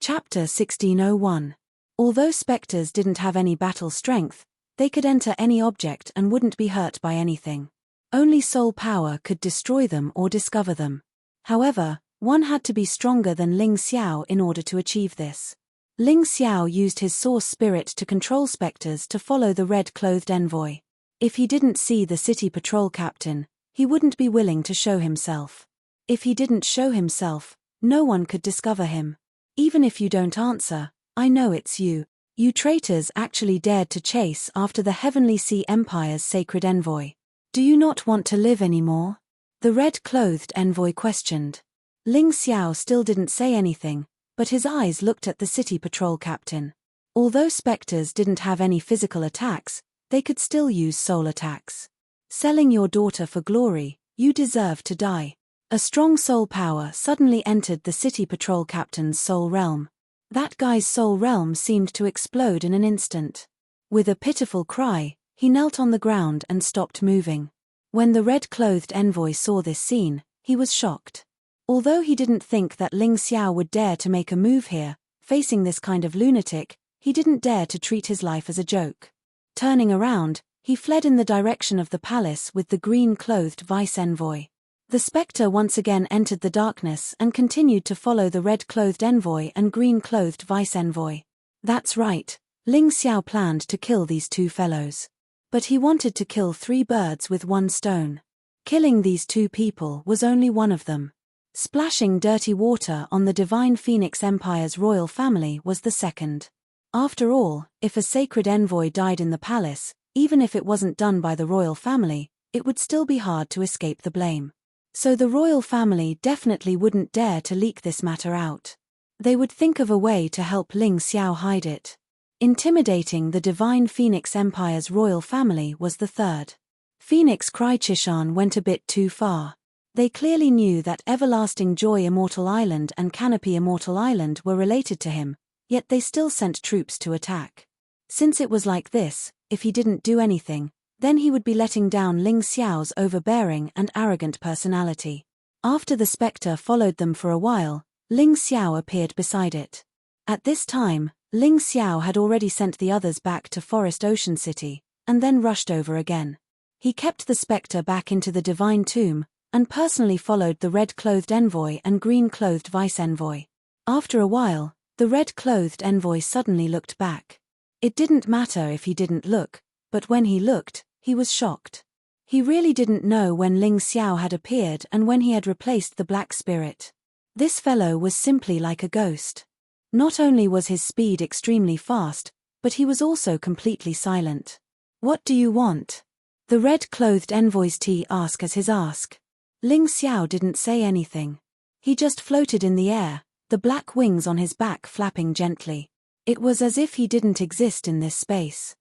Chapter 1601. Although spectres didn't have any battle strength, they could enter any object and wouldn't be hurt by anything. Only soul power could destroy them or discover them. However, one had to be stronger than Ling Xiao in order to achieve this. Ling Xiao used his source spirit to control spectres to follow the red-clothed envoy. If he didn't see the city patrol captain, he wouldn't be willing to show himself. If he didn't show himself, no one could discover him. Even if you don't answer, I know it's you. You traitors actually dared to chase after the Heavenly Sea Empire's sacred envoy. Do you not want to live anymore? The red-clothed envoy questioned. Ling Xiao still didn't say anything, but his eyes looked at the city patrol captain. Although spectres didn't have any physical attacks, they could still use soul attacks. Selling your daughter for glory, you deserve to die. A strong soul power suddenly entered the city patrol captain's soul realm. That guy's soul realm seemed to explode in an instant. With a pitiful cry, he knelt on the ground and stopped moving. When the red-clothed envoy saw this scene, he was shocked. Although he didn't think that Ling Xiao would dare to make a move here, facing this kind of lunatic, he didn't dare to treat his life as a joke. Turning around, he fled in the direction of the palace with the green-clothed vice-envoy. The spectre once again entered the darkness and continued to follow the red-clothed envoy and green-clothed vice-envoy. That's right, Ling Xiao planned to kill these two fellows. But he wanted to kill 3 birds with 1 stone. Killing these 2 people was only one of them. Splashing dirty water on the divine Phoenix Empire's royal family was the second. After all, if a sacred envoy died in the palace, even if it wasn't done by the royal family, it would still be hard to escape the blame. So the royal family definitely wouldn't dare to leak this matter out. They would think of a way to help Ling Xiao hide it. Intimidating the divine Phoenix Empire's royal family was the third. Phoenix Crychishan went a bit too far. They clearly knew that Everlasting Joy Immortal Island and Canopy Immortal Island were related to him, yet they still sent troops to attack. Since it was like this, if he didn't do anything, then he would be letting down Ling Xiao's overbearing and arrogant personality. After the spectre followed them for a while, Ling Xiao appeared beside it. At this time, Ling Xiao had already sent the others back to Forest Ocean City, and then rushed over again. He kept the spectre back into the divine tomb, and personally followed the red-clothed envoy and green-clothed vice-envoy. After a while, the red-clothed envoy suddenly looked back. It didn't matter if he didn't look, but when he looked, he was shocked. He really didn't know when Ling Xiao had appeared and when he had replaced the black spirit. This fellow was simply like a ghost. Not only was his speed extremely fast, but he was also completely silent. "What do you want?" the red-clothed envoy's asked as his ask. Ling Xiao didn't say anything. He just floated in the air, the black wings on his back flapping gently. It was as if he didn't exist in this space.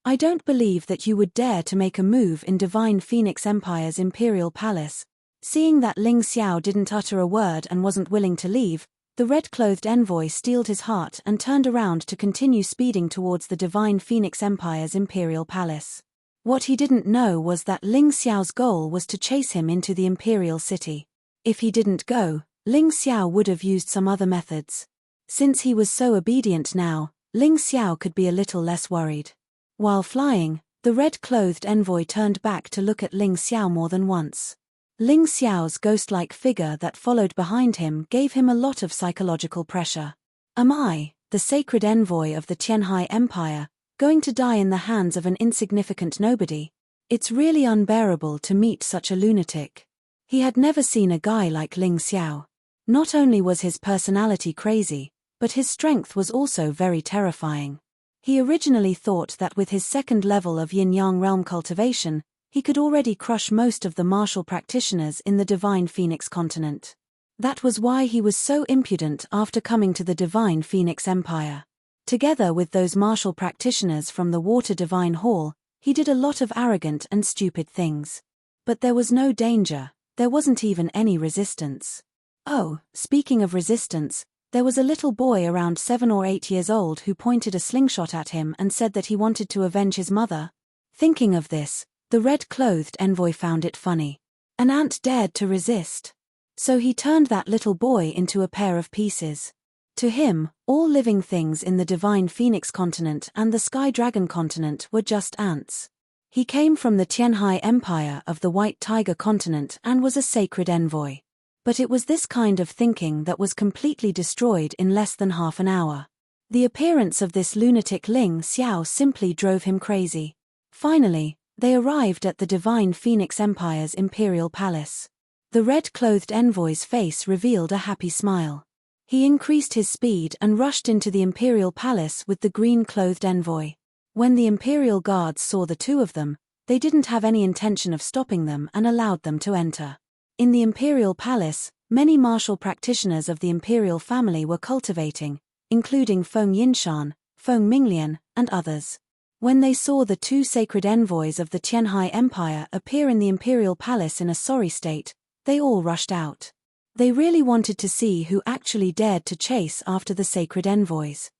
I don't believe that you would dare to make a move in Divine Phoenix Empire's Imperial Palace." Seeing that Ling Xiao didn't utter a word and wasn't willing to leave, the red-clothed envoy steeled his heart and turned around to continue speeding towards the Divine Phoenix Empire's Imperial Palace. What he didn't know was that Ling Xiao's goal was to chase him into the Imperial City. If he didn't go, Ling Xiao would have used some other methods. Since he was so obedient now, Ling Xiao could be a little less worried. While flying, the red-clothed envoy turned back to look at Ling Xiao more than once. Ling Xiao's ghost-like figure that followed behind him gave him a lot of psychological pressure. Am I, the sacred envoy of the Tianhai Empire, going to die in the hands of an insignificant nobody? It's really unbearable to meet such a lunatic. He had never seen a guy like Ling Xiao. Not only was his personality crazy, but his strength was also very terrifying. He originally thought that with his second level of yin-yang realm cultivation, he could already crush most of the martial practitioners in the Divine Phoenix continent. That was why he was so impudent after coming to the Divine Phoenix Empire. Together with those martial practitioners from the Water Divine Hall, he did a lot of arrogant and stupid things. But there was no danger, there wasn't even any resistance. Oh, speaking of resistance, there was a little boy around 7 or 8 years old who pointed a slingshot at him and said that he wanted to avenge his mother. Thinking of this, the red-clothed envoy found it funny. An ant dared to resist. So he turned that little boy into a pair of pieces. To him, all living things in the divine Phoenix continent and the Sky Dragon continent were just ants. He came from the Tianhai Empire of the White Tiger continent and was a sacred envoy. But it was this kind of thinking that was completely destroyed in less than half an hour. The appearance of this lunatic Ling Xiao simply drove him crazy. Finally, they arrived at the divine Phoenix Empire's imperial palace. The red-clothed envoy's face revealed a happy smile. He increased his speed and rushed into the imperial palace with the green-clothed envoy. When the imperial guards saw the two of them, they didn't have any intention of stopping them and allowed them to enter. In the imperial palace, many martial practitioners of the imperial family were cultivating, including Feng Yinshan, Feng Minglian, and others. When they saw the two sacred envoys of the Tianhai Empire appear in the imperial palace in a sorry state, they all rushed out. They really wanted to see who actually dared to chase after the sacred envoys.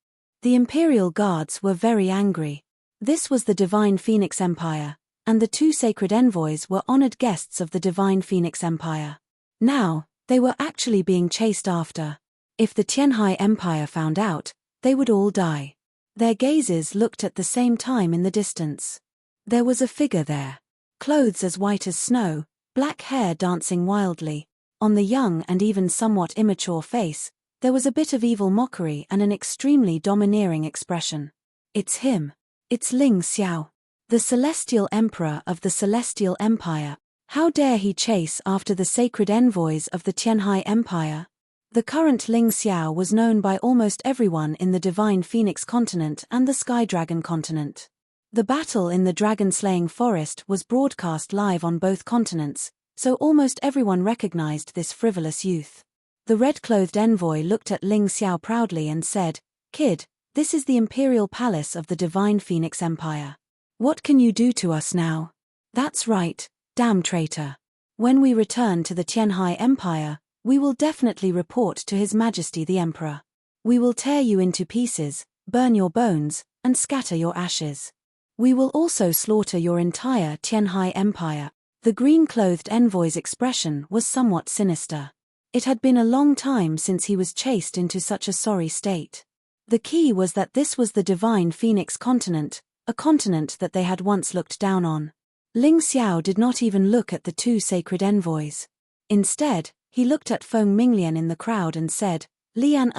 The imperial guards were very angry. This was the divine Phoenix Empire, and the two sacred envoys were honored guests of the divine Phoenix Empire. Now, they were actually being chased after. If the Tianhai Empire found out, they would all die. Their gazes looked at the same time in the distance. There was a figure there. Clothes as white as snow, black hair dancing wildly. On the young and even somewhat immature face, there was a bit of evil mockery and an extremely domineering expression. It's him. It's Ling Xiao, the Celestial Emperor of the Celestial Empire. How dare he chase after the sacred envoys of the Tianhai Empire? The current Ling Xiao was known by almost everyone in the Divine Phoenix continent and the Sky Dragon continent. The battle in the dragon-slaying forest was broadcast live on both continents, so almost everyone recognized this frivolous youth. The red-clothed envoy looked at Ling Xiao proudly and said, "Kid, this is the imperial palace of the Divine Phoenix Empire. What can you do to us now?" "That's right, damn traitor. When we return to the Tianhai Empire, we will definitely report to His Majesty the Emperor. We will tear you into pieces, burn your bones, and scatter your ashes. We will also slaughter your entire Tianhai Empire." The green-clothed envoy's expression was somewhat sinister. It had been a long time since he was chased into such a sorry state. The key was that this was the divine Phoenix continent, a continent that they had once looked down on. Ling Xiao did not even look at the two sacred envoys. Instead, he looked at Feng Minglian in the crowd and said, "Lian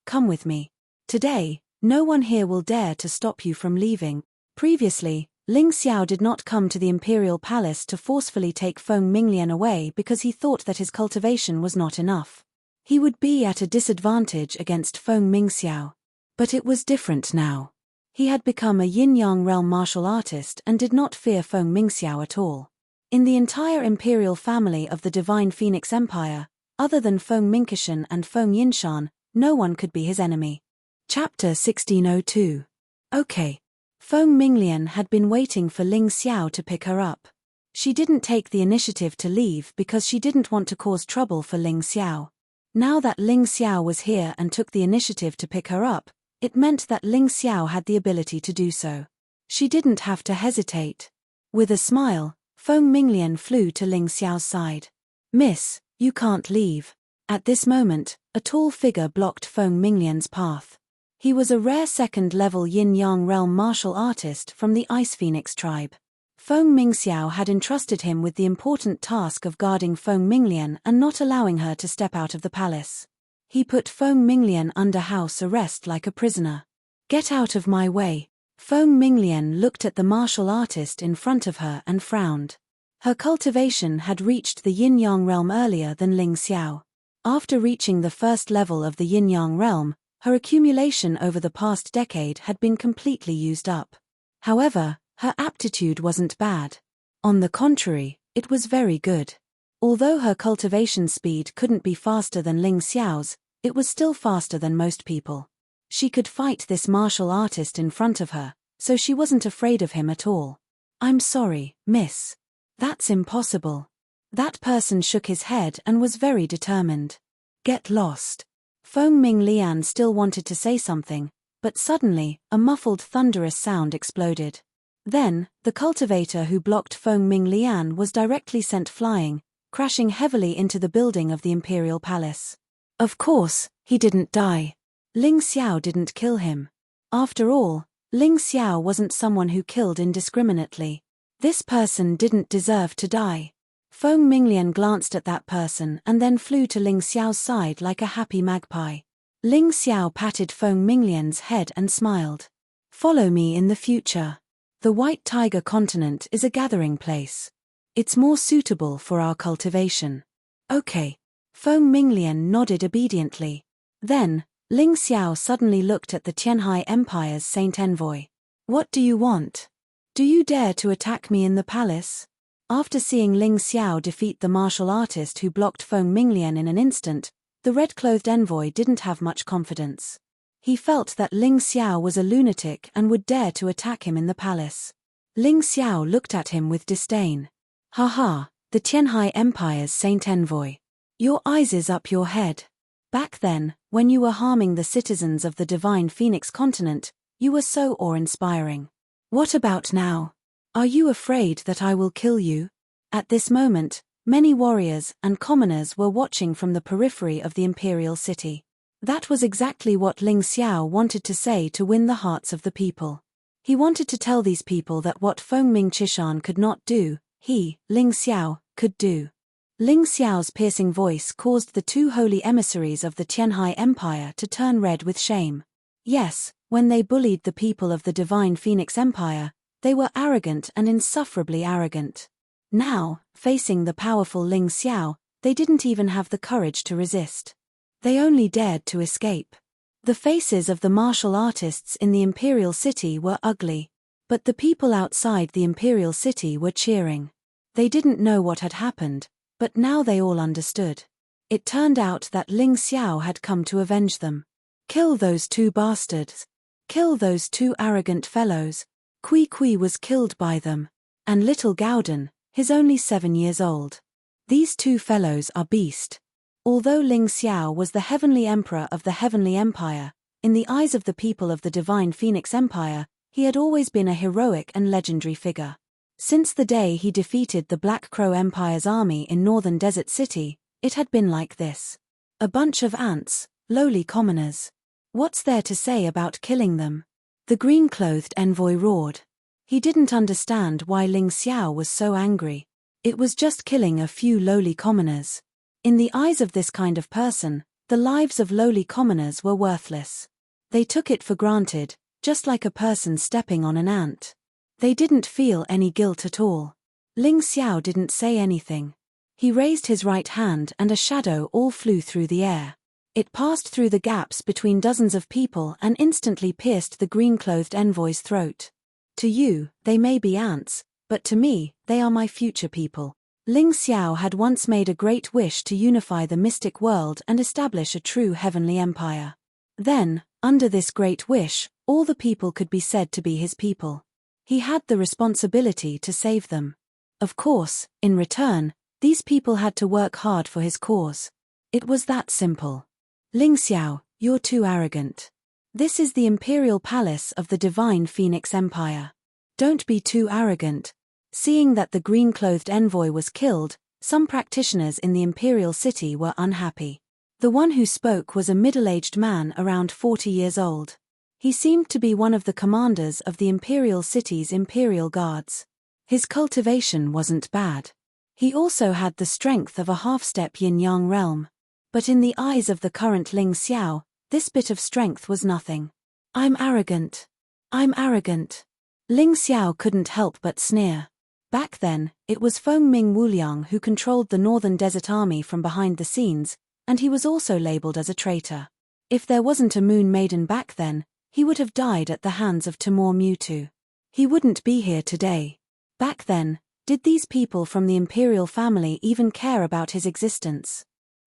come with me. Today, no one here will dare to stop you from leaving." Previously, Ling Xiao did not come to the imperial palace to forcefully take Feng Minglian away because he thought that his cultivation was not enough. He would be at a disadvantage against Feng Mingxiao. But it was different now. He had become a yin-yang realm martial artist and did not fear Feng Mingxiao at all. In the entire imperial family of the Divine Phoenix Empire, other than Feng Minkishan and Feng Yinshan, no one could be his enemy. Chapter 1602. Okay. Feng Minglian had been waiting for Ling Xiao to pick her up. She didn't take the initiative to leave because she didn't want to cause trouble for Ling Xiao. Now that Ling Xiao was here and took the initiative to pick her up, it meant that Ling Xiao had the ability to do so. She didn't have to hesitate. With a smile, Feng Minglian flew to Ling Xiao's side. "Miss, you can't leave." At this moment, a tall figure blocked Feng Minglian's path. He was a rare second-level yin-yang realm martial artist from the Ice Phoenix tribe. Feng Mingxiao had entrusted him with the important task of guarding Feng Minglian and not allowing her to step out of the palace. He put Feng Minglian under house arrest like a prisoner. "Get out of my way." Feng Minglian looked at the martial artist in front of her and frowned. Her cultivation had reached the yin-yang realm earlier than Ling Xiao. After reaching the first level of the yin-yang realm, her accumulation over the past decade had been completely used up. However, her aptitude wasn't bad. On the contrary, it was very good. Although her cultivation speed couldn't be faster than Ling Xiao's, it was still faster than most people. She could fight this martial artist in front of her, so she wasn't afraid of him at all. "I'm sorry, miss. That's impossible." That person shook his head and was very determined. "Get lost." Feng Minglian still wanted to say something, but suddenly, a muffled thunderous sound exploded. Then, the cultivator who blocked Feng Minglian was directly sent flying, crashing heavily into the building of the imperial palace. Of course, he didn't die. Ling Xiao didn't kill him. After all, Ling Xiao wasn't someone who killed indiscriminately. This person didn't deserve to die. Feng Minglian glanced at that person and then flew to Ling Xiao's side like a happy magpie. Ling Xiao patted Feng Minglian's head and smiled. Follow me in the future. The White Tiger continent is a gathering place. It's more suitable for our cultivation. Okay. Feng Minglian nodded obediently. Then, Ling Xiao suddenly looked at the Tianhai Empire's Saint Envoy. What do you want? Do you dare to attack me in the palace? After seeing Ling Xiao defeat the martial artist who blocked Feng Minglian in an instant, the red-clothed envoy didn't have much confidence. He felt that Ling Xiao was a lunatic and would dare to attack him in the palace. Ling Xiao looked at him with disdain. Haha, the Tianhai Empire's Saint Envoy. Your eyes is up your head. Back then, when you were harming the citizens of the divine Phoenix continent, you were so awe-inspiring. What about now? Are you afraid that I will kill you? At this moment, many warriors and commoners were watching from the periphery of the imperial city. That was exactly what Ling Xiao wanted to say to win the hearts of the people. He wanted to tell these people that what Feng Ming Chishan could not do, he, Ling Xiao, could do. Ling Xiao's piercing voice caused the two holy emissaries of the Tianhai Empire to turn red with shame. Yes, when they bullied the people of the divine Phoenix Empire, they were arrogant and insufferably arrogant. Now, facing the powerful Ling Xiao, they didn't even have the courage to resist. They only dared to escape. The faces of the martial artists in the imperial city were ugly. But the people outside the imperial city were cheering. They didn't know what had happened, but now they all understood. It turned out that Ling Xiao had come to avenge them. Kill those two bastards. Kill those two arrogant fellows. Kui Kui was killed by them. And little Gaodan, his only 7 years old. These two fellows are beast. Although Ling Xiao was the heavenly emperor of the heavenly empire, in the eyes of the people of the divine Phoenix Empire, he had always been a heroic and legendary figure. Since the day he defeated the Black Crow Empire's army in northern Desert City, it had been like this. A bunch of ants, lowly commoners. What's there to say about killing them? The green-clothed envoy roared. He didn't understand why Ling Xiao was so angry. It was just killing a few lowly commoners. In the eyes of this kind of person, the lives of lowly commoners were worthless. They took it for granted, just like a person stepping on an ant. They didn't feel any guilt at all. Ling Xiao didn't say anything. He raised his right hand and a shadow all flew through the air. It passed through the gaps between dozens of people and instantly pierced the green-clothed envoy's throat. To you, they may be ants, but to me, they are my future people. Ling Xiao had once made a great wish to unify the mystic world and establish a true heavenly empire. Then, under this great wish, all the people could be said to be his people. He had the responsibility to save them. Of course, in return, these people had to work hard for his cause. It was that simple. Ling Xiao, you're too arrogant. This is the imperial palace of the divine Phoenix Empire. Don't be too arrogant. Seeing that the green-clothed envoy was killed, some practitioners in the imperial city were unhappy. The one who spoke was a middle-aged man around 40 years old. He seemed to be one of the commanders of the imperial city's imperial guards. His cultivation wasn't bad. He also had the strength of a half-step yin-yang realm. But in the eyes of the current Ling Xiao, this bit of strength was nothing. I'm arrogant. I'm arrogant. Ling Xiao couldn't help but sneer. Back then, it was Feng Ming Wuliang who controlled the Northern Desert Army from behind the scenes, and he was also labeled as a traitor. If there wasn't a Moon Maiden back then, he would have died at the hands of Timur Mewtwo. He wouldn't be here today. Back then, did these people from the imperial family even care about his existence?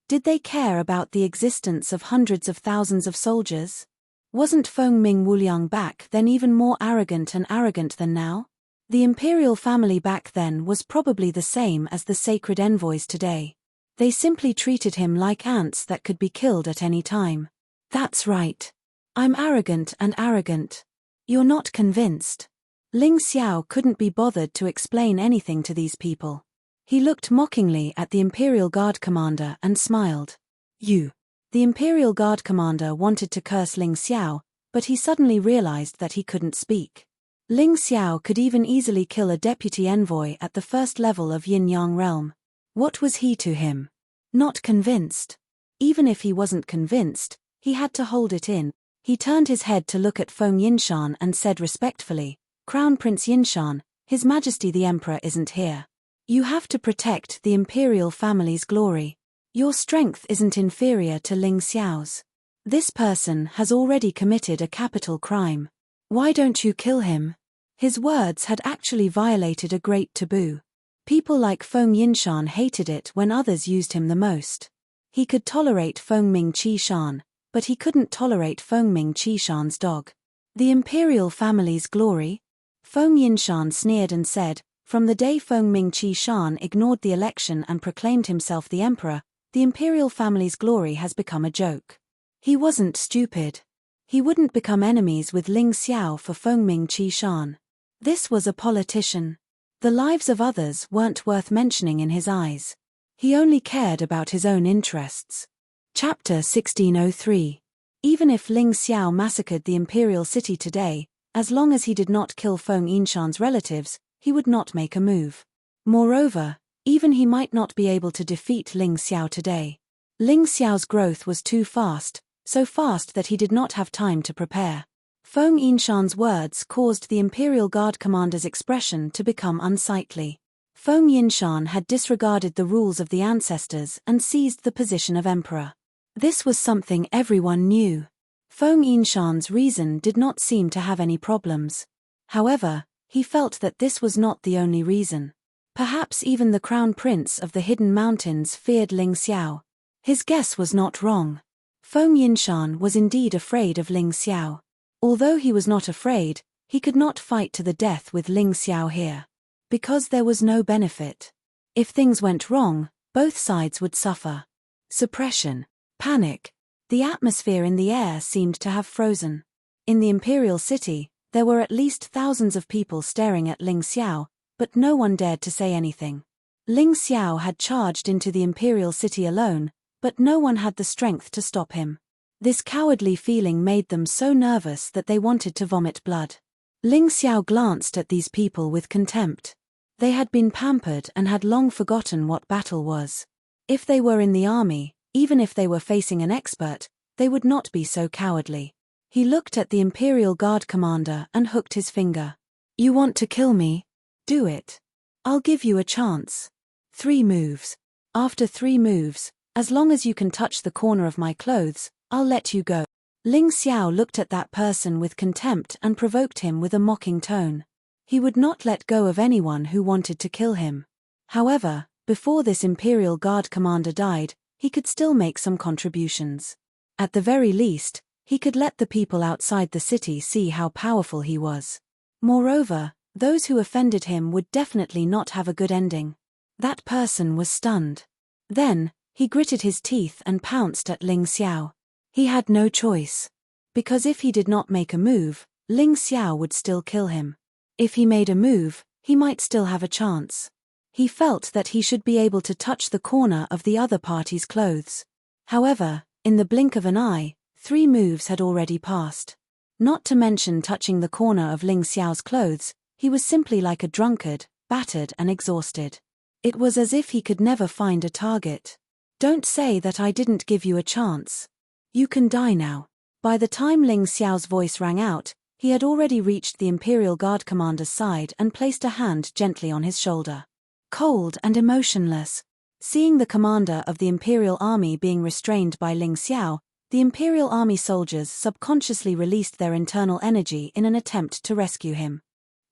Did they care about the existence of hundreds of thousands of soldiers? Wasn't Feng Ming Wuliang back then even more arrogant than now? The imperial family back then was probably the same as the sacred envoys today. They simply treated him like ants that could be killed at any time. That's right. I'm arrogant and arrogant. You're not convinced. Ling Xiao couldn't be bothered to explain anything to these people. He looked mockingly at the Imperial Guard commander and smiled. You. The Imperial Guard commander wanted to curse Ling Xiao, but he suddenly realized that he couldn't speak. Ling Xiao could even easily kill a deputy envoy at the first level of Yin-Yang realm. What was he to him? Not convinced. Even if he wasn't convinced, he had to hold it in. He turned his head to look at Feng Yinshan and said respectfully, "Crown Prince Yinshan, His Majesty the Emperor isn't here. You have to protect the imperial family's glory. Your strength isn't inferior to Ling Xiao's. This person has already committed a capital crime. Why don't you kill him?" His words had actually violated a great taboo. People like Feng Yinshan hated it when others used him the most. He could tolerate Feng Ming Qishan, but he couldn't tolerate Feng Ming Qishan's dog. The imperial family's glory? Feng Yinshan sneered and said, "From the day Feng Ming Qishan ignored the election and proclaimed himself the emperor, the imperial family's glory has become a joke." He wasn't stupid. He wouldn't become enemies with Ling Xiao for Feng Ming Qishan. This was a politician. The lives of others weren't worth mentioning in his eyes. He only cared about his own interests. Chapter 1603. Even if Ling Xiao massacred the imperial city today, as long as he did not kill Feng Yinshan's relatives, he would not make a move. Moreover, even he might not be able to defeat Ling Xiao today. Ling Xiao's growth was too fast, so fast that he did not have time to prepare. Feng Yinshan's words caused the Imperial Guard commander's expression to become unsightly. Feng Yinshan had disregarded the rules of the ancestors and seized the position of emperor. This was something everyone knew. Feng Yinshan's reason did not seem to have any problems. However, he felt that this was not the only reason. Perhaps even the crown prince of the Hidden Mountains feared Ling Xiao. His guess was not wrong. Feng Yinshan was indeed afraid of Ling Xiao. Although he was not afraid, he could not fight to the death with Ling Xiao here. Because there was no benefit. If things went wrong, both sides would suffer. Suppression. Panic. The atmosphere in the air seemed to have frozen. In the imperial city, there were at least thousands of people staring at Ling Xiao, but no one dared to say anything. Ling Xiao had charged into the imperial city alone, but no one had the strength to stop him. This cowardly feeling made them so nervous that they wanted to vomit blood. Ling Xiao glanced at these people with contempt. They had been pampered and had long forgotten what battle was. If they were in the army, even if they were facing an expert, they would not be so cowardly. He looked at the Imperial Guard commander and hooked his finger. "You want to kill me? Do it. I'll give you a chance. 3 moves. After 3 moves, as long as you can touch the corner of my clothes, I'll let you go." Ling Xiao looked at that person with contempt and provoked him with a mocking tone. He would not let go of anyone who wanted to kill him. However, before this Imperial Guard commander died, he could still make some contributions. At the very least, he could let the people outside the city see how powerful he was. Moreover, those who offended him would definitely not have a good ending. That person was stunned. Then, he gritted his teeth and pounced at Ling Xiao. He had no choice. Because if he did not make a move, Ling Xiao would still kill him. If he made a move, he might still have a chance. He felt that he should be able to touch the corner of the other party's clothes. However, in the blink of an eye, 3 moves had already passed. Not to mention touching the corner of Ling Xiao's clothes, he was simply like a drunkard, battered and exhausted. It was as if he could never find a target. "Don't say that I didn't give you a chance. You can die now." By the time Ling Xiao's voice rang out, he had already reached the Imperial Guard commander's side and placed a hand gently on his shoulder. Cold and emotionless. Seeing the commander of the Imperial Army being restrained by Ling Xiao, the Imperial Army soldiers subconsciously released their internal energy in an attempt to rescue him.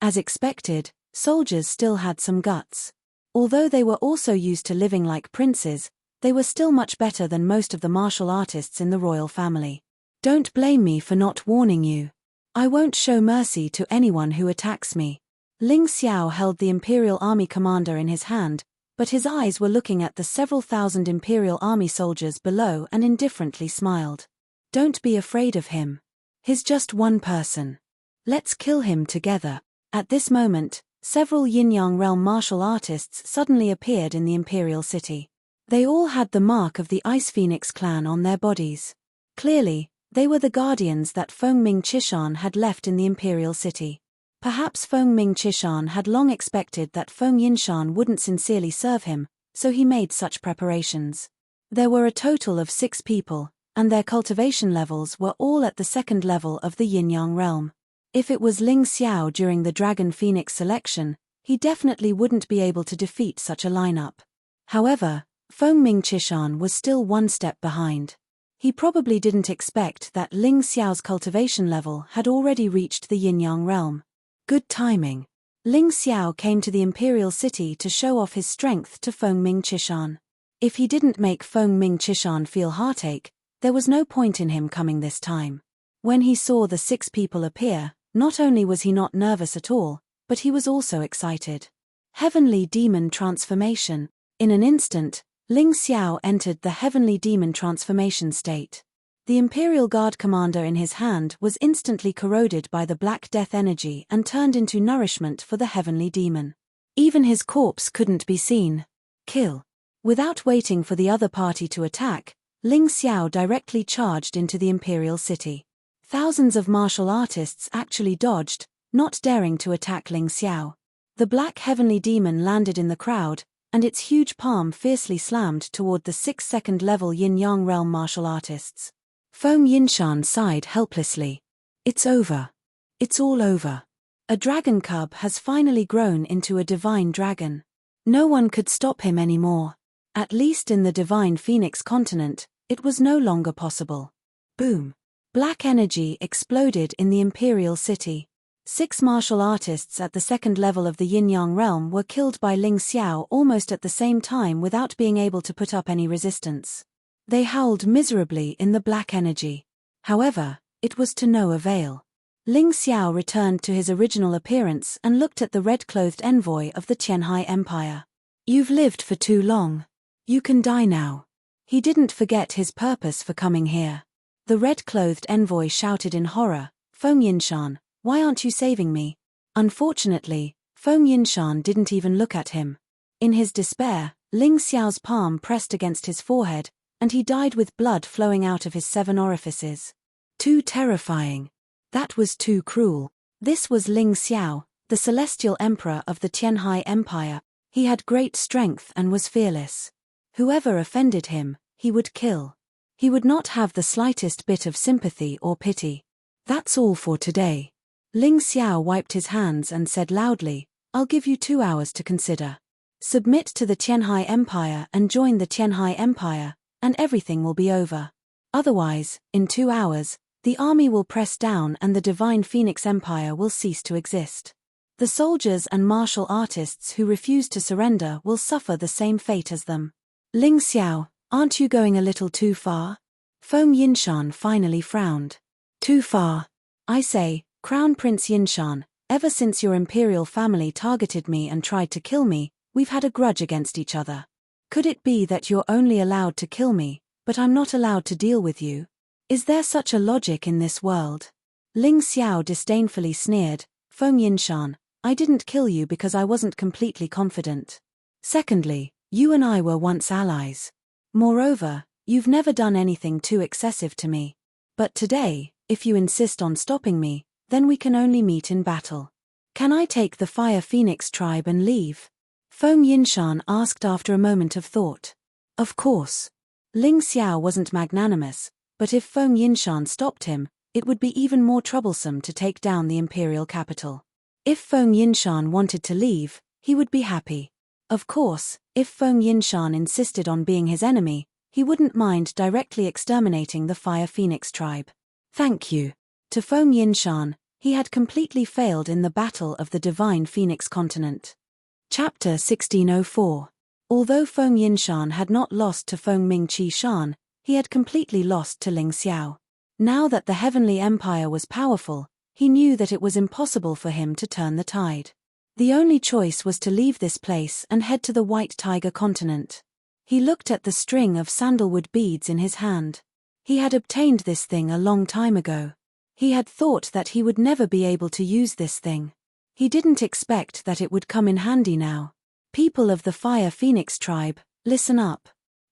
As expected, soldiers still had some guts. Although they were also used to living like princes, they were still much better than most of the martial artists in the royal family. "Don't blame me for not warning you. I won't show mercy to anyone who attacks me." Ling Xiao held the Imperial Army commander in his hand, but his eyes were looking at the several thousand Imperial Army soldiers below and indifferently smiled. "Don't be afraid of him. He's just one person. Let's kill him together." At this moment, several Yin-Yang realm martial artists suddenly appeared in the Imperial city. They all had the mark of the Ice Phoenix clan on their bodies. Clearly, they were the guardians that Feng Ming Chishan had left in the imperial city. Perhaps Feng Ming Chishan had long expected that Feng Yinshan wouldn't sincerely serve him, so he made such preparations. There were a total of 6 people, and their cultivation levels were all at the 2nd level of the Yin-Yang realm. If it was Ling Xiao during the Dragon Phoenix selection, he definitely wouldn't be able to defeat such a lineup. However, Feng Ming Chishan was still one step behind. He probably didn't expect that Ling Xiao's cultivation level had already reached the Yin-Yang realm. Good timing. Ling Xiao came to the imperial city to show off his strength to Feng Ming Chishan. If he didn't make Feng Ming Chishan feel heartache, there was no point in him coming this time. When he saw the 6 people appear, not only was he not nervous at all, but he was also excited. Heavenly Demon Transformation. In an instant, Ling Xiao entered the Heavenly Demon Transformation state. The Imperial Guard commander in his hand was instantly corroded by the Black Death energy and turned into nourishment for the Heavenly Demon. Even his corpse couldn't be seen. Kill. Without waiting for the other party to attack, Ling Xiao directly charged into the Imperial City. Thousands of martial artists actually dodged, not daring to attack Ling Xiao. The Black Heavenly Demon landed in the crowd, and its huge palm fiercely slammed toward the 6 2nd-level Yin-Yang realm martial artists. Feng Yinshan sighed helplessly. It's over. It's all over. A dragon cub has finally grown into a divine dragon. No one could stop him anymore. At least in the divine Phoenix continent, it was no longer possible. Boom. Black energy exploded in the imperial city. 6 martial artists at the 2nd level of the Yin-Yang realm were killed by Ling Xiao almost at the same time without being able to put up any resistance. They howled miserably in the black energy. However, it was to no avail. Ling Xiao returned to his original appearance and looked at the red-clothed envoy of the Tianhai Empire. You've lived for too long. You can die now. He didn't forget his purpose for coming here. The red-clothed envoy shouted in horror, Feng Yinshan, why aren't you saving me? Unfortunately, Feng Yinshan didn't even look at him. In his despair, Ling Xiao's palm pressed against his forehead, and he died with blood flowing out of his 7 orifices. Too terrifying. That was too cruel. This was Ling Xiao, the celestial emperor of the Tianhai Empire. He had great strength and was fearless. Whoever offended him, he would kill. He would not have the slightest bit of sympathy or pity. That's all for today. Ling Xiao wiped his hands and said loudly, I'll give you 2 hours to consider. Submit to the Tianhai Empire and join the Tianhai Empire, and everything will be over. Otherwise, in 2 hours, the army will press down and the Divine Phoenix Empire will cease to exist. The soldiers and martial artists who refuse to surrender will suffer the same fate as them. Ling Xiao, aren't you going a little too far? Feng Yinshan finally frowned. Too far. I say, Crown Prince Yinshan, ever since your imperial family targeted me and tried to kill me, we've had a grudge against each other. Could it be that you're only allowed to kill me, but I'm not allowed to deal with you? Is there such a logic in this world? Ling Xiao disdainfully sneered, Feng Yinshan, I didn't kill you because I wasn't completely confident. Secondly, you and I were once allies. Moreover, you've never done anything too excessive to me. But today, if you insist on stopping me, then we can only meet in battle. Can I take the Fire Phoenix tribe and leave? Feng Yinshan asked after a moment of thought. Of course. Ling Xiao wasn't magnanimous, but if Feng Yinshan stopped him, it would be even more troublesome to take down the imperial capital. If Feng Yinshan wanted to leave, he would be happy. Of course, if Feng Yinshan insisted on being his enemy, he wouldn't mind directly exterminating the Fire Phoenix tribe. Thank you. To Feng Yinshan, he had completely failed in the battle of the Divine Phoenix continent. Chapter 1604. Although Feng Yinshan had not lost to Feng Ming Qishan, he had completely lost to Ling Xiao. Now that the Heavenly Empire was powerful, he knew that it was impossible for him to turn the tide. The only choice was to leave this place and head to the White Tiger continent. He looked at the string of sandalwood beads in his hand. He had obtained this thing a long time ago. He had thought that he would never be able to use this thing. He didn't expect that it would come in handy now. People of the Fire Phoenix tribe, listen up.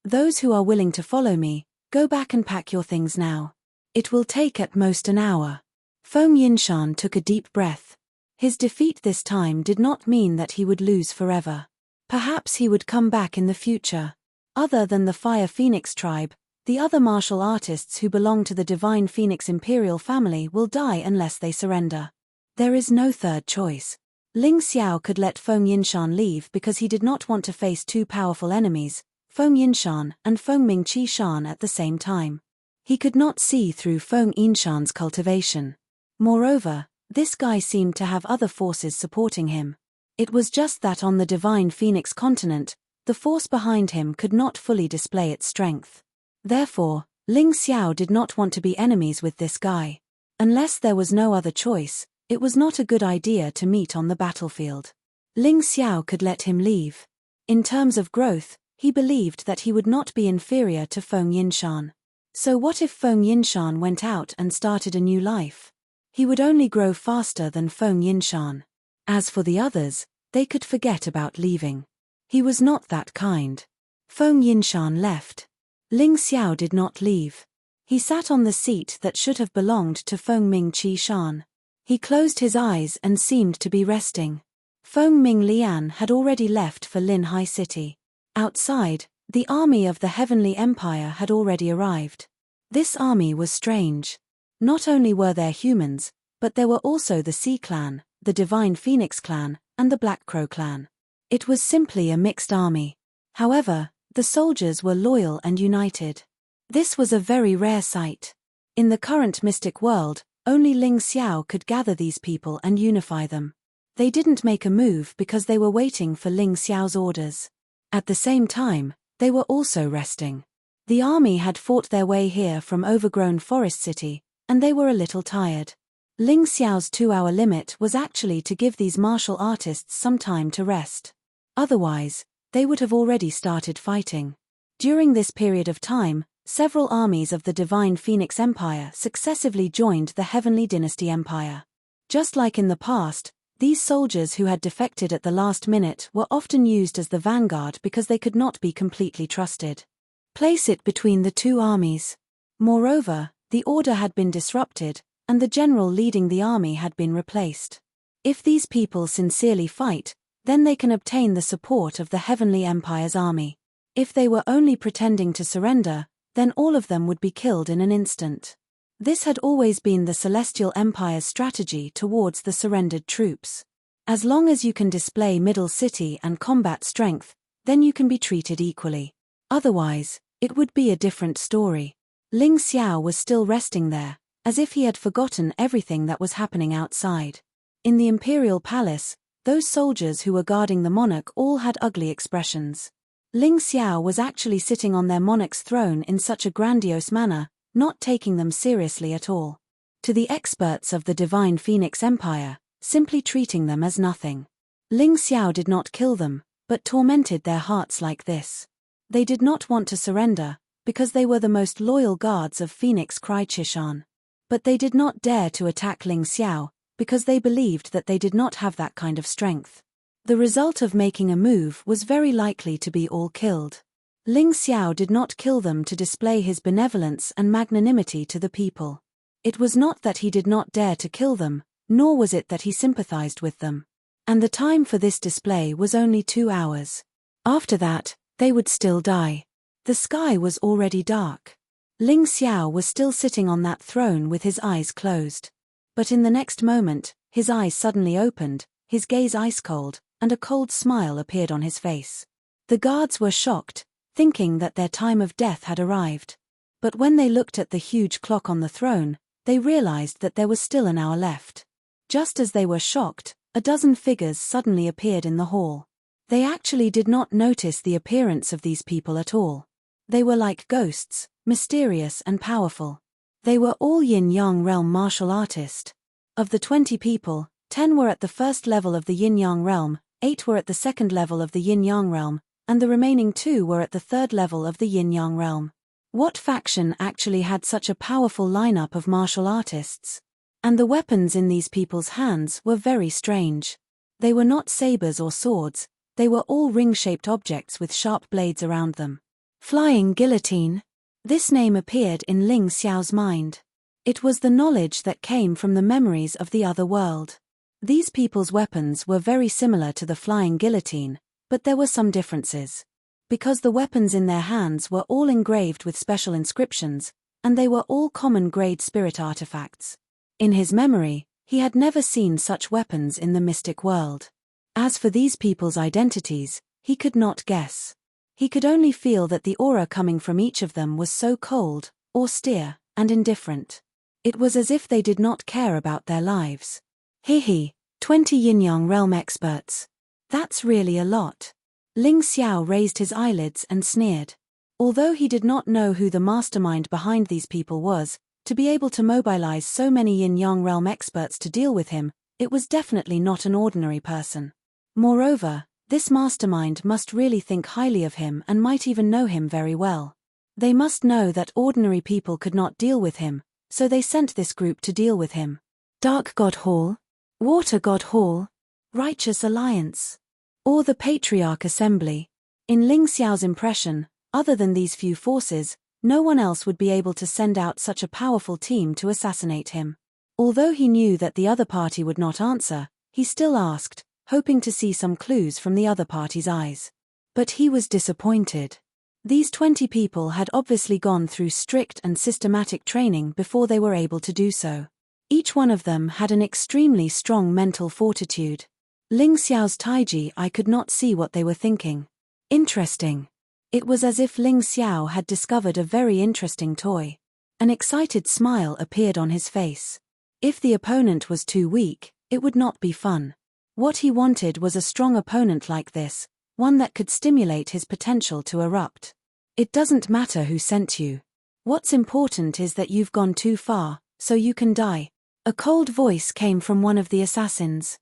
Those who are willing to follow me, go back and pack your things now. It will take at most an hour. Feng Yinshan took a deep breath. His defeat this time did not mean that he would lose forever. Perhaps he would come back in the future. Other than the Fire Phoenix tribe, the other martial artists who belong to the Divine Phoenix Imperial family will die unless they surrender. There is no third choice. Ling Xiao could let Feng Yinshan leave because he did not want to face two powerful enemies, Feng Yinshan and Feng Mingqi Shan, at the same time. He could not see through Feng Yinshan's cultivation. Moreover, this guy seemed to have other forces supporting him. It was just that on the Divine Phoenix continent, the force behind him could not fully display its strength. Therefore, Ling Xiao did not want to be enemies with this guy. Unless there was no other choice, it was not a good idea to meet on the battlefield. Ling Xiao could let him leave. In terms of growth, he believed that he would not be inferior to Feng Yinshan. So what if Feng Yinshan went out and started a new life? He would only grow faster than Feng Yinshan. As for the others, they could forget about leaving. He was not that kind. Feng Yinshan left. Ling Xiao did not leave. He sat on the seat that should have belonged to Feng Mingqi Shan. He closed his eyes and seemed to be resting. Feng Ming Lian had already left for Lin Hai City. Outside, the army of the Heavenly Empire had already arrived. This army was strange. Not only were there humans, but there were also the Sea Clan, the Divine Phoenix Clan, and the Black Crow Clan. It was simply a mixed army. However, the soldiers were loyal and united. This was a very rare sight. In the current mystic world, only Ling Xiao could gather these people and unify them. They didn't make a move because they were waiting for Ling Xiao's orders. At the same time, they were also resting. The army had fought their way here from overgrown Forest City, and they were a little tired. Ling Xiao's 2-hour limit was actually to give these martial artists some time to rest. Otherwise, they would have already started fighting. During this period of time, several armies of the Divine Phoenix Empire successively joined the Heavenly Dynasty Empire. Just like in the past, these soldiers who had defected at the last minute were often used as the vanguard because they could not be completely trusted. Place it between the two armies. Moreover, the order had been disrupted, and the general leading the army had been replaced. If these people sincerely fight, then they can obtain the support of the Heavenly Empire's army. If they were only pretending to surrender, then all of them would be killed in an instant. This had always been the Celestial Empire's strategy towards the surrendered troops. As long as you can display middle city and combat strength, then you can be treated equally. Otherwise, it would be a different story. Ling Xiao was still resting there, as if he had forgotten everything that was happening outside. In the Imperial Palace, those soldiers who were guarding the monarch all had ugly expressions. Ling Xiao was actually sitting on their monarch's throne in such a grandiose manner, not taking them seriously at all. To the experts of the Divine Phoenix Empire, simply treating them as nothing. Ling Xiao did not kill them, but tormented their hearts like this. They did not want to surrender, because they were the most loyal guards of Phoenix Cry Chishan. But they did not dare to attack Ling Xiao, because they believed that they did not have that kind of strength. The result of making a move was very likely to be all killed. Ling Xiao did not kill them to display his benevolence and magnanimity to the people. It was not that he did not dare to kill them, nor was it that he sympathized with them. And the time for this display was only 2 hours. After that, they would still die. The sky was already dark. Ling Xiao was still sitting on that throne with his eyes closed. But in the next moment, his eyes suddenly opened, his gaze ice-cold, and a cold smile appeared on his face. The guards were shocked, thinking that their time of death had arrived. But when they looked at the huge clock on the throne, they realized that there was still an hour left. Just as they were shocked, a dozen figures suddenly appeared in the hall. They actually did not notice the appearance of these people at all. They were like ghosts, mysterious and powerful. They were all yin-yang realm martial artists. Of the 20 people, 10 were at the first level of the yin-yang realm, 8 were at the second level of the yin-yang realm, and the remaining 2 were at the third level of the yin-yang realm. What faction actually had such a powerful lineup of martial artists? And the weapons in these people's hands were very strange. They were not sabers or swords, they were all ring-shaped objects with sharp blades around them. Flying guillotine. This name appeared in Ling Xiao's mind. It was the knowledge that came from the memories of the other world. These people's weapons were very similar to the flying guillotine, but there were some differences. Because the weapons in their hands were all engraved with special inscriptions, and they were all common-grade spirit artifacts. In his memory, he had never seen such weapons in the mystic world. As for these people's identities, he could not guess. He could only feel that the aura coming from each of them was so cold, austere, and indifferent. It was as if they did not care about their lives. 20 yin-yang realm experts. That's really a lot. Ling Xiao raised his eyelids and sneered. Although he did not know who the mastermind behind these people was, to be able to mobilize so many yin-yang realm experts to deal with him, it was definitely not an ordinary person. Moreover, this mastermind must really think highly of him and might even know him very well. They must know that ordinary people could not deal with him, so they sent this group to deal with him. Dark God Hall, Water God Hall, Righteous Alliance, or the Patriarch Assembly. In Ling Xiao's impression, other than these few forces, no one else would be able to send out such a powerful team to assassinate him. Although he knew that the other party would not answer, he still asked, hoping to see some clues from the other party's eyes. But he was disappointed. These 20 people had obviously gone through strict and systematic training before they were able to do so. Each one of them had an extremely strong mental fortitude. Ling Xiao's Taiji I could not see what they were thinking. Interesting. It was as if Ling Xiao had discovered a very interesting toy. An excited smile appeared on his face. If the opponent was too weak, it would not be fun. What he wanted was a strong opponent like this, one that could stimulate his potential to erupt. It doesn't matter who sent you. What's important is that you've gone too far, so you can die. A cold voice came from one of the assassins.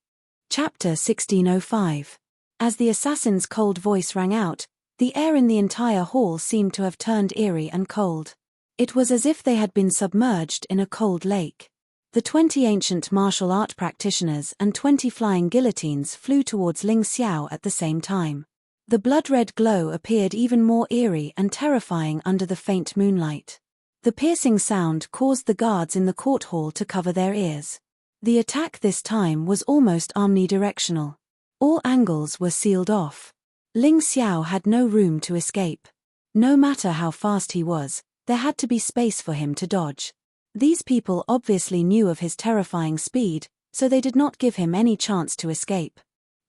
Chapter 1605. As the assassin's cold voice rang out, the air in the entire hall seemed to have turned eerie and cold. It was as if they had been submerged in a cold lake. The 20 ancient martial art practitioners and 20 flying guillotines flew towards Ling Xiao at the same time. The blood-red glow appeared even more eerie and terrifying under the faint moonlight. The piercing sound caused the guards in the court hall to cover their ears. The attack this time was almost omnidirectional. All angles were sealed off. Ling Xiao had no room to escape. No matter how fast he was, there had to be space for him to dodge. These people obviously knew of his terrifying speed, so they did not give him any chance to escape.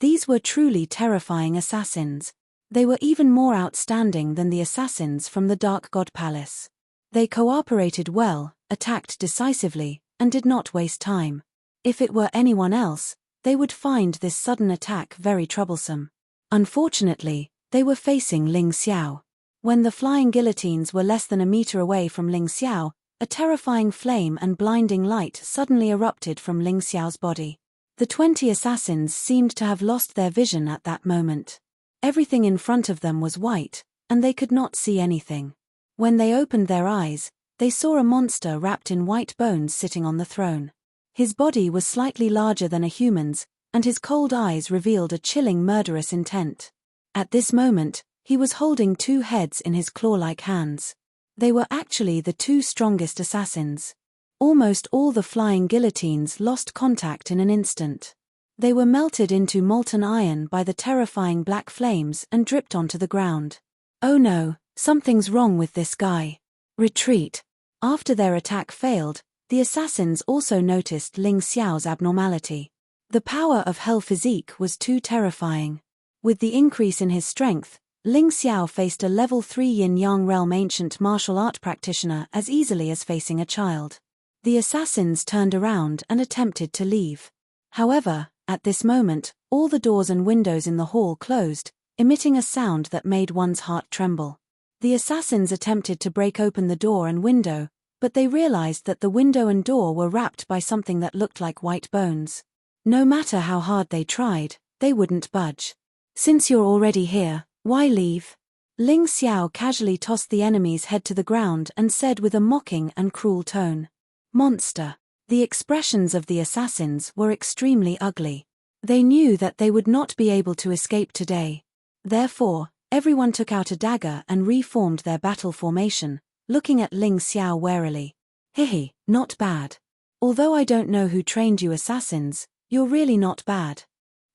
These were truly terrifying assassins. They were even more outstanding than the assassins from the Dark God Palace. They cooperated well, attacked decisively, and did not waste time. If it were anyone else, they would find this sudden attack very troublesome. Unfortunately, they were facing Ling Xiao. When the flying guillotines were less than a meter away from Ling Xiao, a terrifying flame and blinding light suddenly erupted from Ling Xiao's body. The 20 assassins seemed to have lost their vision at that moment. Everything in front of them was white, and they could not see anything. When they opened their eyes, they saw a monster wrapped in white bones sitting on the throne. His body was slightly larger than a human's, and his cold eyes revealed a chilling murderous intent. At this moment, he was holding 2 heads in his claw-like hands. They were actually the 2 strongest assassins. Almost all the flying guillotines lost contact in an instant. They were melted into molten iron by the terrifying black flames and dripped onto the ground. Oh no, something's wrong with this guy. Retreat. After their attack failed, the assassins also noticed Ling Xiao's abnormality. The power of Hell Physique was too terrifying. With the increase in his strength, Ling Xiao faced a level 3 yin-yang realm ancient martial art practitioner as easily as facing a child. The assassins turned around and attempted to leave. However, at this moment, all the doors and windows in the hall closed, emitting a sound that made one's heart tremble. The assassins attempted to break open the door and window, but they realized that the window and door were wrapped by something that looked like white bones. No matter how hard they tried, they wouldn't budge. Since you're already here, why leave? Ling Xiao casually tossed the enemy's head to the ground and said with a mocking and cruel tone. Monster. The expressions of the assassins were extremely ugly. They knew that they would not be able to escape today. Therefore, Everyone took out a dagger and reformed their battle formation, looking at Ling Xiao warily. Hehe, not bad. Although I don't know who trained you assassins, you're really not bad.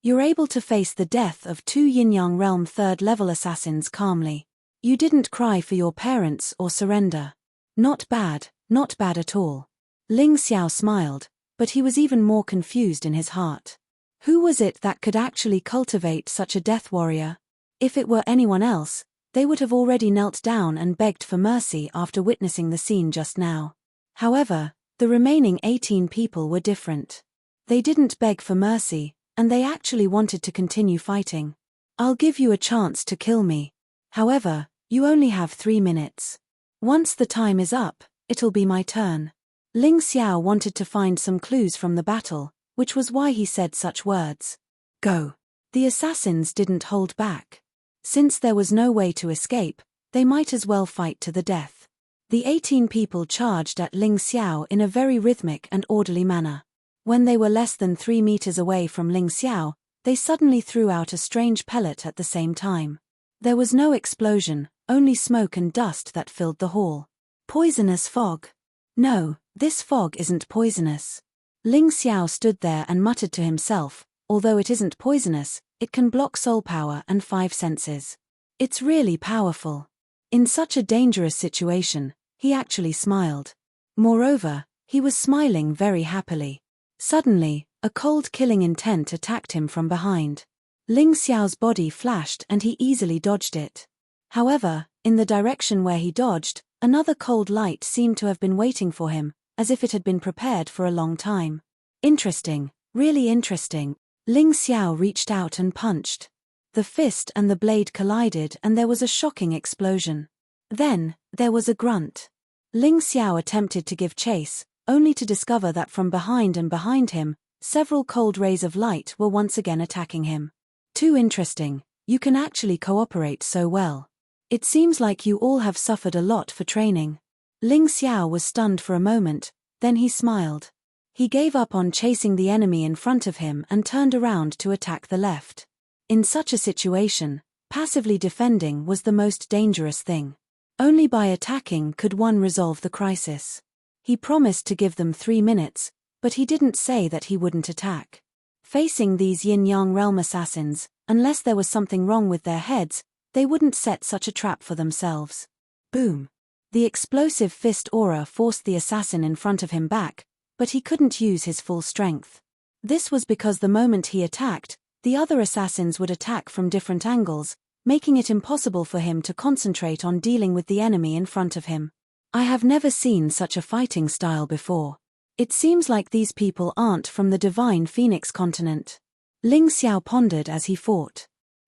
You're able to face the death of 2 Yin-Yang Realm 3rd level assassins calmly. You didn't cry for your parents or surrender. Not bad at all. Ling Xiao smiled, but he was even more confused in his heart. Who was it that could actually cultivate such a death warrior? If it were anyone else, they would have already knelt down and begged for mercy after witnessing the scene just now. However, the remaining 18 people were different. They didn't beg for mercy, and they actually wanted to continue fighting. I'll give you a chance to kill me. However, you only have 3 minutes. Once the time is up, it'll be my turn. Ling Xiao wanted to find some clues from the battle, which was why he said such words. Go. The assassins didn't hold back. Since there was no way to escape, they might as well fight to the death. The 18 people charged at Ling Xiao in a very rhythmic and orderly manner. When they were less than 3 meters away from Ling Xiao, they suddenly threw out a strange pellet at the same time. There was no explosion, only smoke and dust that filled the hall. Poisonous fog. No, this fog isn't poisonous. Ling Xiao stood there and muttered to himself, although it isn't poisonous, it can block soul power and 5 senses. It's really powerful. In such a dangerous situation, he actually smiled. Moreover, he was smiling very happily. Suddenly, a cold killing intent attacked him from behind. Ling Xiao's body flashed and he easily dodged it. However, in the direction where he dodged, another cold light seemed to have been waiting for him, as if it had been prepared for a long time. Interesting, really interesting. Ling Xiao reached out and punched. The fist and the blade collided and there was a shocking explosion. Then, there was a grunt. Ling Xiao attempted to give chase, only to discover that from behind and behind him, several cold rays of light were once again attacking him. Too interesting, you can actually cooperate so well. It seems like you all have suffered a lot for training. Ling Xiao was stunned for a moment, then he smiled. He gave up on chasing the enemy in front of him and turned around to attack the left. In such a situation, passively defending was the most dangerous thing. Only by attacking could one resolve the crisis. He promised to give them 3 minutes, but he didn't say that he wouldn't attack. Facing these Yin-Yang realm assassins, unless there was something wrong with their heads, they wouldn't set such a trap for themselves. Boom. The explosive fist aura forced the assassin in front of him back, but he couldn't use his full strength. This was because the moment he attacked, the other assassins would attack from different angles, making it impossible for him to concentrate on dealing with the enemy in front of him. I have never seen such a fighting style before. It seems like these people aren't from the divine Phoenix continent. Ling Xiao pondered as he fought.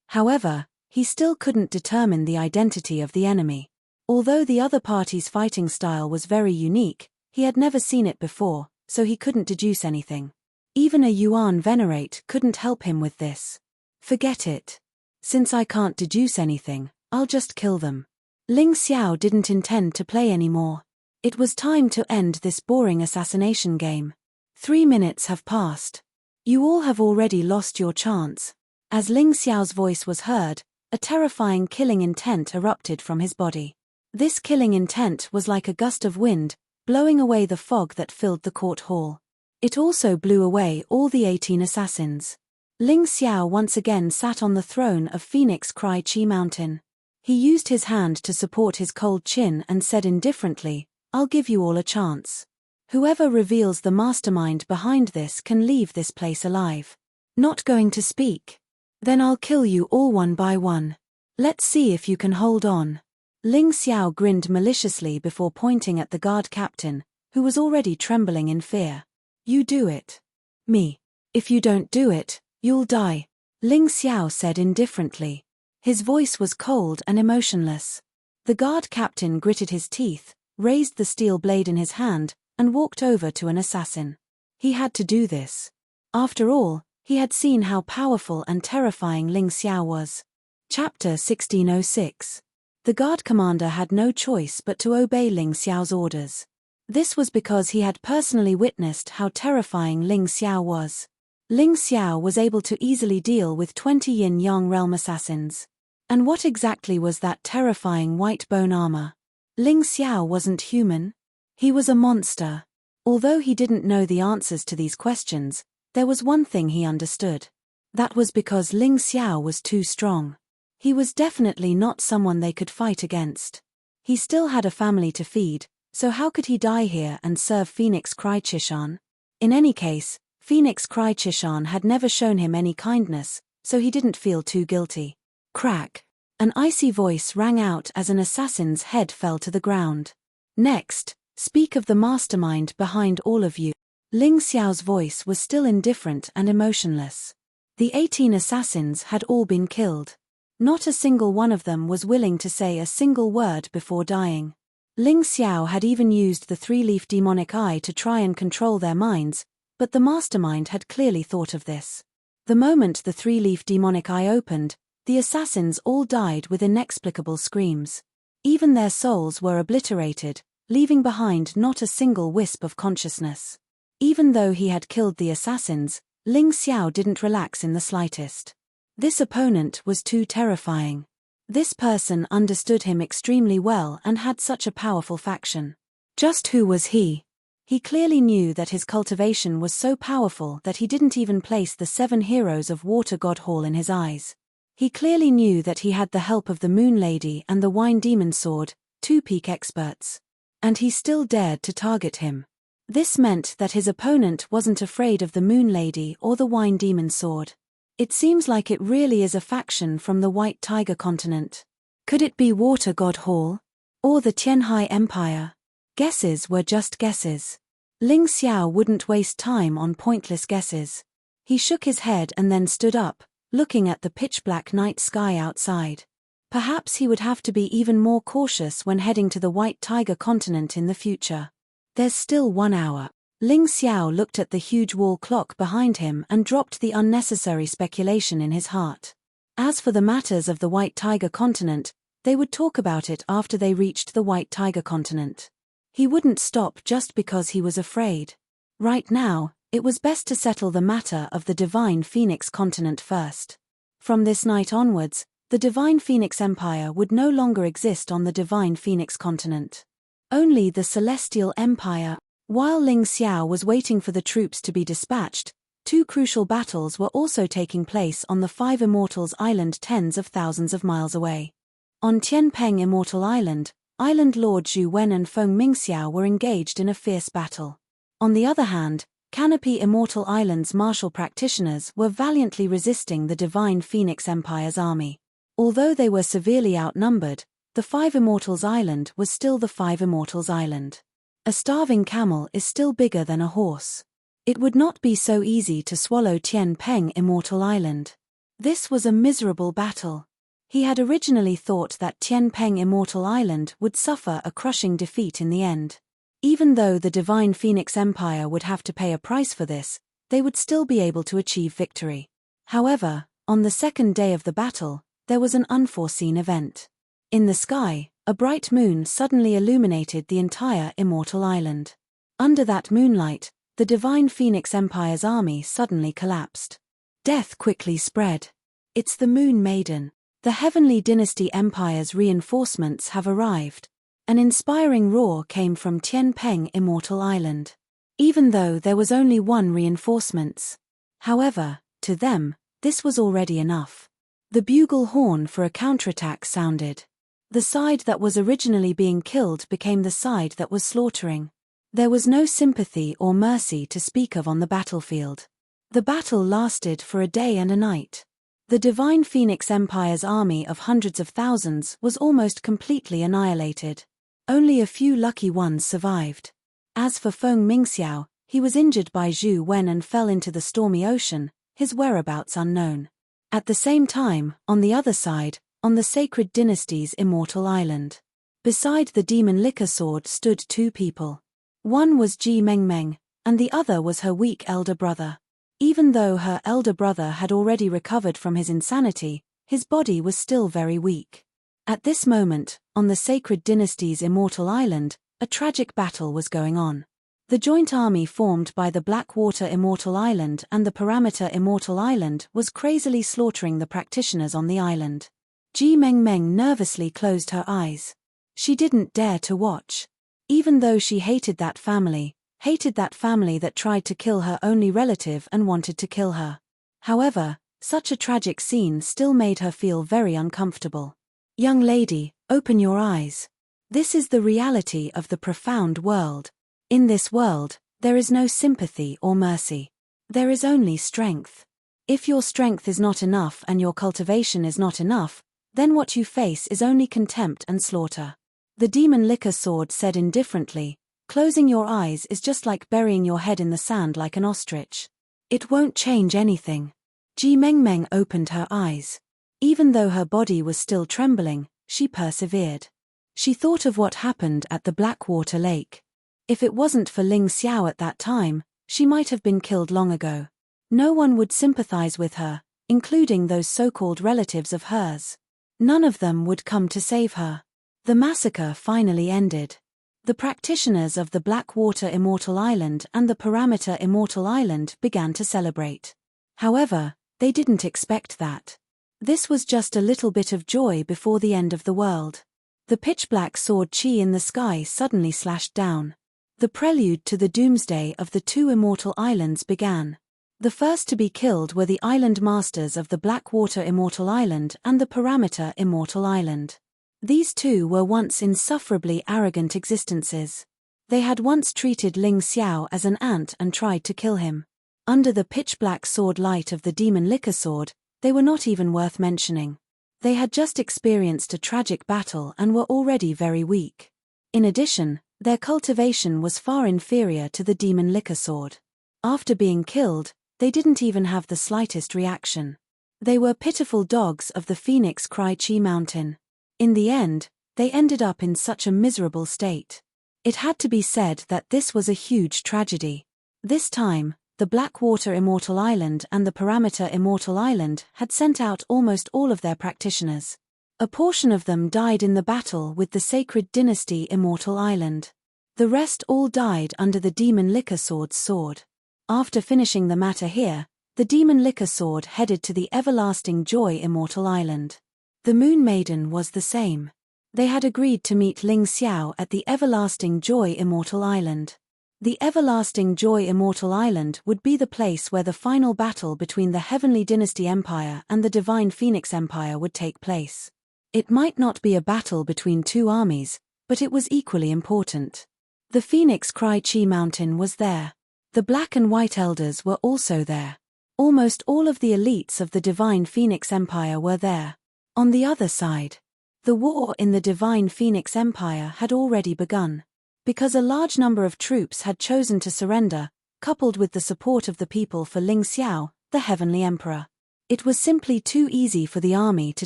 However, he still couldn't determine the identity of the enemy. Although the other party's fighting style was very unique, he had never seen it before, so he couldn't deduce anything. Even a Yuan Venerate couldn't help him with this. Forget it. Since I can't deduce anything, I'll just kill them. Ling Xiao didn't intend to play anymore. It was time to end this boring assassination game. 3 minutes have passed. You all have already lost your chance. As Ling Xiao's voice was heard, a terrifying killing intent erupted from his body. This killing intent was like a gust of wind, blowing away the fog that filled the court hall. It also blew away all the 18 assassins. Ling Xiao once again sat on the throne of Phoenix Cry Chi Mountain. He used his hand to support his cold chin and said indifferently, I'll give you all a chance. Whoever reveals the mastermind behind this can leave this place alive. Not going to speak? Then I'll kill you all one by one. Let's see if you can hold on. Ling Xiao grinned maliciously before pointing at the guard captain, who was already trembling in fear. You do it. Me. If you don't do it, you'll die, Ling Xiao said indifferently. His voice was cold and emotionless. The guard captain gritted his teeth, raised the steel blade in his hand, and walked over to an assassin. He had to do this. After all, he had seen how powerful and terrifying Ling Xiao was. Chapter 1606. The guard commander had no choice but to obey Ling Xiao's orders. This was because he had personally witnessed how terrifying Ling Xiao was. Ling Xiao was able to easily deal with 20 Yin-Yang realm assassins. And what exactly was that terrifying white bone armor? Ling Xiao wasn't human. He was a monster. Although he didn't know the answers to these questions, there was one thing he understood. That was because Ling Xiao was too strong. He was definitely not someone they could fight against. He still had a family to feed, so how could he die here and serve Phoenix Cry Chishan? In any case, Phoenix Cry Chishan had never shown him any kindness, so he didn't feel too guilty. Crack! An icy voice rang out as an assassin's head fell to the ground. Next, speak of the mastermind behind all of you. Ling Xiao's voice was still indifferent and emotionless. The 18 assassins had all been killed. Not a single one of them was willing to say a single word before dying. Ling Xiao had even used the three-leaf demonic eye to try and control their minds, but the mastermind had clearly thought of this. The moment the three-leaf demonic eye opened, the assassins all died with inexplicable screams. Even their souls were obliterated, leaving behind not a single wisp of consciousness. Even though he had killed the assassins, Ling Xiao didn't relax in the slightest. This opponent was too terrifying. This person understood him extremely well and had such a powerful faction. Just who was he? He clearly knew that his cultivation was so powerful that he didn't even place the 7 heroes of Water God Hall in his eyes. He clearly knew that he had the help of the Moon Lady and the Wine Demon Sword, 2 peak experts. And he still dared to target him. This meant that his opponent wasn't afraid of the Moon Lady or the Wine Demon Sword. It seems like it really is a faction from the White Tiger continent. Could it be Water God Hall? Or the Tianhai Empire? Guesses were just guesses. Ling Xiao wouldn't waste time on pointless guesses. He shook his head and then stood up, looking at the pitch-black night sky outside. Perhaps he would have to be even more cautious when heading to the White Tiger continent in the future. There's still 1 hour. Ling Xiao looked at the huge wall clock behind him and dropped the unnecessary speculation in his heart. As for the matters of the White Tiger continent, they would talk about it after they reached the White Tiger continent. He wouldn't stop just because he was afraid. Right now, it was best to settle the matter of the Divine Phoenix continent first. From this night onwards, the Divine Phoenix Empire would no longer exist on the Divine Phoenix continent. Only the Celestial Empire. While Ling Xiao was waiting for the troops to be dispatched, 2 crucial battles were also taking place on the 5 Immortals Island tens of thousands of miles away. On Tianpeng Immortal Island, Island Lord Zhu Wen and Feng Mingxiao were engaged in a fierce battle. On the other hand, Canopy Immortal Island's martial practitioners were valiantly resisting the Divine Phoenix Empire's army. Although they were severely outnumbered, the 5 Immortals Island was still the 5 Immortals Island. A starving camel is still bigger than a horse. It would not be so easy to swallow Tianpeng Immortal Island. This was a miserable battle. He had originally thought that Tianpeng Immortal Island would suffer a crushing defeat in the end. Even though the Divine Phoenix Empire would have to pay a price for this, they would still be able to achieve victory. However, on the second day of the battle, there was an unforeseen event. In the sky, a bright moon suddenly illuminated the entire Immortal Island. Under that moonlight, the Divine Phoenix Empire's army suddenly collapsed. Death quickly spread. It's the Moon Maiden. The Heavenly Dynasty Empire's reinforcements have arrived. An inspiring roar came from Tianpeng Immortal Island. Even though there was only 1 reinforcements. However, to them, this was already enough. The bugle horn for a counterattack sounded. The side that was originally being killed became the side that was slaughtering. There was no sympathy or mercy to speak of on the battlefield. The battle lasted for a day and a night. The Divine Phoenix Empire's army of hundreds of thousands was almost completely annihilated. Only a few lucky ones survived. As for Feng Mingxiao, he was injured by Zhu Wen and fell into the stormy ocean, his whereabouts unknown. At the same time, on the other side, on the Sacred Dynasty's Immortal Island. Beside the demon liquor sword stood 2 people. One was Ji Mengmeng, and the other was her weak elder brother. Even though her elder brother had already recovered from his insanity, his body was still very weak. At this moment, on the Sacred Dynasty's Immortal Island, a tragic battle was going on. The joint army formed by the Blackwater Immortal Island and the Parameter Immortal Island was crazily slaughtering the practitioners on the island. Ji Meng Meng nervously closed her eyes. She didn't dare to watch. Even though she hated that family that tried to kill her only relative and wanted to kill her. However, such a tragic scene still made her feel very uncomfortable. Young lady, open your eyes. This is the reality of the profound world. In this world, there is no sympathy or mercy. There is only strength. If your strength is not enough and your cultivation is not enough, then what you face is only contempt and slaughter. The demon liquor sword said indifferently, closing your eyes is just like burying your head in the sand like an ostrich. It won't change anything. Ji Meng Meng opened her eyes. Even though her body was still trembling, she persevered. She thought of what happened at the Blackwater Lake. If it wasn't for Ling Xiao at that time, she might have been killed long ago. No one would sympathize with her, including those so-called relatives of hers. None of them would come to save her. The massacre finally ended. The practitioners of the Blackwater Immortal Island and the Parameter Immortal Island began to celebrate. However, they didn't expect that. This was just a little bit of joy before the end of the world. The pitch-black sword chi in the sky suddenly slashed down. The prelude to the doomsday of the two immortal islands began. The first to be killed were the island masters of the Blackwater Immortal Island and the Parameter Immortal Island. These two were once insufferably arrogant existences. They had once treated Ling Xiao as an ant and tried to kill him. Under the pitch-black sword light of the demon liquor sword, they were not even worth mentioning. They had just experienced a tragic battle and were already very weak. In addition, their cultivation was far inferior to the demon liquor sword. After being killed, they didn't even have the slightest reaction. They were pitiful dogs of the Phoenix Cry Chi Mountain. In the end, they ended up in such a miserable state. It had to be said that this was a huge tragedy. This time, the Blackwater Immortal Island and the Parameter Immortal Island had sent out almost all of their practitioners. A portion of them died in the battle with the Sacred Dynasty Immortal Island. The rest all died under the Demon Liquor Sword's sword. After finishing the matter here, the Demon Liquor Sword headed to the Everlasting Joy Immortal Island. The Moon Maiden was the same. They had agreed to meet Ling Xiao at the Everlasting Joy Immortal Island. The Everlasting Joy Immortal Island would be the place where the final battle between the Heavenly Dynasty Empire and the Divine Phoenix Empire would take place. It might not be a battle between two armies, but it was equally important. The Phoenix Cry Chi Mountain was there. The Black and White Elders were also there. Almost all of the elites of the Divine Phoenix Empire were there. On the other side, the war in the Divine Phoenix Empire had already begun. Because a large number of troops had chosen to surrender, coupled with the support of the people for Ling Xiao, the Heavenly Emperor. It was simply too easy for the army to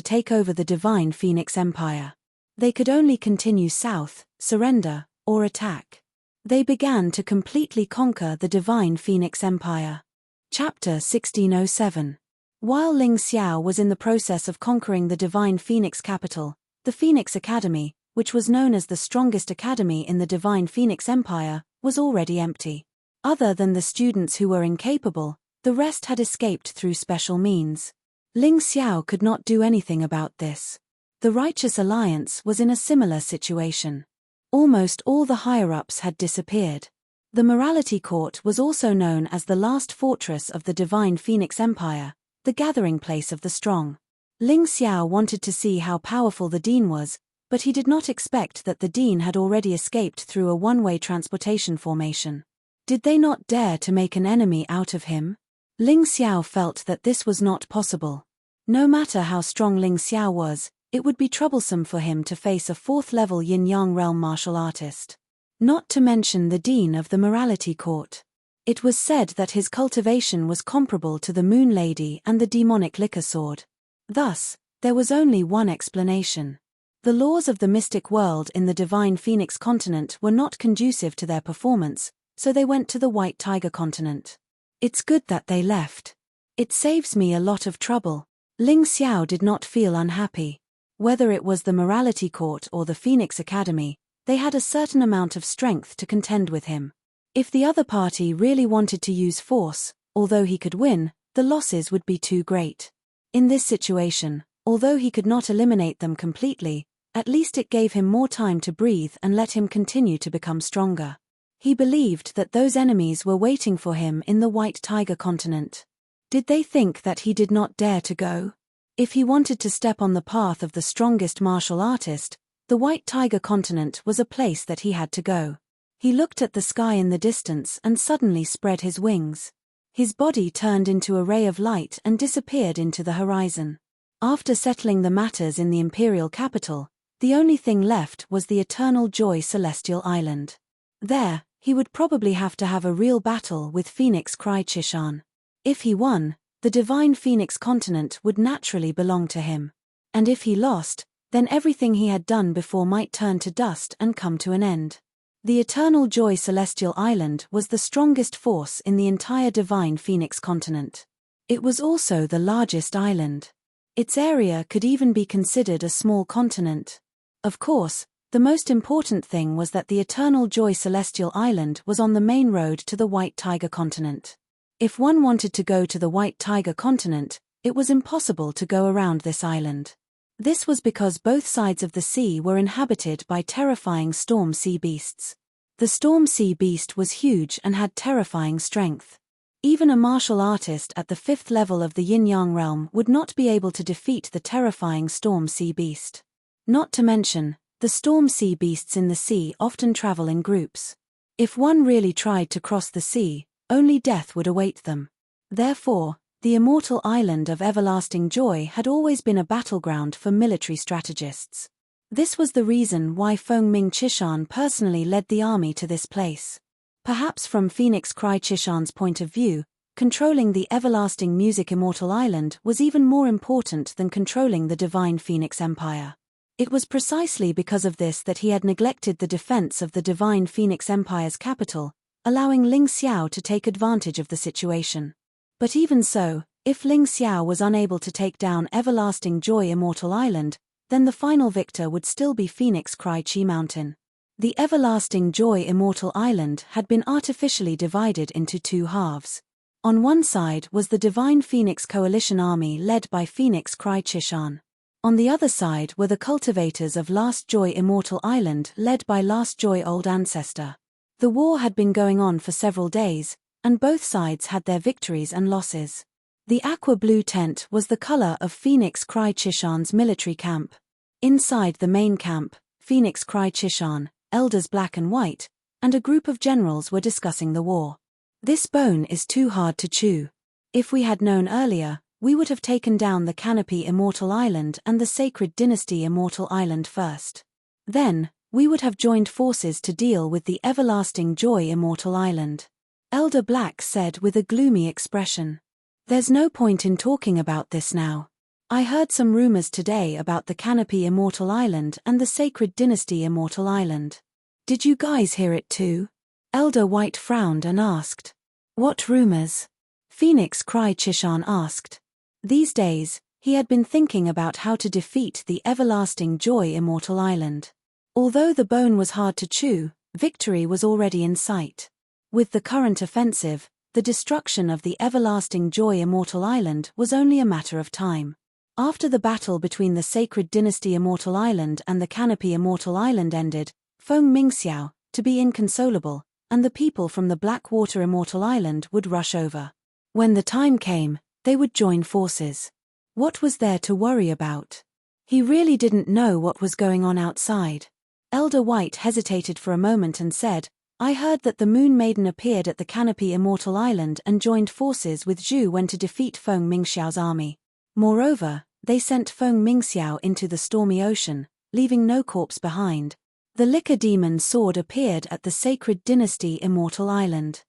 take over the Divine Phoenix Empire. They could only continue south, surrender, or attack. They began to completely conquer the Divine Phoenix Empire. Chapter 1607. While Ling Xiao was in the process of conquering the Divine Phoenix capital, the Phoenix Academy, which was known as the strongest academy in the Divine Phoenix Empire, was already empty. Other than the students who were incapable, the rest had escaped through special means. Ling Xiao could not do anything about this. The Righteous Alliance was in a similar situation. Almost all the higher-ups had disappeared. The Morality Court was also known as the last fortress of the Divine Phoenix Empire, the gathering place of the strong. Ling Xiao wanted to see how powerful the Dean was, but he did not expect that the Dean had already escaped through a one-way transportation formation. Did they not dare to make an enemy out of him? Ling Xiao felt that this was not possible. No matter how strong Ling Xiao was, it would be troublesome for him to face a fourth-level yin-yang realm martial artist. Not to mention the Dean of the Morality Court. It was said that his cultivation was comparable to the Moon Lady and the Demonic Liquor Sword. Thus, there was only one explanation. The laws of the mystic world in the Divine Phoenix continent were not conducive to their performance, so they went to the White Tiger continent. It's good that they left. It saves me a lot of trouble. Ling Xiao did not feel unhappy. Whether it was the Morality Court or the Phoenix Academy, they had a certain amount of strength to contend with him. If the other party really wanted to use force, although he could win, the losses would be too great. In this situation, Although he could not eliminate them completely, at least it gave him more time to breathe and let him continue to become stronger. He believed that those enemies were waiting for him in the White Tiger continent. Did they think that he did not dare to go? If he wanted to step on the path of the strongest martial artist, the White Tiger continent was a place that he had to go. He looked at the sky in the distance and suddenly spread his wings. His body turned into a ray of light and disappeared into the horizon. After settling the matters in the imperial capital, the only thing left was the Eternal Joy Celestial Island. There, he would probably have to have a real battle with Phoenix Cry Chishan. If he won, the Divine Phoenix continent would naturally belong to him. And if he lost, then everything he had done before might turn to dust and come to an end. The Eternal Joy Celestial Island was the strongest force in the entire Divine Phoenix continent. It was also the largest island. Its area could even be considered a small continent. Of course, the most important thing was that the Eternal Joy Celestial Island was on the main road to the White Tiger continent. If one wanted to go to the White Tiger continent, it was impossible to go around this island. This was because both sides of the sea were inhabited by terrifying storm sea beasts. The storm sea beast was huge and had terrifying strength. Even a martial artist at the 5th level of the yin-yang realm would not be able to defeat the terrifying storm sea beast. Not to mention, the storm sea beasts in the sea often travel in groups. If one really tried to cross the sea, only death would await them. Therefore, the immortal island of everlasting joy had always been a battleground for military strategists. This was the reason why Feng Ming Chishan personally led the army to this place. Perhaps from Phoenix Cry Chishan's point of view, controlling the everlasting music immortal island was even more important than controlling the Divine Phoenix Empire. It was precisely because of this that he had neglected the defense of the Divine Phoenix Empire's capital, allowing Ling Xiao to take advantage of the situation. But even so, if Ling Xiao was unable to take down Everlasting Joy Immortal Island, then the final victor would still be Phoenix Cry Chi Mountain. The Everlasting Joy Immortal Island had been artificially divided into two halves. On one side was the Divine Phoenix Coalition Army led by Phoenix Cry Chishan. On the other side were the cultivators of Last Joy Immortal Island led by Last Joy Old Ancestor. The war had been going on for several days, and both sides had their victories and losses. The aqua-blue tent was the color of Phoenix Cry Chishan's military camp. Inside the main camp, Phoenix Cry Chishan, elders black and white, and a group of generals were discussing the war. This bone is too hard to chew. If we had known earlier, we would have taken down the Canopy Immortal Island and the Sacred Dynasty Immortal Island first. Then, we would have joined forces to deal with the Everlasting Joy Immortal Island. Elder Black said with a gloomy expression. There's no point in talking about this now. I heard some rumors today about the Canopy Immortal Island and the Sacred Dynasty Immortal Island. Did you guys hear it too? Elder White frowned and asked. What rumors? Phoenix Cry Chishan asked. These days, he had been thinking about how to defeat the Everlasting Joy Immortal Island. Although the bone was hard to chew, victory was already in sight. With the current offensive, the destruction of the Everlasting Joy Immortal Island was only a matter of time. After the battle between the Sacred Dynasty Immortal Island and the Canopy Immortal Island ended, Feng Mingxiao, to be inconsolable, and the people from the Blackwater Immortal Island would rush over. When the time came, they would join forces. What was there to worry about? He really didn't know what was going on outside. Elder White hesitated for a moment and said, I heard that the Moon Maiden appeared at the Canopy Immortal Island and joined forces with Zhu Wen to defeat Feng Mingxiao's army. Moreover, they sent Feng Mingxiao into the stormy ocean, leaving no corpse behind. The Liquor Demon sword appeared at the Sacred Dynasty Immortal Island.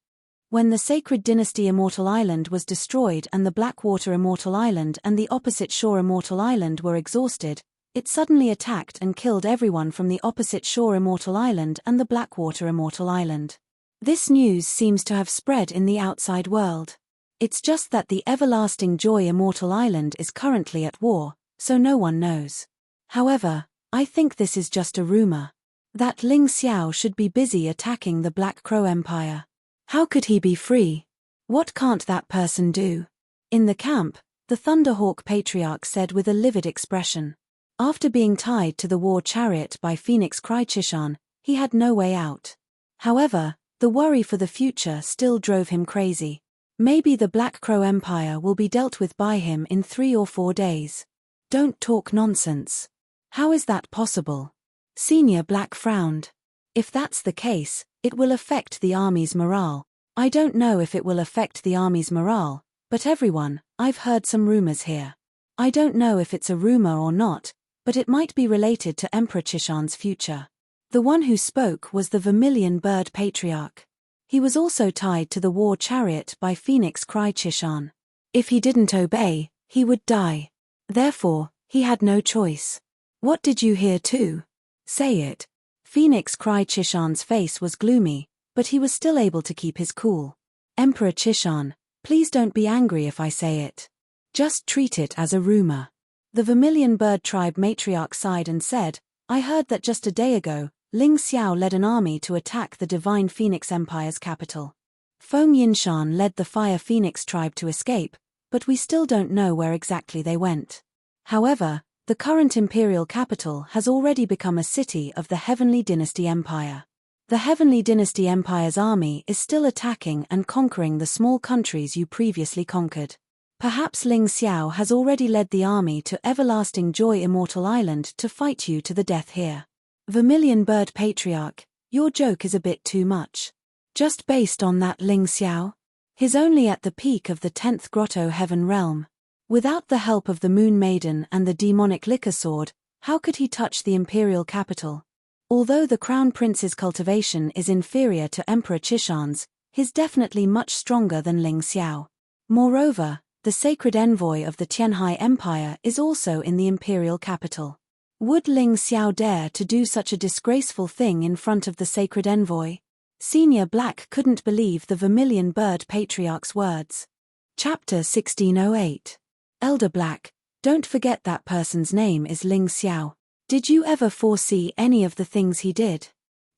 When the Sacred Dynasty Immortal Island was destroyed and the Blackwater Immortal Island and the Opposite Shore Immortal Island were exhausted, it suddenly attacked and killed everyone from the Opposite Shore Immortal Island and the Blackwater Immortal Island. This news seems to have spread in the outside world. It's just that the Everlasting Joy Immortal Island is currently at war, so no one knows. However, I think this is just a rumor. That Ling Xiao should be busy attacking the Black Crow Empire. How could he be free? What can't that person do? In the camp, the Thunderhawk Patriarch said with a livid expression. After being tied to the war chariot by Phoenix Crychishan, he had no way out. However, the worry for the future still drove him crazy. Maybe the Black Crow Empire will be dealt with by him in 3 or 4 days. Don't talk nonsense. How is that possible? Senior Black frowned. If that's the case, it will affect the army's morale. I don't know if it will affect the army's morale, but everyone, I've heard some rumors here. I don't know if it's a rumor or not, but it might be related to Emperor Chishan's future. The one who spoke was the Vermilion Bird Patriarch. He was also tied to the war chariot by Phoenix Crychishan. If he didn't obey, he would die. Therefore, he had no choice. What did you hear too? Say it. Phoenix Crychishan's face was gloomy, but he was still able to keep his cool. Emperor Chishan, please don't be angry if I say it. Just treat it as a rumor. The Vermilion Bird Tribe matriarch sighed and said, I heard that just a day ago, Ling Xiao led an army to attack the Divine Phoenix Empire's capital. Feng Yinshan led the Fire Phoenix tribe to escape, but we still don't know where exactly they went. However, the current imperial capital has already become a city of the Heavenly Dynasty Empire. The Heavenly Dynasty Empire's army is still attacking and conquering the small countries you previously conquered. Perhaps Ling Xiao has already led the army to Everlasting Joy Immortal Island to fight you to the death here. Vermilion Bird Patriarch, your joke is a bit too much. Just based on that Ling Xiao? He's only at the peak of the 10th Grotto Heaven Realm. Without the help of the Moon Maiden and the demonic Liquor Sword, how could he touch the imperial capital? Although the Crown Prince's cultivation is inferior to Emperor Chishan's, he's definitely much stronger than Ling Xiao. Moreover, the sacred envoy of the Tianhai Empire is also in the imperial capital. Would Ling Xiao dare to do such a disgraceful thing in front of the sacred envoy? Senior Black couldn't believe the Vermilion Bird Patriarch's words. Chapter 1608. Elder Black, don't forget that person's name is Ling Xiao. Did you ever foresee any of the things he did?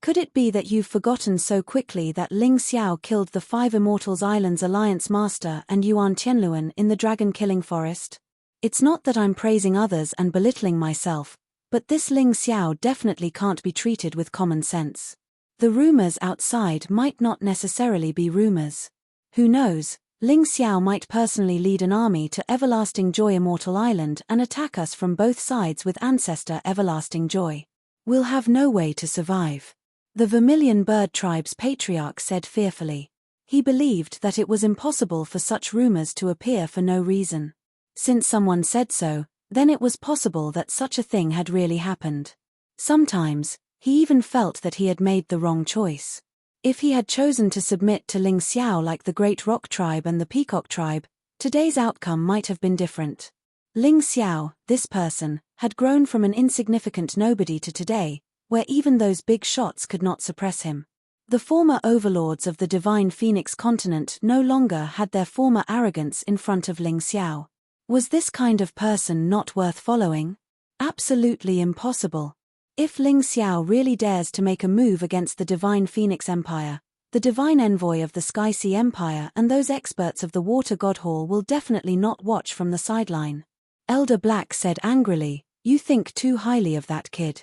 Could it be that you've forgotten so quickly that Ling Xiao killed the 5 Immortals Islands Alliance Master and Yuan Tianluan in the dragon-killing forest? It's not that I'm praising others and belittling myself, but this Ling Xiao definitely can't be treated with common sense. The rumors outside might not necessarily be rumors. Who knows, Ling Xiao might personally lead an army to Everlasting Joy Immortal Island and attack us from both sides with Ancestor Everlasting Joy. We'll have no way to survive. The Vermilion Bird Tribe's patriarch said fearfully. He believed that it was impossible for such rumors to appear for no reason. Since someone said so, then it was possible that such a thing had really happened. Sometimes, he even felt that he had made the wrong choice. If he had chosen to submit to Ling Xiao like the Great Rock Tribe and the Peacock Tribe, today's outcome might have been different. Ling Xiao, this person, had grown from an insignificant nobody to today, where even those big shots could not suppress him. The former overlords of the Divine Phoenix continent no longer had their former arrogance in front of Ling Xiao. Was this kind of person not worth following? Absolutely impossible. If Ling Xiao really dares to make a move against the Divine Phoenix Empire, the Divine Envoy of the Sky Sea Empire and those experts of the Water God Hall will definitely not watch from the sideline. Elder Black said angrily, "You think too highly of that kid.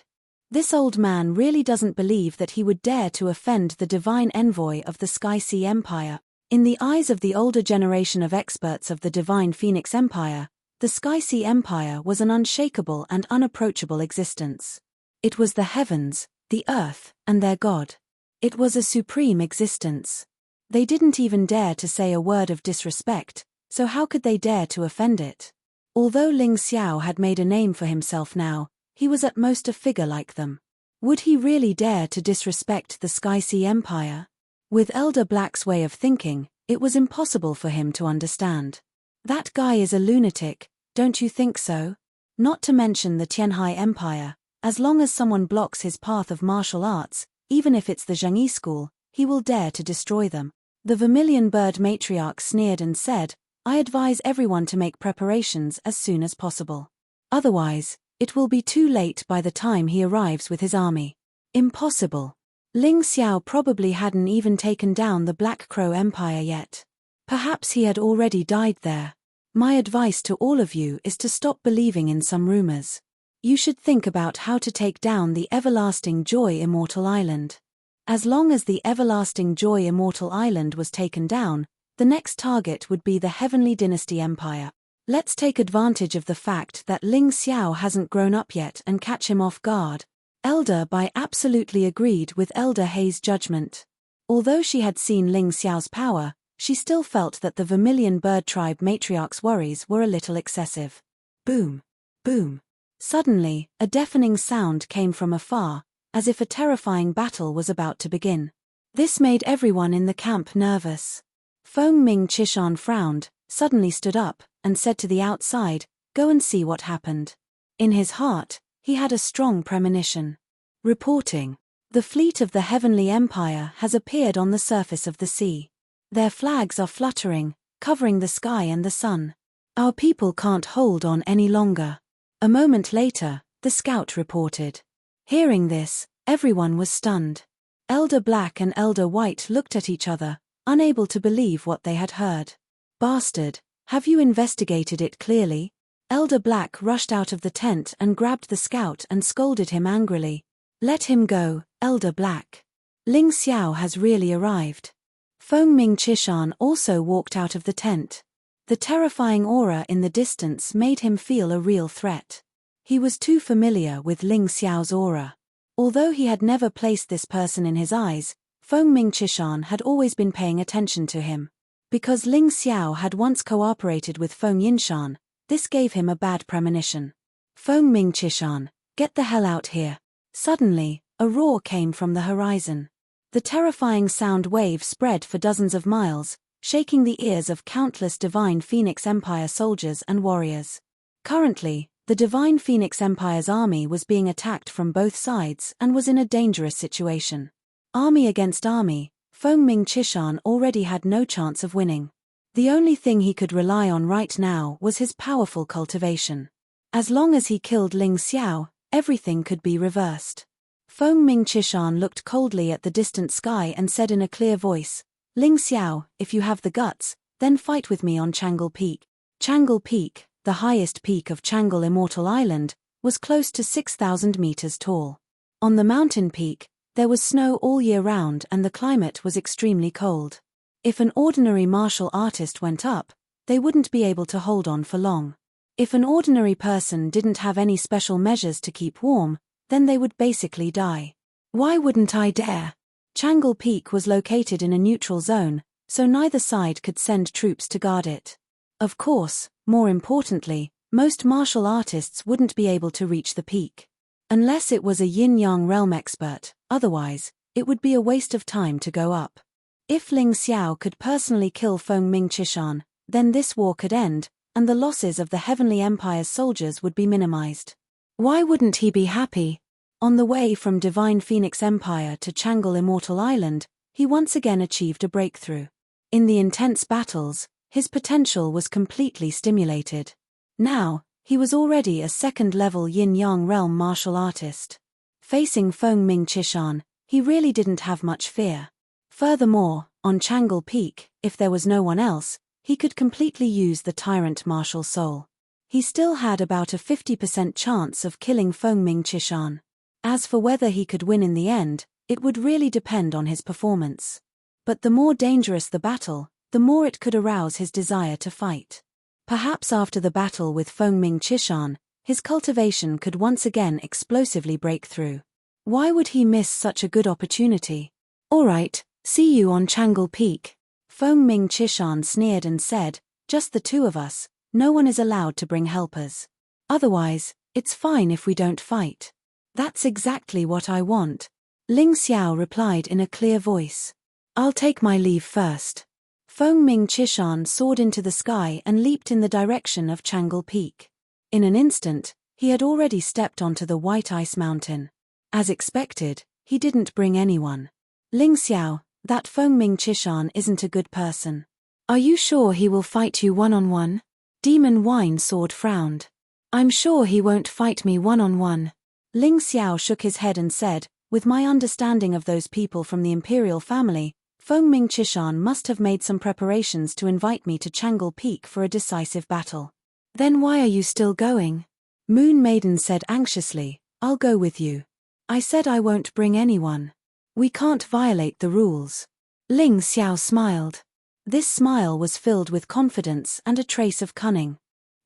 This old man really doesn't believe that he would dare to offend the Divine Envoy of the Sky Sea Empire." In the eyes of the older generation of experts of the Divine Phoenix Empire, the Sky Sea Empire was an unshakable and unapproachable existence. It was the heavens, the earth, and their god. It was a supreme existence. They didn't even dare to say a word of disrespect, so how could they dare to offend it? Although Ling Xiao had made a name for himself now, he was at most a figure like them. Would he really dare to disrespect the Sky Sea Empire? With Elder Black's way of thinking, it was impossible for him to understand. That guy is a lunatic, don't you think so? Not to mention the Tianhai Empire, as long as someone blocks his path of martial arts, even if it's the Zhengyi school, he will dare to destroy them. The Vermilion Bird Matriarch sneered and said, "I advise everyone to make preparations as soon as possible. Otherwise, it will be too late by the time he arrives with his army." Impossible. Ling Xiao probably hadn't even taken down the Black Crow Empire yet. Perhaps he had already died there. My advice to all of you is to stop believing in some rumors. You should think about how to take down the Everlasting Joy Immortal Island. As long as the Everlasting Joy Immortal Island was taken down, the next target would be the Heavenly Dynasty Empire. Let's take advantage of the fact that Ling Xiao hasn't grown up yet and catch him off guard. Elder Bai absolutely agreed with Elder Hei's judgment. Although she had seen Ling Xiao's power, she still felt that the Vermilion Bird Tribe matriarch's worries were a little excessive. Boom! Boom! Suddenly, a deafening sound came from afar, as if a terrifying battle was about to begin. This made everyone in the camp nervous. Feng Ming Chishan frowned, suddenly stood up, and said to the outside, "Go and see what happened." In his heart, he had a strong premonition. Reporting. The fleet of the Heavenly Empire has appeared on the surface of the sea. Their flags are fluttering, covering the sky and the sun. Our people can't hold on any longer. A moment later, the scout reported. Hearing this, everyone was stunned. Elder Black and Elder White looked at each other, unable to believe what they had heard. "Bastard, have you investigated it clearly?" Elder Black rushed out of the tent and grabbed the scout and scolded him angrily. "Let him go, Elder Black. Ling Xiao has really arrived." Feng Ming Chishan also walked out of the tent. The terrifying aura in the distance made him feel a real threat. He was too familiar with Ling Xiao's aura. Although he had never placed this person in his eyes, Feng Ming Chishan had always been paying attention to him. Because Ling Xiao had once cooperated with Feng Yinshan, this gave him a bad premonition. "Feng Ming Chishan, get the hell out here." Suddenly, a roar came from the horizon. The terrifying sound wave spread for dozens of miles, shaking the ears of countless Divine Phoenix Empire soldiers and warriors. Currently, the Divine Phoenix Empire's army was being attacked from both sides and was in a dangerous situation. Army against army, Feng Ming Chishan already had no chance of winning. The only thing he could rely on right now was his powerful cultivation. As long as he killed Ling Xiao, everything could be reversed. Feng Ming Chishan looked coldly at the distant sky and said in a clear voice, "Ling Xiao, if you have the guts, then fight with me on Tranquil Peak." Tranquil Peak, the highest peak of Tranquil Immortal Island, was close to 6,000 meters tall. On the mountain peak, there was snow all year round and the climate was extremely cold. If an ordinary martial artist went up, they wouldn't be able to hold on for long. If an ordinary person didn't have any special measures to keep warm, then they would basically die. Why wouldn't I dare? Tranquil Peak was located in a neutral zone, so neither side could send troops to guard it. Of course, more importantly, most martial artists wouldn't be able to reach the peak. Unless it was a yin-yang realm expert, otherwise, it would be a waste of time to go up. If Ling Xiao could personally kill Feng Ming Chishan, then this war could end, and the losses of the Heavenly Empire's soldiers would be minimized. Why wouldn't he be happy? On the way from Divine Phoenix Empire to Tranquil Immortal Island, he once again achieved a breakthrough. In the intense battles, his potential was completely stimulated. Now, he was already a second-level yin-yang realm martial artist. Facing Feng Ming Chishan, he really didn't have much fear. Furthermore, on Tranquil Peak, if there was no one else, he could completely use the Tyrant martial soul. He still had about a 50% chance of killing Feng Ming Chishan. As for whether he could win in the end, it would really depend on his performance. But the more dangerous the battle, the more it could arouse his desire to fight. Perhaps after the battle with Feng Ming Chishan, his cultivation could once again explosively break through. Why would he miss such a good opportunity? "Alright, see you on Tranquil Peak." Feng Ming Chishan sneered and said, "Just the two of us, no one is allowed to bring helpers. Otherwise, it's fine if we don't fight." "That's exactly what I want," Ling Xiao replied in a clear voice. "I'll take my leave first." Feng Ming Chishan soared into the sky and leaped in the direction of Tranquil Peak. In an instant, he had already stepped onto the white ice mountain. As expected, he didn't bring anyone. "Ling Xiao, that Feng Ming Chishan isn't a good person. Are you sure he will fight you one-on-one?" Demon Wine Sword frowned. "I'm sure he won't fight me one-on-one." Ling Xiao shook his head and said, "With my understanding of those people from the imperial family, Feng Ming Chishan must have made some preparations to invite me to Tranquil Peak for a decisive battle. Then why are you still going? Moon Maiden said anxiously. I'll go with you. I said I won't bring anyone. We can't violate the rules. Ling Xiao smiled. This smile was filled with confidence and a trace of cunning.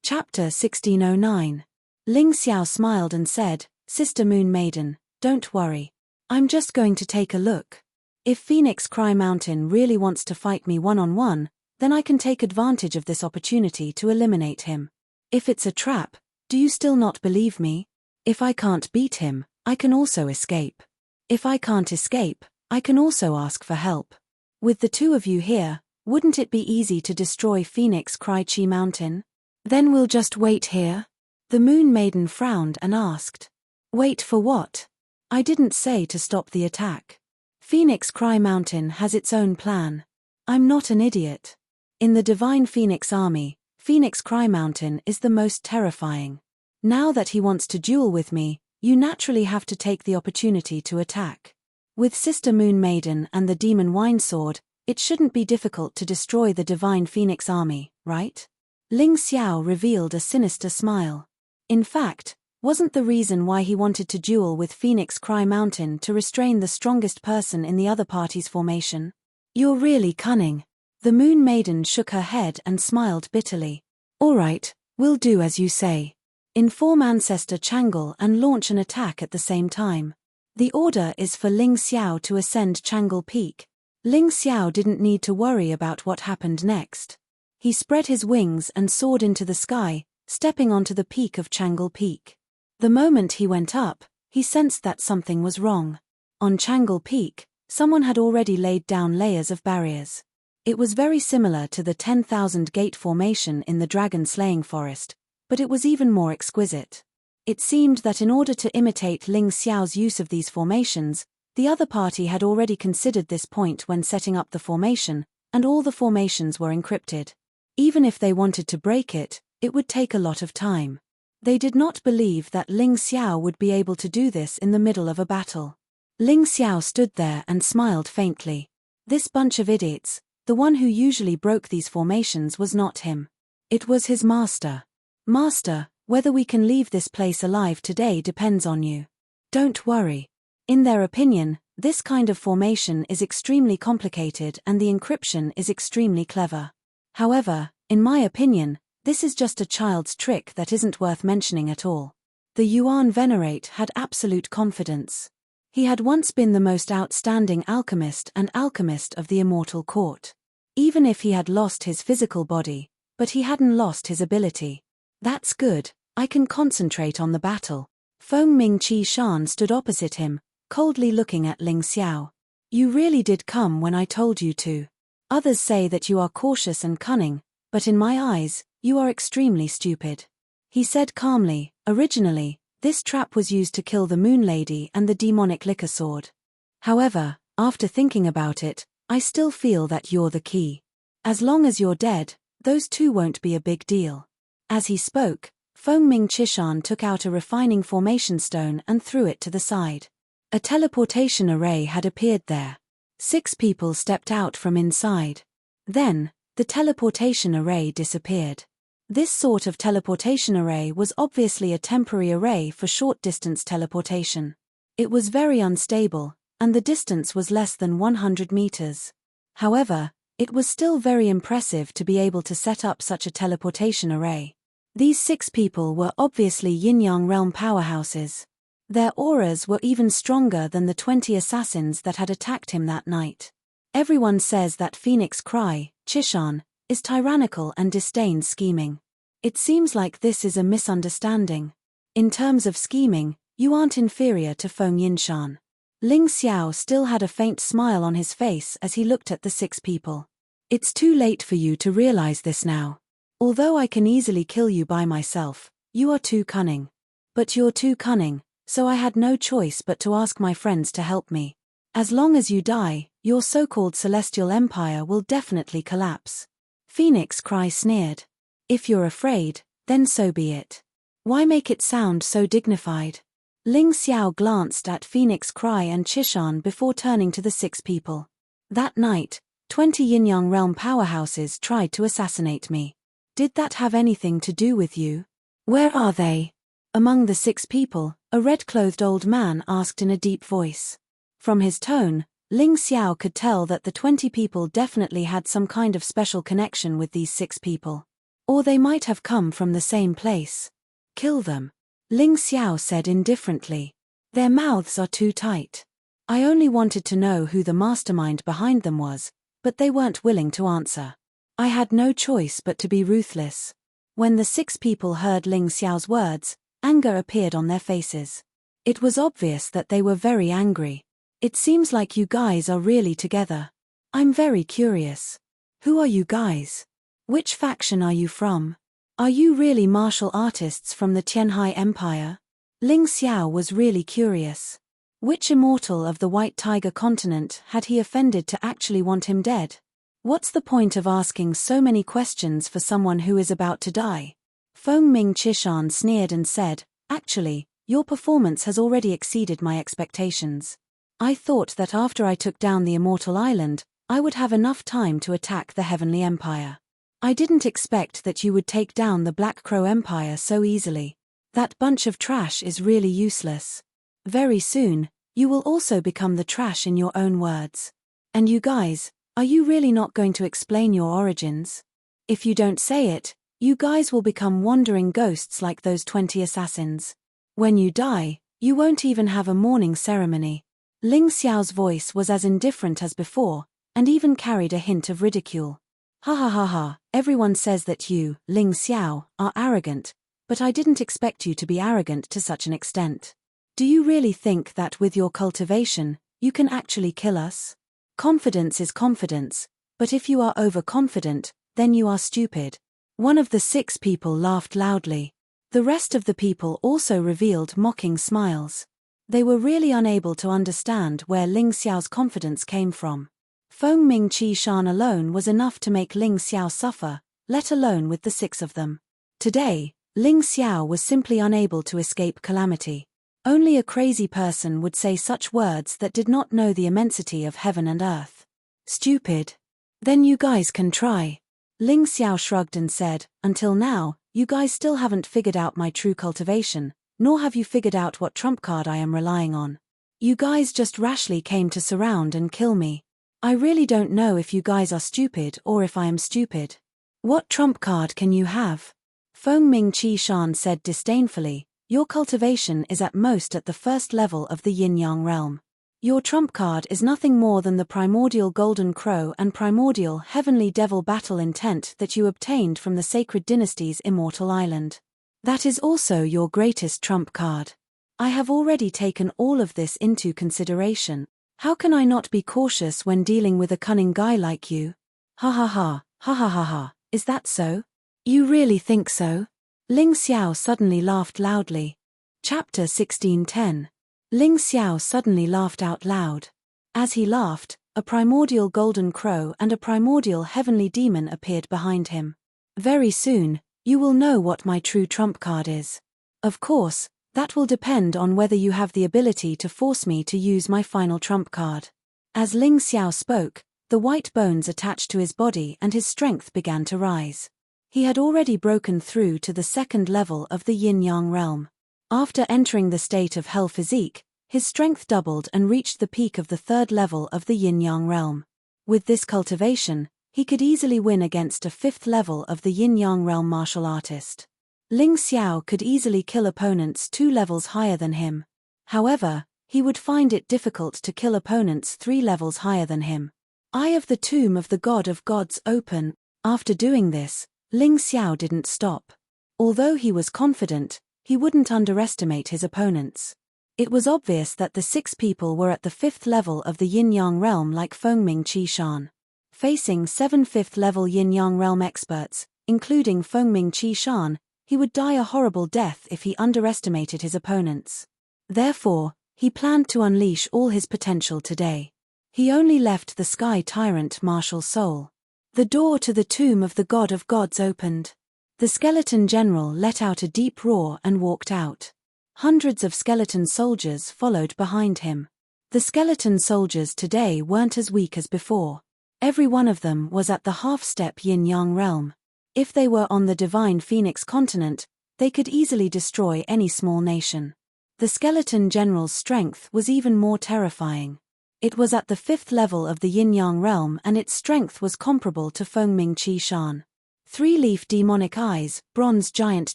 Chapter 1609. Ling Xiao smiled and said, Sister Moon Maiden, don't worry. I'm just going to take a look. If Phoenix Cry Mountain really wants to fight me one-on-one, then I can take advantage of this opportunity to eliminate him. If it's a trap, do you still not believe me? If I can't beat him, I can also escape. If I can't escape, I can also ask for help. With the two of you here, wouldn't it be easy to destroy Phoenix Cry Chi Mountain? Then we'll just wait here? The Moon Maiden frowned and asked. Wait for what? I didn't say to stop the attack. Phoenix Cry Mountain has its own plan. I'm not an idiot. In the Divine Phoenix Army, Phoenix Cry Mountain is the most terrifying. Now that he wants to duel with me, you naturally have to take the opportunity to attack. With Sister Moon Maiden and the Demon Wine Sword, it shouldn't be difficult to destroy the Divine Phoenix Army, right? Ling Xiao revealed a sinister smile. In fact, wasn't the reason why he wanted to duel with Phoenix Cry Mountain to restrain the strongest person in the other party's formation? You're really cunning. The Moon Maiden shook her head and smiled bitterly. All right, we'll do as you say. Inform Ancestor Tranquil and launch an attack at the same time. The order is for Ling Xiao to ascend Tranquil Peak. Ling Xiao didn't need to worry about what happened next. He spread his wings and soared into the sky, stepping onto the peak of Tranquil Peak. The moment he went up, he sensed that something was wrong. On Tranquil Peak, someone had already laid down layers of barriers. It was very similar to the 10,000 gate formation in the dragon-slaying forest, but it was even more exquisite. It seemed that in order to imitate Ling Xiao's use of these formations, the other party had already considered this point when setting up the formation, and all the formations were encrypted. Even if they wanted to break it, it would take a lot of time. They did not believe that Ling Xiao would be able to do this in the middle of a battle. Ling Xiao stood there and smiled faintly. This bunch of idiots, the one who usually broke these formations was not him. It was his master. Master, whether we can leave this place alive today depends on you. Don't worry. In their opinion, this kind of formation is extremely complicated and the encryption is extremely clever. However, in my opinion, this is just a child's trick that isn't worth mentioning at all. The Yuan Venerate had absolute confidence. He had once been the most outstanding alchemist and alchemist of the Immortal Court. Even if he had lost his physical body, but he hadn't lost his ability. That's good, I can concentrate on the battle. Feng Ming Qi Shan stood opposite him, coldly looking at Ling Xiao. You really did come when I told you to. Others say that you are cautious and cunning, but in my eyes, you are extremely stupid. He said calmly, originally, this trap was used to kill the Moon Lady and the demonic liquor sword. However, after thinking about it, I still feel that you're the key. As long as you're dead, those two won't be a big deal. As he spoke, Feng Ming Chishan took out a refining formation stone and threw it to the side. A teleportation array had appeared there. 6 people stepped out from inside. Then, the teleportation array disappeared. This sort of teleportation array was obviously a temporary array for short-distance teleportation. It was very unstable, and the distance was less than 100 meters. However, it was still very impressive to be able to set up such a teleportation array. These 6 people were obviously yin-yang realm powerhouses. Their auras were even stronger than the 20 assassins that had attacked him that night. Everyone says that Phoenix Cry, Chishan, is tyrannical and disdains scheming. It seems like this is a misunderstanding. In terms of scheming, you aren't inferior to Feng Yinshan. Ling Xiao still had a faint smile on his face as he looked at the 6 people. It's too late for you to realize this now. Although I can easily kill you by myself, you are too cunning. But you're too cunning, so I had no choice but to ask my friends to help me. As long as you die, your so-called Celestial Empire will definitely collapse. Phoenix Cry sneered. If you're afraid, then so be it. Why make it sound so dignified? Ling Xiao glanced at Phoenix Cry and Chishan before turning to the 6 people. That night, 20 Yin-Yang realm powerhouses tried to assassinate me. Did that have anything to do with you? Where are they? Among the 6 people, a red-clothed old man asked in a deep voice. From his tone, Ling Xiao could tell that the 20 people definitely had some kind of special connection with these 6 people. Or they might have come from the same place. Kill them, Ling Xiao said indifferently. Their mouths are too tight. I only wanted to know who the mastermind behind them was, but they weren't willing to answer. I had no choice but to be ruthless. When the 6 people heard Ling Xiao's words, anger appeared on their faces. It was obvious that they were very angry. It seems like you guys are really together. I'm very curious. Who are you guys? Which faction are you from? Are you really martial artists from the Tianhai Empire? Ling Xiao was really curious. Which immortal of the White Tiger continent had he offended to actually want him dead? What's the point of asking so many questions for someone who is about to die? Feng Ming Chishan sneered and said, "Actually, your performance has already exceeded my expectations. I thought that after I took down the Immortal Island, I would have enough time to attack the Heavenly Empire. I didn't expect that you would take down the Black Crow Empire so easily. That bunch of trash is really useless. Very soon, you will also become the trash in your own words. And you guys, are you really not going to explain your origins? If you don't say it, you guys will become wandering ghosts like those 20 assassins. When you die, you won't even have a mourning ceremony." Ling Xiao's voice was as indifferent as before, and even carried a hint of ridicule. "Ha ha ha ha, everyone says that you, Ling Xiao, are arrogant, but I didn't expect you to be arrogant to such an extent. Do you really think that with your cultivation, you can actually kill us? Confidence is confidence, but if you are overconfident, then you are stupid." One of the 6 people laughed loudly. The rest of the people also revealed mocking smiles. They were really unable to understand where Ling Xiao's confidence came from. Feng Ming Qi Shan alone was enough to make Ling Xiao suffer, let alone with the 6 of them. Today, Ling Xiao was simply unable to escape calamity. Only a crazy person would say such words that did not know the immensity of heaven and earth. Stupid. Then you guys can try. Ling Xiao shrugged and said, "Until now, you guys still haven't figured out my true cultivation, nor have you figured out what trump card I am relying on. You guys just rashly came to surround and kill me. I really don't know if you guys are stupid or if I am stupid. What trump card can you have?" Feng Ming Qi Shan said disdainfully, "Your cultivation is at most at the first level of the Yin-Yang realm. Your trump card is nothing more than the primordial golden crow and primordial heavenly devil battle intent that you obtained from the sacred dynasty's immortal island. That is also your greatest trump card. I have already taken all of this into consideration. How can I not be cautious when dealing with a cunning guy like you? Ha ha ha, ha ha ha ha, is that so? You really think so?" Ling Xiao suddenly laughed loudly. Chapter 16:10. Ling Xiao suddenly laughed out loud. As he laughed, a primordial golden crow and a primordial heavenly demon appeared behind him. "Very soon, you will know what my true trump card is. Of course, that will depend on whether you have the ability to force me to use my final trump card." As Ling Xiao spoke, the white bones attached to his body and his strength began to rise. He had already broken through to the 2nd level of the Yin-Yang realm. After entering the state of hell physique, his strength doubled and reached the peak of the 3rd level of the Yin-Yang realm. With this cultivation, he could easily win against a 5th level of the Yin-Yang realm martial artist. Ling Xiao could easily kill opponents 2 levels higher than him. However, he would find it difficult to kill opponents 3 levels higher than him. Eye of the Tomb of the God of Gods open. After doing this, Ling Xiao didn't stop. Although he was confident, he wouldn't underestimate his opponents. It was obvious that the 6 people were at the 5th level of the Yin-Yang realm like Feng Ming Qi Shan. Facing 7 5th level Yin-Yang realm experts, including Feng Ming Qi Shan, he would die a horrible death if he underestimated his opponents. Therefore, he planned to unleash all his potential today. He only left the Sky Tyrant martial soul. The door to the tomb of the God of Gods opened. The skeleton general let out a deep roar and walked out. Hundreds of skeleton soldiers followed behind him. The skeleton soldiers today weren't as weak as before. Every one of them was at the half-step yin-yang realm. If they were on the divine Phoenix continent, they could easily destroy any small nation. The skeleton general's strength was even more terrifying. It was at the 5th level of the yin-yang realm, and its strength was comparable to Fengming Qi Shan. Three-leaf demonic eyes, bronze giant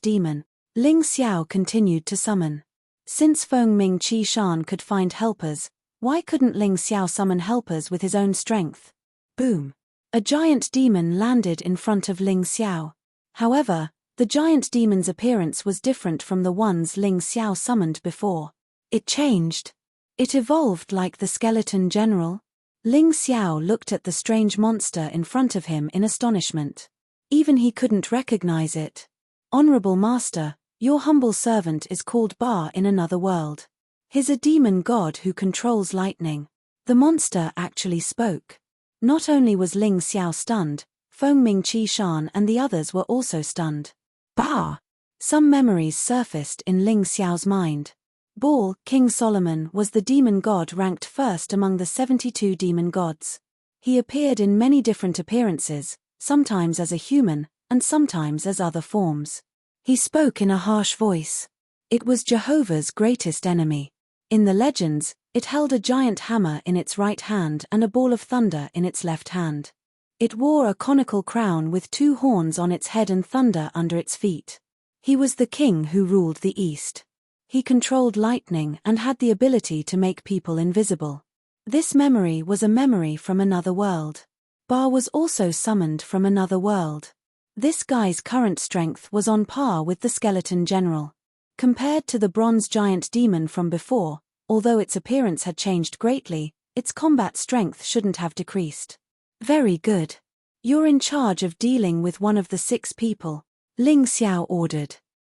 demon. Ling Xiao continued to summon. Since Fengming Qi Shan could find helpers, why couldn't Ling Xiao summon helpers with his own strength? Boom! A giant demon landed in front of Ling Xiao. However, the giant demon's appearance was different from the ones Ling Xiao summoned before. It changed. It evolved like the skeleton general. Ling Xiao looked at the strange monster in front of him in astonishment. Even he couldn't recognize it. Honorable Master, your humble servant is called Ba in another world. He's a demon god who controls lightning. The monster actually spoke. Not only was Ling Xiao stunned, Fengming Qi Shan and the others were also stunned. Ba! Some memories surfaced in Ling Xiao's mind. Baal, King Solomon, was the demon god ranked first among the 72 demon gods. He appeared in many different appearances, sometimes as a human, and sometimes as other forms. He spoke in a harsh voice. It was Jehovah's greatest enemy. In the legends, it held a giant hammer in its right hand and a ball of thunder in its left hand. It wore a conical crown with 2 horns on its head and thunder under its feet. He was the king who ruled the east. He controlled lightning and had the ability to make people invisible. This memory was a memory from another world. Ba was also summoned from another world. This guy's current strength was on par with the skeleton general. Compared to the bronze giant demon from before, although its appearance had changed greatly, its combat strength shouldn't have decreased. Very good. You're in charge of dealing with one of the 6 people, Ling Xiao ordered.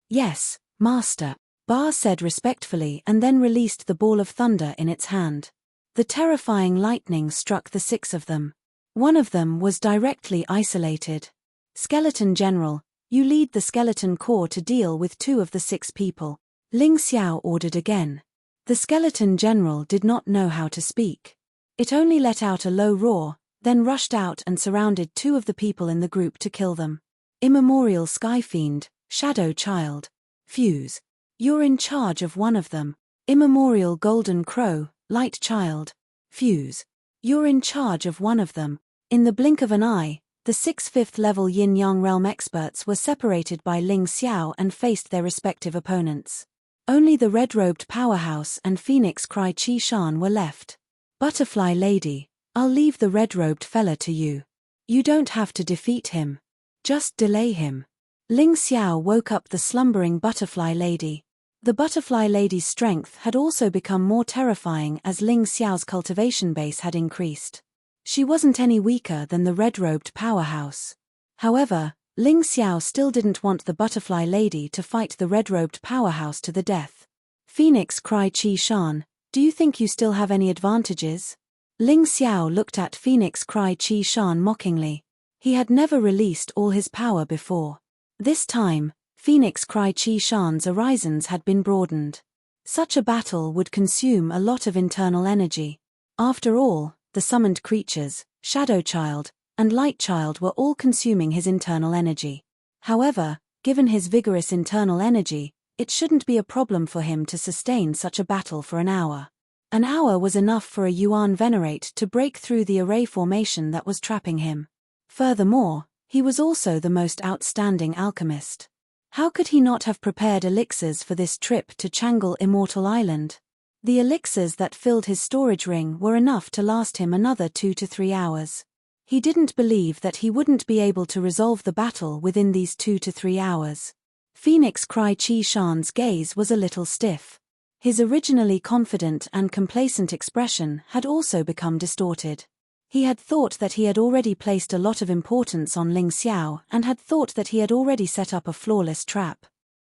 Yes, Master, Ba said respectfully and then released the ball of thunder in its hand. The terrifying lightning struck the 6 of them. One of them was directly isolated. Skeleton General, you lead the skeleton corps to deal with 2 of the 6 people, Ling Xiao ordered again. The skeleton general did not know how to speak. It only let out a low roar, then rushed out and surrounded 2 of the people in the group to kill them. Immemorial Sky Fiend, Shadow Child, Fuse. You're in charge of one of them. Immemorial Golden Crow, Light Child, Fuse. You're in charge of one of them. In the blink of an eye, the 6 5th-level Yin-Yang Realm experts were separated by Ling Xiao and faced their respective opponents. Only the red-robed powerhouse and Phoenix Cry Qi Shan were left. Butterfly Lady, I'll leave the red-robed fella to you. You don't have to defeat him. Just delay him. Ling Xiao woke up the slumbering Butterfly Lady. The Butterfly Lady's strength had also become more terrifying as Ling Xiao's cultivation base had increased. She wasn't any weaker than the red-robed powerhouse. However, Ling Xiao still didn't want the Butterfly Lady to fight the red-robed powerhouse to the death. Phoenix Cry Qi Shan, do you think you still have any advantages? Ling Xiao looked at Phoenix Cry Qi Shan mockingly. He had never released all his power before. This time, Phoenix Cry Qi Shan's horizons had been broadened. Such a battle would consume a lot of internal energy. After all, the summoned creatures, Shadow Child, and Light Child were all consuming his internal energy. However, given his vigorous internal energy, it shouldn't be a problem for him to sustain such a battle for an hour. An hour was enough for a Yuan Venerate to break through the array formation that was trapping him. Furthermore, he was also the most outstanding alchemist. How could he not have prepared elixirs for this trip to Changle Immortal Island? The elixirs that filled his storage ring were enough to last him another 2 to 3 hours. He didn't believe that he wouldn't be able to resolve the battle within these 2 to 3 hours. Phoenix Cry Qi Shan's gaze was a little stiff. His originally confident and complacent expression had also become distorted. He had thought that he had already placed a lot of importance on Ling Xiao and had thought that he had already set up a flawless trap.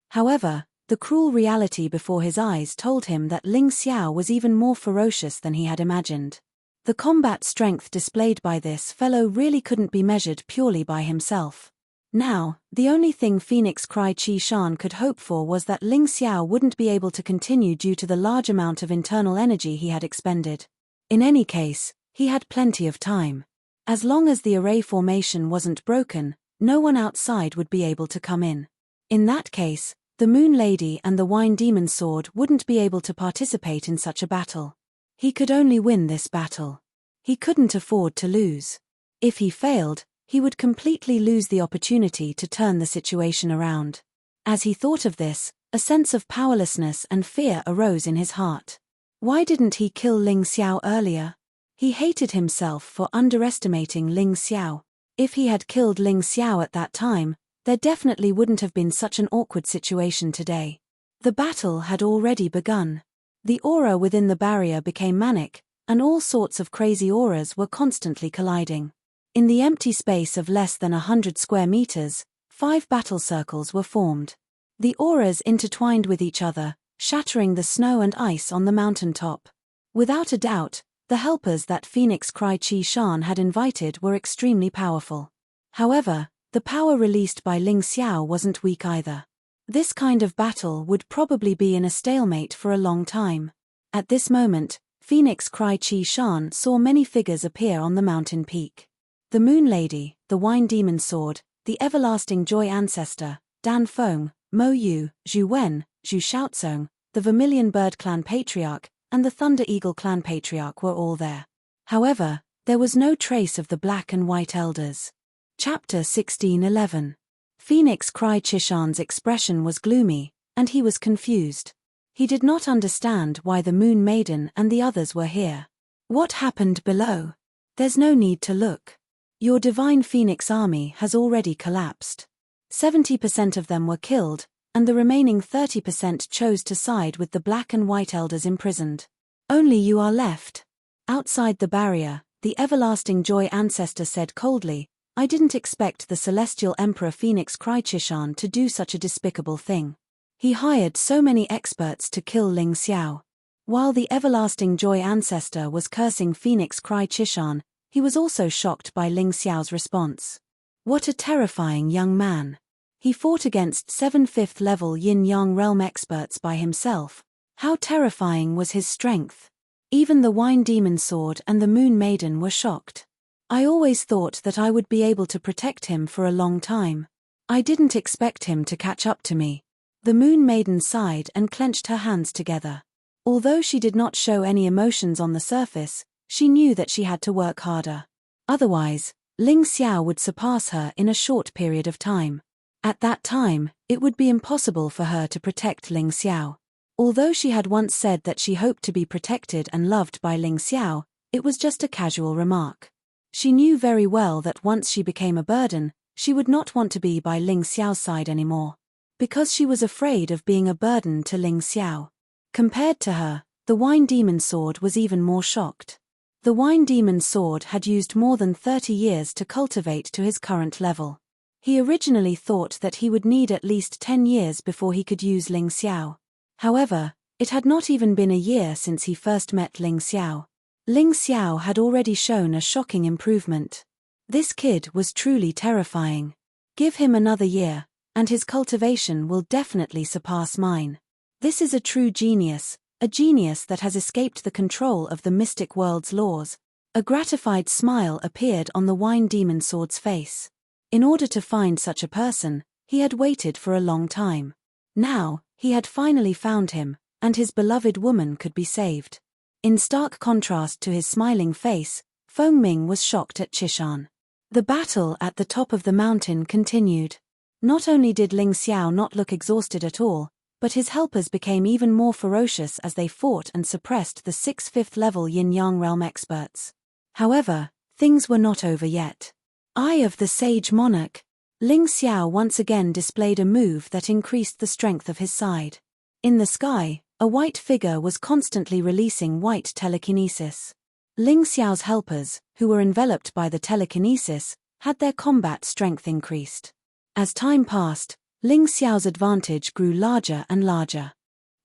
However, the cruel reality before his eyes told him that Ling Xiao was even more ferocious than he had imagined. The combat strength displayed by this fellow really couldn't be measured purely by himself. Now, the only thing Phoenix Cry Chi Shan could hope for was that Ling Xiao wouldn't be able to continue due to the large amount of internal energy he had expended. In any case, he had plenty of time. As long as the array formation wasn't broken, no one outside would be able to come in. In that case, the Moon Lady and the Wine Demon Sword wouldn't be able to participate in such a battle. He could only win this battle. He couldn't afford to lose. If he failed, he would completely lose the opportunity to turn the situation around. As he thought of this, a sense of powerlessness and fear arose in his heart. Why didn't he kill Ling Xiao earlier? He hated himself for underestimating Ling Xiao. If he had killed Ling Xiao at that time, there definitely wouldn't have been such an awkward situation today. The battle had already begun. The aura within the barrier became manic, and all sorts of crazy auras were constantly colliding. In the empty space of less than 100 square meters, 5 battle circles were formed. The auras intertwined with each other, shattering the snow and ice on the mountain top. Without a doubt, the helpers that Phoenix Cry Chi Shan had invited were extremely powerful. However, the power released by Ling Xiao wasn't weak either. This kind of battle would probably be in a stalemate for a long time. At this moment, Phoenix Cry Chi Shan saw many figures appear on the mountain peak. The Moon Lady, the Wine Demon Sword, the Everlasting Joy Ancestor, Dan Feng, Mo Yu, Zhu Wen, Zhu Shaozong, the Vermilion Bird Clan Patriarch, and the Thunder Eagle Clan Patriarch were all there. However, there was no trace of the Black and White Elders. Chapter 16:11. Phoenix Cry Chi Shan's expression was gloomy, and he was confused. He did not understand why the Moon Maiden and the others were here. What happened below? There's no need to look. Your Divine Phoenix army has already collapsed. 70% of them were killed, and the remaining 30% chose to side with the Black and White Elders imprisoned. Only you are left. Outside the barrier, the Everlasting Joy Ancestor said coldly, I didn't expect the Celestial Emperor Phoenix Cry Chi Shan to do such a despicable thing. He hired so many experts to kill Ling Xiao. While the Everlasting Joy Ancestor was cursing Phoenix Cry Chi Shan, he was also shocked by Ling Xiao's response. What a terrifying young man. He fought against 7 5th-level yin-yang realm experts by himself. How terrifying was his strength. Even the Wine Demon Sword and the Moon Maiden were shocked. I always thought that I would be able to protect him for a long time. I didn't expect him to catch up to me. The Moon Maiden sighed and clenched her hands together. Although she did not show any emotions on the surface, she knew that she had to work harder. Otherwise, Ling Xiao would surpass her in a short period of time. At that time, it would be impossible for her to protect Ling Xiao. Although she had once said that she hoped to be protected and loved by Ling Xiao, it was just a casual remark. She knew very well that once she became a burden, she would not want to be by Ling Xiao's side anymore. Because she was afraid of being a burden to Ling Xiao. Compared to her, the Wine Demon Sword was even more shocked. The Wine Demon Sword had used more than 30 years to cultivate to his current level. He originally thought that he would need at least 10 years before he could use Ling Xiao. However, it had not even been a year since he first met Ling Xiao. Ling Xiao had already shown a shocking improvement. This kid was truly terrifying. Give him another year, and his cultivation will definitely surpass mine. This is a true genius, a genius that has escaped the control of the mystic world's laws. A gratified smile appeared on the Wine Demon Sword's face. In order to find such a person, he had waited for a long time. Now, he had finally found him, and his beloved woman could be saved. In stark contrast to his smiling face, Feng Ming was shocked at Chishan. The battle at the top of the mountain continued. Not only did Ling Xiao not look exhausted at all, but his helpers became even more ferocious as they fought and suppressed the 6 5th-level yin-yang realm experts. However, things were not over yet. Eye of the Sage Monarch. Ling Xiao once again displayed a move that increased the strength of his side. In the sky, a white figure was constantly releasing white telekinesis. Ling Xiao's helpers, who were enveloped by the telekinesis, had their combat strength increased. As time passed, Ling Xiao's advantage grew larger and larger.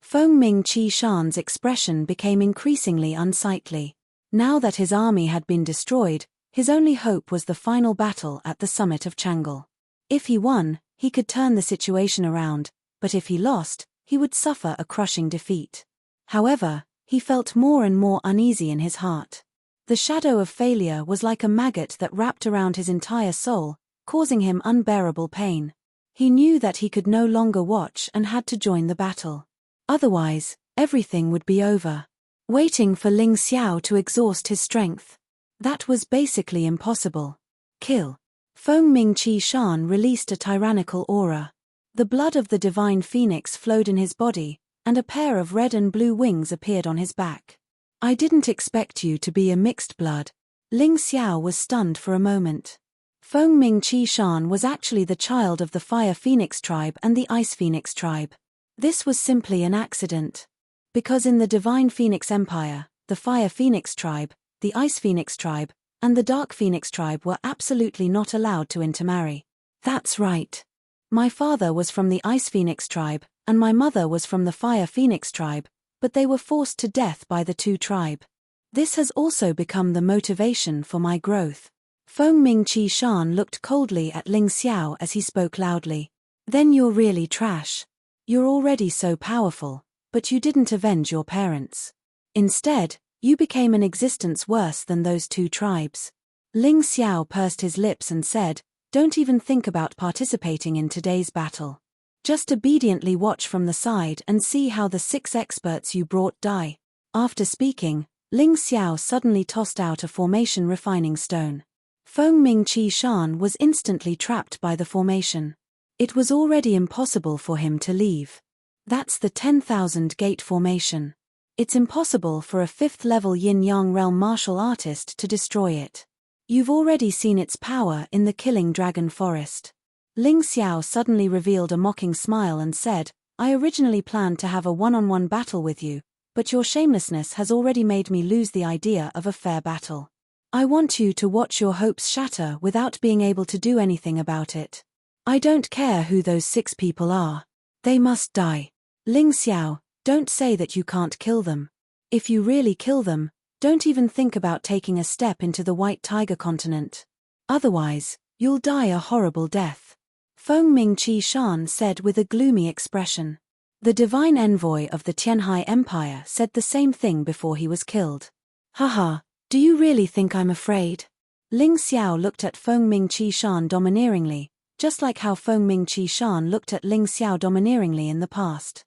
Feng Ming Chi Shan's expression became increasingly unsightly. Now that his army had been destroyed, his only hope was the final battle at the summit of Chang'e. If he won, he could turn the situation around, but if he lost, he would suffer a crushing defeat. However, he felt more and more uneasy in his heart. The shadow of failure was like a maggot that wrapped around his entire soul, causing him unbearable pain. He knew that he could no longer watch and had to join the battle. Otherwise, everything would be over. Waiting for Ling Xiao to exhaust his strength. That was basically impossible. Kill. Feng Ming Qi Shan released a tyrannical aura. The blood of the divine phoenix flowed in his body, and a pair of red and blue wings appeared on his back. I didn't expect you to be a mixed blood. Ling Xiao was stunned for a moment. Feng Ming Qi Shan was actually the child of the Fire Phoenix tribe and the Ice Phoenix tribe. This was simply an accident. Because in the Divine Phoenix Empire, the Fire Phoenix tribe, the Ice Phoenix tribe, and the Dark Phoenix tribe were absolutely not allowed to intermarry. That's right. My father was from the Ice Phoenix tribe, and my mother was from the Fire Phoenix tribe, but they were forced to death by the two tribe. This has also become the motivation for my growth. Feng Ming Qi Shan looked coldly at Ling Xiao as he spoke loudly. Then you're really trash. You're already so powerful, but you didn't avenge your parents. Instead, you became an existence worse than those two tribes. Ling Xiao pursed his lips and said, don't even think about participating in today's battle. Just obediently watch from the side and see how the 6 experts you brought die. After speaking, Ling Xiao suddenly tossed out a formation refining stone. Feng Ming Qi Shan was instantly trapped by the formation. It was already impossible for him to leave. That's the 10,000 gate formation. It's impossible for a 5th-level yin-yang realm martial artist to destroy it. You've already seen its power in the Killing Dragon Forest. Ling Xiao suddenly revealed a mocking smile and said, I originally planned to have a one-on-one battle with you, but your shamelessness has already made me lose the idea of a fair battle. I want you to watch your hopes shatter without being able to do anything about it. I don't care who those 6 people are. They must die. Ling Xiao, don't say that you can't kill them. If you really kill them, don't even think about taking a step into the White Tiger continent. Otherwise, you'll die a horrible death. Feng Ming Qi Shan said with a gloomy expression. The divine envoy of the Tianhai Empire said the same thing before he was killed. Haha, do you really think I'm afraid? Ling Xiao looked at Feng Ming Qi Shan domineeringly, just like how Feng Ming Qi Shan looked at Ling Xiao domineeringly in the past.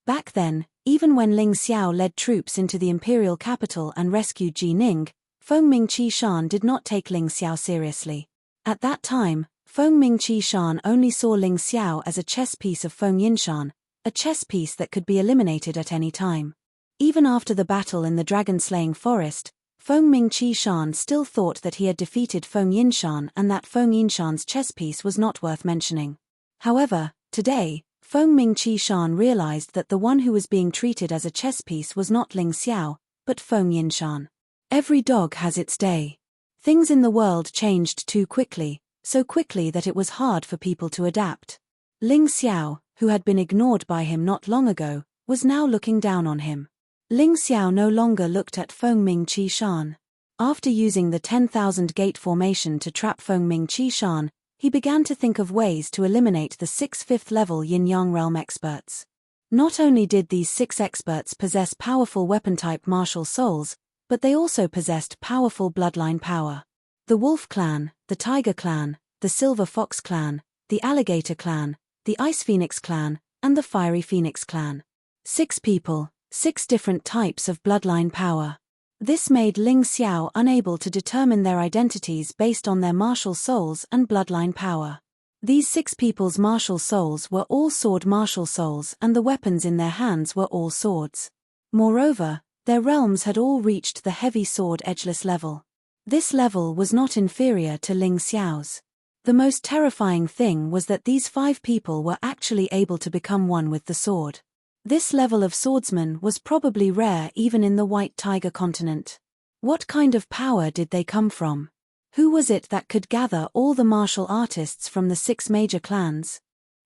Back then, even when Ling Xiao led troops into the imperial capital and rescued Jining, Feng Ming Qi Shan did not take Ling Xiao seriously. At that time, Feng Ming Qi Shan only saw Ling Xiao as a chess piece of Feng Yinshan, a chess piece that could be eliminated at any time. Even after the battle in the dragon-slaying forest, Feng Ming Qi Shan still thought that he had defeated Feng Yinshan and that Feng Yinshan's chess piece was not worth mentioning. However, today, Feng Ming Qi Shan realized that the one who was being treated as a chess piece was not Ling Xiao, but Feng Yinshan. Every dog has its day. Things in the world changed too quickly, so quickly that it was hard for people to adapt. Ling Xiao, who had been ignored by him not long ago, was now looking down on him. Ling Xiao no longer looked at Feng Ming Qi Shan. After using the 10,000 gate formation to trap Feng Ming Qi Shan, he began to think of ways to eliminate the 6 5th-level yin-yang realm experts. Not only did these 6 experts possess powerful weapon-type martial souls, but they also possessed powerful bloodline power. The Wolf Clan, the Tiger Clan, the Silver Fox Clan, the Alligator Clan, the Ice Phoenix Clan, and the Fiery Phoenix Clan. 6 people, 6 different types of bloodline power. This made Ling Xiao unable to determine their identities based on their martial souls and bloodline power. These 6 people's martial souls were all sword martial souls and the weapons in their hands were all swords. Moreover, their realms had all reached the heavy sword edgeless level. This level was not inferior to Ling Xiao's. The most terrifying thing was that these 5 people were actually able to become one with the sword. This level of swordsman was probably rare even in the White Tiger continent. What kind of power did they come from? Who was it that could gather all the martial artists from the 6 major clans?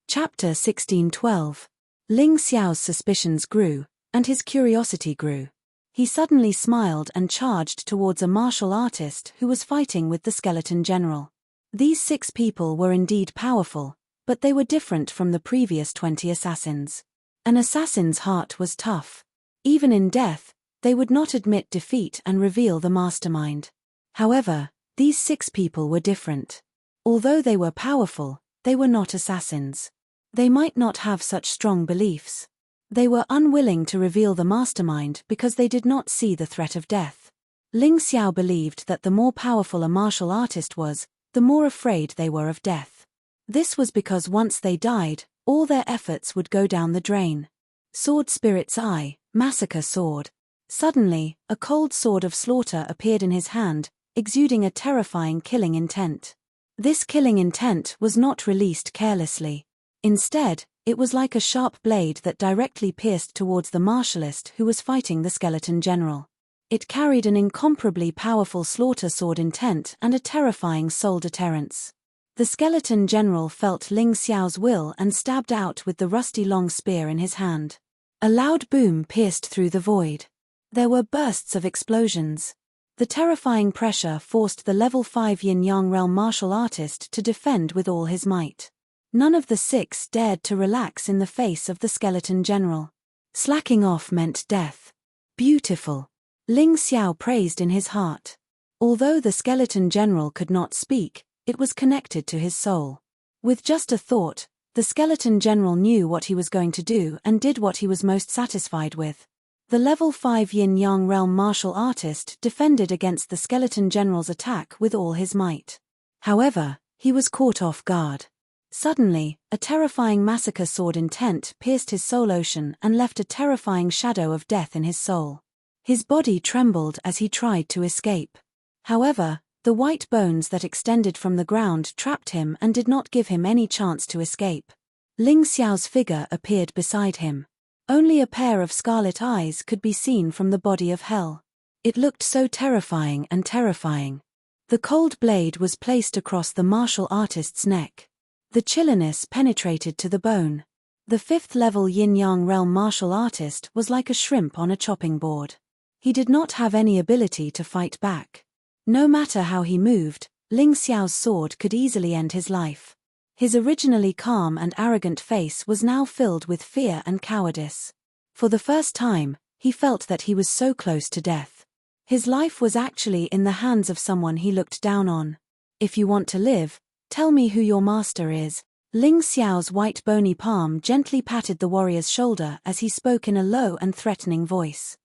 Chapter 1612. Ling Xiao's suspicions grew, and his curiosity grew. He suddenly smiled and charged towards a martial artist who was fighting with the skeleton general. These 6 people were indeed powerful, but they were different from the previous 20 assassins. An assassin's heart was tough. Even in death, they would not admit defeat and reveal the mastermind. However, these 6 people were different. Although they were powerful, they were not assassins. They might not have such strong beliefs. They were unwilling to reveal the mastermind because they did not see the threat of death. Ling Xiao believed that the more powerful a martial artist was, the more afraid they were of death. This was because once they died, all their efforts would go down the drain. Sword Spirit's Eye, Massacre Sword. Suddenly, a cold sword of slaughter appeared in his hand, exuding a terrifying killing intent. This killing intent was not released carelessly. Instead, it was like a sharp blade that directly pierced towards the martialist who was fighting the skeleton general. It carried an incomparably powerful slaughter sword intent and a terrifying soul deterrence. The skeleton general felt Ling Xiao's will and stabbed out with the rusty long spear in his hand. A loud boom pierced through the void. There were bursts of explosions. The terrifying pressure forced the level 5 yin-yang realm martial artist to defend with all his might. None of the 6 dared to relax in the face of the skeleton general. Slacking off meant death. Beautiful. Ling Xiao praised in his heart. Although the skeleton general could not speak, it was connected to his soul. With just a thought, the skeleton general knew what he was going to do and did what he was most satisfied with. The level 5 yin-yang realm martial artist defended against the skeleton general's attack with all his might. However, he was caught off guard. Suddenly, a terrifying massacre sword intent pierced his soul ocean and left a terrifying shadow of death in his soul. His body trembled as he tried to escape. However, the white bones that extended from the ground trapped him and did not give him any chance to escape. Ling Xiao's figure appeared beside him. Only a pair of scarlet eyes could be seen from the body of hell. It looked so terrifying and terrifying. The cold blade was placed across the martial artist's neck. The chilliness penetrated to the bone. The 5th level yin-yang realm martial artist was like a shrimp on a chopping board. He did not have any ability to fight back. No matter how he moved, Ling Xiao's sword could easily end his life. His originally calm and arrogant face was now filled with fear and cowardice. For the first time, he felt that he was so close to death. His life was actually in the hands of someone he looked down on. If you want to live, tell me who your master is. Ling Xiao's white bony palm gently patted the warrior's shoulder as he spoke in a low and threatening voice.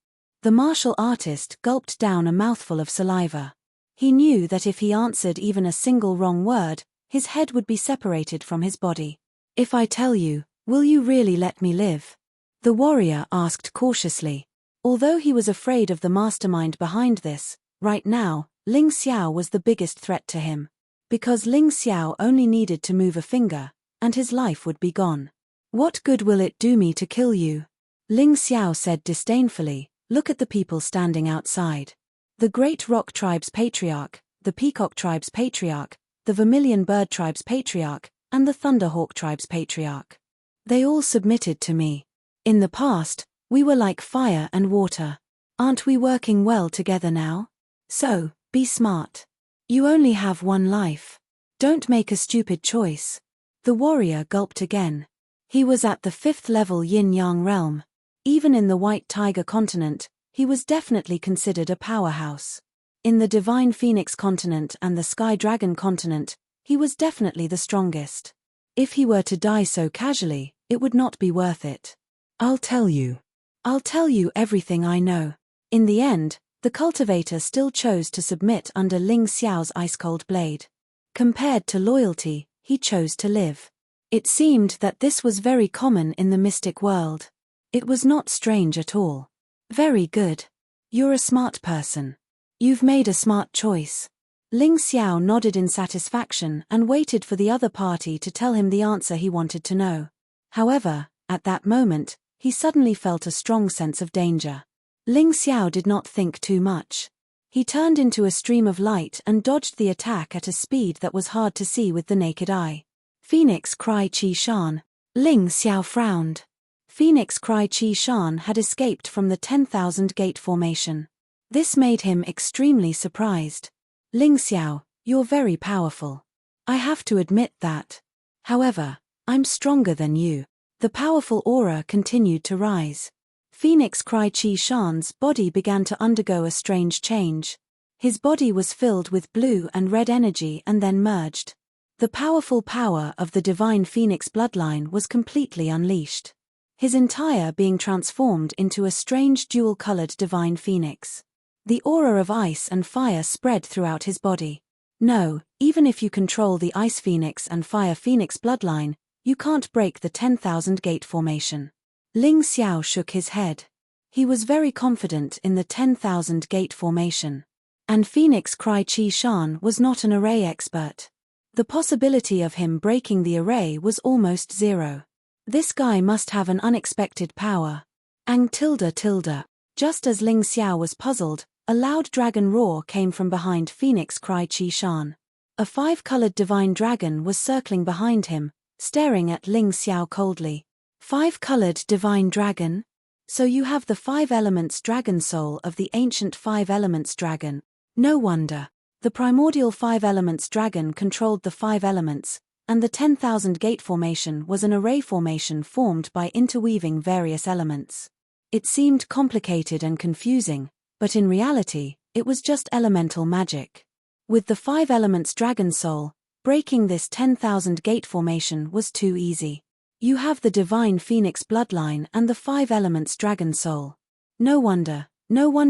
The martial artist gulped down a mouthful of saliva. He knew that if he answered even a single wrong word, his head would be separated from his body. If I tell you, will you really let me live? The warrior asked cautiously. Although he was afraid of the mastermind behind this, right now, Ling Xiao was the biggest threat to him. Because Ling Xiao only needed to move a finger, and his life would be gone. What good will it do me to kill you? Ling Xiao said disdainfully, look at the people standing outside. The Great Rock Tribe's patriarch, the Peacock Tribe's patriarch, the Vermilion Bird Tribe's patriarch, and the Thunderhawk Tribe's patriarch. They all submitted to me. In the past, we were like fire and water. Aren't we working well together now? So, be smart. You only have one life. Don't make a stupid choice. The warrior gulped again. He was at the 5th level yin-yang realm. Even in the White Tiger continent, he was definitely considered a powerhouse. In the Divine Phoenix continent and the Sky Dragon continent, he was definitely the strongest. If he were to die so casually, it would not be worth it. I'll tell you. I'll tell you everything I know. In the end, the cultivator still chose to submit under Ling Xiao's ice-cold blade. Compared to loyalty, he chose to live. It seemed that this was very common in the mystic world. It was not strange at all. Very good. You're a smart person. You've made a smart choice. Ling Xiao nodded in satisfaction and waited for the other party to tell him the answer he wanted to know. However, at that moment, he suddenly felt a strong sense of danger. Ling Xiao did not think too much. He turned into a stream of light and dodged the attack at a speed that was hard to see with the naked eye. Phoenix Cry Qi Shan. Ling Xiao frowned. Phoenix Cry Qi Shan had escaped from the 10,000 Gate formation. This made him extremely surprised. Ling Xiao, you're very powerful. I have to admit that. However, I'm stronger than you. The powerful aura continued to rise. Phoenix Cry Chi Shan's body began to undergo a strange change. His body was filled with blue and red energy and then merged. The powerful power of the divine Phoenix bloodline was completely unleashed. His entire being transformed into a strange dual-colored divine phoenix. The aura of ice and fire spread throughout his body. No, even if you control the Ice Phoenix and Fire Phoenix bloodline, you can't break the 10,000 gate formation. Ling Xiao shook his head. He was very confident in the 10,000 gate formation. And Phoenix Cry Chi Shan was not an array expert. The possibility of him breaking the array was almost zero. This guy must have an unexpected power. Ang tilde tilde. Just as Ling Xiao was puzzled, a loud dragon roar came from behind Phoenix Cry Chi Shan. A 5-colored divine dragon was circling behind him, staring at Ling Xiao coldly. 5-colored divine dragon? So you have the 5 elements dragon soul of the ancient 5 elements dragon. No wonder. The primordial 5 elements dragon controlled the 5 elements, and the 10,000 gate formation was an array formation formed by interweaving various elements. It seemed complicated and confusing, but in reality, it was just elemental magic. With the 5 elements dragon soul, breaking this 10,000 gate formation was too easy. You have the divine Phoenix bloodline and the 5 elements dragon soul. No wonder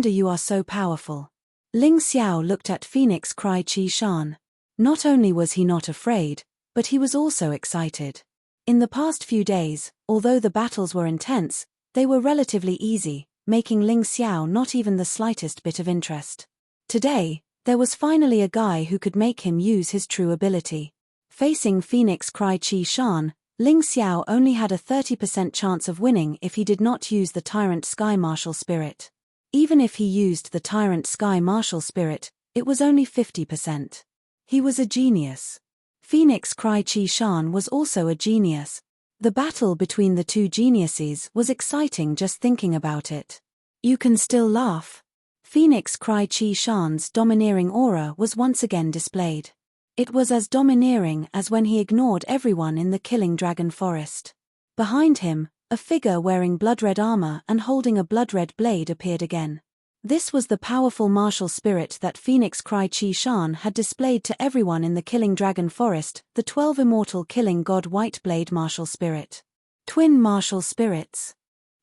you are so powerful. Ling Xiao looked at Phoenix Cry Chi Shan. Not only was he not afraid, but he was also excited. In the past few days, although the battles were intense, they were relatively easy, making Ling Xiao not even the slightest bit of interest. Today, there was finally a guy who could make him use his true ability. Facing Phoenix Cry Chi Shan, Ling Xiao only had a 30% chance of winning if he did not use the Tyrant Sky Martial Spirit. Even if he used the Tyrant Sky Martial Spirit, it was only 50%. He was a genius. Phoenix Cry Chi Shan was also a genius. The battle between the two geniuses was exciting just thinking about it. You can still laugh. Phoenix Cry Chi Shan's domineering aura was once again displayed. It was as domineering as when he ignored everyone in the Killing Dragon Forest. Behind him, a figure wearing blood-red armor and holding a blood-red blade appeared again. This was the powerful martial spirit that Phoenix Cry Chi Shan had displayed to everyone in the Killing Dragon Forest, the 12 immortal killing god White Blade Martial Spirit. Twin Martial Spirits.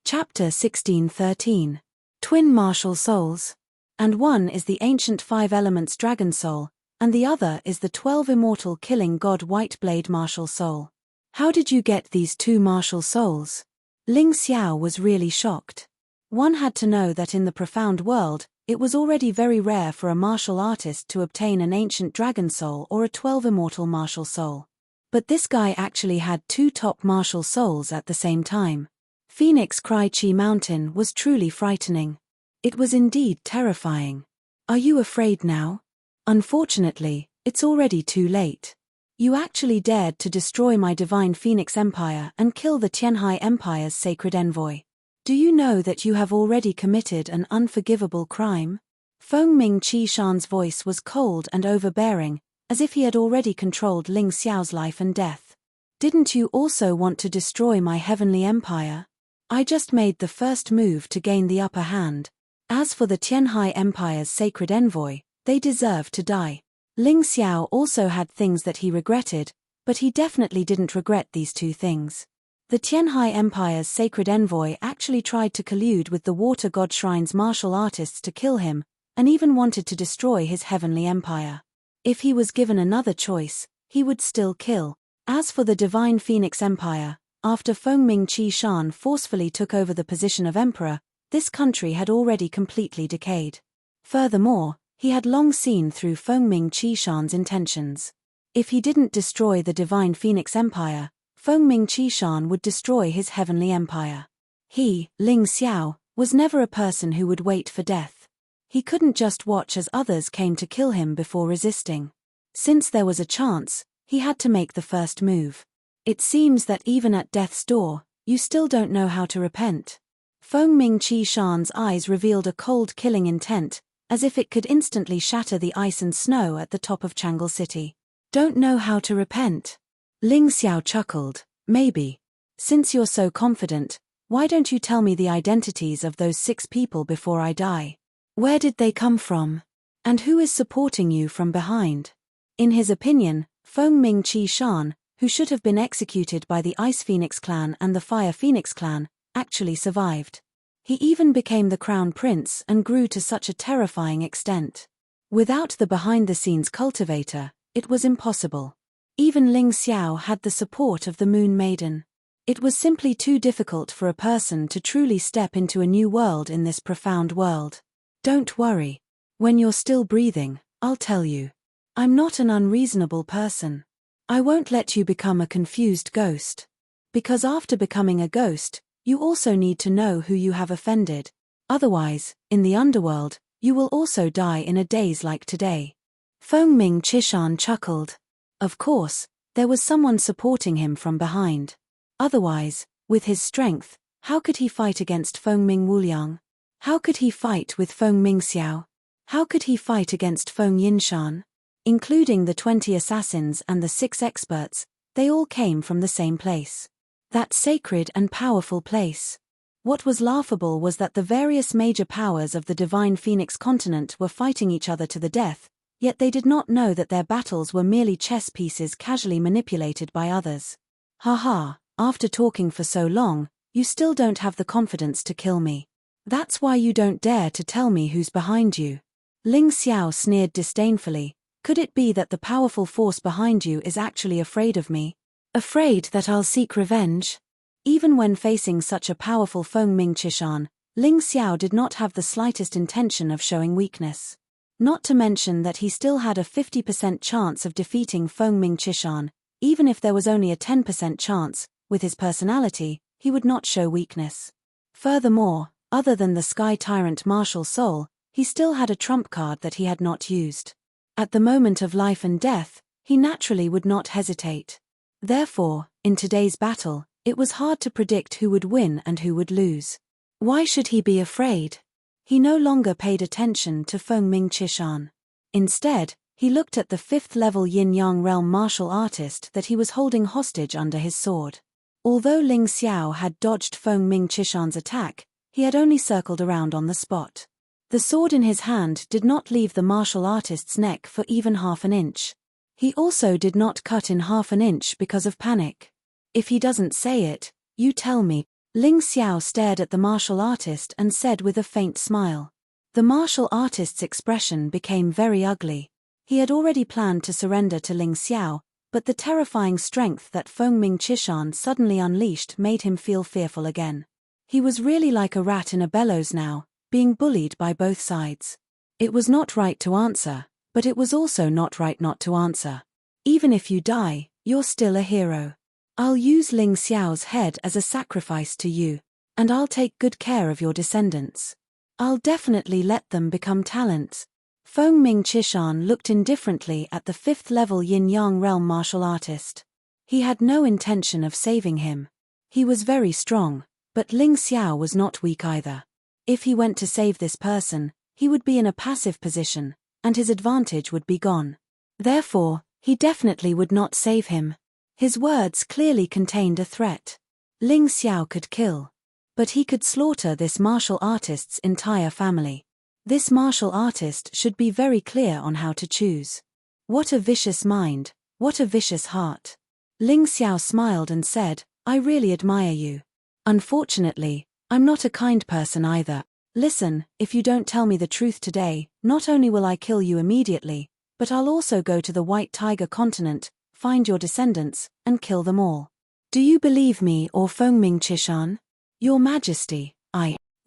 Chapter 1613. Twin Martial Souls. And one is the ancient 5 elements dragon soul, and the other is the 12 immortal killing god White Blade Martial Soul. How did you get these 2 martial souls? Ling Xiao was really shocked. One had to know that in the profound world, it was already very rare for a martial artist to obtain an ancient dragon soul or a 12 immortal martial soul. But this guy actually had 2 top martial souls at the same time. Phoenix Cry Chi Mountain was truly frightening. It was indeed terrifying. Are you afraid now? Unfortunately, it's already too late. You actually dared to destroy my divine Phoenix Empire and kill the Tianhai Empire's sacred envoy. Do you know that you have already committed an unforgivable crime? Fengming Qi Shan's voice was cold and overbearing, as if he had already controlled Ling Xiao's life and death. Didn't you also want to destroy my heavenly empire? I just made the first move to gain the upper hand. As for the Tianhai Empire's sacred envoy, they deserve to die. Ling Xiao also had things that he regretted, but he definitely didn't regret these 2 things. The Tianhai Empire's sacred envoy actually tried to collude with the Water God Shrine's martial artists to kill him, and even wanted to destroy his heavenly empire. If he was given another choice, he would still kill. As for the divine Phoenix Empire, after Fengming Qi Shan forcefully took over the position of emperor, this country had already completely decayed. Furthermore, he had long seen through Fengming Qi Shan's intentions. If he didn't destroy the divine Phoenix Empire, Fengming Qi Shan would destroy his heavenly empire. He, Ling Xiao, was never a person who would wait for death. He couldn't just watch as others came to kill him before resisting. Since there was a chance, he had to make the first move. It seems that even at death's door, you still don't know how to repent. Fengming Qi Shan's eyes revealed a cold killing intent, as if it could instantly shatter the ice and snow at the top of Changle City. Don't know how to repent? Ling Xiao chuckled. Maybe. Since you're so confident, why don't you tell me the identities of those 6 people before I die? Where did they come from? And who is supporting you from behind? In his opinion, Feng Ming Qi Shan, who should have been executed by the Ice Phoenix clan and the Fire Phoenix clan, actually survived. He even became the crown prince and grew to such a terrifying extent. Without the behind-the-scenes cultivator, it was impossible. Even Ling Xiao had the support of the Moon Maiden. It was simply too difficult for a person to truly step into a new world in this profound world. Don't worry. When you're still breathing, I'll tell you. I'm not an unreasonable person. I won't let you become a confused ghost. Because after becoming a ghost, you also need to know who you have offended. Otherwise, in the underworld, you will also die in a daze like today. Feng Ming Qishan chuckled. Of course, there was someone supporting him from behind. Otherwise, with his strength, how could he fight against Feng Ming Wuliang? How could he fight with Feng Ming Xiao? How could he fight against Feng Yinshan? Including the 20 assassins and the 6 experts, they all came from the same place. That sacred and powerful place. What was laughable was that the various major powers of the Divine Phoenix continent were fighting each other to the death, yet they did not know that their battles were merely chess pieces casually manipulated by others. Haha, after talking for so long, you still don't have the confidence to kill me. That's why you don't dare to tell me who's behind you. Ling Xiao sneered disdainfully. Could it be that the powerful force behind you is actually afraid of me? Afraid that I'll seek revenge? Even when facing such a powerful Feng Ming Qishan, Ling Xiao did not have the slightest intention of showing weakness. Not to mention that he still had a 50% chance of defeating Feng Ming Qishan. Even if there was only a 10% chance, with his personality, he would not show weakness. Furthermore, other than the Sky Tyrant martial soul, he still had a trump card that he had not used. At the moment of life and death, he naturally would not hesitate. Therefore, in today's battle, it was hard to predict who would win and who would lose. Why should he be afraid? He no longer paid attention to Feng Ming Qishan. Instead, he looked at the 5th-level Yin-Yang realm martial artist that he was holding hostage under his sword. Although Ling Xiao had dodged Feng Ming Qishan's attack, he had only circled around on the spot. The sword in his hand did not leave the martial artist's neck for even half an inch. He also did not cut in half an inch because of panic. If he doesn't say it, you tell me. Ling Xiao stared at the martial artist and said with a faint smile. The martial artist's expression became very ugly. He had already planned to surrender to Ling Xiao, but the terrifying strength that Feng Ming Qishan suddenly unleashed made him feel fearful again. He was really like a rat in a bellows now, being bullied by both sides. It was not right to answer, but it was also not right not to answer. Even if you die, you're still a hero. I'll use Ling Xiao's head as a sacrifice to you, and I'll take good care of your descendants. I'll definitely let them become talents. Feng Ming Qishan looked indifferently at the 5th-level Yin-Yang realm martial artist. He had no intention of saving him. He was very strong, but Ling Xiao was not weak either. If he went to save this person, he would be in a passive position, and his advantage would be gone. Therefore, he definitely would not save him. His words clearly contained a threat. Ling Xiao could kill. But he could slaughter this martial artist's entire family. This martial artist should be very clear on how to choose. What a vicious mind, what a vicious heart. Ling Xiao smiled and said, I really admire you. Unfortunately, I'm not a kind person either. Listen, if you don't tell me the truth today, not only will I kill you immediately, but I'll also go to the White Tiger continent, find your descendants, and kill them all. Do you believe me or Feng Ming Qishan? Your Majesty,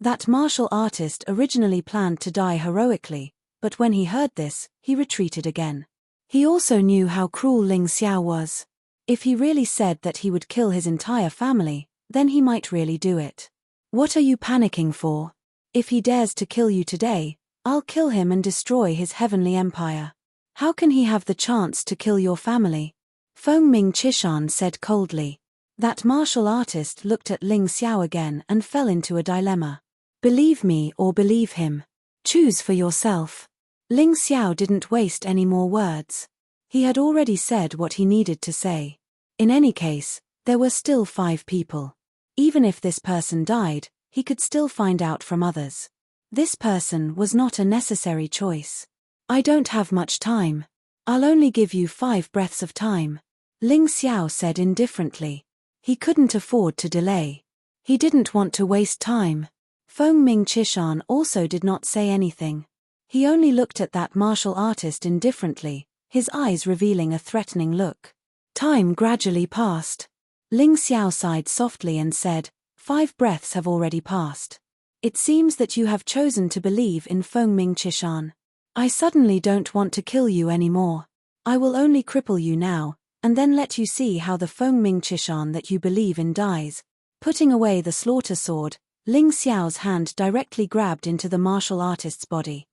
That martial artist originally planned to die heroically, but when he heard this, he retreated again. He also knew how cruel Ling Xiao was. If he really said that he would kill his entire family, then he might really do it. What are you panicking for? If he dares to kill you today, I'll kill him and destroy his heavenly empire. How can he have the chance to kill your family? Feng Ming Qishan said coldly. That martial artist looked at Ling Xiao again and fell into a dilemma. Believe me or believe him. Choose for yourself. Ling Xiao didn't waste any more words. He had already said what he needed to say. In any case, there were still 5 people. Even if this person died, he could still find out from others. This person was not a necessary choice. I don't have much time. I'll only give you 5 breaths of time, Ling Xiao said indifferently. He couldn't afford to delay. He didn't want to waste time. Feng Ming Chishan also did not say anything. He only looked at that martial artist indifferently, his eyes revealing a threatening look. Time gradually passed. Ling Xiao sighed softly and said, 5 breaths have already passed. It seems that you have chosen to believe in Feng Ming Chishan. I suddenly don't want to kill you anymore. I will only cripple you now, and then let you see how the Feng Ming Chishan that you believe in dies. Putting away the slaughter sword, Ling Xiao's hand directly grabbed into the martial artist's body.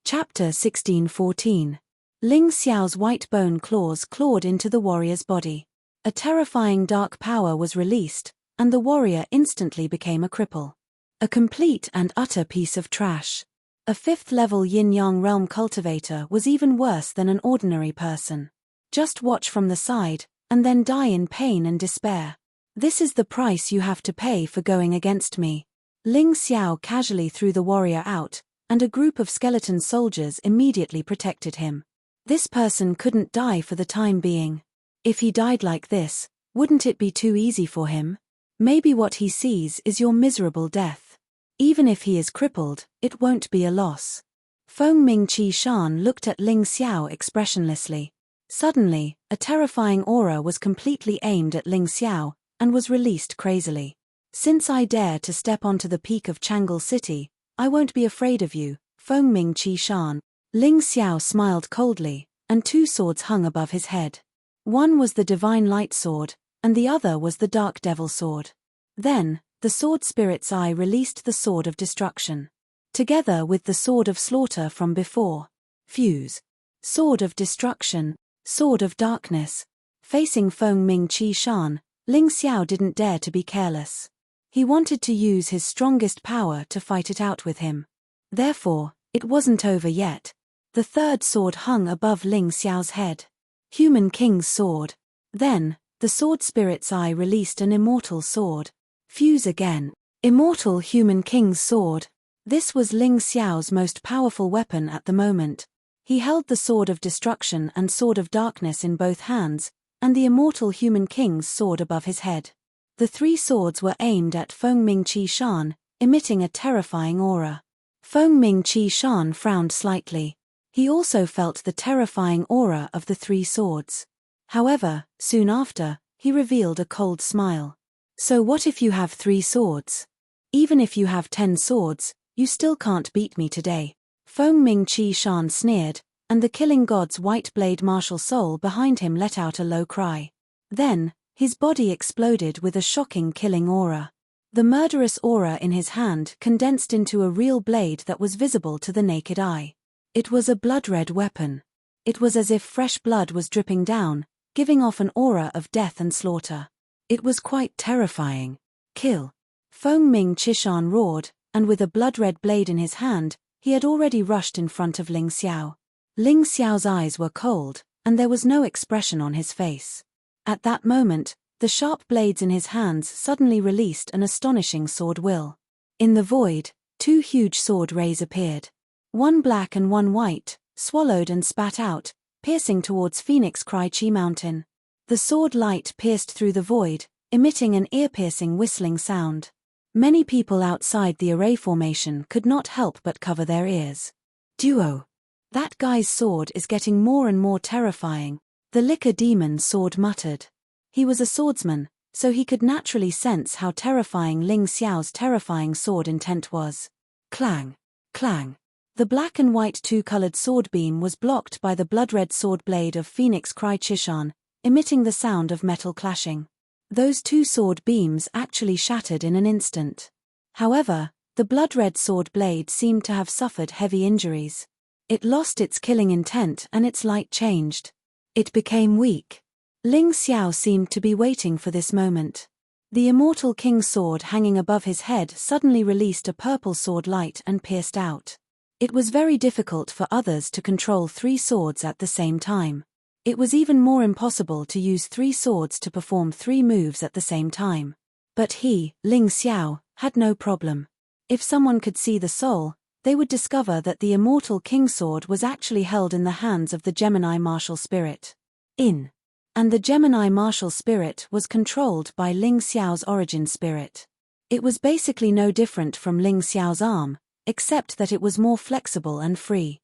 Chapter 1614. Ling Xiao's white bone claws clawed into the warrior's body. A terrifying dark power was released, and the warrior instantly became a cripple. A complete and utter piece of trash. A 5th-level yin-yang realm cultivator was even worse than an ordinary person. Just watch from the side, and then die in pain and despair. This is the price you have to pay for going against me. Ling Xiao casually threw the warrior out, and a group of skeleton soldiers immediately protected him. This person couldn't die for the time being. If he died like this, wouldn't it be too easy for him? Maybe what he sees is your miserable death. Even if he is crippled, it won't be a loss. Feng Ming Chishan looked at Ling Xiao expressionlessly. Suddenly, a terrifying aura was completely aimed at Ling Xiao, and was released crazily. Since I dare to step onto the peak of Chang'an City, I won't be afraid of you, Feng Ming Chishan. Ling Xiao smiled coldly, and 2 swords hung above his head. One was the Divine Light Sword, and the other was the Dark Devil Sword. Then, the Sword Spirit's Eye released the Sword of Destruction. Together with the Sword of Slaughter from before. Fuse. Sword of Destruction. Sword of Darkness. Facing Feng Ming Chishan, Ling Xiao didn't dare to be careless. He wanted to use his strongest power to fight it out with him. Therefore, it wasn't over yet. The 3rd sword hung above Ling Xiao's head. Human King's Sword. Then, the Sword Spirit's Eye released an immortal sword. Fuse again. Immortal Human King's Sword. This was Ling Xiao's most powerful weapon at the moment. He held the Sword of Destruction and Sword of Darkness in both hands, and the immortal Human King's sword above his head. The 3 swords were aimed at Feng Ming Chishan, emitting a terrifying aura. Feng Ming Chishan frowned slightly. He also felt the terrifying aura of the 3 swords. However, soon after, he revealed a cold smile. So what if you have 3 swords? Even if you have 10 swords, you still can't beat me today. Feng Ming Chishan sneered, and the killing god's white blade martial soul behind him let out a low cry. Then, his body exploded with a shocking killing aura. The murderous aura in his hand condensed into a real blade that was visible to the naked eye. It was a blood-red weapon. It was as if fresh blood was dripping down, giving off an aura of death and slaughter. It was quite terrifying. Kill. Feng Ming Chishan roared, and with a blood-red blade in his hand, he had already rushed in front of Ling Xiao. Ling Xiao's eyes were cold, and there was no expression on his face. At that moment, the sharp blades in his hands suddenly released an astonishing sword will. In the void, 2 huge sword rays appeared. One black and one white, swallowed and spat out, piercing towards Phoenix Cry Chi Mountain. The sword light pierced through the void, emitting an ear-piercing whistling sound. Many people outside the array formation could not help but cover their ears. Duo. That guy's sword is getting more and more terrifying, the liquor demon sword muttered. He was a swordsman, so he could naturally sense how terrifying Ling Xiao's terrifying sword intent was. Clang. Clang. The black and white 2-colored sword beam was blocked by the blood-red sword blade of Phoenix Cry Chishan, emitting the sound of metal clashing. Those 2 sword beams actually shattered in an instant. However, the blood-red sword blade seemed to have suffered heavy injuries. It lost its killing intent and its light changed. It became weak. Ling Xiao seemed to be waiting for this moment. The immortal king's sword hanging above his head suddenly released a purple sword light and pierced out. It was very difficult for others to control 3 swords at the same time. It was even more impossible to use 3 swords to perform 3 moves at the same time. But he, Ling Xiao, had no problem. If someone could see the soul, they would discover that the immortal King Sword was actually held in the hands of the Gemini martial spirit. And the Gemini martial spirit was controlled by Ling Xiao's origin spirit. It was basically no different from Ling Xiao's arm, except that it was more flexible and free.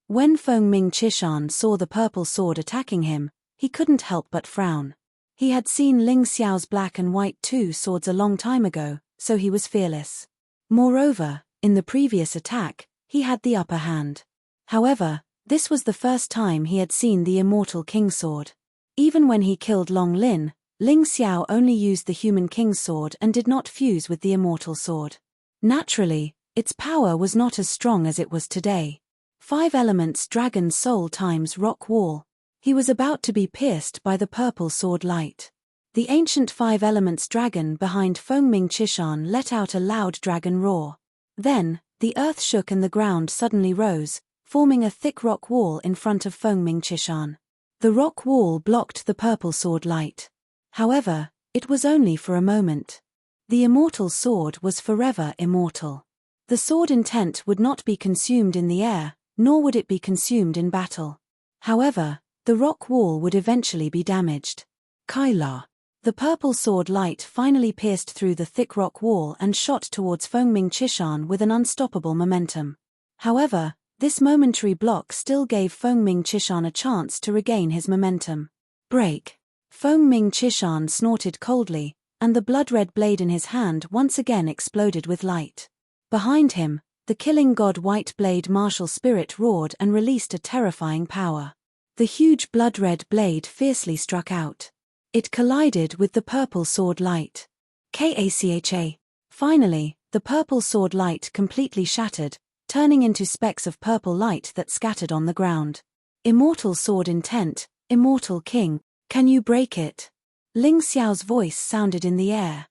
When Fengming Chishan saw the purple sword attacking him, he couldn't help but frown. He had seen Ling Xiao's black and white 2 swords a long time ago, so he was fearless. Moreover, in the previous attack, he had the upper hand. However, this was the first time he had seen the immortal King Sword. Even when he killed Long Lin, Ling Xiao only used the human King Sword and did not fuse with the immortal sword. Naturally, its power was not as strong as it was today. 5 elements dragon soul times rock wall. He was about to be pierced by the purple sword light. The ancient 5 elements dragon behind Fengming Chishan let out a loud dragon roar. Then, the earth shook and the ground suddenly rose, forming a thick rock wall in front of Fengming Chishan. The rock wall blocked the purple sword light. However, it was only for a moment. The immortal sword was forever immortal. The sword intent would not be consumed in the air, nor would it be consumed in battle. However, the rock wall would eventually be damaged. Kaila. The purple sword light finally pierced through the thick rock wall and shot towards Fengming Chishan with an unstoppable momentum. However, this momentary block still gave Fengming Chishan a chance to regain his momentum. Break. Fengming Chishan snorted coldly, and the blood-red blade in his hand once again exploded with light. Behind him, the killing god White Blade martial spirit roared and released a terrifying power. The huge blood-red blade fiercely struck out. It collided with the purple sword light. Kacha. Finally, the purple sword light completely shattered, turning into specks of purple light that scattered on the ground. Immortal sword intent, immortal king, can you break it? Ling Xiao's voice sounded in the air.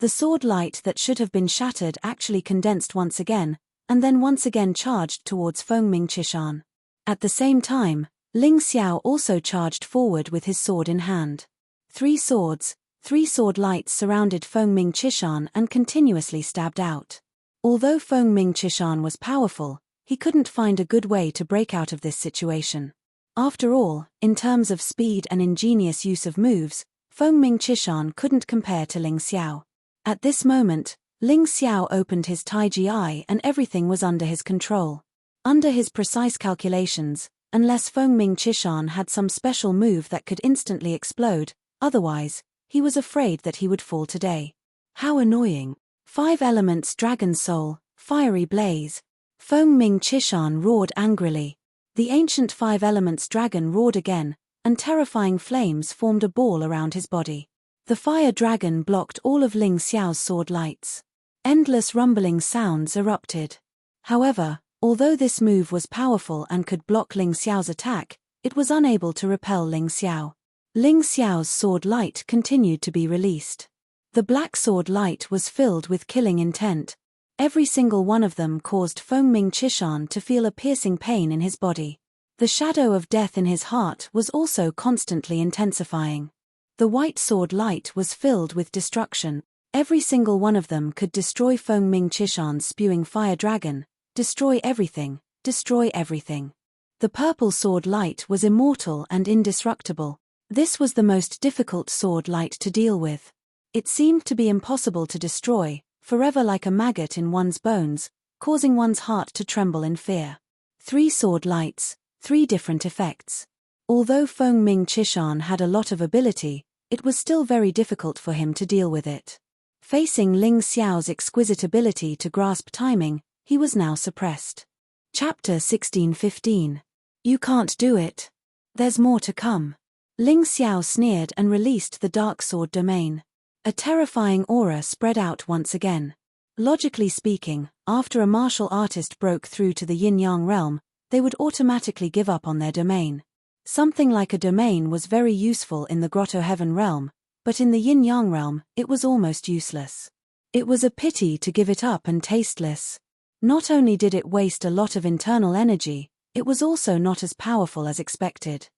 The sword light that should have been shattered actually condensed once again, and then once again charged towards Fengming Chishan. At the same time, Ling Xiao also charged forward with his sword in hand. 3 swords, 3 sword lights surrounded Fengming Chishan and continuously stabbed out. Although Fengming Chishan was powerful, he couldn't find a good way to break out of this situation. After all, in terms of speed and ingenious use of moves, Fengming Chishan couldn't compare to Ling Xiao. At this moment, Ling Xiao opened his Taiji eye and everything was under his control. Under his precise calculations, unless Fengming Chishan had some special move that could instantly explode, otherwise, he was afraid that he would fall today. How annoying. 5 elements dragon soul, fiery blaze. Fengming Chishan roared angrily. The ancient 5 elements dragon roared again, and terrifying flames formed a ball around his body. The fire dragon blocked all of Ling Xiao's sword lights. Endless rumbling sounds erupted. However, although this move was powerful and could block Ling Xiao's attack, it was unable to repel Ling Xiao. Ling Xiao's sword light continued to be released. The black sword light was filled with killing intent. Every single one of them caused Fengming Chishan to feel a piercing pain in his body. The shadow of death in his heart was also constantly intensifying. The white sword light was filled with destruction. Every single one of them could destroy Fengming Chishan's spewing fire dragon. Destroy everything, destroy everything. The purple sword light was immortal and indestructible. This was the most difficult sword light to deal with. It seemed to be impossible to destroy, forever like a maggot in one's bones, causing one's heart to tremble in fear. 3 sword lights, 3 different effects. Although Fengming Chishan had a lot of ability, it was still very difficult for him to deal with it. Facing Ling Xiao's exquisite ability to grasp timing, he was now suppressed. Chapter 16:15. You can't do it. There's more to come. Ling Xiao sneered and released the dark sword domain. A terrifying aura spread out once again. Logically speaking, after a martial artist broke through to the yin-yang realm, they would automatically give up on their domain. Something like a domain was very useful in the Grotto Heaven realm, but in the yin-yang realm, it was almost useless. It was a pity to give it up and tasteless. Not only did it waste a lot of internal energy, it was also not as powerful as expected.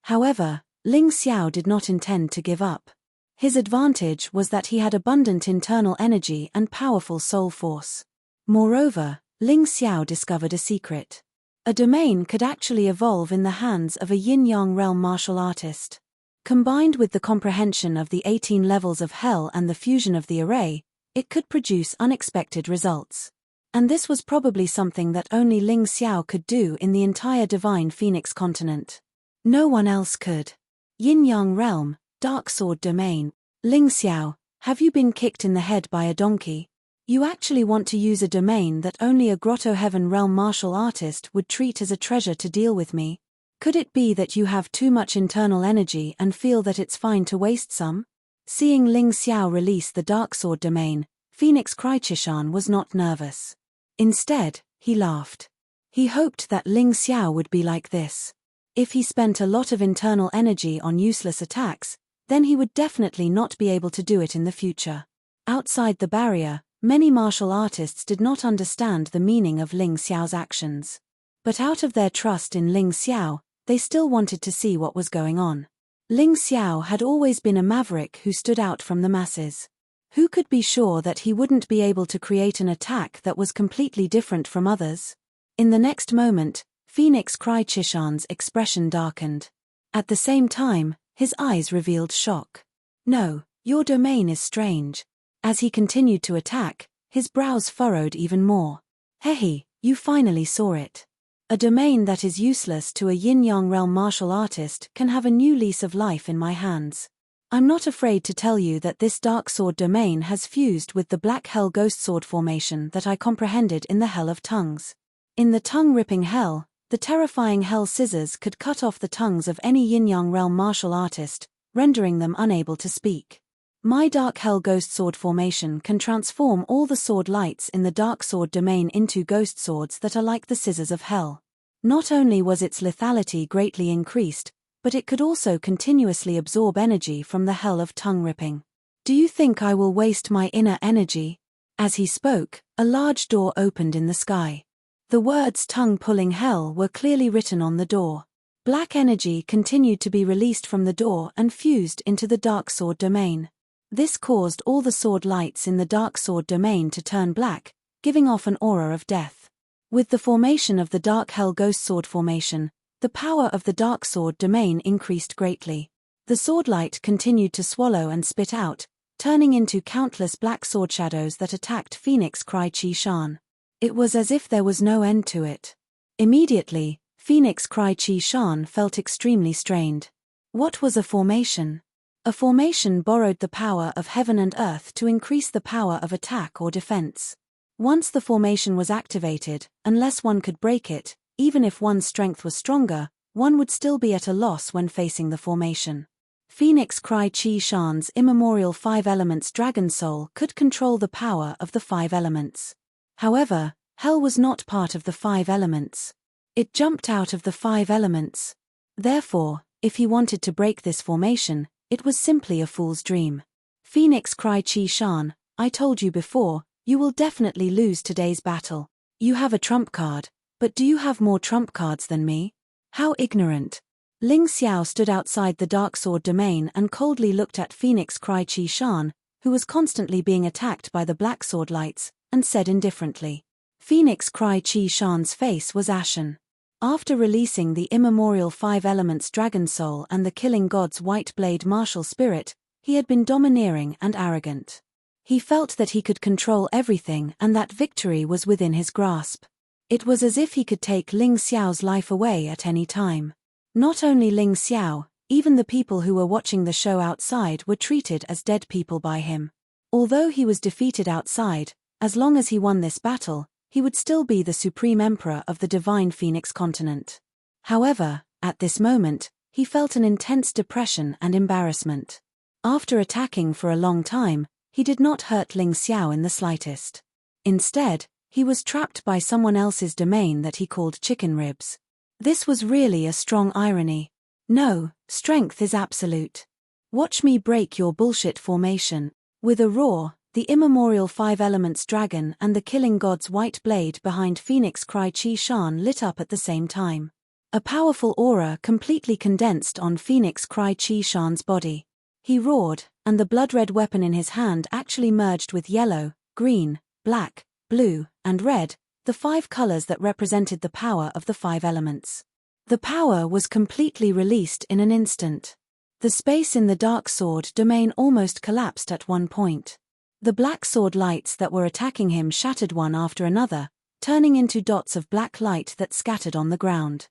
However, Ling Xiao did not intend to give up. His advantage was that he had abundant internal energy and powerful soul force. Moreover, Ling Xiao discovered a secret. A domain could actually evolve in the hands of a yin-yang realm martial artist. Combined with the comprehension of the 18 levels of hell and the fusion of the array, it could produce unexpected results. And this was probably something that only Ling Xiao could do in the entire Divine Phoenix continent. No one else could. Yin-yang realm, dark sword domain. Ling Xiao, have you been kicked in the head by a donkey? You actually want to use a domain that only a Grotto Heaven realm martial artist would treat as a treasure to deal with me? Could it be that you have too much internal energy and feel that it's fine to waste some? Seeing Ling Xiao release the dark sword domain, Phoenix Crychishan was not nervous. Instead, he laughed. He hoped that Ling Xiao would be like this. If he spent a lot of internal energy on useless attacks, then he would definitely not be able to do it in the future. Outside the barrier, many martial artists did not understand the meaning of Ling Xiao's actions. But out of their trust in Ling Xiao, they still wanted to see what was going on. Ling Xiao had always been a maverick who stood out from the masses. Who could be sure that he wouldn't be able to create an attack that was completely different from others? In the next moment, Phoenix Crychishan's expression darkened. At the same time, his eyes revealed shock. No, your domain is strange. As he continued to attack, his brows furrowed even more. Hehe, you finally saw it. A domain that is useless to a yin-yang realm martial artist can have a new lease of life in my hands. I'm not afraid to tell you that this dark sword domain has fused with the Black Hell Ghost Sword formation that I comprehended in the Hell of Tongues. In the tongue-ripping hell, the terrifying hell scissors could cut off the tongues of any yin-yang realm martial artist, rendering them unable to speak. My Dark Hell Ghost Sword formation can transform all the sword lights in the Dark Sword domain into ghost swords that are like the scissors of hell. Not only was its lethality greatly increased, but it could also continuously absorb energy from the hell of tongue ripping. Do you think I will waste my inner energy? As he spoke, a large door opened in the sky. The words tongue-pulling hell were clearly written on the door. Black energy continued to be released from the door and fused into the Dark Sword domain. This caused all the sword lights in the Dark Sword domain to turn black, giving off an aura of death. With the formation of the Dark Hell Ghost Sword formation, the power of the Dark Sword domain increased greatly. The sword light continued to swallow and spit out, turning into countless black sword shadows that attacked Phoenix Crychishan. It was as if there was no end to it. Immediately, Phoenix Crychishan felt extremely strained. What was a formation? A formation borrowed the power of heaven and earth to increase the power of attack or defense. Once the formation was activated, unless one could break it, even if one's strength was stronger, one would still be at a loss when facing the formation. Phoenix Crychishan's immemorial 5 elements dragon soul could control the power of the 5 elements. However, hell was not part of the 5 elements. It jumped out of the 5 elements. Therefore, if he wanted to break this formation, it was simply a fool's dream. Phoenix Crychishan, I told you before, you will definitely lose today's battle. You have a trump card, but do you have more trump cards than me? How ignorant. Ling Xiao stood outside the Dark Sword domain and coldly looked at Phoenix Crychishan, who was constantly being attacked by the black sword lights, and said indifferently. Phoenix Crychishan's face was ashen. After releasing the immemorial 5 elements dragon soul and the killing god's white blade martial spirit, he had been domineering and arrogant. He felt that he could control everything and that victory was within his grasp. It was as if he could take Ling Xiao's life away at any time. Not only Ling Xiao, even the people who were watching the show outside were treated as dead people by him. Although he was defeated outside, as long as he won this battle, he would still be the supreme emperor of the Divine Phoenix continent. However, at this moment, he felt an intense depression and embarrassment. After attacking for a long time, he did not hurt Ling Xiao in the slightest. Instead, he was trapped by someone else's domain that he called chicken ribs. This was really a strong irony. No, strength is absolute. Watch me break your bullshit formation. With a roar, the immemorial 5 elements dragon and the killing god's white blade behind Phoenix Crychishan lit up at the same time. A powerful aura completely condensed on Phoenix Cry Chi Shan's body. He roared, and the blood-red weapon in his hand actually merged with yellow, green, black, blue, and red, the 5 colors that represented the power of the 5 elements. The power was completely released in an instant. The space in the dark sword domain almost collapsed at one point. The black sword lights that were attacking him shattered one after another, turning into dots of black light that scattered on the ground.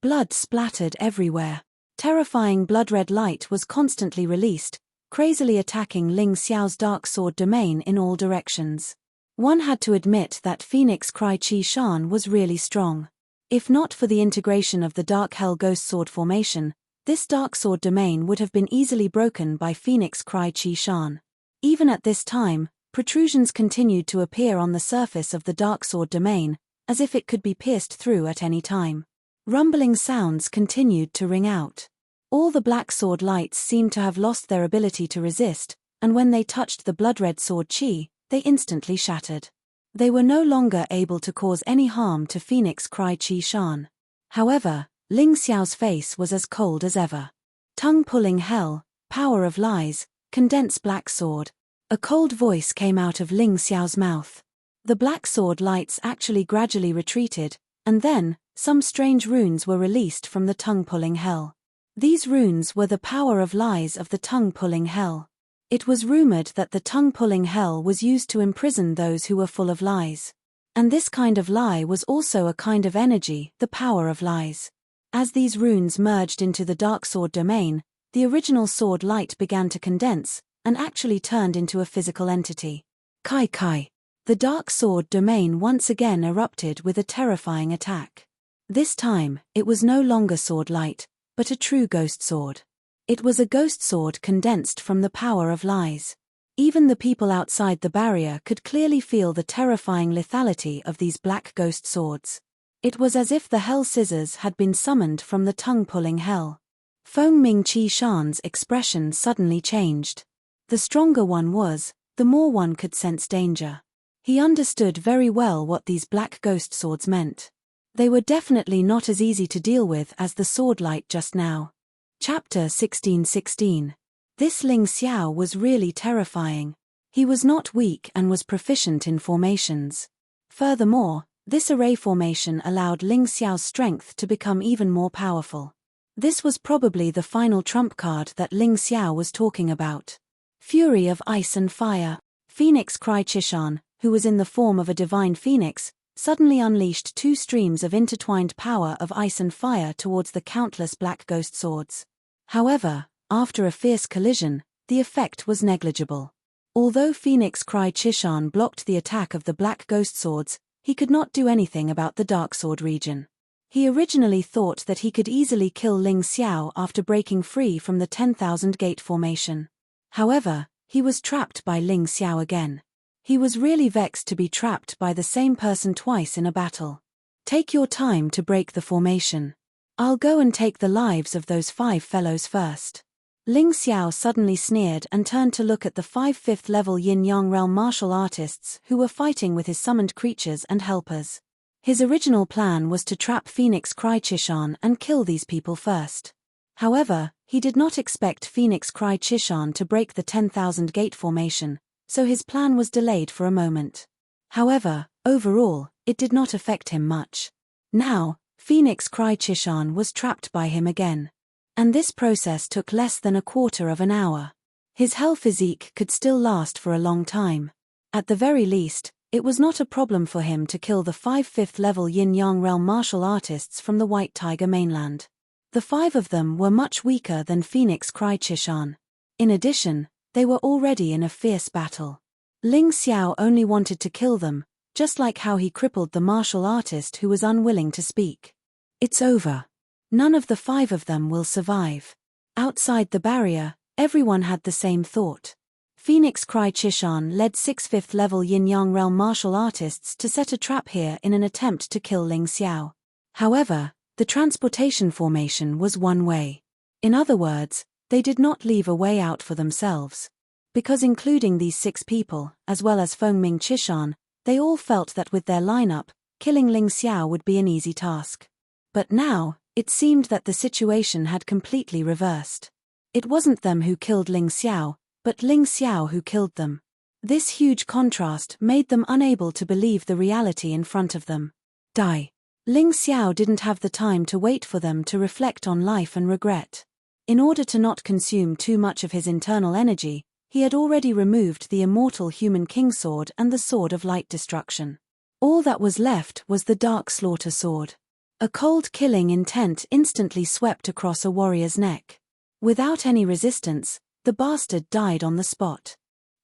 Blood splattered everywhere. Terrifying blood-red light was constantly released, crazily attacking Ling Xiao's dark sword domain in all directions. One had to admit that Phoenix Cry Chi Shan was really strong. If not for the integration of the Dark Hell Ghost Sword formation, this dark sword domain would have been easily broken by Phoenix Cry Chi Shan. Even at this time, protrusions continued to appear on the surface of the dark sword domain, as if it could be pierced through at any time. Rumbling sounds continued to ring out. All the black sword lights seemed to have lost their ability to resist, and when they touched the blood-red sword chi, they instantly shattered. They were no longer able to cause any harm to Phoenix Cry Chi Shan. However, Ling Xiao's face was as cold as ever. Tongue-pulling hell, power of lies, condense black sword. A cold voice came out of Ling Xiao's mouth. The black sword lights actually gradually retreated, and then, some strange runes were released from the tongue-pulling hell. These runes were the power of lies of the tongue-pulling hell. It was rumored that the tongue-pulling hell was used to imprison those who were full of lies. And this kind of lie was also a kind of energy, the power of lies. As these runes merged into the dark sword domain, the original sword light began to condense, and actually turned into a physical entity. Kai Kai. The dark sword domain once again erupted with a terrifying attack. This time, it was no longer sword light, but a true ghost sword. It was a ghost sword condensed from the power of lies. Even the people outside the barrier could clearly feel the terrifying lethality of these black ghost swords. It was as if the hell scissors had been summoned from the tongue-pulling hell. Feng Ming Qi Shan's expression suddenly changed. The stronger one was, the more one could sense danger. He understood very well what these black ghost swords meant. They were definitely not as easy to deal with as the sword light just now. Chapter 1616. This Ling Xiao was really terrifying. He was not weak and was proficient in formations. Furthermore, this array formation allowed Ling Xiao's strength to become even more powerful. This was probably the final trump card that Ling Xiao was talking about. Fury of ice and fire. Phoenix Cry Chishan, who was in the form of a divine phoenix, suddenly unleashed 2 streams of intertwined power of ice and fire towards the countless black ghost swords. However, after a fierce collision, the effect was negligible. Although Phoenix Cry Chishan blocked the attack of the black ghost swords, he could not do anything about the dark sword region. He originally thought that he could easily kill Ling Xiao after breaking free from the 10,000 gate formation. However, he was trapped by Ling Xiao again. He was really vexed to be trapped by the same person twice in a battle. Take your time to break the formation. I'll go and take the lives of those 5 fellows first. Ling Xiao suddenly sneered and turned to look at the 5 5th level yin-yang realm martial artists who were fighting with his summoned creatures and helpers. His original plan was to trap Phoenix Cry Chishan and kill these people first. However, he did not expect Phoenix Cry Chishan to break the 10,000 gate formation, so his plan was delayed for a moment. However, overall, it did not affect him much. Now, Phoenix Cry Chishan was trapped by him again. And this process took less than a quarter of an hour. His hell physique could still last for a long time. At the very least, it was not a problem for him to kill the 5 5th level yin-yang realm martial artists from the White Tiger mainland. The 5 of them were much weaker than Phoenix Cry Chishan. In addition, they were already in a fierce battle. Ling Xiao only wanted to kill them, just like how he crippled the martial artist who was unwilling to speak. It's over. None of the 5 of them will survive. Outside the barrier, everyone had the same thought. Phoenix Cry Chishan led 6 5th level yin-yang realm martial artists to set a trap here in an attempt to kill Ling Xiao. However, the transportation formation was one way. In other words, they did not leave a way out for themselves. Because including these 6 people, as well as Feng Ming Chishan, they all felt that with their lineup, killing Ling Xiao would be an easy task. But now, It seemed that the situation had completely reversed. It wasn't them who killed Ling Xiao, but Ling Xiao who killed them. This huge contrast made them unable to believe the reality in front of them. Die. Ling Xiao didn't have the time to wait for them to reflect on life and regret. In order to not consume too much of his internal energy, he had already removed the immortal human kingsword and the sword of light destruction. All that was left was the dark slaughter sword. A cold killing intent instantly swept across a warrior's neck. Without any resistance, the bastard died on the spot.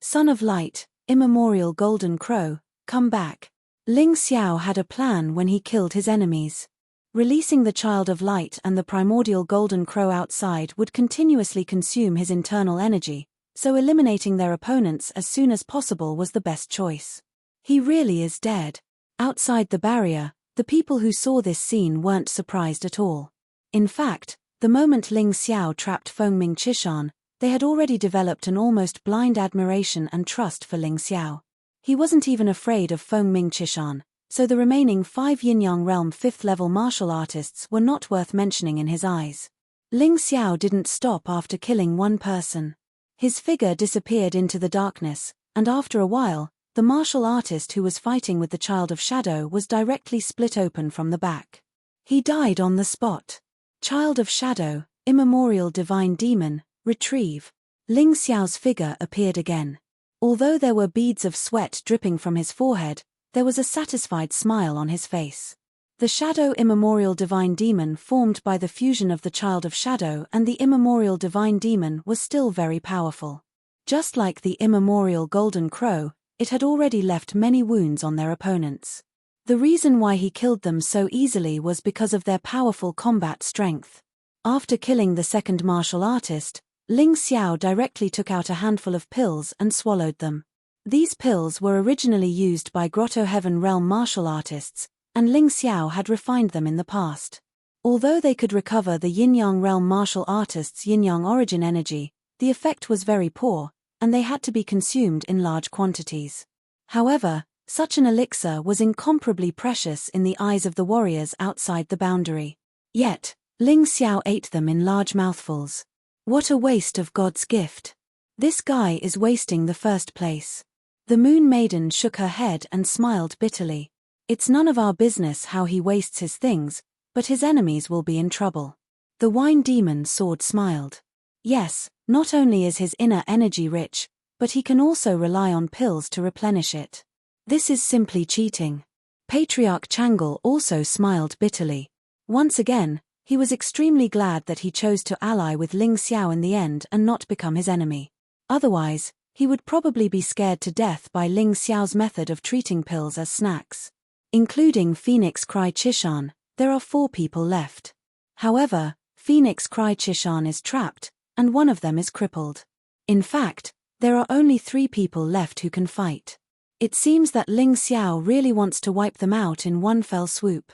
Son of Light, immemorial golden crow, come back. Ling Xiao had a plan when he killed his enemies. Releasing the child of light and the primordial golden crow outside would continuously consume his internal energy, so eliminating their opponents as soon as possible was the best choice. He really is dead. Outside the barrier, the people who saw this scene weren't surprised at all. In fact, the moment Ling Xiao trapped Feng Ming Chishan, they had already developed an almost blind admiration and trust for Ling Xiao. He wasn't even afraid of Feng Ming Chishan, so the remaining 5 Yin-Yang Realm 5th level martial artists were not worth mentioning in his eyes. Ling Xiao didn't stop after killing one person. His figure disappeared into the darkness, and after a while, the martial artist who was fighting with the Child of Shadow was directly split open from the back. He died on the spot. Child of Shadow, immemorial divine demon, retrieve. Ling Xiao's figure appeared again. Although there were beads of sweat dripping from his forehead, there was a satisfied smile on his face. The Shadow immemorial divine demon formed by the fusion of the Child of Shadow and the immemorial divine demon was still very powerful. Just like the immemorial golden crow, it had already left many wounds on their opponents. The reason why he killed them so easily was because of their powerful combat strength. After killing the second martial artist, Ling Xiao directly took out a handful of pills and swallowed them. These pills were originally used by Grotto Heaven Realm martial artists, and Ling Xiao had refined them in the past. Although they could recover the Yin-Yang Realm martial artists' Yin-Yang origin energy, the effect was very poor, and they had to be consumed in large quantities. However, such an elixir was incomparably precious in the eyes of the warriors outside the boundary. Yet, Ling Xiao ate them in large mouthfuls. What a waste of God's gift. This guy is wasting the first place. The Moon Maiden shook her head and smiled bitterly. It's none of our business how he wastes his things, but his enemies will be in trouble. The Wine Demon Sword smiled. Yes, not only is his inner energy rich, but he can also rely on pills to replenish it. This is simply cheating. Patriarch Changle also smiled bitterly. Once again, he was extremely glad that he chose to ally with Ling Xiao in the end and not become his enemy. Otherwise, he would probably be scared to death by Ling Xiao's method of treating pills as snacks. Including Phoenix Cry Chishan, there are 4 people left. However, Phoenix Cry Chishan is trapped, and one of them is crippled. In fact, there are only 3 people left who can fight. It seems that Ling Xiao really wants to wipe them out in one fell swoop.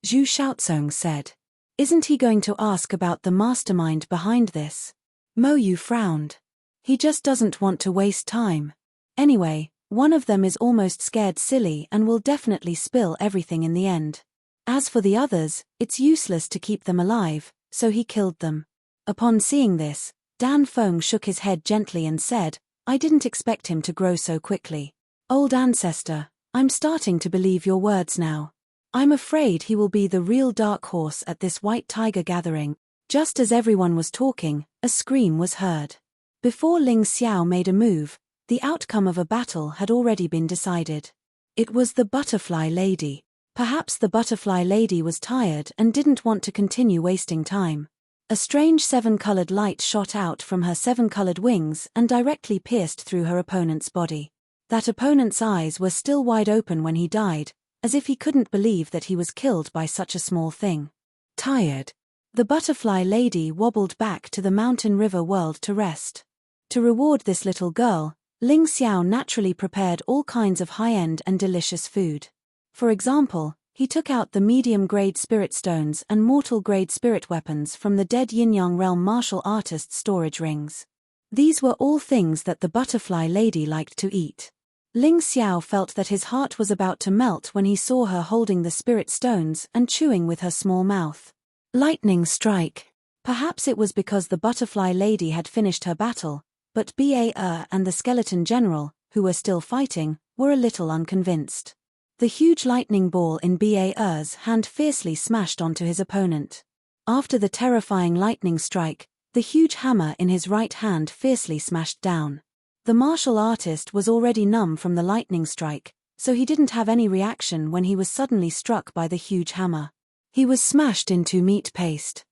Zhu Shaozong said. Isn't he going to ask about the mastermind behind this? Mo Yu frowned. He just doesn't want to waste time. Anyway, one of them is almost scared silly and will definitely spill everything in the end. As for the others, it's useless to keep them alive, so he killed them. Upon seeing this, Dan Feng shook his head gently and said, I didn't expect him to grow so quickly. Old ancestor, I'm starting to believe your words now. I'm afraid he will be the real dark horse at this White Tiger gathering. Just as everyone was talking, a scream was heard. Before Ling Xiao made a move, the outcome of a battle had already been decided. It was the Butterfly Lady. Perhaps the Butterfly Lady was tired and didn't want to continue wasting time. A strange 7-colored light shot out from her 7-colored wings and directly pierced through her opponent's body. That opponent's eyes were still wide open when he died, as if he couldn't believe that he was killed by such a small thing. Tired. The Butterfly Lady wobbled back to the Mountain River world to rest. To reward this little girl, Ling Xiao naturally prepared all kinds of high-end and delicious food. For example, he took out the medium-grade spirit stones and mortal-grade spirit weapons from the dead Yin-Yang Realm martial artist's storage rings. These were all things that the Butterfly Lady liked to eat. Ling Xiao felt that his heart was about to melt when he saw her holding the spirit stones and chewing with her small mouth. Lightning strike. Perhaps it was because the butterfly lady had finished her battle, but Ba and the skeleton general, who were still fighting, were a little unconvinced. The huge lightning ball in Ba's hand fiercely smashed onto his opponent. After the terrifying lightning strike, the huge hammer in his right hand fiercely smashed down. The martial artist was already numb from the lightning strike, so he didn't have any reaction when he was suddenly struck by the huge hammer. He was smashed into meat paste.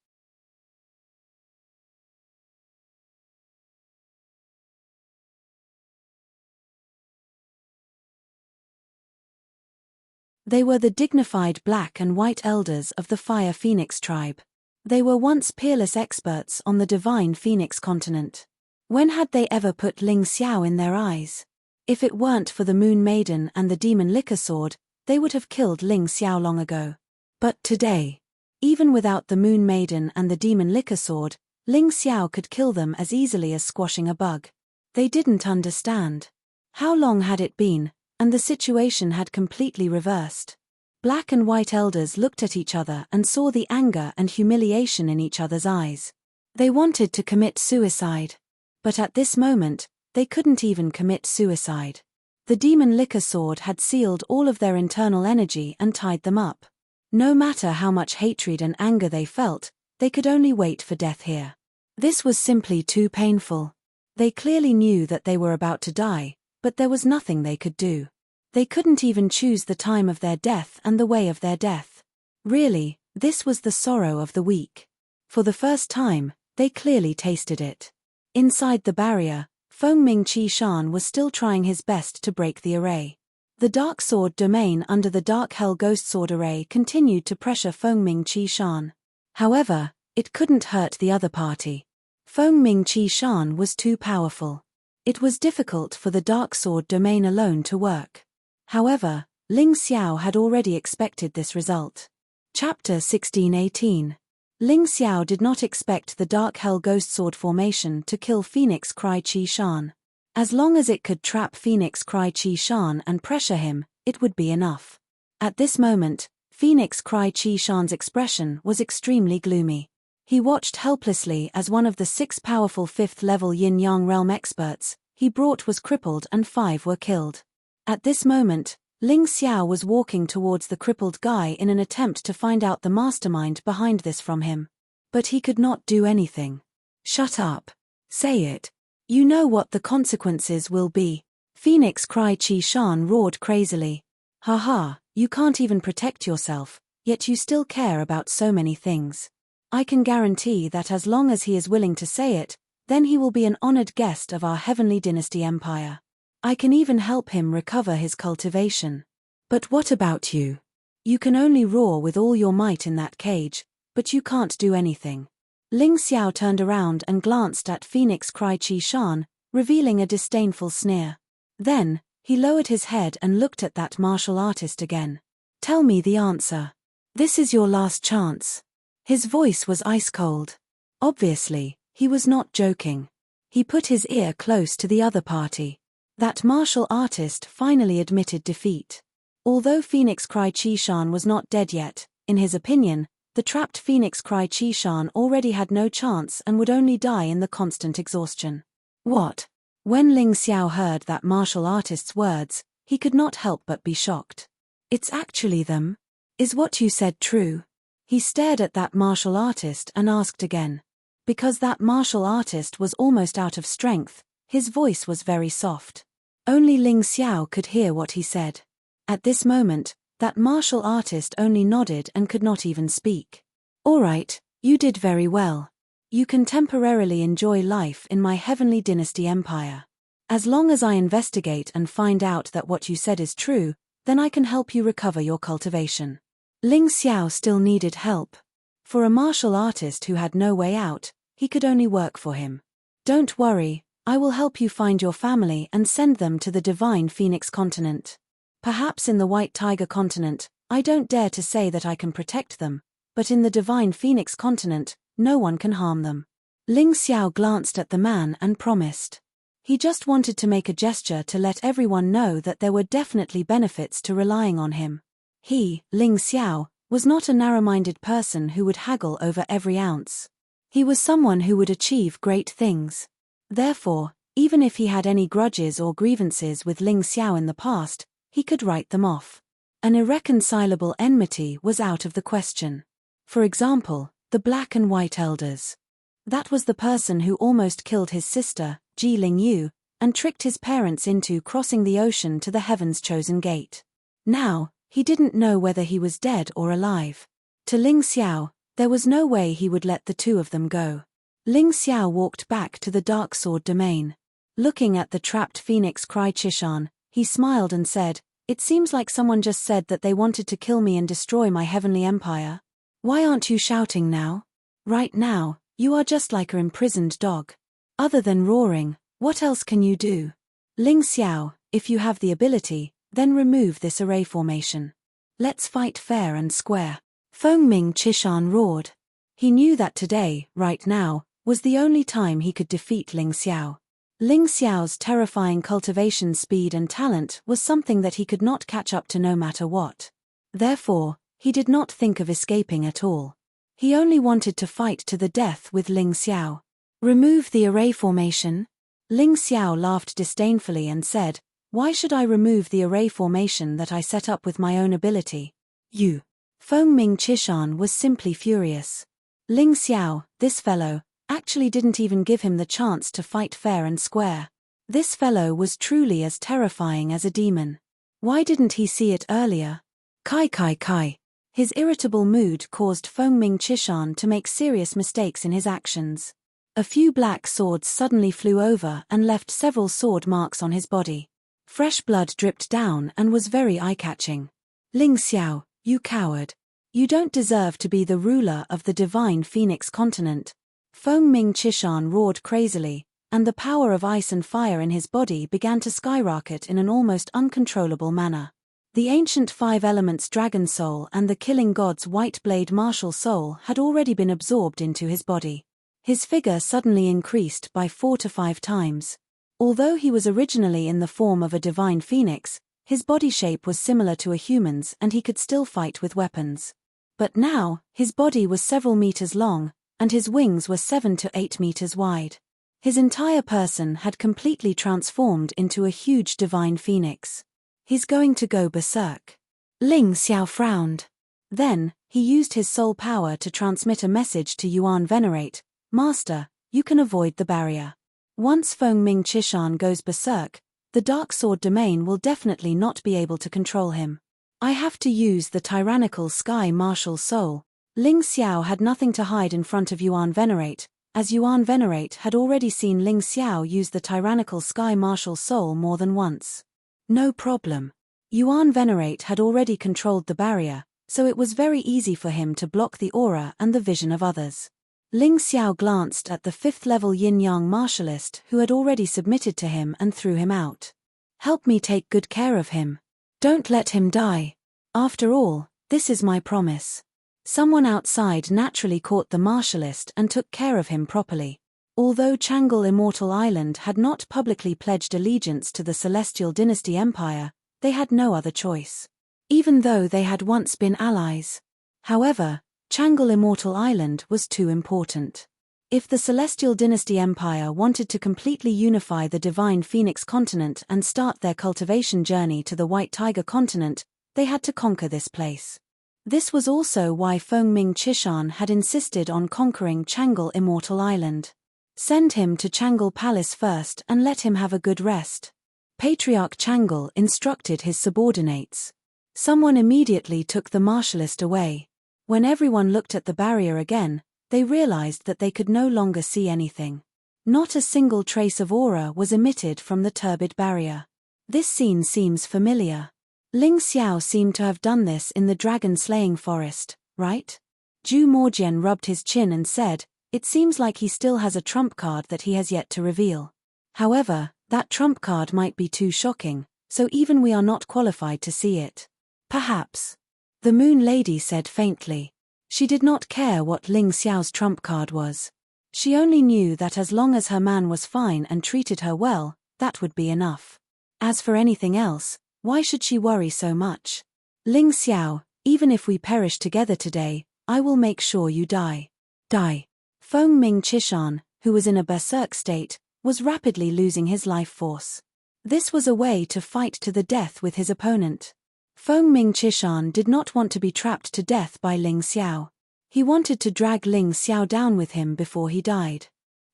They were the dignified black and white elders of the Fire Phoenix tribe. They were once peerless experts on the divine Phoenix continent. When had they ever put Ling Xiao in their eyes? If it weren't for the Moon Maiden and the Demon Liquor Sword, they would have killed Ling Xiao long ago. But today, even without the Moon Maiden and the Demon Liquor Sword, Ling Xiao could kill them as easily as squashing a bug. They didn't understand. How long had it been, and the situation had completely reversed. Black and white elders looked at each other and saw the anger and humiliation in each other's eyes. They wanted to commit suicide. But at this moment, they couldn't even commit suicide. The Demon Liquor Sword had sealed all of their internal energy and tied them up. No matter how much hatred and anger they felt, they could only wait for death here. This was simply too painful. They clearly knew that they were about to die, but there was nothing they could do. They couldn't even choose the time of their death and the way of their death. Really, this was the sorrow of the weak. For the first time, they clearly tasted it. Inside the barrier, Fengming Qishan was still trying his best to break the array. The Dark Sword domain under the Dark Hell Ghost Sword array continued to pressure Fengming Qishan. However, it couldn't hurt the other party. Fengming Qishan was too powerful. It was difficult for the Dark Sword domain alone to work. However, Ling Xiao had already expected this result. Chapter 1618. Ling Xiao did not expect the Dark Hell Ghost Sword formation to kill Phoenix Cry Qishan. As long as it could trap Phoenix Cry Qishan and pressure him, it would be enough. At this moment, Phoenix Cry Qishan's expression was extremely gloomy. He watched helplessly as one of the 6 powerful 5th-level Yin-Yang realm experts he brought was crippled and 5 were killed. At this moment, Ling Xiao was walking towards the crippled guy in an attempt to find out the mastermind behind this from him. But he could not do anything. Shut up. Say it. You know what the consequences will be. Phoenix Cry Qishan roared crazily. Haha, you can't even protect yourself, yet you still care about so many things. I can guarantee that as long as he is willing to say it, then he will be an honored guest of our Heavenly Dynasty Empire. I can even help him recover his cultivation. But what about you? You can only roar with all your might in that cage, but you can't do anything. Ling Xiao turned around and glanced at Phoenix Cry Qishan, revealing a disdainful sneer. Then, he lowered his head and looked at that martial artist again. Tell me the answer. This is your last chance. His voice was ice cold. Obviously, he was not joking. He put his ear close to the other party. That martial artist finally admitted defeat. Although Phoenix Cry Qishan was not dead yet, in his opinion, the trapped Phoenix Cry Qishan already had no chance and would only die in the constant exhaustion. What? When Ling Xiao heard that martial artist's words, he could not help but be shocked. It's actually them? Is what you said true? He stared at that martial artist and asked again. Because that martial artist was almost out of strength, his voice was very soft. Only Ling Xiao could hear what he said. At this moment, that martial artist only nodded and could not even speak. All right, you did very well. You can temporarily enjoy life in my Heavenly Dynasty Empire. As long as I investigate and find out that what you said is true, then I can help you recover your cultivation. Ling Xiao still needed help. For a martial artist who had no way out, he could only work for him. Don't worry, I will help you find your family and send them to the Divine Phoenix continent. Perhaps in the White Tiger continent, I don't dare to say that I can protect them, but in the Divine Phoenix continent, no one can harm them. Ling Xiao glanced at the man and promised. He just wanted to make a gesture to let everyone know that there were definitely benefits to relying on him. He, Ling Xiao, was not a narrow-minded person who would haggle over every ounce. He was someone who would achieve great things. Therefore, even if he had any grudges or grievances with Ling Xiao in the past, he could write them off. An irreconcilable enmity was out of the question. For example, the Black and White Elders. That was the person who almost killed his sister, Ji Ling Yu, and tricked his parents into crossing the ocean to the Heaven's Chosen Gate. Now, he didn't know whether he was dead or alive. To Ling Xiao, there was no way he would let the two of them go. Ling Xiao walked back to the Dark Sword domain. Looking at the trapped phoenix Cry Chishan, he smiled and said, "It seems like someone just said that they wanted to kill me and destroy my heavenly empire. Why aren't you shouting now? Right now, you are just like an imprisoned dog. Other than roaring, what else can you do? Ling Xiao, if you have the ability, then remove this array formation. Let's fight fair and square." Fengming Chishan roared. He knew that today, right now, was the only time he could defeat Ling Xiao. Ling Xiao's terrifying cultivation speed and talent was something that he could not catch up to no matter what. Therefore, he did not think of escaping at all. He only wanted to fight to the death with Ling Xiao. "Remove the array formation?" Ling Xiao laughed disdainfully and said, "Why should I remove the array formation that I set up with my own ability? You." Fengming Chishan was simply furious. Ling Xiao, this fellow, actually didn't even give him the chance to fight fair and square. This fellow was truly as terrifying as a demon. Why didn't he see it earlier? Kai. His irritable mood caused Fengming Chishan to make serious mistakes in his actions. A few black swords suddenly flew over and left several sword marks on his body. Fresh blood dripped down and was very eye-catching. "Ling Xiao, you coward. You don't deserve to be the ruler of the divine Phoenix continent." Fengming Chishan roared crazily, and the power of ice and fire in his body began to skyrocket in an almost uncontrollable manner. The ancient five elements Dragon Soul and the killing god's White Blade Martial Soul had already been absorbed into his body. His figure suddenly increased by 4 to 5 times. Although he was originally in the form of a divine phoenix, his body shape was similar to a human's and he could still fight with weapons. But now, his body was several meters long, and his wings were 7 to 8 meters wide. His entire person had completely transformed into a huge divine phoenix. "He's going to go berserk." Ling Xiao frowned. Then, he used his soul power to transmit a message to Yuan Venerate, "Master, you can avoid the barrier. Once Fengming Chishan goes berserk, the Dark Sword domain will definitely not be able to control him. I have to use the tyrannical Sky Martial Soul." Ling Xiao had nothing to hide in front of Yuan Venerate, as Yuan Venerate had already seen Ling Xiao use the tyrannical Sky Martial Soul more than once. No problem. Yuan Venerate had already controlled the barrier, so it was very easy for him to block the aura and the vision of others. Ling Xiao glanced at the 5th-level yin-yang martialist who had already submitted to him and threw him out. "Help me take good care of him. Don't let him die. After all, this is my promise." Someone outside naturally caught the martialist and took care of him properly. Although Tranquil Immortal Island had not publicly pledged allegiance to the Celestial Dynasty Empire, they had no other choice. Even though they had once been allies. However, Tranquil Immortal Island was too important. If the Celestial Dynasty Empire wanted to completely unify the Divine Phoenix continent and start their cultivation journey to the White Tiger continent, they had to conquer this place. This was also why Fengming Chishan had insisted on conquering Tranquil Immortal Island. Send him to Tranquil Palace first and let him have a good rest. Patriarch Tranquil instructed his subordinates. Someone immediately took the martialist away. When everyone looked at the barrier again, they realized that they could no longer see anything. Not a single trace of aura was emitted from the turbid barrier. This scene seems familiar. Ling Xiao seemed to have done this in the dragon-slaying forest, right? Zhu Mojian rubbed his chin and said, "It seems like he still has a trump card that he has yet to reveal. However, that trump card might be too shocking, so even we are not qualified to see it." "Perhaps." The Moon Lady said faintly. She did not care what Ling Xiao's trump card was. She only knew that as long as her man was fine and treated her well, that would be enough. As for anything else, why should she worry so much? "Ling Xiao, Even if we perish together today, I will make sure you die. Die. Feng Ming Chishan, who was in a berserk state, was rapidly losing his life force. This was a way to fight to the death with his opponent. Feng Ming Chishan did not want to be trapped to death by Ling Xiao. He wanted to drag Ling Xiao down with him before he died.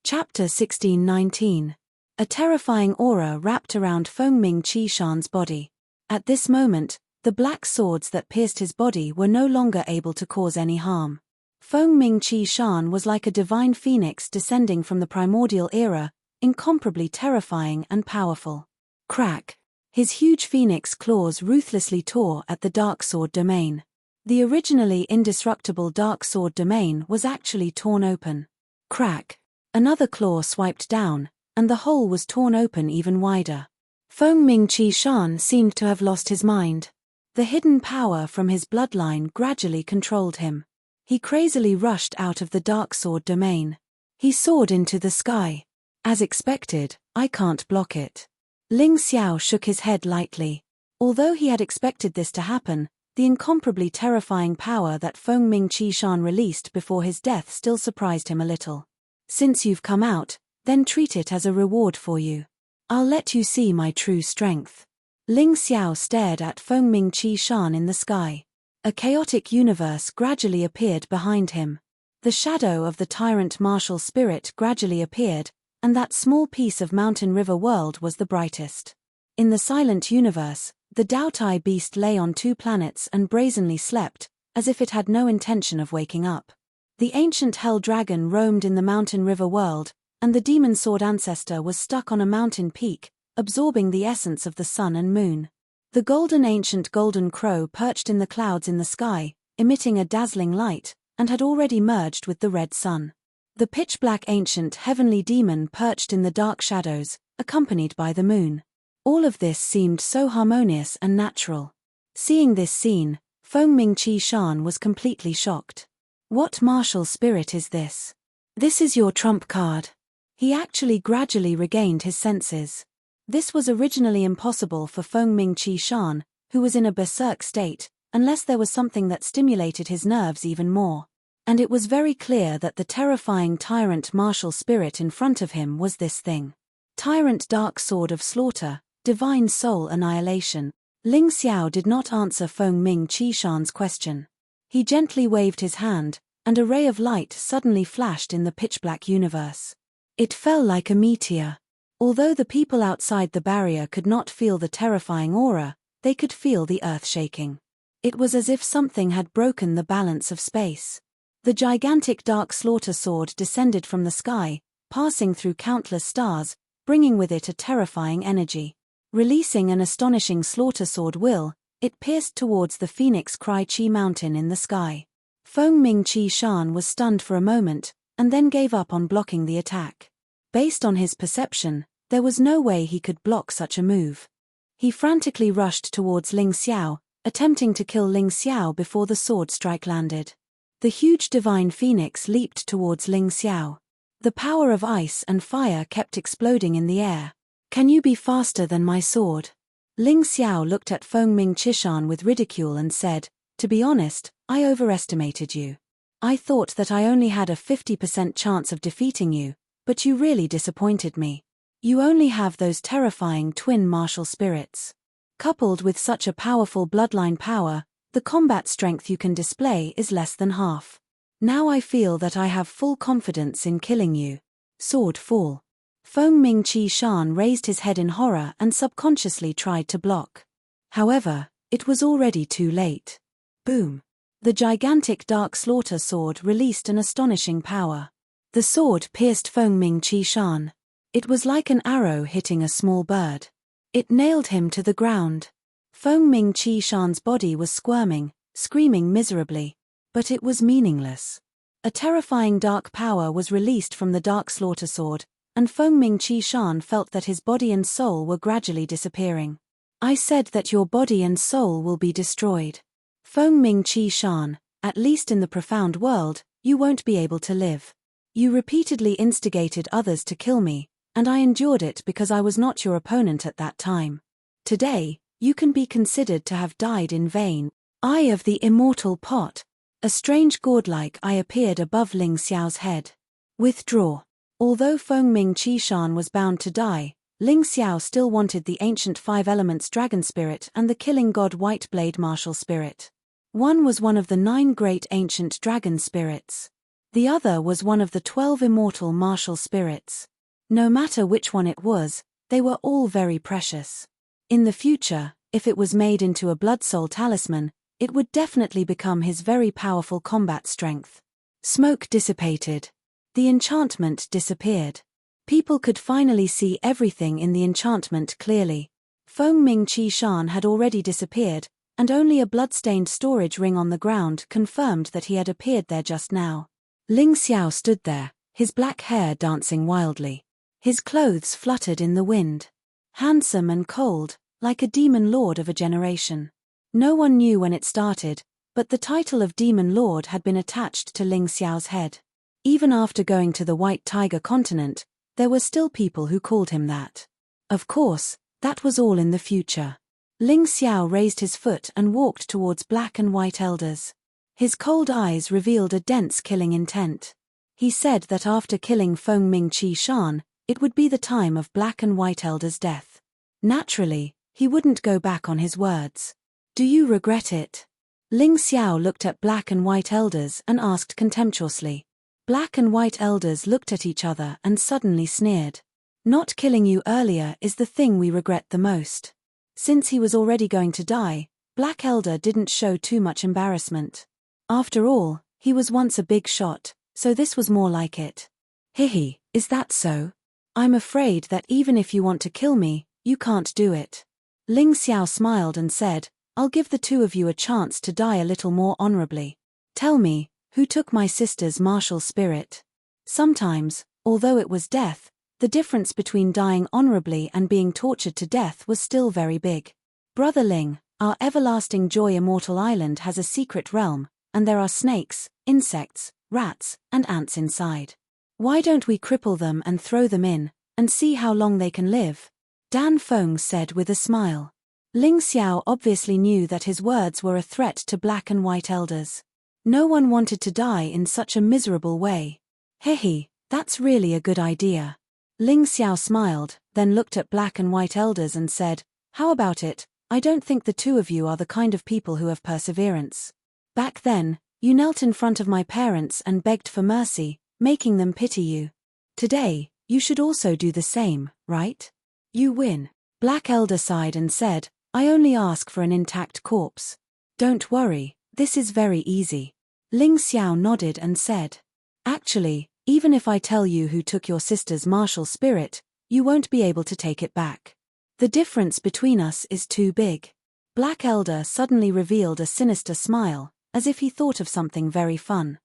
Chapter 1619. A terrifying aura wrapped around Feng Ming Chishan's body. At this moment, the black swords that pierced his body were no longer able to cause any harm. Feng Ming Chishan was like a divine phoenix descending from the primordial era, incomparably terrifying and powerful. Crack. His huge phoenix claws ruthlessly tore at the dark sword domain. The originally indestructible dark sword domain was actually torn open. Crack. Another claw swiped down, and the hole was torn open even wider. Feng Ming Chishan seemed to have lost his mind. The hidden power from his bloodline gradually controlled him. He crazily rushed out of the dark sword domain. He soared into the sky. As expected, I can't block it. Ling Xiao shook his head lightly. Although he had expected this to happen, the incomparably terrifying power that Feng Ming Chishan released before his death still surprised him a little. Since you've come out, then treat it as a reward for you. I'll let you see my true strength. Ling Xiao stared at Feng Ming Chishan in the sky. A chaotic universe gradually appeared behind him. The shadow of the Tyrant martial spirit gradually appeared, and that small piece of mountain river world was the brightest. In the silent universe, the Daotai beast lay on 2 planets and brazenly slept, as if it had no intention of waking up. The ancient hell dragon roamed in the mountain river world, and the demon sword ancestor was stuck on a mountain peak, absorbing the essence of the sun and moon. The golden ancient golden crow perched in the clouds in the sky, emitting a dazzling light, and had already merged with the red sun. The pitch-black ancient heavenly demon perched in the dark shadows, accompanied by the moon. All of this seemed so harmonious and natural. Seeing this scene, Feng Ming Chishan was completely shocked. What martial spirit is this? This is your trump card. He actually gradually regained his senses. This was originally impossible for Feng Ming Chishan, who was in a berserk state, unless there was something that stimulated his nerves even more. And it was very clear that the terrifying Tyrant martial spirit in front of him was this thing. Tyrant Dark Sword of Slaughter, Divine Soul Annihilation. Ling Xiao did not answer Feng Ming Chishan's question. He gently waved his hand, and a ray of light suddenly flashed in the pitch-black universe. It fell like a meteor. Although the people outside the barrier could not feel the terrifying aura, they could feel the earth shaking. It was as if something had broken the balance of space. The gigantic dark slaughter sword descended from the sky, passing through countless stars, bringing with it a terrifying energy. Releasing an astonishing slaughter sword will, it pierced towards the Phoenix Cry Chi mountain in the sky. Feng Ming Chishan was stunned for a moment, and then gave up on blocking the attack. Based on his perception, there was no way he could block such a move. He frantically rushed towards Ling Xiao, attempting to kill Ling Xiao before the sword strike landed. The huge divine phoenix leaped towards Ling Xiao. The power of ice and fire kept exploding in the air. Can you be faster than my sword? Ling Xiao looked at Feng Ming Chishan with ridicule and said, to be honest, I overestimated you. I thought that I only had a 50% chance of defeating you, but you really disappointed me. You only have those terrifying twin martial spirits. Coupled with such a powerful bloodline power, the combat strength you can display is less than half. Now I feel that I have full confidence in killing you. Sword fall. Feng Ming Chishan raised his head in horror and subconsciously tried to block. However, it was already too late. Boom. The gigantic dark slaughter sword released an astonishing power. The sword pierced Feng Ming Chishan. It was like an arrow hitting a small bird. It nailed him to the ground. Feng Ming Chishan's body was squirming, screaming miserably. But it was meaningless. A terrifying dark power was released from the dark slaughter sword, and Feng Ming Chishan felt that his body and soul were gradually disappearing. I said that your body and soul will be destroyed. Feng Ming Chishan, at least in the profound world, you won't be able to live. You repeatedly instigated others to kill me, and I endured it because I was not your opponent at that time. Today, you can be considered to have died in vain. Eye of the immortal pot. A strange gourd-like eye appeared above Ling Xiao's head. Withdraw. Although Feng Ming Qi Shan was bound to die, Ling Xiao still wanted the ancient five elements dragon spirit and the killing god white blade martial spirit. One was one of the 9 great ancient dragon spirits. The other was one of the 12 immortal martial spirits. No matter which one it was, they were all very precious. In the future, if it was made into a blood soul talisman, it would definitely become his very powerful combat strength. Smoke dissipated. The enchantment disappeared. People could finally see everything in the enchantment clearly. Feng Ming Qi Shan had already disappeared, and only a blood-stained storage ring on the ground confirmed that he had appeared there just now. Ling Xiao stood there, his black hair dancing wildly. His clothes fluttered in the wind. Handsome and cold, like a demon lord of a generation. No one knew when it started, but the title of Demon Lord had been attached to Ling Xiao's head. Even after going to the White Tiger continent, there were still people who called him that. Of course, that was all in the future. Ling Xiao raised his foot and walked towards black and white elders. His cold eyes revealed a dense killing intent. He said that after killing Feng Ming Qi Shan, it would be the time of black and white elders' death. Naturally, he wouldn't go back on his words. Do you regret it? Ling Xiao looked at black and white elders and asked contemptuously. Black and white elders looked at each other and suddenly sneered. Not killing you earlier is the thing we regret the most. Since he was already going to die, Black Elder didn't show too much embarrassment. After all, he was once a big shot, so this was more like it. Hihi, is that so? I'm afraid that even if you want to kill me, you can't do it. Ling Xiao smiled and said, I'll give the two of you a chance to die a little more honorably. Tell me, who took my sister's martial spirit? Sometimes, although it was death, the difference between dying honorably and being tortured to death was still very big. Brother Ling, our everlasting joy immortal island has a secret realm, and there are snakes, insects, rats, and ants inside. Why don't we cripple them and throw them in, and see how long they can live? Dan Feng said with a smile. Ling Xiao obviously knew that his words were a threat to black and white elders. No one wanted to die in such a miserable way. Hehe, that's really a good idea. Ling Xiao smiled, then looked at black and white elders and said, how about it? I don't think the two of you are the kind of people who have perseverance. Back then, you knelt in front of my parents and begged for mercy, making them pity you. Today, you should also do the same, right? You win. Black Elder sighed and said, I only ask for an intact corpse. Don't worry, this is very easy. Ling Xiao nodded and said, actually, even if I tell you who took your sister's martial spirit, you won't be able to take it back. The difference between us is too big. Black Elder suddenly revealed a sinister smile, as if he thought of something very fun.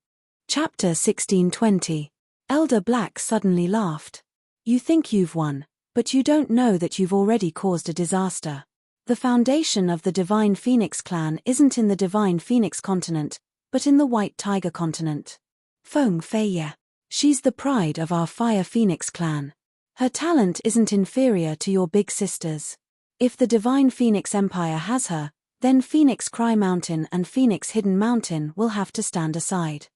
Chapter 1620. Elder Black suddenly laughed. You think you've won, but you don't know that you've already caused a disaster. The foundation of the Divine Phoenix clan isn't in the Divine Phoenix continent, but in the White Tiger continent. Feng Feiye. She's the pride of our Fire Phoenix clan. Her talent isn't inferior to your big sister's. If the Divine Phoenix Empire has her, then Phoenix Cry Mountain and Phoenix Hidden Mountain will have to stand aside.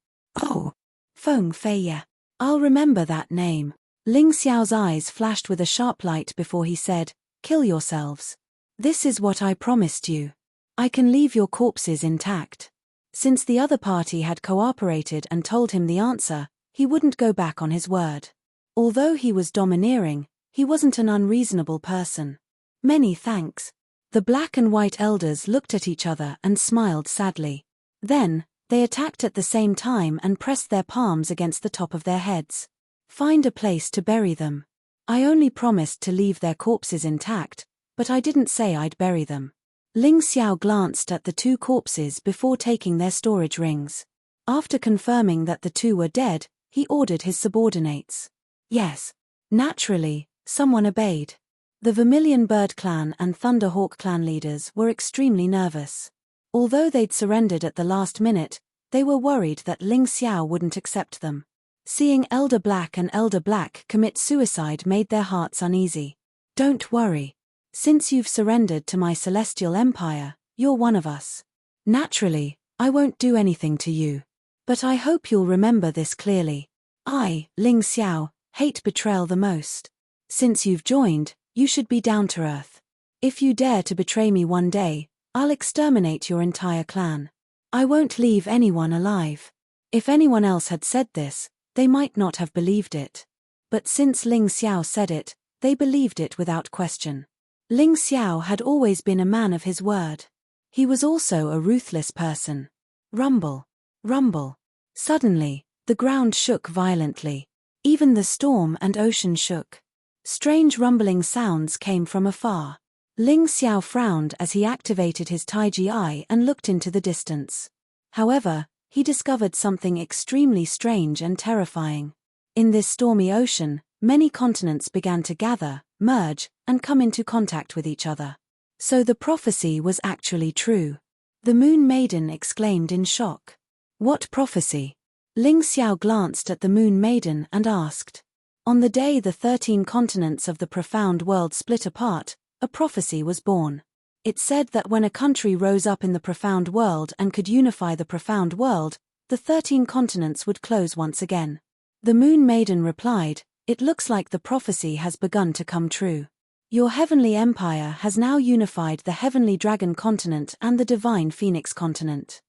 Oh! Feng Feiye. I'll remember that name. Ling Xiao's eyes flashed with a sharp light before he said, kill yourselves. This is what I promised you. I can leave your corpses intact. Since the other party had cooperated and told him the answer, he wouldn't go back on his word. Although he was domineering, he wasn't an unreasonable person. Many thanks. The black and white elders looked at each other and smiled sadly. Then, they attacked at the same time and pressed their palms against the top of their heads. Find a place to bury them. I only promised to leave their corpses intact, but I didn't say I'd bury them. Ling Xiao glanced at the two corpses before taking their storage rings. After confirming that the two were dead, he ordered his subordinates. Yes. Naturally, someone obeyed. The Vermilion Bird clan and Thunderhawk clan leaders were extremely nervous. Although they'd surrendered at the last minute, they were worried that Ling Xiao wouldn't accept them. Seeing Elder Black and Elder Black commit suicide made their hearts uneasy. Don't worry. Since you've surrendered to my celestial empire, you're one of us. Naturally, I won't do anything to you. But I hope you'll remember this clearly. I, Ling Xiao, hate betrayal the most. Since you've joined, you should be down to earth. If you dare to betray me one day, I'll exterminate your entire clan. I won't leave anyone alive. If anyone else had said this, they might not have believed it. But since Ling Xiao said it, they believed it without question. Ling Xiao had always been a man of his word. He was also a ruthless person. Rumble. Rumble. Suddenly, the ground shook violently. Even the storm and ocean shook. Strange rumbling sounds came from afar. Ling Xiao frowned as he activated his Taiji eye and looked into the distance. However, he discovered something extremely strange and terrifying. In this stormy ocean, many continents began to gather, merge, and come into contact with each other. So the prophecy was actually true. The Moon Maiden exclaimed in shock. What prophecy? Ling Xiao glanced at the Moon Maiden and asked. On the day the 13 continents of the profound world split apart, a prophecy was born. It said that when a country rose up in the profound world and could unify the profound world, the 13 continents would close once again. The Moon Maiden replied, "It looks like the prophecy has begun to come true. Your heavenly empire has now unified the heavenly dragon continent and the divine phoenix continent.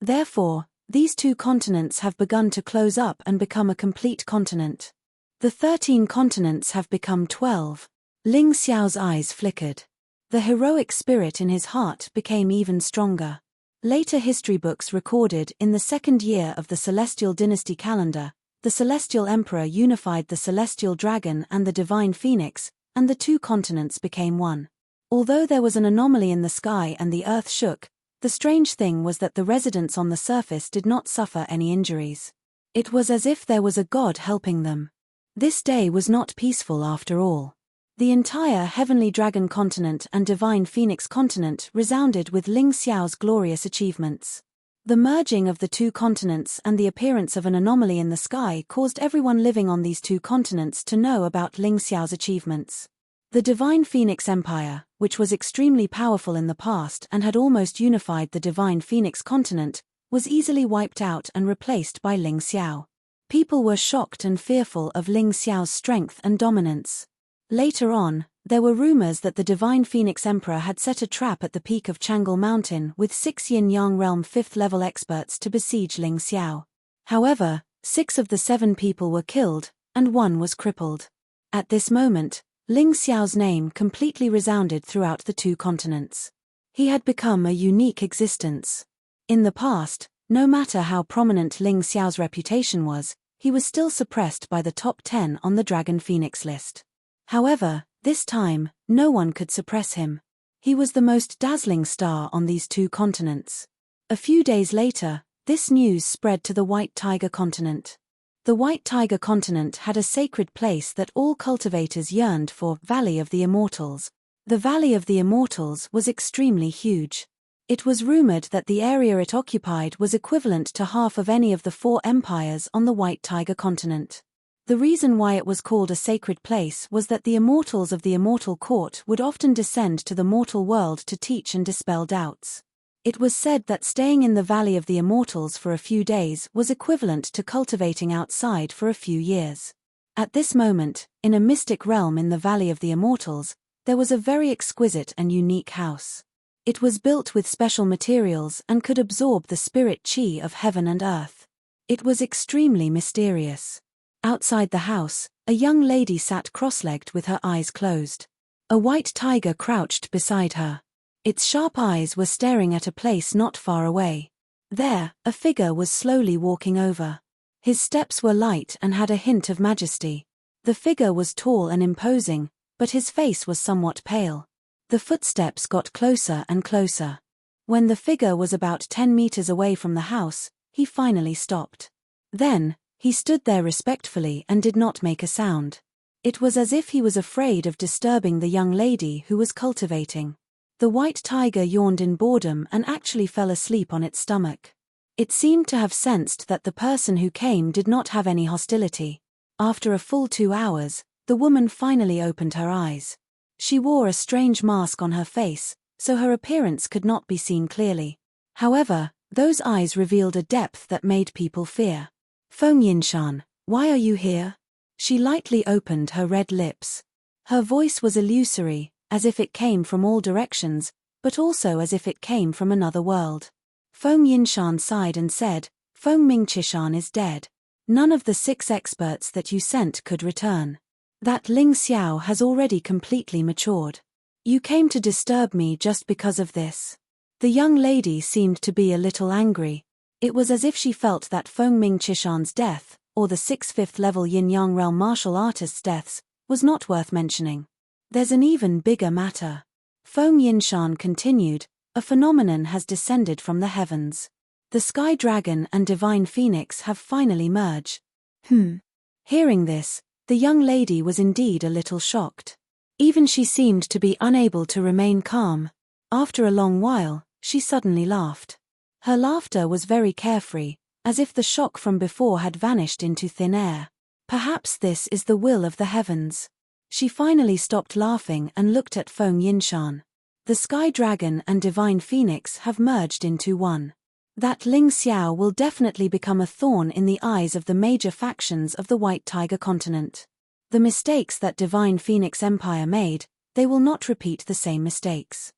Therefore, these two continents have begun to close up and become a complete continent. The 13 continents have become 12. Ling Xiao's eyes flickered. The heroic spirit in his heart became even stronger. Later history books recorded in the second year of the Celestial Dynasty calendar, the Celestial Emperor unified the Celestial Dragon and the Divine Phoenix, and the two continents became one. Although there was an anomaly in the sky and the earth shook, the strange thing was that the residents on the surface did not suffer any injuries. It was as if there was a god helping them. This day was not peaceful after all. The entire Heavenly Dragon continent and Divine Phoenix continent resounded with Ling Xiao's glorious achievements. The merging of the two continents and the appearance of an anomaly in the sky caused everyone living on these two continents to know about Ling Xiao's achievements. The Divine Phoenix Empire, which was extremely powerful in the past and had almost unified the Divine Phoenix continent, was easily wiped out and replaced by Ling Xiao. People were shocked and fearful of Ling Xiao's strength and dominance. Later on, there were rumors that the Divine Phoenix Emperor had set a trap at the peak of Tranquil Mountain with 6 Yin-Yang Realm 5th level experts to besiege Ling Xiao. However, 6 of the 7 people were killed, and 1 was crippled. At this moment, Ling Xiao's name completely resounded throughout the two continents. He had become a unique existence. In the past, no matter how prominent Ling Xiao's reputation was, he was still suppressed by the top 10 on the Dragon Phoenix list. However, this time, no one could suppress him. He was the most dazzling star on these two continents. A few days later, this news spread to the White Tiger continent. The White Tiger continent had a sacred place that all cultivators yearned for, Valley of the Immortals. The Valley of the Immortals was extremely huge. It was rumored that the area it occupied was equivalent to half of any of the 4 empires on the White Tiger continent. The reason why it was called a sacred place was that the immortals of the Immortal Court would often descend to the mortal world to teach and dispel doubts. It was said that staying in the Valley of the Immortals for a few days was equivalent to cultivating outside for a few years. At this moment, in a mystic realm in the Valley of the Immortals, there was a very exquisite and unique house. It was built with special materials and could absorb the spirit chi of heaven and earth. It was extremely mysterious. Outside the house, a young lady sat cross-legged with her eyes closed. A white tiger crouched beside her. Its sharp eyes were staring at a place not far away. There, a figure was slowly walking over. His steps were light and had a hint of majesty. The figure was tall and imposing, but his face was somewhat pale. The footsteps got closer and closer. When the figure was about 10 meters away from the house, he finally stopped. Then, he stood there respectfully and did not make a sound. It was as if he was afraid of disturbing the young lady who was cultivating. The white tiger yawned in boredom and actually fell asleep on its stomach. It seemed to have sensed that the person who came did not have any hostility. After a full 2 hours, the woman finally opened her eyes. She wore a strange mask on her face, so her appearance could not be seen clearly. However, those eyes revealed a depth that made people fear. Feng Yinshan, why are you here? She lightly opened her red lips. Her voice was illusory, as if it came from all directions, but also as if it came from another world. Feng Yinshan sighed and said, Feng Mingqishan is dead. None of the 6 experts that you sent could return. That Ling Xiao has already completely matured. You came to disturb me just because of this. The young lady seemed to be a little angry. It was as if she felt that Feng Mingqishan's death, or the 6 5th-level yin-yang realm martial artists' deaths, was not worth mentioning. There's an even bigger matter. Feng Yinshan continued, a phenomenon has descended from the heavens. The Sky Dragon and Divine Phoenix have finally merged. Hearing this, the young lady was indeed a little shocked. Even she seemed to be unable to remain calm. After a long while, she suddenly laughed. Her laughter was very carefree, as if the shock from before had vanished into thin air. Perhaps this is the will of the heavens. She finally stopped laughing and looked at Feng Yinshan. The Sky Dragon and Divine Phoenix have merged into one. That Ling Xiao will definitely become a thorn in the eyes of the major factions of the White Tiger continent. The mistakes that Divine Phoenix Empire made, they will not repeat the same mistakes.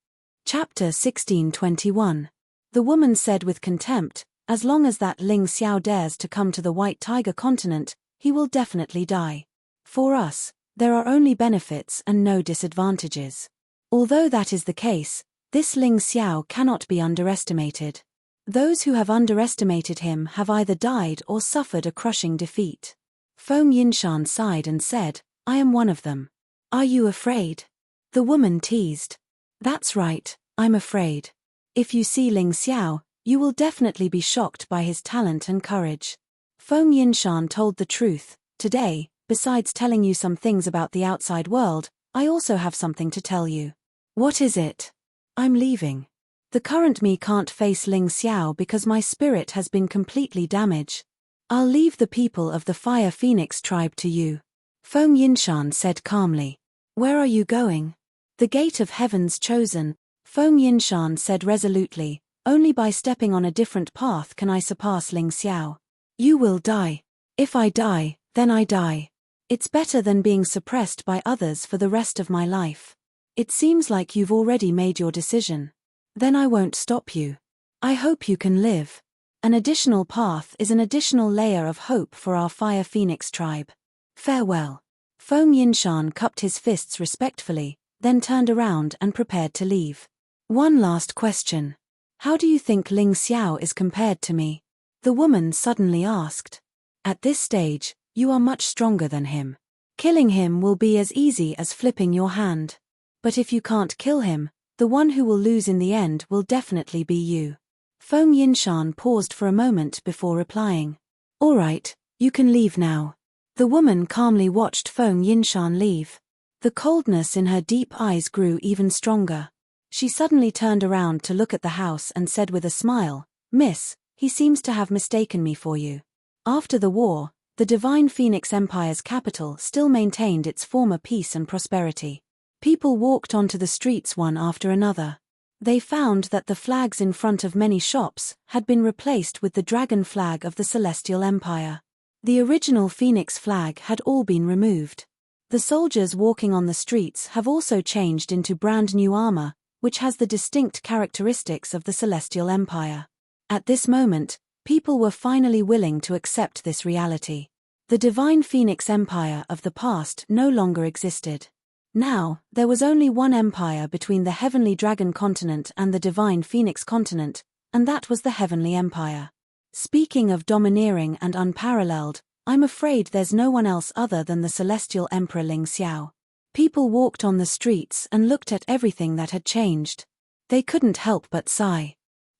Chapter 1621. The woman said with contempt, as long as that Ling Xiao dares to come to the White Tiger continent, he will definitely die. For us, there are only benefits and no disadvantages. Although that is the case, this Ling Xiao cannot be underestimated. Those who have underestimated him have either died or suffered a crushing defeat. Feng Yinshan sighed and said, I am one of them. Are you afraid? The woman teased. That's right, I'm afraid. If you see Ling Xiao, you will definitely be shocked by his talent and courage. Feng Yinshan told the truth. Today, besides telling you some things about the outside world, I also have something to tell you. What is it? I'm leaving. The current me can't face Ling Xiao because my spirit has been completely damaged. I'll leave the people of the Fire Phoenix tribe to you. Feng Yinshan said calmly. Where are you going? The gate of heaven's chosen, Feng Yinshan said resolutely. Only by stepping on a different path can I surpass Ling Xiao. You will die. If I die, then I die. It's better than being suppressed by others for the rest of my life. It seems like you've already made your decision. Then I won't stop you. I hope you can live. An additional path is an additional layer of hope for our Fire Phoenix tribe. Farewell. Feng Yinshan cupped his fists respectfully, then turned around and prepared to leave. One last question. How do you think Ling Xiao is compared to me? The woman suddenly asked. At this stage, you are much stronger than him. Killing him will be as easy as flipping your hand. But if you can't kill him, the one who will lose in the end will definitely be you. Feng Yinshan paused for a moment before replying. All right, you can leave now. The woman calmly watched Feng Yinshan leave. The coldness in her deep eyes grew even stronger. She suddenly turned around to look at the house and said with a smile, Miss, he seems to have mistaken me for you. After the war, the Divine Phoenix Empire's capital still maintained its former peace and prosperity. People walked onto the streets one after another. They found that the flags in front of many shops had been replaced with the dragon flag of the Celestial Empire. The original Phoenix flag had all been removed. The soldiers walking on the streets have also changed into brand new armor, which has the distinct characteristics of the Celestial Empire. At this moment, people were finally willing to accept this reality. The Divine Phoenix Empire of the past no longer existed. Now, there was only one empire between the Heavenly Dragon continent and the Divine Phoenix continent, and that was the Heavenly Empire. Speaking of domineering and unparalleled, I'm afraid there's no one else other than the Celestial Emperor Ling Xiao. People walked on the streets and looked at everything that had changed. They couldn't help but sigh.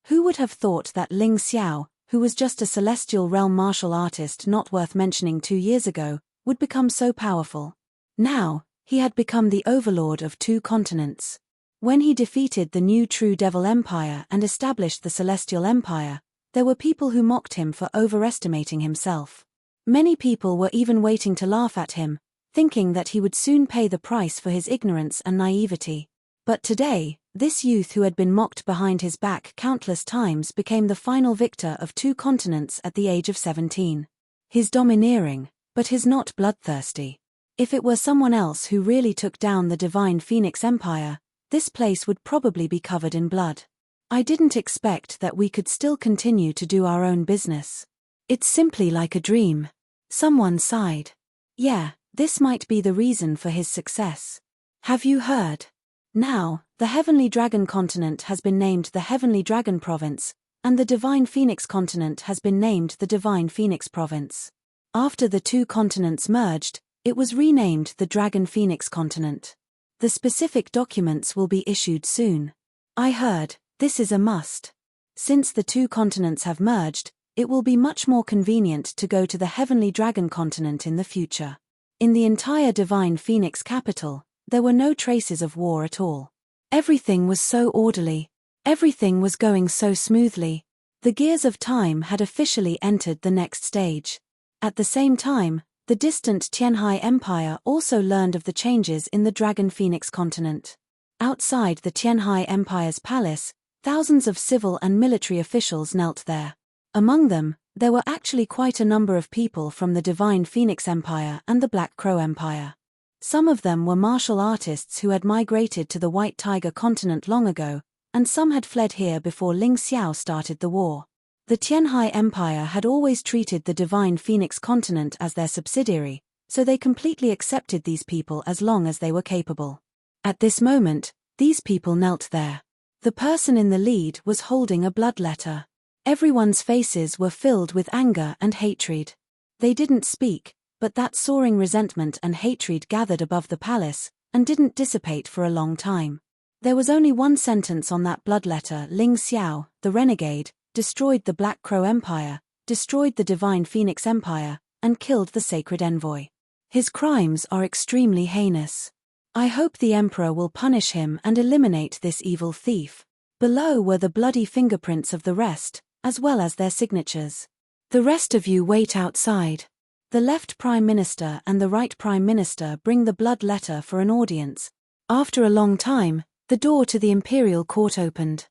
Who would have thought that Ling Xiao, who was just a celestial realm martial artist not worth mentioning 2 years ago, would become so powerful? Now, he had become the overlord of 2 continents. When he defeated the new True Devil Empire and established the Celestial Empire, there were people who mocked him for overestimating himself. Many people were even waiting to laugh at him, thinking that he would soon pay the price for his ignorance and naivety. But today, this youth who had been mocked behind his back countless times became the final victor of 2 continents at the age of 17. He's domineering, but he's not bloodthirsty. If it were someone else who really took down the Divine Phoenix Empire, this place would probably be covered in blood. I didn't expect that we could still continue to do our own business. It's simply like a dream. Someone sighed. Yeah, this might be the reason for his success. Have you heard? Now, the Heavenly Dragon Continent has been named the Heavenly Dragon Province, and the Divine Phoenix Continent has been named the Divine Phoenix Province. After the 2 continents merged, it was renamed the Dragon Phoenix Continent. The specific documents will be issued soon. I heard, this is a must. Since the 2 continents have merged, it will be much more convenient to go to the Heavenly Dragon Continent in the future. In the entire Divine Phoenix capital, there were no traces of war at all. Everything was so orderly. Everything was going so smoothly. The gears of time had officially entered the next stage. At the same time, the distant Tianhai Empire also learned of the changes in the Dragon Phoenix continent. Outside the Tianhai Empire's palace, thousands of civil and military officials knelt there. Among them, there were actually quite a number of people from the Divine Phoenix Empire and the Black Crow Empire. Some of them were martial artists who had migrated to the White Tiger continent long ago, and some had fled here before Ling Xiao started the war. The Tianhai Empire had always treated the Divine Phoenix continent as their subsidiary, so they completely accepted these people as long as they were capable. At this moment, these people knelt there. The person in the lead was holding a blood letter. Everyone's faces were filled with anger and hatred. They didn't speak, but that soaring resentment and hatred gathered above the palace, and didn't dissipate for a long time. There was only one sentence on that blood letter: Ling Xiao, the renegade, destroyed the Black Crow Empire, destroyed the Divine Phoenix Empire, and killed the sacred envoy. His crimes are extremely heinous. I hope the Emperor will punish him and eliminate this evil thief. Below were the bloody fingerprints of the rest, as well as their signatures. The rest of you wait outside. The left Prime Minister and the right Prime Minister bring the blood letter for an audience. After a long time, the door to the imperial court opened.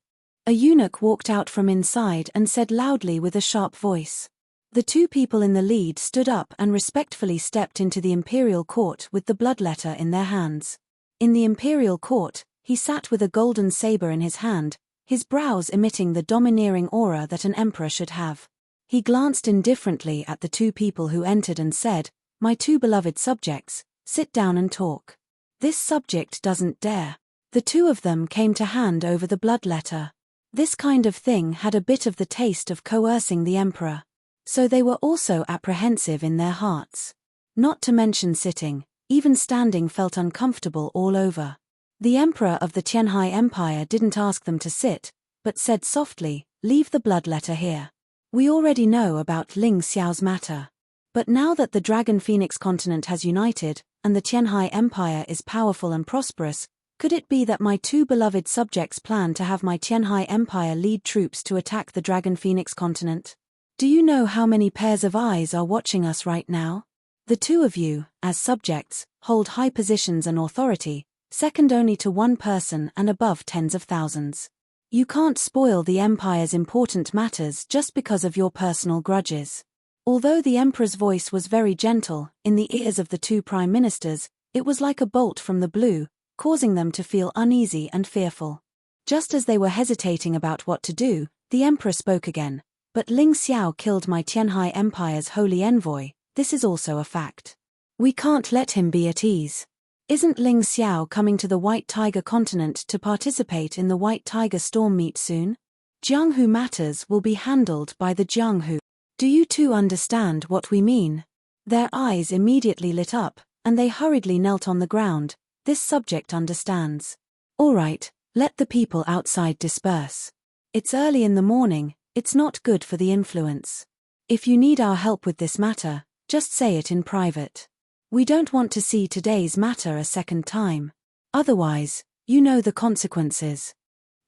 A eunuch walked out from inside and said loudly with a sharp voice. The 2 people in the lead stood up and respectfully stepped into the imperial court with the blood letter in their hands. In the imperial court, he sat with a golden saber in his hand, his brows emitting the domineering aura that an emperor should have. He glanced indifferently at the 2 people who entered and said, "My 2 beloved subjects, sit down and talk." This subject doesn't dare. The 2 of them came to hand over the blood letter. This kind of thing had a bit of the taste of coercing the emperor. So they were also apprehensive in their hearts. Not to mention sitting, even standing felt uncomfortable all over. The emperor of the Tianhai Empire didn't ask them to sit, but said softly, "Leave the blood letter here. We already know about Ling Xiao's matter. But now that the Dragon Phoenix continent has united, and the Tianhai Empire is powerful and prosperous, could it be that my 2 beloved subjects plan to have my Tianhai Empire lead troops to attack the Dragon Phoenix continent? Do you know how many pairs of eyes are watching us right now? The 2 of you, as subjects, hold high positions and authority, second only to one person and above tens of thousands. You can't spoil the Empire's important matters just because of your personal grudges." Although the Emperor's voice was very gentle, in the ears of the 2 prime ministers, it was like a bolt from the blue, causing them to feel uneasy and fearful. Just as they were hesitating about what to do, the Emperor spoke again. "But Ling Xiao killed my Tianhai Empire's holy envoy, this is also a fact. We can't let him be at ease. Isn't Ling Xiao coming to the White Tiger continent to participate in the White Tiger storm meet soon? Jianghu matters will be handled by the Jianghu. Do you 2 understand what we mean?" Their eyes immediately lit up, and they hurriedly knelt on the ground. This subject understands. All right, let the people outside disperse. It's early in the morning, it's not good for the influence. If you need our help with this matter, just say it in private. We don't want to see today's matter a second time. Otherwise, you know the consequences.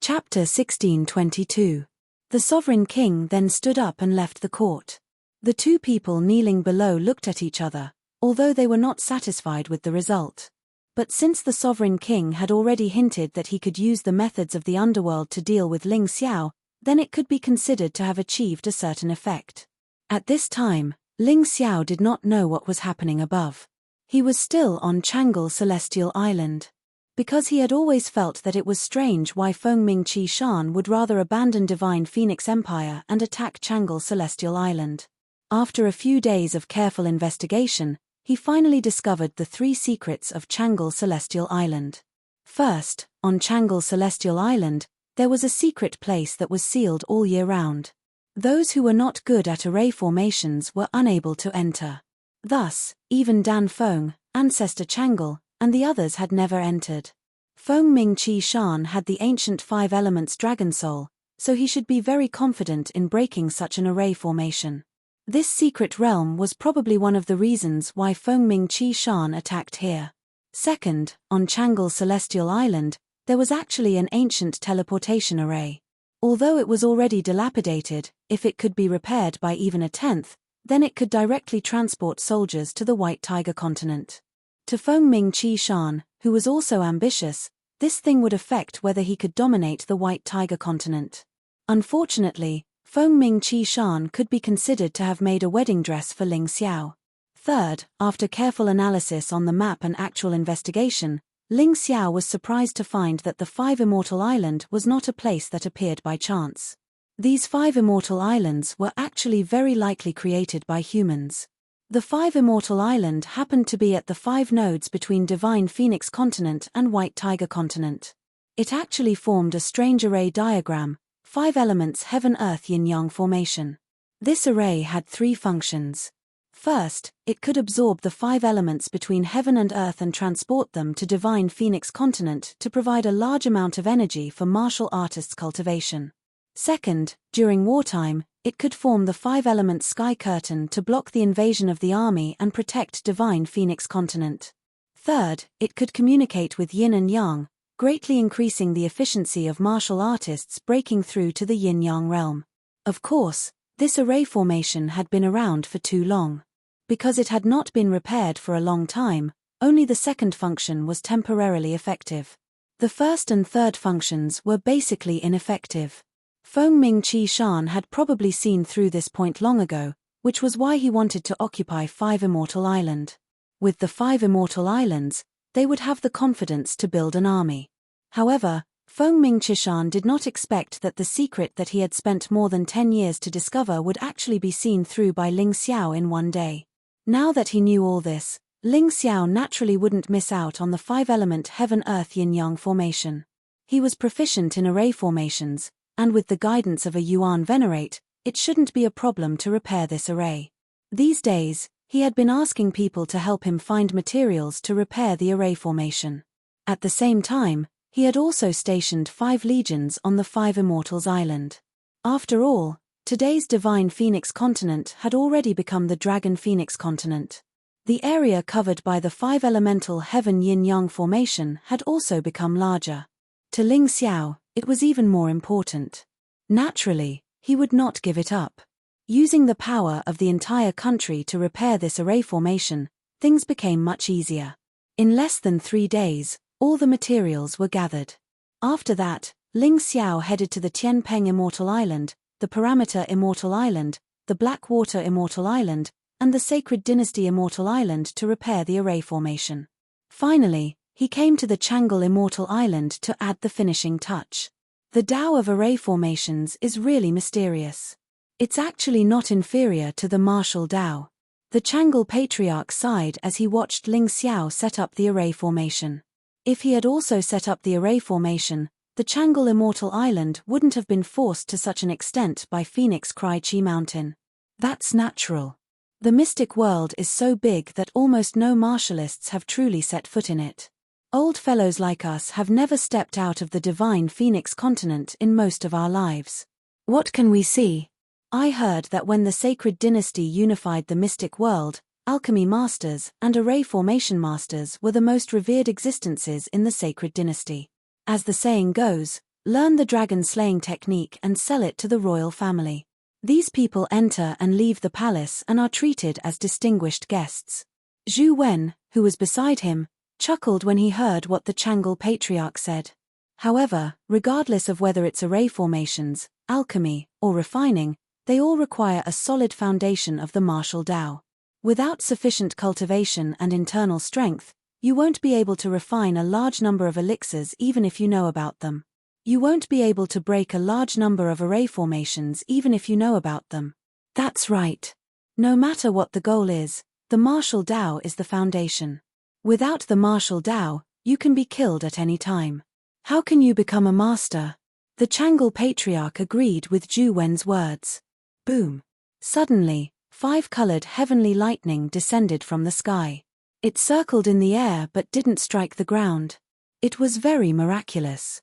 Chapter 16:22. The sovereign king then stood up and left the court. The 2 people kneeling below looked at each other, although they were not satisfied with the result. But since the sovereign king had already hinted that he could use the methods of the underworld to deal with Ling Xiao, then it could be considered to have achieved a certain effect. At this time, Ling Xiao did not know what was happening above. He was still on Tranquil Celestial Island. Because he had always felt that it was strange why Fengming Qi Shan would rather abandon Divine Phoenix Empire and attack Tranquil Celestial Island. After a few days of careful investigation, he finally discovered the 3 secrets of Tranquil Celestial Island. First, on Tranquil Celestial Island, there was a secret place that was sealed all year round. Those who were not good at array formations were unable to enter. Thus, even Dan Feng, Ancestor Tranquil, and the others had never entered. Fengming Qi Shan had the ancient 5 elements dragon soul, so he should be very confident in breaking such an array formation. This secret realm was probably one of the reasons why Fengming Qi Shan attacked here. Second, on Tranquil Celestial Island, there was actually an ancient teleportation array. Although it was already dilapidated, if it could be repaired by even a 10th, then it could directly transport soldiers to the White Tiger continent. To Fengming Qi Shan, who was also ambitious, this thing would affect whether he could dominate the White Tiger continent. Unfortunately, Fengming Qi Shan could be considered to have made a wedding dress for Ling Xiao. Third, after careful analysis on the map and actual investigation, Ling Xiao was surprised to find that the 5 Immortal Island was not a place that appeared by chance. These 5 Immortal Islands were actually very likely created by humans. The 5 Immortal Island happened to be at the 5 nodes between Divine Phoenix Continent and White Tiger Continent. It actually formed a strange array diagram, 5 elements heaven-earth yin-yang formation. This array had 3 functions. First, it could absorb the 5 elements between heaven and earth and transport them to Divine Phoenix Continent to provide a large amount of energy for martial artists' cultivation. Second, during wartime, it could form the 5-element sky curtain to block the invasion of the army and protect Divine Phoenix Continent. Third, it could communicate with yin and yang, greatly increasing the efficiency of martial artists breaking through to the yin-yang realm. Of course, this array formation had been around for too long. Because it had not been repaired for a long time, only the second function was temporarily effective. The first and third functions were basically ineffective. Fengming Qi Shan had probably seen through this point long ago, which was why he wanted to occupy 5 Immortal Island. With the 5 Immortal Islands, they would have the confidence to build an army. However, Fengming Qi Shan did not expect that the secret that he had spent more than 10 years to discover would actually be seen through by Ling Xiao in one day. Now that he knew all this, Ling Xiao naturally wouldn't miss out on the 5-element heaven-earth yin-yang formation. He was proficient in array formations, and with the guidance of a Yuan Venerate, it shouldn't be a problem to repair this array. These days, he had been asking people to help him find materials to repair the array formation. At the same time, he had also stationed 5 legions on the 5 Immortals Island. After all, today's Divine Phoenix Continent had already become the Dragon Phoenix Continent. The area covered by the 5-elemental heaven yin-yang formation had also become larger. To Ling Xiao, it was even more important. Naturally, he would not give it up. Using the power of the entire country to repair this array formation, things became much easier. In less than 3 days, all the materials were gathered. After that, Ling Xiao headed to the Tianpeng Immortal Island, the Parameter Immortal Island, the Blackwater Immortal Island, and the Sacred Dynasty Immortal Island to repair the array formation. Finally, he came to the Tranquil Immortal Island to add the finishing touch. The Tao of array formations is really mysterious. It's actually not inferior to the martial Tao. The Tranquil Patriarch sighed as he watched Ling Xiao set up the array formation. If he had also set up the array formation, the Tranquil Immortal Island wouldn't have been forced to such an extent by Phoenix Cry Chi Mountain. That's natural. The mystic world is so big that almost no martialists have truly set foot in it. Old fellows like us have never stepped out of the Divine Phoenix Continent in most of our lives. What can we see? I heard that when the Sacred Dynasty unified the mystic world, alchemy masters and array formation masters were the most revered existences in the Sacred Dynasty. As the saying goes, learn the dragon slaying technique and sell it to the royal family. These people enter and leave the palace and are treated as distinguished guests. Zhu Wen, who was beside him, chuckled when he heard what the Tranquil patriarch said. However, regardless of whether it's array formations, alchemy, or refining, they all require a solid foundation of the martial Tao. Without sufficient cultivation and internal strength, you won't be able to refine a large number of elixirs even if you know about them. You won't be able to break a large number of array formations even if you know about them. That's right. No matter what the goal is, the martial Tao is the foundation. Without the martial Tao, you can be killed at any time. How can you become a master? The Tranquil patriarch agreed with Zhu Wen's words. Boom. Suddenly, 5-colored heavenly lightning descended from the sky. It circled in the air but didn't strike the ground. It was very miraculous.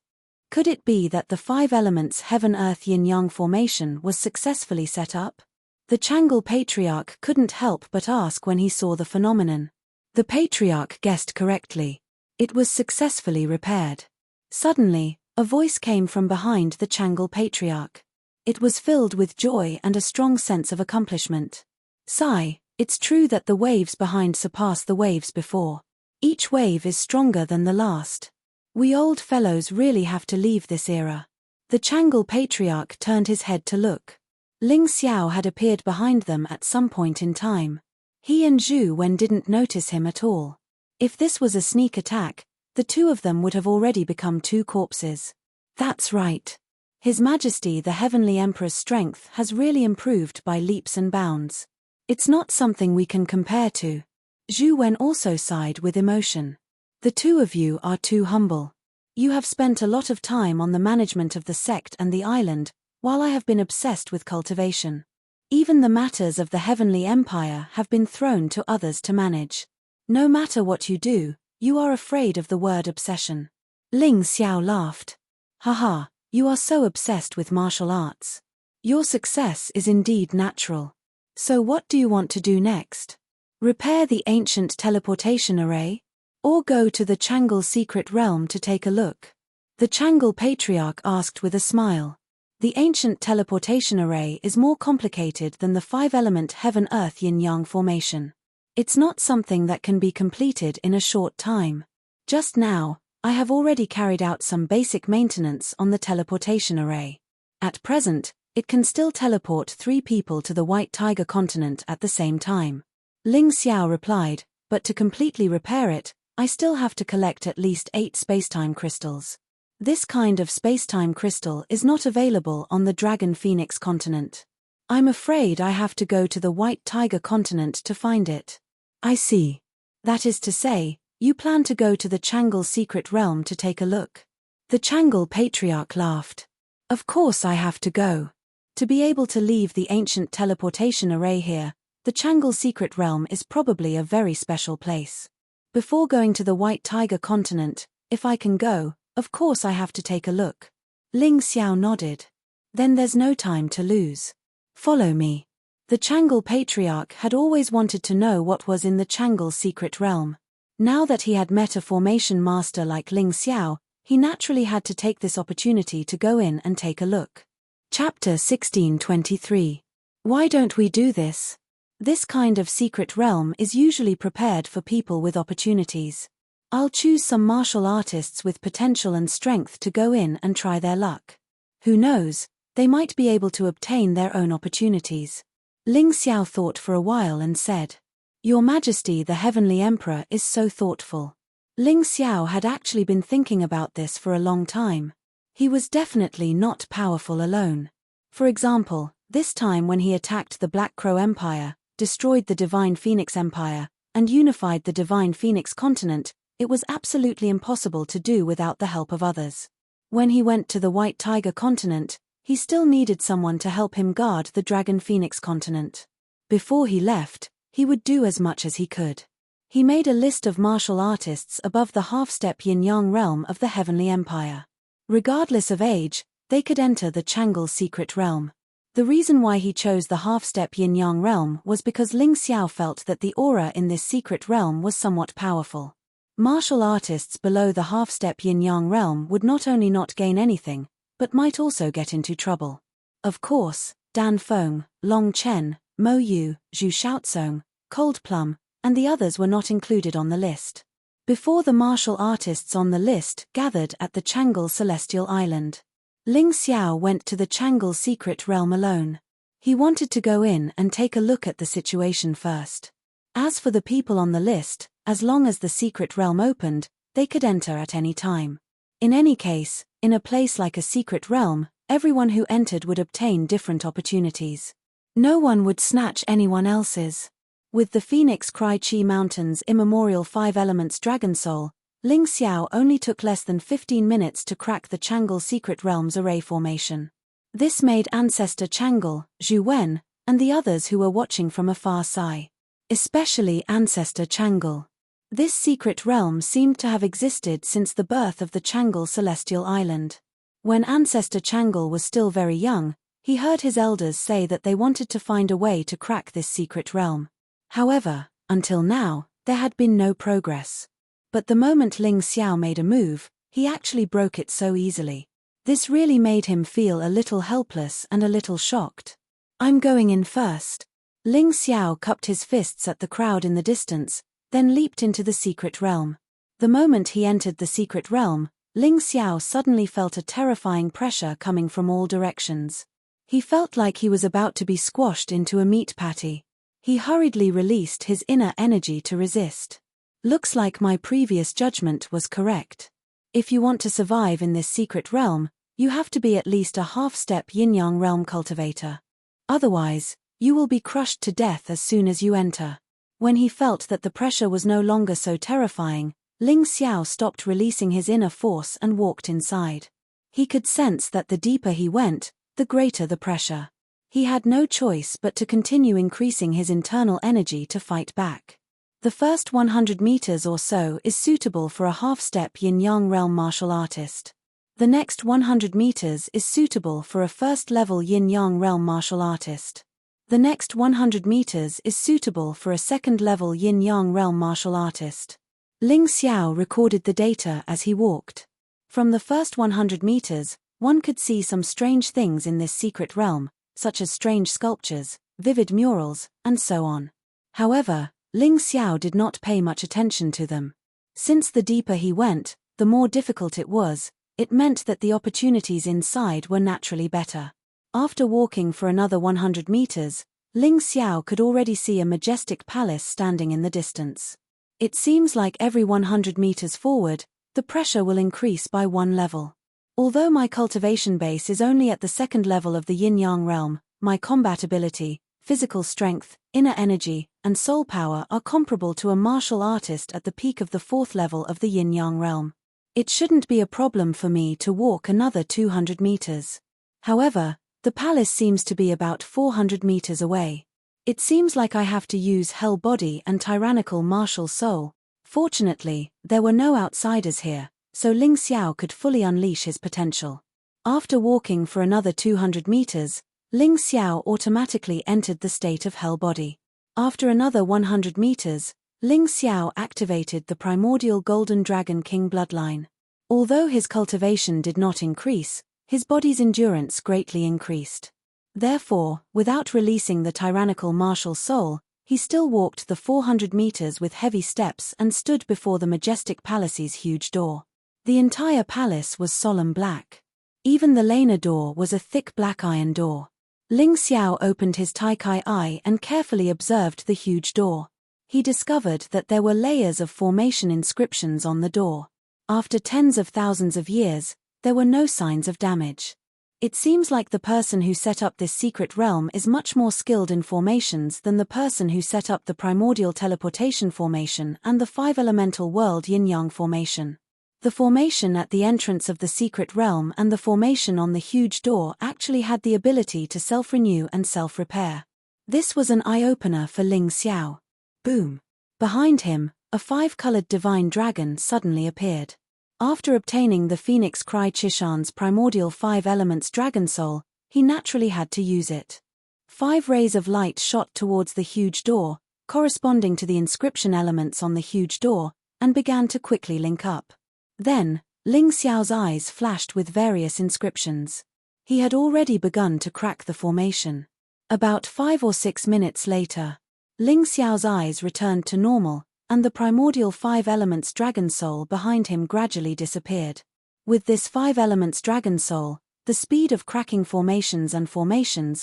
Could it be that the 5 elements heaven-earth-yin-yang formation was successfully set up? The Tranquil patriarch couldn't help but ask when he saw the phenomenon. The patriarch guessed correctly. It was successfully repaired. Suddenly, a voice came from behind the Tranquil patriarch. It was filled with joy and a strong sense of accomplishment. Sigh, it's true that the waves behind surpass the waves before. Each wave is stronger than the last. We old fellows really have to leave this era. The Tranquil patriarch turned his head to look. Ling Xiao had appeared behind them at some point in time. He and Zhu Wen didn't notice him at all. If this was a sneak attack, the two of them would have already become 2 corpses. That's right. His Majesty the Heavenly Emperor's strength has really improved by leaps and bounds. It's not something we can compare to. Zhu Wen also sighed with emotion. The two of you are too humble. You have spent a lot of time on the management of the sect and the island, while I have been obsessed with cultivation. Even the matters of the Heavenly Empire have been thrown to others to manage. No matter what you do, you are afraid of the word obsession. Ling Xiao laughed. Haha, you are so obsessed with martial arts. Your success is indeed natural. So what do you want to do next? Repair the ancient teleportation array? Or go to the Tranquil secret realm to take a look? The Tranquil patriarch asked with a smile. The ancient teleportation array is more complicated than the 5-element heaven-earth-yin-yang formation. It's not something that can be completed in a short time. Just now, I have already carried out some basic maintenance on the teleportation array. At present, it can still teleport 3 people to the White Tiger continent at the same time. Ling Xiao replied, but to completely repair it, I still have to collect at least 8 spacetime crystals. This kind of spacetime crystal is not available on the Dragon Phoenix continent. I'm afraid I have to go to the White Tiger continent to find it. I see. That is to say, you plan to go to the Tranquil secret realm to take a look. The Tranquil patriarch laughed. Of course I have to go. To be able to leave the ancient teleportation array here, the Tranquil secret realm is probably a very special place. Before going to the White Tiger continent, if I can go, of course I have to take a look. Ling Xiao nodded. Then there's no time to lose. Follow me. The Tranquil patriarch had always wanted to know what was in the Tranquil secret realm. Now that he had met a formation master like Ling Xiao, he naturally had to take this opportunity to go in and take a look. Chapter 1623. Why don't we do this? This kind of secret realm is usually prepared for people with opportunities. I'll choose some martial artists with potential and strength to go in and try their luck. Who knows, they might be able to obtain their own opportunities. Ling Xiao thought for a while and said, Your Majesty the Heavenly Emperor is so thoughtful. Ling Xiao had actually been thinking about this for a long time. He was definitely not powerful alone. For example, this time when he attacked the Black Crow Empire, destroyed the Divine Phoenix Empire, and unified the Divine Phoenix continent, it was absolutely impossible to do without the help of others. When he went to the White Tiger continent, he still needed someone to help him guard the Dragon Phoenix continent. Before he left, he would do as much as he could. He made a list of martial artists above the half-step yin-yang realm of the Heavenly Empire. Regardless of age, they could enter the Tranquil secret realm. The reason why he chose the half-step yin-yang realm was because Ling Xiao felt that the aura in this secret realm was somewhat powerful. Martial artists below the half-step yin-yang realm would not only not gain anything, but might also get into trouble. Of course, Dan Feng, Long Chen, Mo Yu, Zhu Shaozong, Cold Plum, and the others were not included on the list. before the martial artists on the list gathered at the Tranquil celestial island. Ling Xiao went to the Tranquil secret realm alone. He wanted to go in and take a look at the situation first. As for the people on the list, as long as the secret realm opened, they could enter at any time. In any case, in a place like a secret realm, everyone who entered would obtain different opportunities. No one would snatch anyone else's. With the Phoenix Cry Chi Mountain's immemorial 5 elements dragon soul, Ling Xiao only took less than 15 minutes to crack the Tranquil secret realm's array formation. This made Ancestor Tranquil, Zhu Wen, and the others who were watching from afar sigh. Especially Ancestor Tranquil. This secret realm seemed to have existed since the birth of the Tranquil celestial island. When Ancestor Tranquil was still very young, he heard his elders say that they wanted to find a way to crack this secret realm. However, until now, there had been no progress. But the moment Ling Xiao made a move, he actually broke it so easily. This really made him feel a little helpless and a little shocked. "I'm going in first." Ling Xiao cupped his fists at the crowd in the distance, then leaped into the secret realm. The moment he entered the secret realm, Ling Xiao suddenly felt a terrifying pressure coming from all directions. He felt like he was about to be squashed into a meat patty. He hurriedly released his inner energy to resist. Looks like my previous judgment was correct. If you want to survive in this secret realm, you have to be at least a half-step yin-yang realm cultivator. Otherwise, you will be crushed to death as soon as you enter. When he felt that the pressure was no longer so terrifying, Ling Xiao stopped releasing his inner force and walked inside. He could sense that the deeper he went, the greater the pressure. He had no choice but to continue increasing his internal energy to fight back. The first 100 meters or so is suitable for a half-step yin-yang realm martial artist. The next 100 meters is suitable for a first-level yin-yang realm martial artist. The next 100 meters is suitable for a second-level yin-yang realm martial artist. Ling Xiao recorded the data as he walked. From the first 100 meters, one could see some strange things in this secret realm, such as strange sculptures, vivid murals, and so on. However, Ling Xiao did not pay much attention to them. Since the deeper he went, the more difficult it was, it meant that the opportunities inside were naturally better. After walking for another 100 meters, Ling Xiao could already see a majestic palace standing in the distance. It seems like every 100 meters forward, the pressure will increase by 1 level. Although my cultivation base is only at the 2nd level of the yin-yang realm, my combat ability, physical strength, inner energy, and soul power are comparable to a martial artist at the peak of the 4th level of the yin-yang realm. It shouldn't be a problem for me to walk another 200 meters. However, the palace seems to be about 400 meters away. It seems like I have to use Hell Body and Tyrannical Martial Soul. Fortunately, there were no outsiders here, so Ling Xiao could fully unleash his potential. After walking for another 200 meters, Ling Xiao automatically entered the state of Hell Body. After another 100 meters, Ling Xiao activated the primordial Golden Dragon King bloodline. Although his cultivation did not increase, his body's endurance greatly increased. Therefore, without releasing the tyrannical martial soul, he still walked the 400 meters with heavy steps and stood before the majestic palace's huge door. The entire palace was solemn black. Even the laner door was a thick black iron door. Ling Xiao opened his Taikai eye and carefully observed the huge door. He discovered that there were layers of formation inscriptions on the door. After tens of thousands of years, there were no signs of damage. It seems like the person who set up this secret realm is much more skilled in formations than the person who set up the primordial teleportation formation and the 5-elemental world yin-yang formation. The formation at the entrance of the secret realm and the formation on the huge door actually had the ability to self-renew and self-repair. This was an eye-opener for Ling Xiao. Boom! Behind him, a 5-colored divine dragon suddenly appeared. After obtaining the Phoenix Cry Chishan's primordial 5 elements dragon soul, he naturally had to use it. 5 rays of light shot towards the huge door, corresponding to the inscription elements on the huge door, and began to quickly link up. Then, Ling Xiao's eyes flashed with various inscriptions. He had already begun to crack the formation. About 5 or 6 minutes later, Ling Xiao's eyes returned to normal, and the primordial 5 elements dragon soul behind him gradually disappeared. With this 5 elements dragon soul, the speed of cracking formations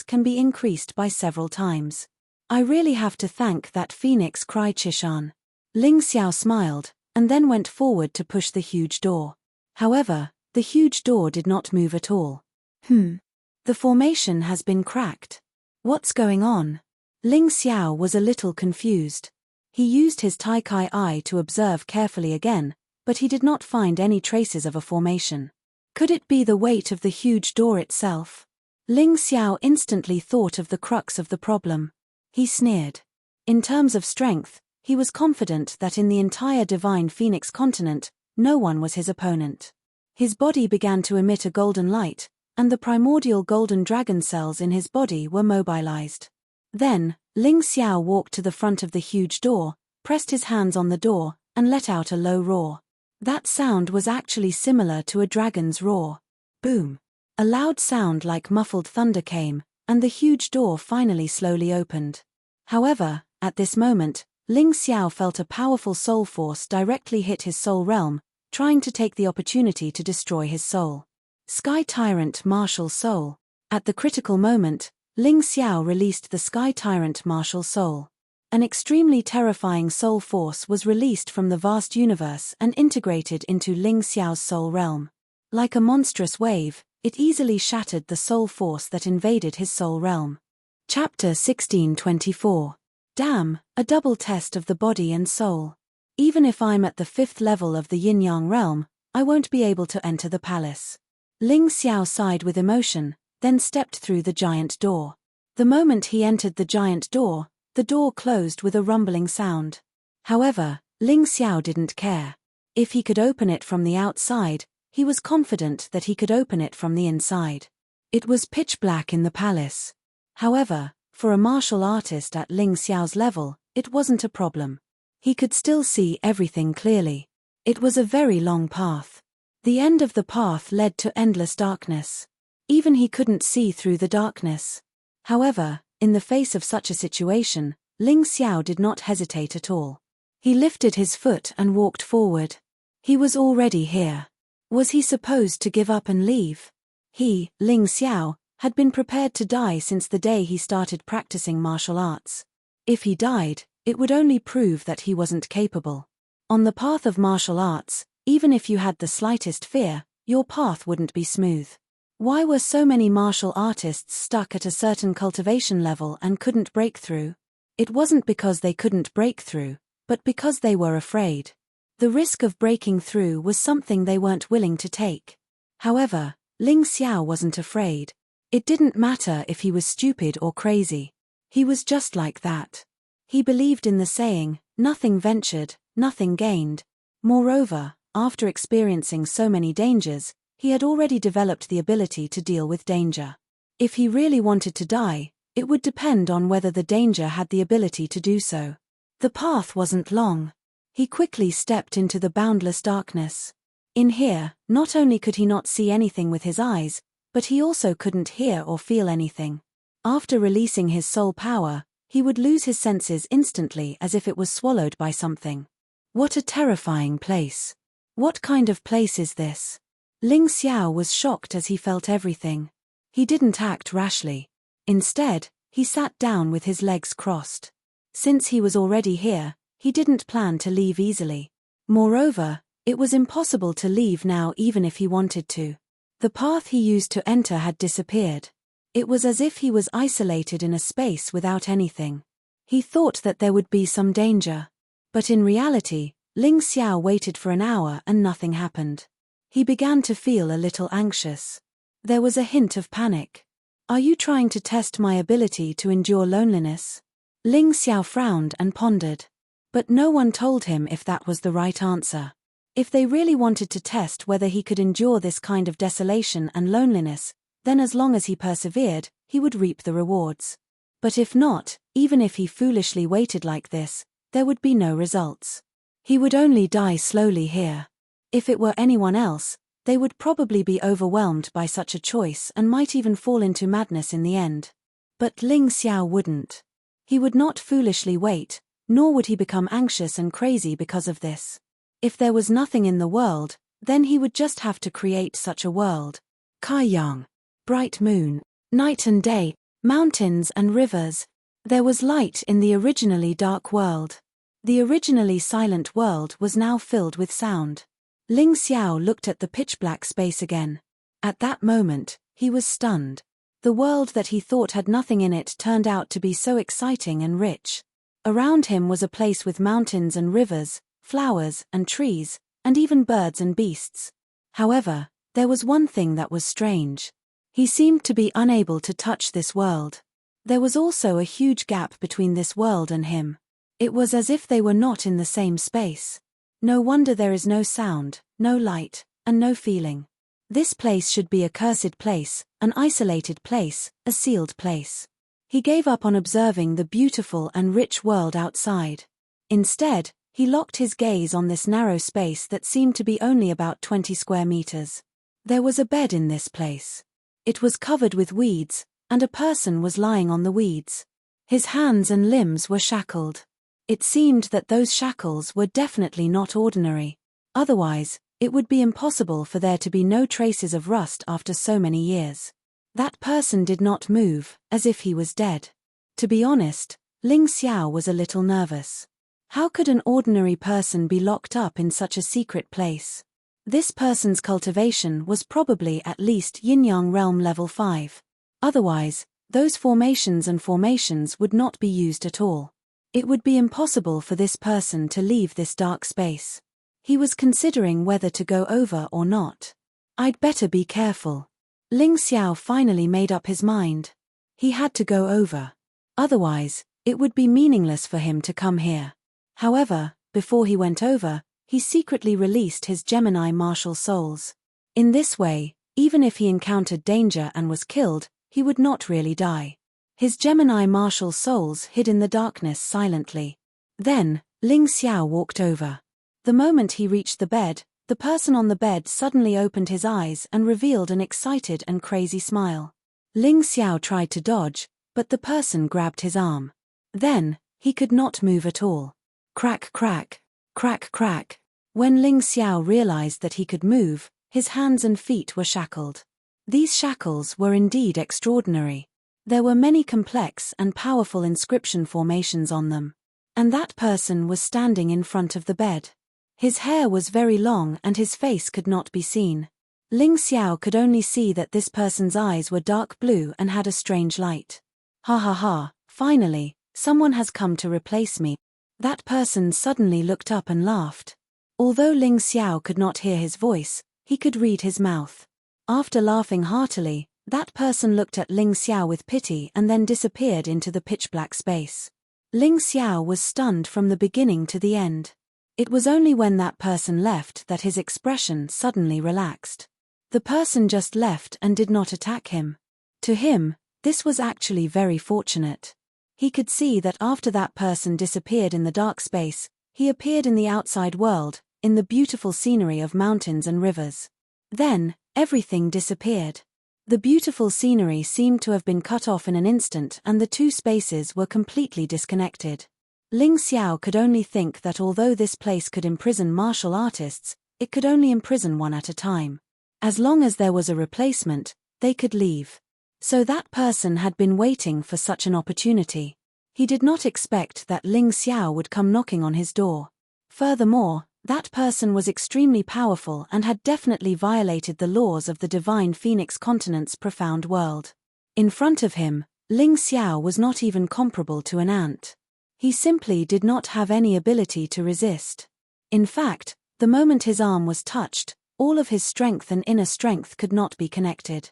can be increased by several times. I really have to thank that phoenix, cried Chishan. Ling Xiao smiled, and then went forward to push the huge door. However, the huge door did not move at all. The formation has been cracked. What's going on? Ling Xiao was a little confused. He used his Tai Kai eye to observe carefully again, but he did not find any traces of a formation. Could it be the weight of the huge door itself? Ling Xiao instantly thought of the crux of the problem. He sneered. In terms of strength, he was confident that in the entire Divine Phoenix continent, no one was his opponent. His body began to emit a golden light, and the primordial golden dragon cells in his body were mobilized. Then, Ling Xiao walked to the front of the huge door, pressed his hands on the door, and let out a low roar. That sound was actually similar to a dragon's roar. Boom! A loud sound like muffled thunder came, and the huge door finally slowly opened. However, at this moment, Ling Xiao felt a powerful soul force directly hit his soul realm, trying to take the opportunity to destroy his soul. Sky Tyrant Martial Soul. At the critical moment, Ling Xiao released the Sky Tyrant Martial Soul. An extremely terrifying soul force was released from the vast universe and integrated into Ling Xiao's soul realm. Like a monstrous wave, it easily shattered the soul force that invaded his soul realm. Chapter 1624. Damn, a double test of the body and soul. Even if I'm at the 5th level of the yin-yang realm, I won't be able to enter the palace. Ling Xiao sighed with emotion, then stepped through the giant door. The moment he entered the giant door, the door closed with a rumbling sound. However, Ling Xiao didn't care. If he could open it from the outside, he was confident that he could open it from the inside. It was pitch black in the palace. However, for a martial artist at Ling Xiao's level, it wasn't a problem. He could still see everything clearly. It was a very long path. The end of the path led to endless darkness. Even he couldn't see through the darkness. However, in the face of such a situation, Ling Xiao did not hesitate at all. He lifted his foot and walked forward. He was already here. Was he supposed to give up and leave? He, Ling Xiao, had been prepared to die since the day he started practicing martial arts. If he died, it would only prove that he wasn't capable. On the path of martial arts, even if you had the slightest fear, your path wouldn't be smooth. Why were so many martial artists stuck at a certain cultivation level and couldn't break through? It wasn't because they couldn't break through, but because they were afraid. The risk of breaking through was something they weren't willing to take. However, Ling Xiao wasn't afraid. It didn't matter if he was stupid or crazy. He was just like that. He believed in the saying, nothing ventured, nothing gained. Moreover, after experiencing so many dangers, he had already developed the ability to deal with danger. If he really wanted to die, it would depend on whether the danger had the ability to do so. The path wasn't long. He quickly stepped into the boundless darkness. In here, not only could he not see anything with his eyes, but he also couldn't hear or feel anything. After releasing his soul power, he would lose his senses instantly as if it was swallowed by something. What a terrifying place. What kind of place is this? Ling Xiao was shocked as he felt everything. He didn't act rashly. Instead, he sat down with his legs crossed. Since he was already here, he didn't plan to leave easily. Moreover, it was impossible to leave now even if he wanted to. The path he used to enter had disappeared. It was as if he was isolated in a space without anything. He thought that there would be some danger. But in reality, Ling Xiao waited for an hour and nothing happened. He began to feel a little anxious. There was a hint of panic. Are you trying to test my ability to endure loneliness? Ling Xiao frowned and pondered. But no one told him if that was the right answer. If they really wanted to test whether he could endure this kind of desolation and loneliness, then as long as he persevered, he would reap the rewards. But if not, even if he foolishly waited like this, there would be no results. He would only die slowly here. If it were anyone else, they would probably be overwhelmed by such a choice and might even fall into madness in the end. But Ling Xiao wouldn't. He would not foolishly wait, nor would he become anxious and crazy because of this. If there was nothing in the world, then he would just have to create such a world. Kaiyang. Bright moon. Night and day, mountains and rivers. There was light in the originally dark world. The originally silent world was now filled with sound. Ling Xiao looked at the pitch-black space again. At that moment, he was stunned. The world that he thought had nothing in it turned out to be so exciting and rich. Around him was a place with mountains and rivers, flowers and trees, and even birds and beasts. However, there was one thing that was strange. He seemed to be unable to touch this world. There was also a huge gap between this world and him. It was as if they were not in the same space. No wonder there is no sound, no light, and no feeling. This place should be a cursed place, an isolated place, a sealed place. He gave up on observing the beautiful and rich world outside. Instead, he locked his gaze on this narrow space that seemed to be only about 20 square meters. There was a bed in this place. It was covered with weeds, and a person was lying on the weeds. His hands and limbs were shackled. It seemed that those shackles were definitely not ordinary. Otherwise, it would be impossible for there to be no traces of rust after so many years. That person did not move, as if he was dead. To be honest, Ling Xiao was a little nervous. How could an ordinary person be locked up in such a secret place? This person's cultivation was probably at least Yin-Yang Realm level 5. Otherwise, those formations would not be used at all. It would be impossible for this person to leave this dark space. He was considering whether to go over or not. I'd better be careful. Ling Xiao finally made up his mind. He had to go over. Otherwise, it would be meaningless for him to come here. However, before he went over, he secretly released his Gemini martial souls. In this way, even if he encountered danger and was killed, he would not really die. His Gemini martial souls hid in the darkness silently. Then, Ling Xiao walked over. The moment he reached the bed, the person on the bed suddenly opened his eyes and revealed an excited and crazy smile. Ling Xiao tried to dodge, but the person grabbed his arm. Then, he could not move at all. Crack crack, crack crack. When Ling Xiao realized that he could move, his hands and feet were shackled. These shackles were indeed extraordinary. There were many complex and powerful inscription formations on them. And that person was standing in front of the bed. His hair was very long and his face could not be seen. Ling Xiao could only see that this person's eyes were dark blue and had a strange light. Ha ha ha, finally, someone has come to replace me. That person suddenly looked up and laughed. Although Ling Xiao could not hear his voice, he could read his mouth. After laughing heartily, that person looked at Ling Xiao with pity and then disappeared into the pitch-black space. Ling Xiao was stunned from the beginning to the end. It was only when that person left that his expression suddenly relaxed. The person just left and did not attack him. To him, this was actually very fortunate. He could see that after that person disappeared in the dark space, he appeared in the outside world, in the beautiful scenery of mountains and rivers. Then, everything disappeared. The beautiful scenery seemed to have been cut off in an instant and the two spaces were completely disconnected. Ling Xiao could only think that although this place could imprison martial artists, it could only imprison one at a time. As long as there was a replacement, they could leave. So that person had been waiting for such an opportunity. He did not expect that Ling Xiao would come knocking on his door. Furthermore, that person was extremely powerful and had definitely violated the laws of the divine Phoenix continent's profound world. In front of him, Ling Xiao was not even comparable to an ant. He simply did not have any ability to resist. In fact, the moment his arm was touched, all of his strength and inner strength could not be connected.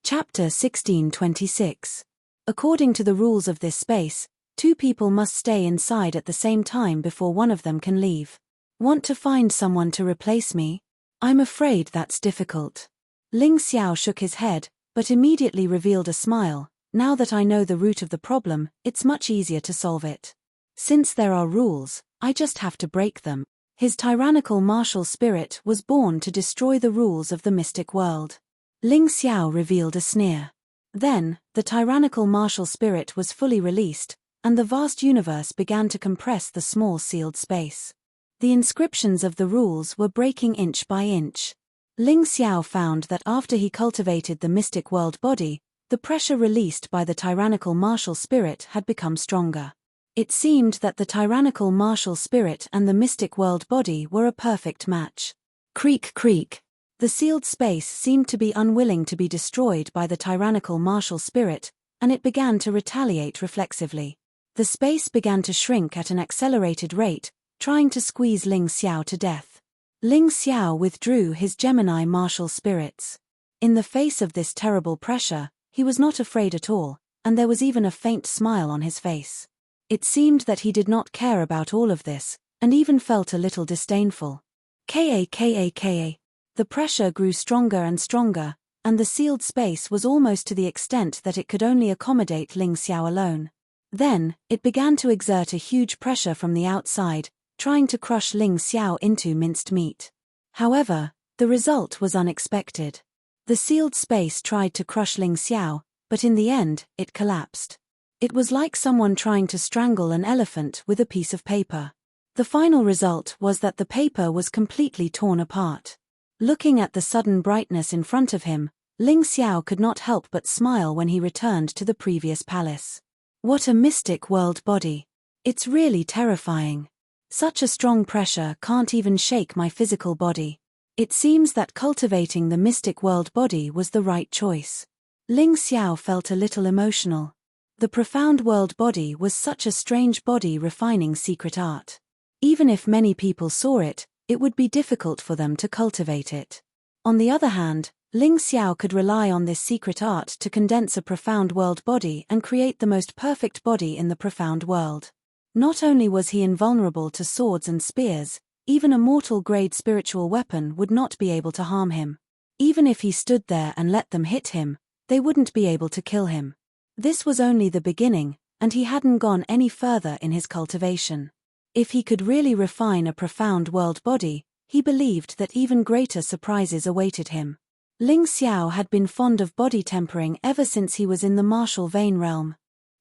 Chapter 1626. According to the rules of this space, two people must stay inside at the same time before one of them can leave. Want to find someone to replace me? I'm afraid that's difficult. Ling Xiao shook his head, but immediately revealed a smile. Now that I know the root of the problem, it's much easier to solve it. Since there are rules, I just have to break them. His tyrannical martial spirit was born to destroy the rules of the mystic world. Ling Xiao revealed a sneer. Then, the tyrannical martial spirit was fully released, and the vast universe began to compress the small sealed space. The inscriptions of the rules were breaking inch by inch. Ling Xiao found that after he cultivated the mystic world body, the pressure released by the tyrannical martial spirit had become stronger. It seemed that the tyrannical martial spirit and the mystic world body were a perfect match. Creak, creak. The sealed space seemed to be unwilling to be destroyed by the tyrannical martial spirit, and it began to retaliate reflexively. The space began to shrink at an accelerated rate, trying to squeeze Ling Xiao to death. Ling Xiao withdrew his Gemini martial spirits. In the face of this terrible pressure, he was not afraid at all, and there was even a faint smile on his face. It seemed that he did not care about all of this, and even felt a little disdainful. Ka. The pressure grew stronger and stronger, and the sealed space was almost to the extent that it could only accommodate Ling Xiao alone. Then, it began to exert a huge pressure from the outside, trying to crush Ling Xiao into minced meat. However, the result was unexpected. The sealed space tried to crush Ling Xiao, but in the end, it collapsed. It was like someone trying to strangle an elephant with a piece of paper. The final result was that the paper was completely torn apart. Looking at the sudden brightness in front of him, Ling Xiao could not help but smile when he returned to the previous palace. What a mystic world body. It's really terrifying. Such a strong pressure can't even shake my physical body. It seems that cultivating the mystic world body was the right choice. Ling Xiao felt a little emotional. The profound world body was such a strange body refining secret art. Even if many people saw it, it would be difficult for them to cultivate it. On the other hand, Ling Xiao could rely on this secret art to condense a profound world body and create the most perfect body in the profound world. Not only was he invulnerable to swords and spears, even a mortal-grade spiritual weapon would not be able to harm him. Even if he stood there and let them hit him, they wouldn't be able to kill him. This was only the beginning, and he hadn't gone any further in his cultivation. If he could really refine a profound world body, he believed that even greater surprises awaited him. Ling Xiao had been fond of body tempering ever since he was in the martial vein realm.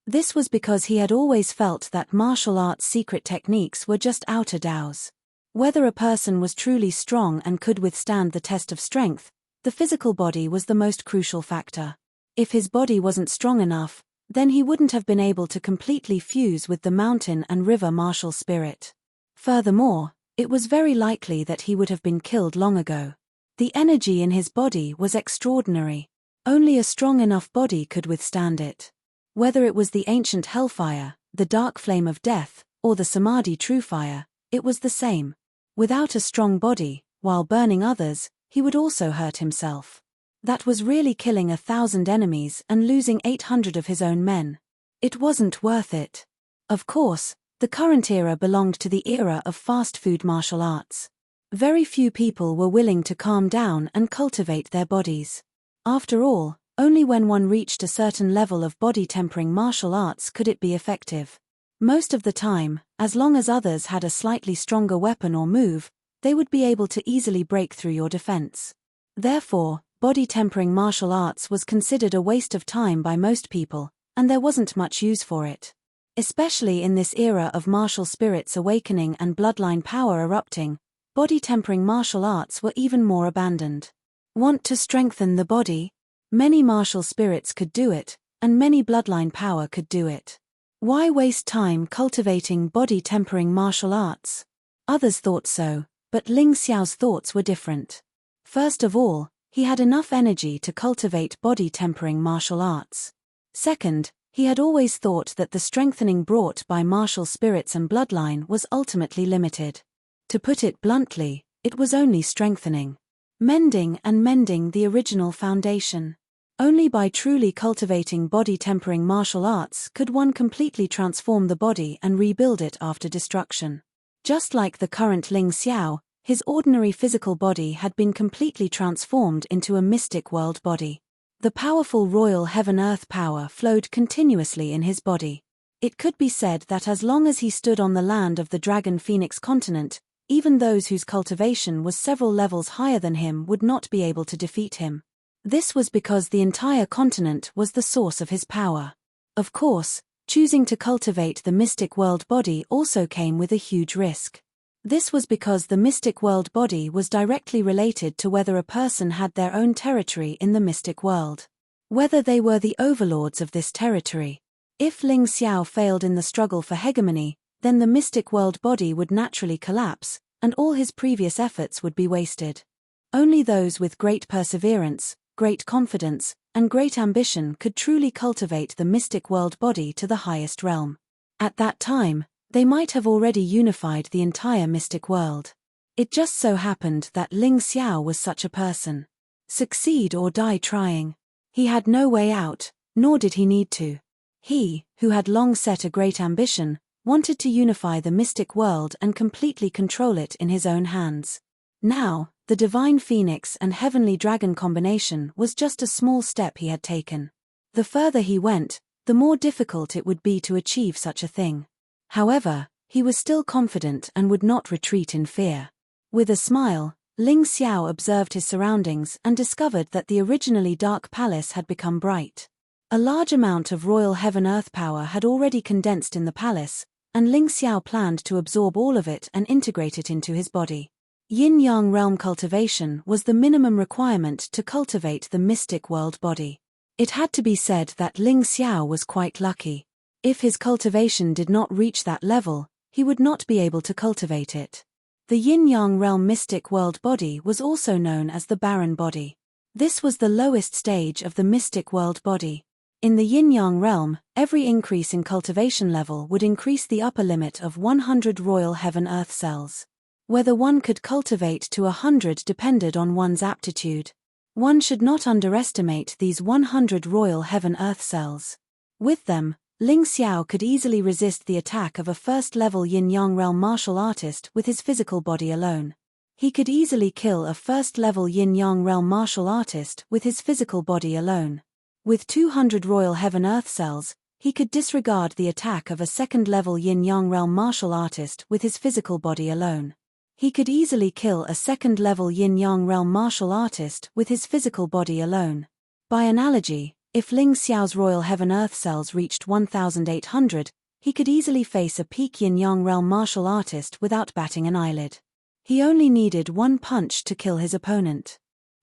This was because he had always felt that martial arts' secret techniques were just outer Daos. Whether a person was truly strong and could withstand the test of strength, the physical body was the most crucial factor. If his body wasn't strong enough, then he wouldn't have been able to completely fuse with the mountain and river martial spirit. Furthermore, it was very likely that he would have been killed long ago. The energy in his body was extraordinary. Only a strong enough body could withstand it. Whether it was the ancient hellfire, the dark flame of death, or the samadhi true fire, it was the same. Without a strong body, while burning others, he would also hurt himself. That was really killing 1,000 enemies and losing 800 of his own men. It wasn't worth it. Of course, the current era belonged to the era of fast food martial arts. Very few people were willing to calm down and cultivate their bodies. After all, only when one reached a certain level of body tempering martial arts could it be effective. Most of the time, as long as others had a slightly stronger weapon or move, they would be able to easily break through your defense. Therefore, body tempering martial arts was considered a waste of time by most people, and there wasn't much use for it. Especially in this era of martial spirits awakening and bloodline power erupting, body tempering martial arts were even more abandoned. Want to strengthen the body? Many martial spirits could do it, and many bloodline power could do it. Why waste time cultivating body tempering martial arts? Others thought so, but Ling Xiao's thoughts were different. First of all, he had enough energy to cultivate body tempering martial arts. Second, he had always thought that the strengthening brought by martial spirits and bloodline was ultimately limited. To put it bluntly, it was only strengthening. Mending the original foundation. Only by truly cultivating body tempering martial arts could one completely transform the body and rebuild it after destruction. Just like the current Ling Xiao, his ordinary physical body had been completely transformed into a mystic world body. The powerful royal heaven-earth power flowed continuously in his body. It could be said that as long as he stood on the land of the Dragon Phoenix continent, even those whose cultivation was several levels higher than him would not be able to defeat him. This was because the entire continent was the source of his power. Of course, Choosing to cultivate the mystic world body also came with a huge risk. This was because the mystic world body was directly related to whether a person had their own territory in the mystic world. Whether they were the overlords of this territory. If Ling Xiao failed in the struggle for hegemony, then the mystic world body would naturally collapse, and all his previous efforts would be wasted. Only those with great perseverance, great confidence, and great ambition could truly cultivate the mystic world body to the highest realm. At that time, they might have already unified the entire mystic world. It just so happened that Ling Xiao was such a person. Succeed or die trying. He had no way out, nor did he need to. He, who had long set a great ambition, wanted to unify the mystic world and completely control it in his own hands. Now, the divine phoenix and heavenly dragon combination was just a small step he had taken. The further he went, the more difficult it would be to achieve such a thing. However, he was still confident and would not retreat in fear. With a smile, Ling Xiao observed his surroundings and discovered that the originally dark palace had become bright. A large amount of royal heaven-earth power had already condensed in the palace, and Ling Xiao planned to absorb all of it and integrate it into his body. Yin-yang realm cultivation was the minimum requirement to cultivate the mystic world body. It had to be said that Ling Xiao was quite lucky. If his cultivation did not reach that level, he would not be able to cultivate it. The yin-yang realm mystic world body was also known as the barren body. This was the lowest stage of the mystic world body. In the yin-yang realm, every increase in cultivation level would increase the upper limit of 100 royal heaven-earth cells. Whether one could cultivate to 100 depended on one's aptitude. One should not underestimate these 100 royal heaven-earth cells. With them, Ling Xiao could easily resist the attack of a first-level yin-yang realm martial artist with his physical body alone. He could easily kill a first-level yin-yang realm martial artist with his physical body alone. With 200 royal heaven-earth cells, he could disregard the attack of a second-level yin-yang realm martial artist with his physical body alone. He could easily kill a second-level yin-yang realm martial artist with his physical body alone. By analogy, if Ling Xiao's royal heaven-earth cells reached 1,800, he could easily face a peak yin-yang realm martial artist without batting an eyelid. He only needed one punch to kill his opponent.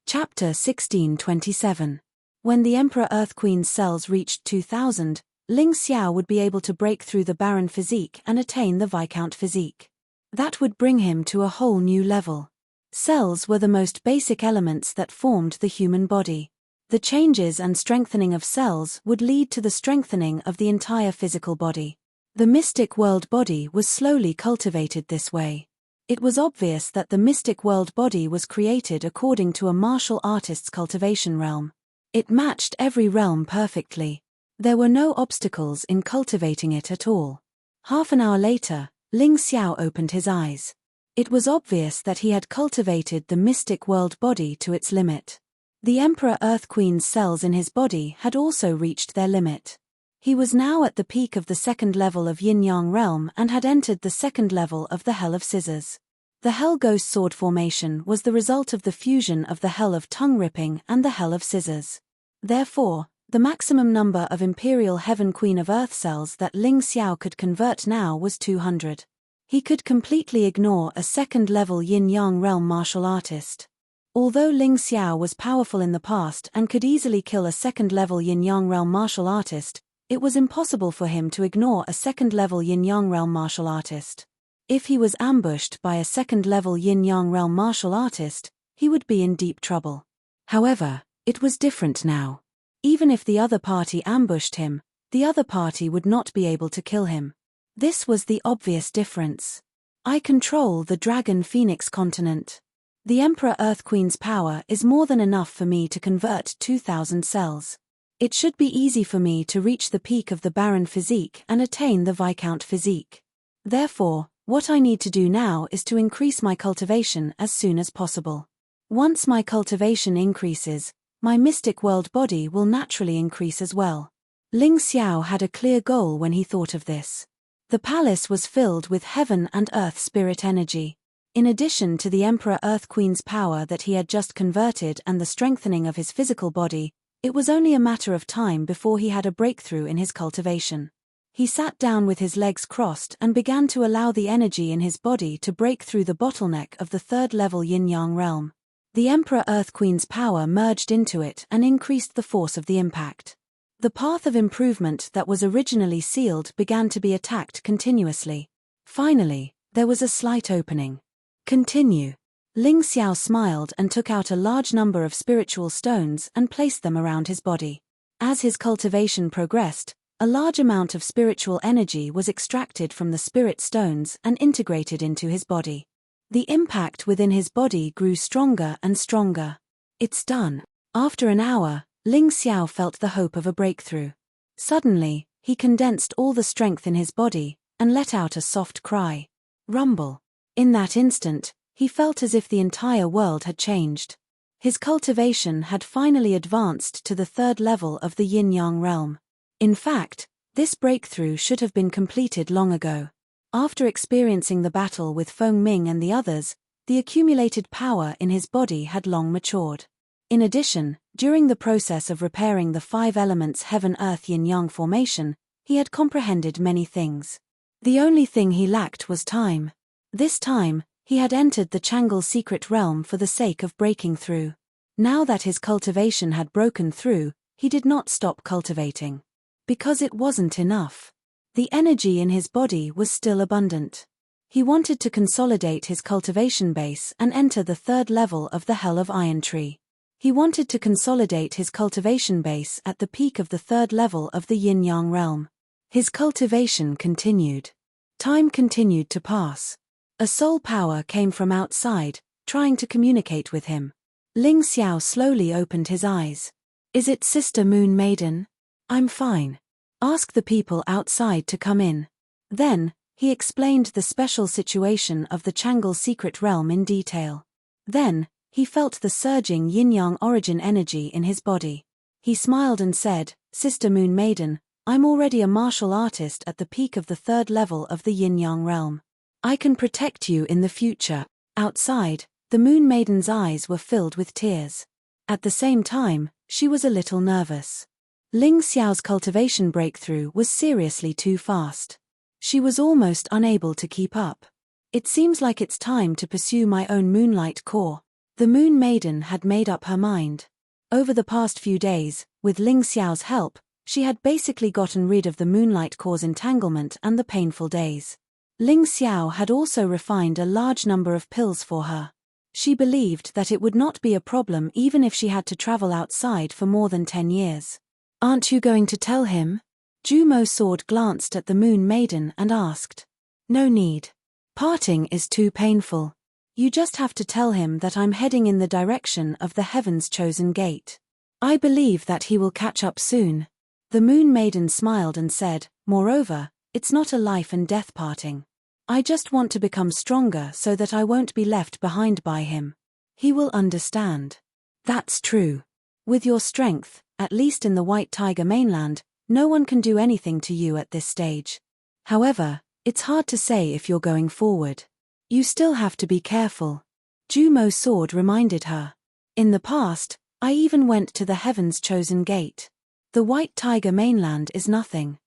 Chapter 1627. When the Emperor Earth Queen's cells reached 2,000, Ling Xiao would be able to break through the barren physique and attain the Viscount physique. That would bring him to a whole new level. Cells were the most basic elements that formed the human body. The changes and strengthening of cells would lead to the strengthening of the entire physical body. The mystic world body was slowly cultivated this way. It was obvious that the mystic world body was created according to a martial artist's cultivation realm. It matched every realm perfectly. There were no obstacles in cultivating it at all. Half an hour later, Ling Xiao opened his eyes. It was obvious that he had cultivated the mystic world body to its limit. The Emperor Earth Queen's cells in his body had also reached their limit. He was now at the peak of the second level of Yin-Yang realm and had entered the second level of the Hell of Scissors. The Hell Ghost Sword formation was the result of the fusion of the Hell of Tongue Ripping and the Hell of Scissors. Therefore, the maximum number of Imperial Heaven Queen of Earth cells that Ling Xiao could convert now was 200. He could completely ignore a second-level Yin-Yang realm martial artist. Although Ling Xiao was powerful in the past and could easily kill a second-level Yin-Yang realm martial artist, it was impossible for him to ignore a second-level Yin-Yang realm martial artist. If he was ambushed by a second-level Yin-Yang realm martial artist, he would be in deep trouble. However, it was different now. Even if the other party ambushed him, the other party would not be able to kill him. This was the obvious difference. I control the Dragon Phoenix continent. The Emperor Earth Queen's power is more than enough for me to convert 2,000 cells. It should be easy for me to reach the peak of the Baron physique and attain the Viscount physique. Therefore, what I need to do now is to increase my cultivation as soon as possible. Once my cultivation increases, my mystic world body will naturally increase as well. Ling Xiao had a clear goal when he thought of this. The palace was filled with heaven and earth spirit energy. In addition to the Emperor Earth Queen's power that he had just converted and the strengthening of his physical body, it was only a matter of time before he had a breakthrough in his cultivation. He sat down with his legs crossed and began to allow the energy in his body to break through the bottleneck of the third-level yin-yang realm. The Emperor Earth Queen's power merged into it and increased the force of the impact. The path of improvement that was originally sealed began to be attacked continuously. Finally, there was a slight opening. Continue. Ling Xiao smiled and took out a large number of spiritual stones and placed them around his body. As his cultivation progressed, a large amount of spiritual energy was extracted from the spirit stones and integrated into his body. The impact within his body grew stronger and stronger. It's done. After an hour, Ling Xiao felt the hope of a breakthrough. Suddenly, he condensed all the strength in his body and let out a soft cry. Rumble. In that instant, he felt as if the entire world had changed. His cultivation had finally advanced to the third level of the yin-yang realm. In fact, this breakthrough should have been completed long ago. After experiencing the battle with Feng Ming and the others, the accumulated power in his body had long matured. In addition, during the process of repairing the 5 elements heaven-earth yin-yang formation, he had comprehended many things. The only thing he lacked was time. This time, he had entered the Chang'e secret realm for the sake of breaking through. Now that his cultivation had broken through, he did not stop cultivating. Because it wasn't enough. The energy in his body was still abundant. He wanted to consolidate his cultivation base and enter the third level of the Hell of Iron Tree. He wanted to consolidate his cultivation base at the peak of the third level of the yin-yang realm. His cultivation continued. Time continued to pass. A soul power came from outside, trying to communicate with him. Ling Xiao slowly opened his eyes. Is it Sister Moon Maiden? I'm fine. Ask the people outside to come in. Then, he explained the special situation of the Chang'e secret realm in detail. Then, he felt the surging yin-yang origin energy in his body. He smiled and said, Sister Moon Maiden, I'm already a martial artist at the peak of the third level of the yin-yang realm. I can protect you in the future. Outside, the Moon Maiden's eyes were filled with tears. At the same time, she was a little nervous. Ling Xiao's cultivation breakthrough was seriously too fast. She was almost unable to keep up. It seems like it's time to pursue my own moonlight core. The Moon Maiden had made up her mind. Over the past few days, with Ling Xiao's help, she had basically gotten rid of the moonlight core's entanglement and the painful days. Ling Xiao had also refined a large number of pills for her. She believed that it would not be a problem even if she had to travel outside for more than 10 years. Aren't you going to tell him? Jumo Sword glanced at the Moon Maiden and asked. No need. Parting is too painful. You just have to tell him that I'm heading in the direction of the Heaven's Chosen Gate. I believe that he will catch up soon. The Moon Maiden smiled and said, moreover, it's not a life and death parting. I just want to become stronger so that I won't be left behind by him. He will understand. That's true. With your strength, at least in the White Tiger mainland, no one can do anything to you at this stage. However, it's hard to say if you're going forward. You still have to be careful. Jumo Sword reminded her. In the past, I even went to the Heaven's Chosen Gate. The White Tiger mainland is nothing.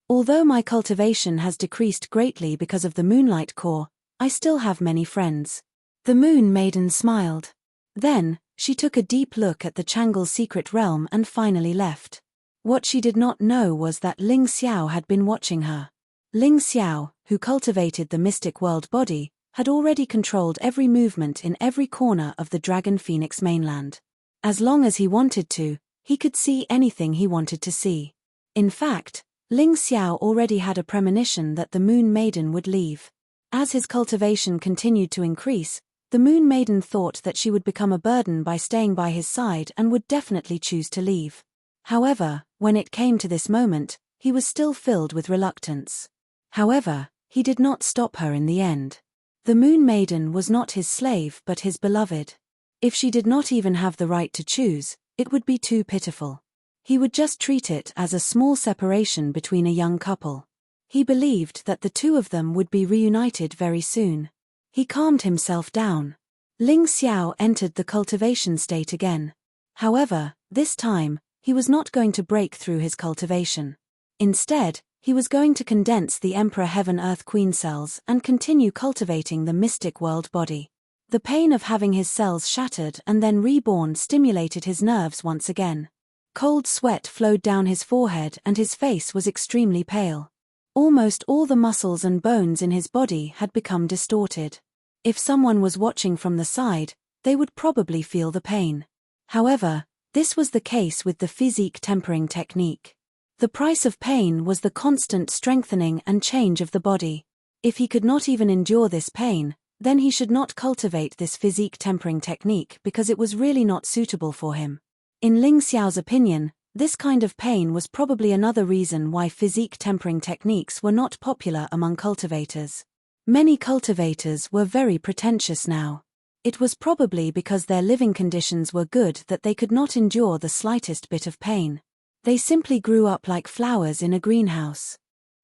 Although my cultivation has decreased greatly because of the Moonlight Core, I still have many friends. The Moon Maiden smiled. Then, she took a deep look at the Chang'e secret realm and finally left. What she did not know was that Ling Xiao had been watching her. Ling Xiao, who cultivated the mystic world body, had already controlled every movement in every corner of the Dragon Phoenix mainland. As long as he wanted to, he could see anything he wanted to see. In fact, Ling Xiao already had a premonition that the Moon Maiden would leave. As his cultivation continued to increase, the Moon Maiden thought that she would become a burden by staying by his side and would definitely choose to leave. However, when it came to this moment, he was still filled with reluctance. However, he did not stop her in the end. The Moon Maiden was not his slave but his beloved. If she did not even have the right to choose, it would be too pitiful. He would just treat it as a small separation between a young couple. He believed that the two of them would be reunited very soon. He calmed himself down. Ling Xiao entered the cultivation state again. However, this time, he was not going to break through his cultivation. Instead, He was going to condense the Emperor Heaven Earth Queen cells and continue cultivating the mystic world body. The pain of having his cells shattered and then reborn stimulated his nerves once again. Cold sweat flowed down his forehead and his face was extremely pale. Almost all the muscles and bones in his body had become distorted. If someone was watching from the side, they would probably feel the pain. However, this was the case with the physique tempering technique. The price of pain was the constant strengthening and change of the body. If he could not even endure this pain, then he should not cultivate this physique tempering technique because it was really not suitable for him. In Ling Xiao's opinion, this kind of pain was probably another reason why physique tempering techniques were not popular among cultivators. Many cultivators were very pretentious now. It was probably because their living conditions were good that they could not endure the slightest bit of pain. They simply grew up like flowers in a greenhouse.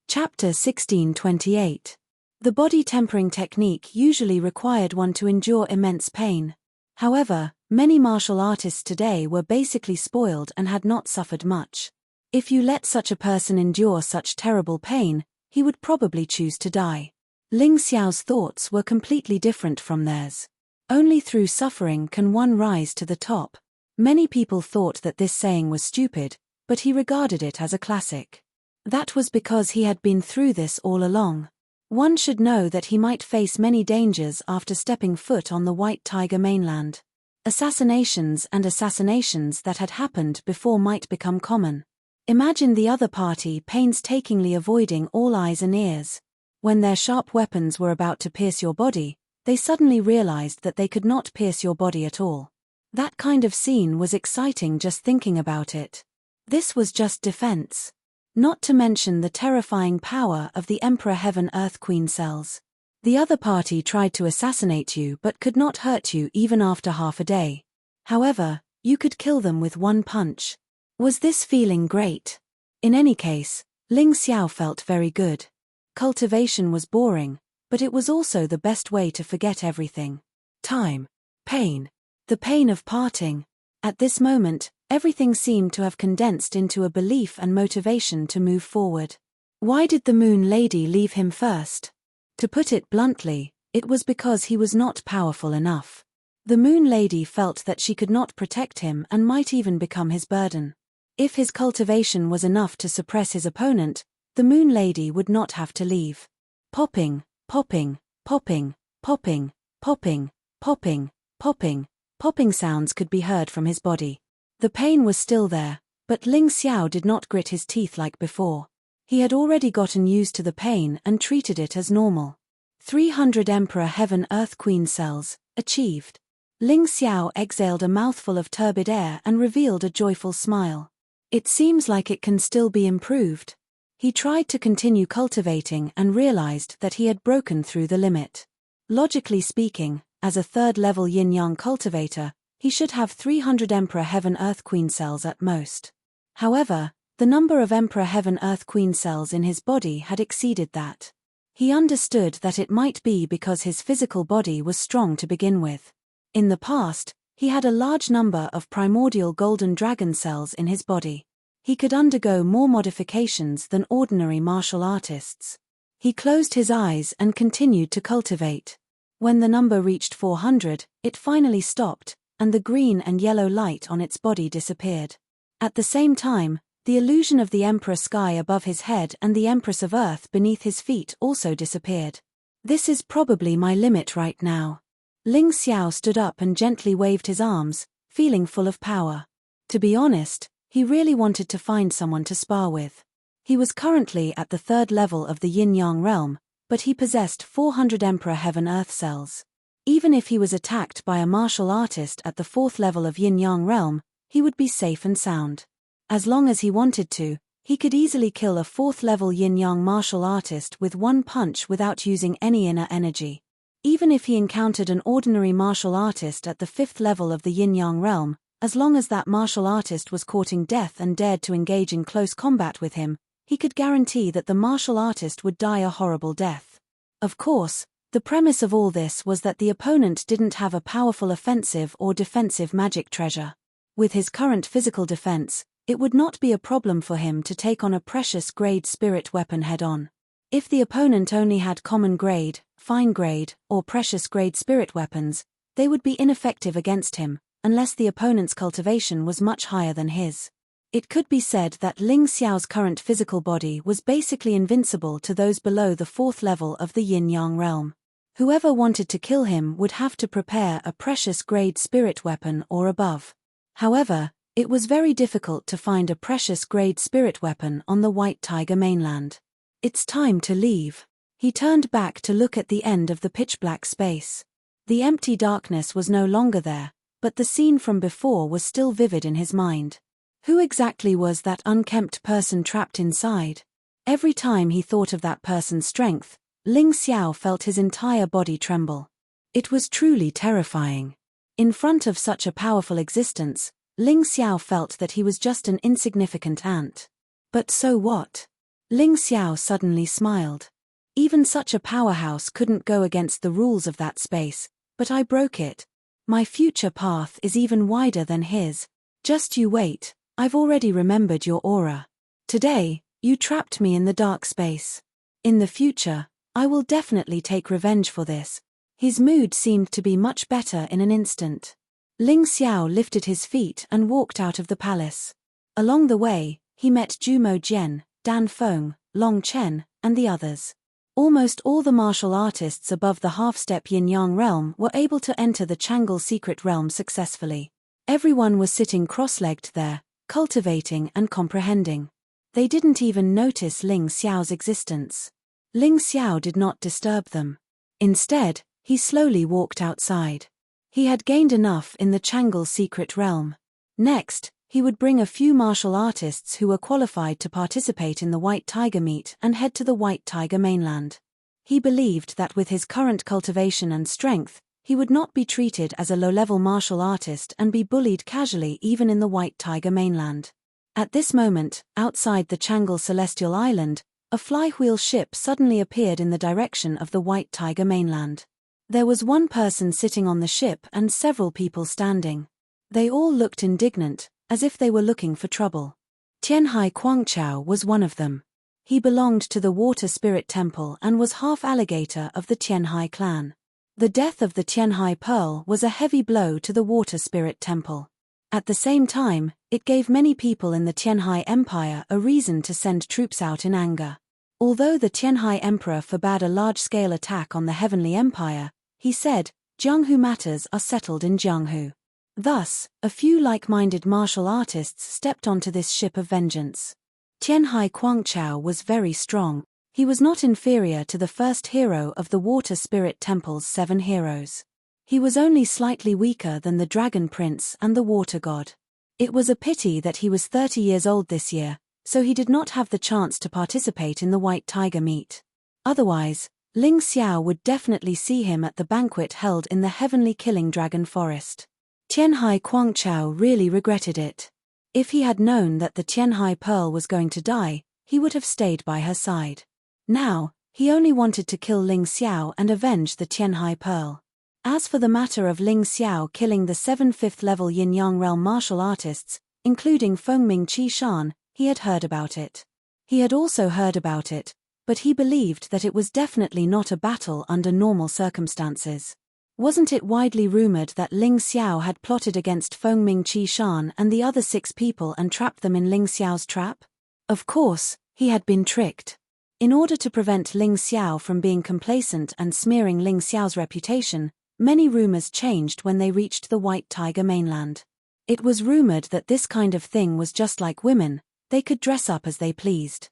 Chapter 1628. The body tempering technique usually required one to endure immense pain. However, many martial artists today were basically spoiled and had not suffered much. If you let such a person endure such terrible pain, he would probably choose to die. Ling Xiao's thoughts were completely different from theirs. Only through suffering can one rise to the top. Many people thought that this saying was stupid, but he regarded it as a classic. That was because he had been through this all along. One should know that he might face many dangers after stepping foot on the White Tiger mainland. Assassinations that had happened before might become common. Imagine the other party painstakingly avoiding all eyes and ears. When their sharp weapons were about to pierce your body, they suddenly realized that they could not pierce your body at all. That kind of scene was exciting just thinking about it. This was just defense. Not to mention the terrifying power of the Emperor Heaven Earth Queen cells. The other party tried to assassinate you but could not hurt you even after half a day. However, you could kill them with one punch. Was this feeling great? In any case, Ling Xiao felt very good. Cultivation was boring, but it was also the best way to forget everything. Time. Pain. The pain of parting. At this moment, everything seemed to have condensed into a belief and motivation to move forward. Why did the Moon Lady leave him first? To put it bluntly, it was because he was not powerful enough. The Moon Lady felt that she could not protect him and might even become his burden. If his cultivation was enough to suppress his opponent, the Moon Lady would not have to leave. Popping, popping, popping, popping, popping, popping, popping, popping sounds could be heard from his body. The pain was still there, but Ling Xiao did not grit his teeth like before. He had already gotten used to the pain and treated it as normal. 300 Emperor Heaven Earth Queen cells, achieved. Ling Xiao exhaled a mouthful of turbid air and revealed a joyful smile. It seems like it can still be improved. He tried to continue cultivating and realized that he had broken through the limit. Logically speaking, as a third-level yin-yang cultivator, he should have 300 Emperor Heaven Earth Queen cells at most. However, the number of Emperor Heaven Earth Queen cells in his body had exceeded that. He understood that it might be because his physical body was strong to begin with. In the past, he had a large number of primordial golden dragon cells in his body. He could undergo more modifications than ordinary martial artists. He closed his eyes and continued to cultivate. When the number reached 400, it finally stopped, and the green and yellow light on its body disappeared. At the same time, the illusion of the Emperor Sky above his head and the Empress of Earth beneath his feet also disappeared. This is probably my limit right now. Ling Xiao stood up and gently waved his arms, feeling full of power. To be honest, he really wanted to find someone to spar with. He was currently at the third level of the yin-yang realm, but he possessed 400 Emperor Heaven Earth cells. Even if he was attacked by a martial artist at the fourth level of yin-yang realm, he would be safe and sound. As long as he wanted to, he could easily kill a fourth-level yin-yang martial artist with one punch without using any inner energy. Even if he encountered an ordinary martial artist at the fifth level of the yin-yang realm, as long as that martial artist was courting death and dared to engage in close combat with him, he could guarantee that the martial artist would die a horrible death. Of course, the premise of all this was that the opponent didn't have a powerful offensive or defensive magic treasure. With his current physical defense, It would not be a problem for him to take on a precious grade spirit weapon head-on. If the opponent only had common grade, fine grade, or precious grade spirit weapons, they would be ineffective against him, unless the opponent's cultivation was much higher than his. It could be said that Ling Xiao's current physical body was basically invincible to those below the 4th level of the yin-yang realm. Whoever wanted to kill him would have to prepare a precious grade spirit weapon or above. However, it was very difficult to find a precious grade spirit weapon on the White Tiger mainland. It's time to leave. He turned back to look at the end of the pitch-black space. The empty darkness was no longer there, but the scene from before was still vivid in his mind. Who exactly was that unkempt person trapped inside? Every time he thought of that person's strength, Ling Xiao felt his entire body tremble. It was truly terrifying. In front of such a powerful existence, Ling Xiao felt that he was just an insignificant ant. But so what? Ling Xiao suddenly smiled. Even such a powerhouse couldn't go against the rules of that space, but I broke it. My future path is even wider than his. Just you wait, I've already remembered your aura. Today, you trapped me in the dark space. In the future, I will definitely take revenge for this. His mood seemed to be much better in an instant. Ling Xiao lifted his feet and walked out of the palace. Along the way, he met Jumo Jian, Dan Feng, Long Chen, and the others. Almost all the martial artists above the half-step yin-yang realm were able to enter the Chang'e secret realm successfully. Everyone was sitting cross-legged there, cultivating and comprehending. They didn't even notice Ling Xiao's existence. Ling Xiao did not disturb them. Instead, he slowly walked outside. He had gained enough in the Chang'e secret realm. Next, he would bring a few martial artists who were qualified to participate in the White Tiger meet and head to the White Tiger mainland. He believed that with his current cultivation and strength, he would not be treated as a low-level martial artist and be bullied casually even in the White Tiger mainland. At this moment, outside the Chang'e celestial island, a flywheel ship suddenly appeared in the direction of the White Tiger mainland. There was one person sitting on the ship and several people standing. They all looked indignant, as if they were looking for trouble. Tianhai Kuangchao was one of them. He belonged to the Water Spirit Temple and was half alligator of the Tianhai clan. The death of the Tianhai Pearl was a heavy blow to the Water Spirit Temple. At the same time, it gave many people in the Tianhai Empire a reason to send troops out in anger. Although the Tianhai Emperor forbade a large-scale attack on the Heavenly Empire, he said, Jianghu matters are settled in Jianghu. Thus, a few like-minded martial artists stepped onto this ship of vengeance. Tianhai Kuangchao was very strong. He was not inferior to the first hero of the Water Spirit Temple's 7 heroes. He was only slightly weaker than the Dragon Prince and the Water God. It was a pity that he was 30 years old this year, so he did not have the chance to participate in the White Tiger meet. Otherwise, Ling Xiao would definitely see him at the banquet held in the Heavenly Killing Dragon Forest. Tianhai Kuangchao really regretted it. If he had known that the Tianhai Pearl was going to die, he would have stayed by her side. Now, he only wanted to kill Ling Xiao and avenge the Tianhai Pearl. As for the matter of Ling Xiao killing the 7 5th-level Yin-Yang realm martial artists, including Fengming Qi Shan, he had heard about it. He had also heard about it, but he believed that it was definitely not a battle under normal circumstances. Wasn't it widely rumored that Ling Xiao had plotted against Fengming Qi Shan and the other 6 people and trapped them in Ling Xiao's trap? Of course, he had been tricked. In order to prevent Ling Xiao from being complacent and smearing Ling Xiao's reputation, many rumors changed when they reached the White Tiger mainland. It was rumored that this kind of thing was just like women, they could dress up as they pleased.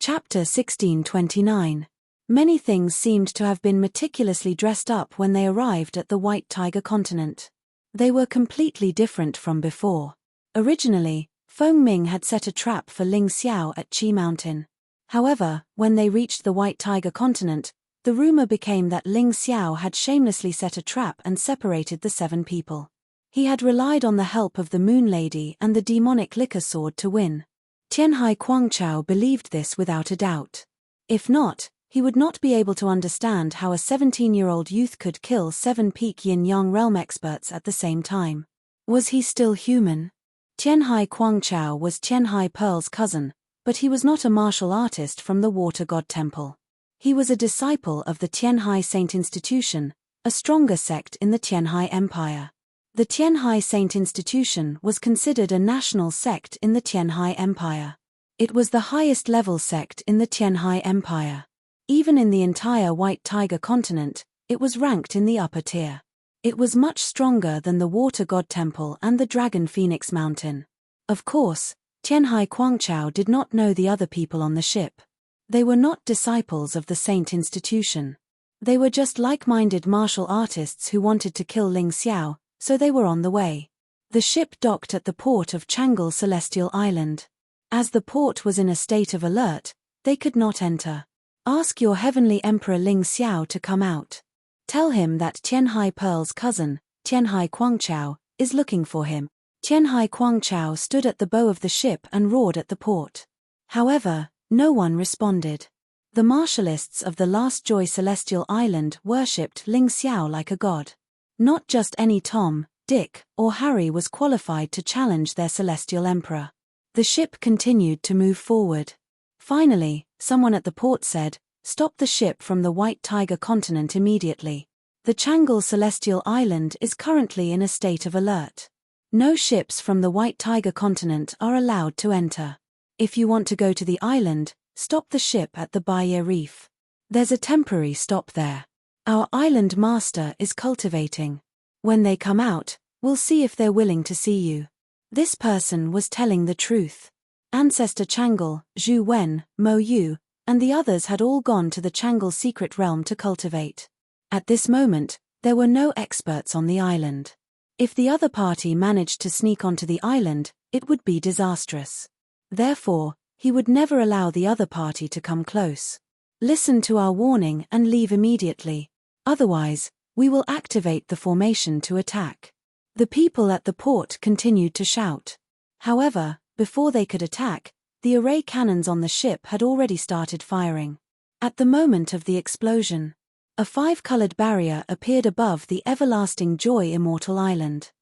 Chapter 1629. Many things seemed to have been meticulously dressed up when they arrived at the White Tiger continent. They were completely different from before. Originally, Fengming had set a trap for Ling Xiao at Qi Mountain. However, when they reached the White Tiger continent, the rumor became that Ling Xiao had shamelessly set a trap and separated the 7 people. He had relied on the help of the Moon Lady and the demonic liquor sword to win. Tianhai Kuangchao believed this without a doubt. If not, he would not be able to understand how a 17-year-old youth could kill 7 peak yin-yang realm experts at the same time. Was he still human? Tianhai Quangchao was Tianhai Pearl's cousin, but he was not a martial artist from the Water God Temple. He was a disciple of the Tianhai Saint Institution, a stronger sect in the Tianhai Empire. The Tianhai Saint Institution was considered a national sect in the Tianhai Empire. It was the highest level sect in the Tianhai Empire. Even in the entire White Tiger continent, it was ranked in the upper tier. It was much stronger than the Water God Temple and the Dragon Phoenix Mountain. Of course, Tianhai Quangchao did not know the other people on the ship. They were not disciples of the Saint Institution. They were just like-minded martial artists who wanted to kill Ling Xiao, so they were on the way. The ship docked at the port of Tranquil Celestial Island. As the port was in a state of alert, they could not enter. Ask your Heavenly Emperor Ling Xiao to come out. Tell him that Tianhai Pearl's cousin, Tianhai Quangchao, is looking for him. Tianhai Quangchao stood at the bow of the ship and roared at the port. However, no one responded. The martialists of the Last Joy Celestial Island worshipped Ling Xiao like a god. Not just any Tom, Dick, or Harry was qualified to challenge their celestial emperor. The ship continued to move forward. Finally, someone at the port said, "Stop the ship from the White Tiger continent immediately. The Tranquil Celestial Island is currently in a state of alert. No ships from the White Tiger continent are allowed to enter. If you want to go to the island, stop the ship at the Baye Reef. There's a temporary stop there. Our island master is cultivating. When they come out, we'll see if they're willing to see you." This person was telling the truth. Ancestor Chang'e, Zhu Wen, Mo Yu, and the others had all gone to the Chang'e secret realm to cultivate. At this moment, there were no experts on the island. If the other party managed to sneak onto the island, it would be disastrous. Therefore, he would never allow the other party to come close. "Listen to our warning and leave immediately. Otherwise, we will activate the formation to attack." The people at the port continued to shout. However, before they could attack, the array cannons on the ship had already started firing. At the moment of the explosion, a five-colored barrier appeared above the Everlasting Joy Immortal Island.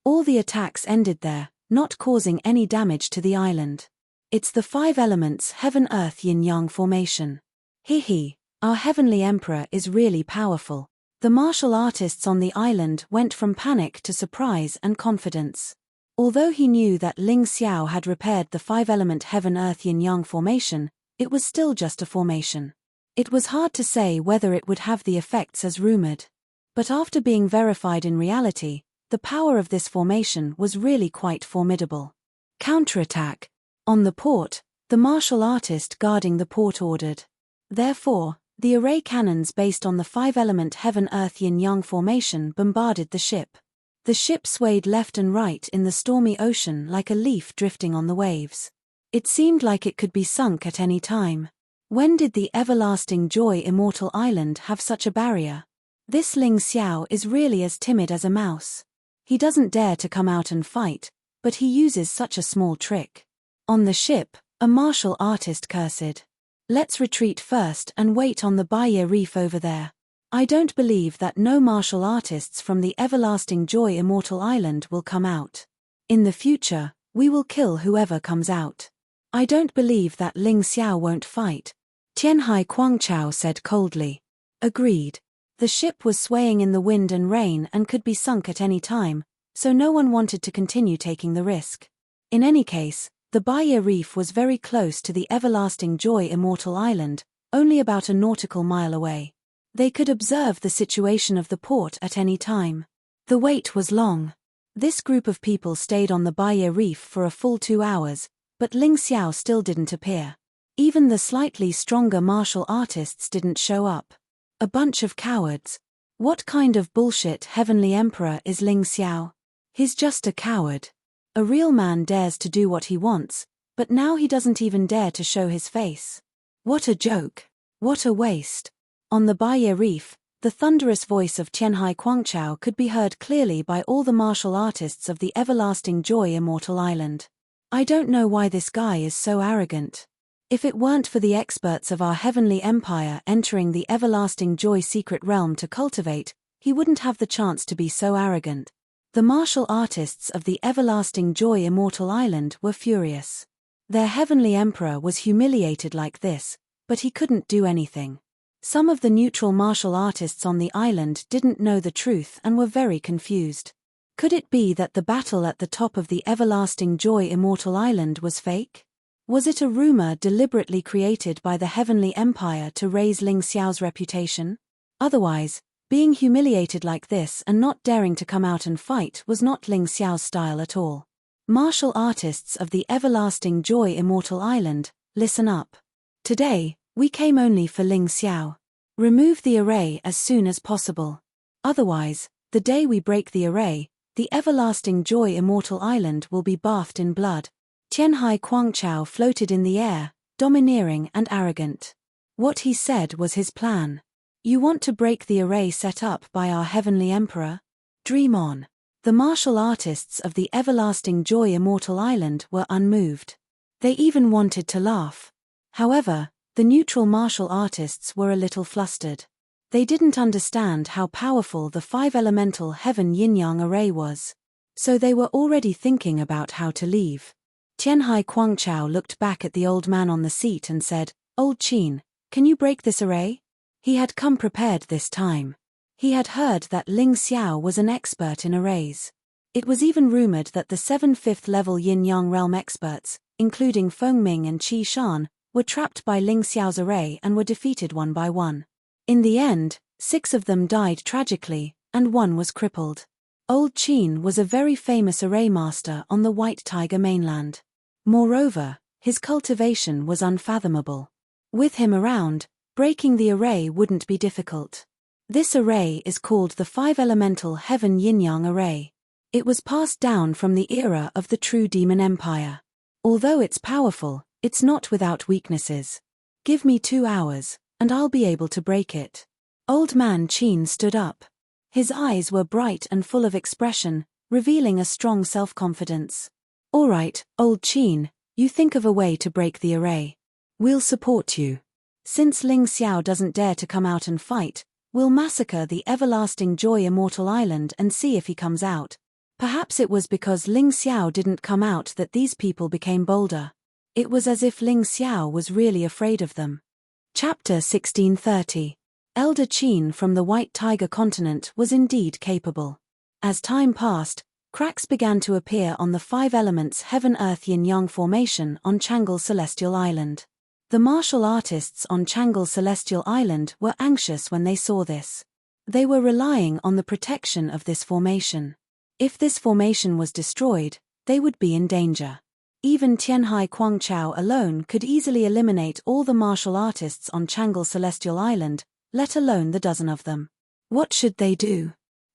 All the attacks ended there, not causing any damage to the island. It's the five elements Heaven-Earth Yin-Yang formation. Our Heavenly Emperor is really powerful. The martial artists on the island went from panic to surprise and confidence. Although he knew that Ling Xiao had repaired the five-element Heaven-Earth Yin-Yang formation, it was still just a formation. It was hard to say whether it would have the effects as rumored. But after being verified in reality, the power of this formation was really quite formidable. Counterattack. On the port, the martial artist guarding the port ordered. Therefore, the array cannons based on the five-element Heaven-Earth Yin-Yang formation bombarded the ship. The ship swayed left and right in the stormy ocean like a leaf drifting on the waves. It seemed like it could be sunk at any time. When did the Everlasting Joy Immortal Island have such a barrier? This Ling Xiao is really as timid as a mouse. He doesn't dare to come out and fight, but he uses such a small trick. On the ship, a martial artist cursed. "Let's retreat first and wait on the Baye Reef over there. I don't believe that no martial artists from the Everlasting Joy Immortal Island will come out. In the future, we will kill whoever comes out. I don't believe that Ling Xiao won't fight," Tianhai Quangchao said coldly. Agreed. The ship was swaying in the wind and rain and could be sunk at any time, so no one wanted to continue taking the risk. In any case, the Baye Reef was very close to the Everlasting Joy Immortal Island, only about a nautical mile away. They could observe the situation of the port at any time. The wait was long. This group of people stayed on the Baye Reef for a full 2 hours, but Ling Xiao still didn't appear. Even the slightly stronger martial artists didn't show up. A bunch of cowards. What kind of bullshit Heavenly Emperor is Ling Xiao? He's just a coward. A real man dares to do what he wants, but now he doesn't even dare to show his face. What a joke. What a waste. On the Baye Reef, the thunderous voice of Tianhai Quangchao could be heard clearly by all the martial artists of the Everlasting Joy Immortal Island. "I don't know why this guy is so arrogant. If it weren't for the experts of our Heavenly Empire entering the Everlasting Joy secret realm to cultivate, he wouldn't have the chance to be so arrogant. The martial artists of the Everlasting Joy Immortal Island were furious. Their heavenly emperor was humiliated like this, but he couldn't do anything. Some of the neutral martial artists on the island didn't know the truth and were very confused. Could it be that the battle at the top of the Everlasting Joy Immortal Island was fake? Was it a rumor deliberately created by the Heavenly Empire to raise Ling Xiao's reputation? Otherwise, being humiliated like this and not daring to come out and fight was not Ling Xiao's style at all. Martial artists of the Everlasting Joy Immortal Island, listen up. Today, we came only for Ling Xiao. Remove the array as soon as possible. Otherwise, the day we break the array, the Everlasting Joy Immortal Island will be bathed in blood. Tianhai Quangchao floated in the air, domineering and arrogant. What he said was his plan. You want to break the array set up by our Heavenly Emperor? Dream on. The martial artists of the Everlasting Joy Immortal Island were unmoved. They even wanted to laugh. However, the neutral martial artists were a little flustered. They didn't understand how powerful the five-elemental heaven yin-yang array was. So they were already thinking about how to leave. Tianhai Quangchao looked back at the old man on the seat and said, "Old Qin, can you break this array?" He had come prepared this time. He had heard that Ling Xiao was an expert in arrays. It was even rumored that the 7 5th-level yin-yang realm experts, including Feng Ming and Qi Shan, were trapped by Ling Xiao's array and were defeated one by one. In the end, 6 of them died tragically, and 1 was crippled. Old Qin was a very famous array master on the White Tiger mainland. Moreover, his cultivation was unfathomable. With him around, breaking the array wouldn't be difficult. This array is called the five-elemental heaven yin-yang array. It was passed down from the era of the true demon empire. Although it's powerful, it's not without weaknesses. Give me 2 hours, and I'll be able to break it. Old man Qin stood up. His eyes were bright and full of expression, revealing a strong self-confidence. All right, old Qin, you think of a way to break the array. We'll support you. Since Ling Xiao doesn't dare to come out and fight, we'll massacre the Everlasting Joy Immortal Island and see if he comes out. Perhaps it was because Ling Xiao didn't come out that these people became bolder. It was as if Ling Xiao was really afraid of them. Chapter 1630. Elder Qin from the White Tiger continent was indeed capable. As time passed, cracks began to appear on the 5 elements Heaven-Earth-Yin-Yang formation on Chang'e Celestial Island. The martial artists on Chang'e Celestial Island were anxious when they saw this. They were relying on the protection of this formation. If this formation was destroyed, they would be in danger. Even Tianhai Quangchao alone could easily eliminate all the martial artists on Chang'e Celestial Island, let alone the dozen of them. What should they do?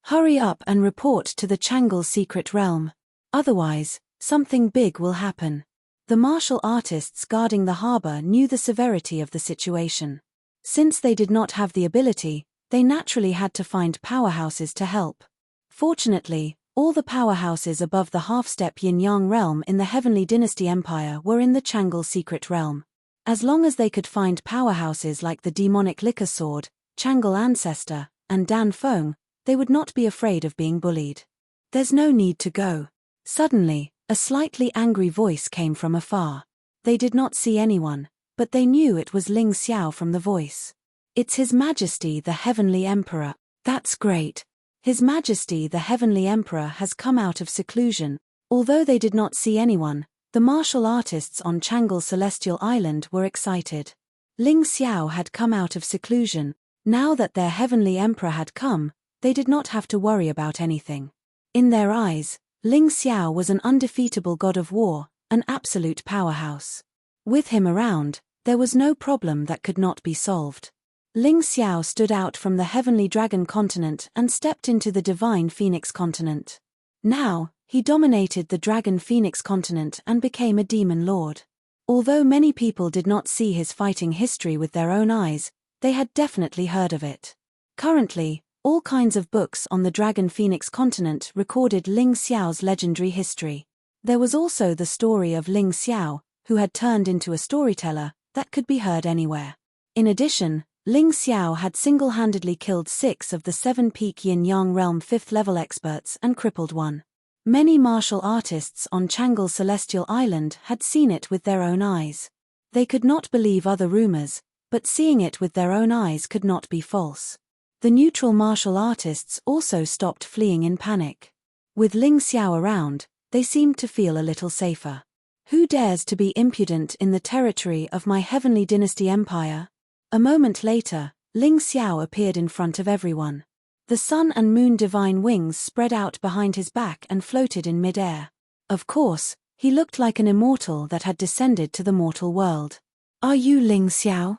Hurry up and report to the Chang'e Secret Realm. Otherwise, something big will happen. The martial artists guarding the harbor knew the severity of the situation. Since they did not have the ability, they naturally had to find powerhouses to help. Fortunately, all the powerhouses above the half-step yin-yang realm in the Heavenly Dynasty Empire were in the Chang'e Secret Realm. As long as they could find powerhouses like the Demonic Liquor Sword, Chang'e Ancestor, and Dan Feng, they would not be afraid of being bullied. There's no need to go. Suddenly, a slightly angry voice came from afar. They did not see anyone, but they knew it was Ling Xiao from the voice. It's His Majesty the Heavenly Emperor. That's great. His Majesty the Heavenly Emperor has come out of seclusion. Although they did not see anyone, the martial artists on Chang'e Celestial Island were excited. Ling Xiao had come out of seclusion. Now that their Heavenly Emperor had come, they did not have to worry about anything. In their eyes, Ling Xiao was an undefeatable god of war, an absolute powerhouse. With him around, there was no problem that could not be solved. Ling Xiao stood out from the Heavenly Dragon continent and stepped into the Divine Phoenix continent. Now, he dominated the Dragon Phoenix continent and became a demon lord. Although many people did not see his fighting history with their own eyes, they had definitely heard of it. Currently, all kinds of books on the Dragon Phoenix continent recorded Ling Xiao's legendary history. There was also the story of Ling Xiao, who had turned into a storyteller that could be heard anywhere. In addition, Ling Xiao had single-handedly killed 6 of the 7-peak Yin-Yang realm 5th-level experts and crippled one. Many martial artists on Tranquil Celestial Island had seen it with their own eyes. They could not believe other rumors, but seeing it with their own eyes could not be false. The neutral martial artists also stopped fleeing in panic. With Ling Xiao around, they seemed to feel a little safer. Who dares to be impudent in the territory of my heavenly dynasty empire? A moment later, Ling Xiao appeared in front of everyone. The sun and moon divine wings spread out behind his back and floated in mid-air. Of course, he looked like an immortal that had descended to the mortal world. Are you Ling Xiao?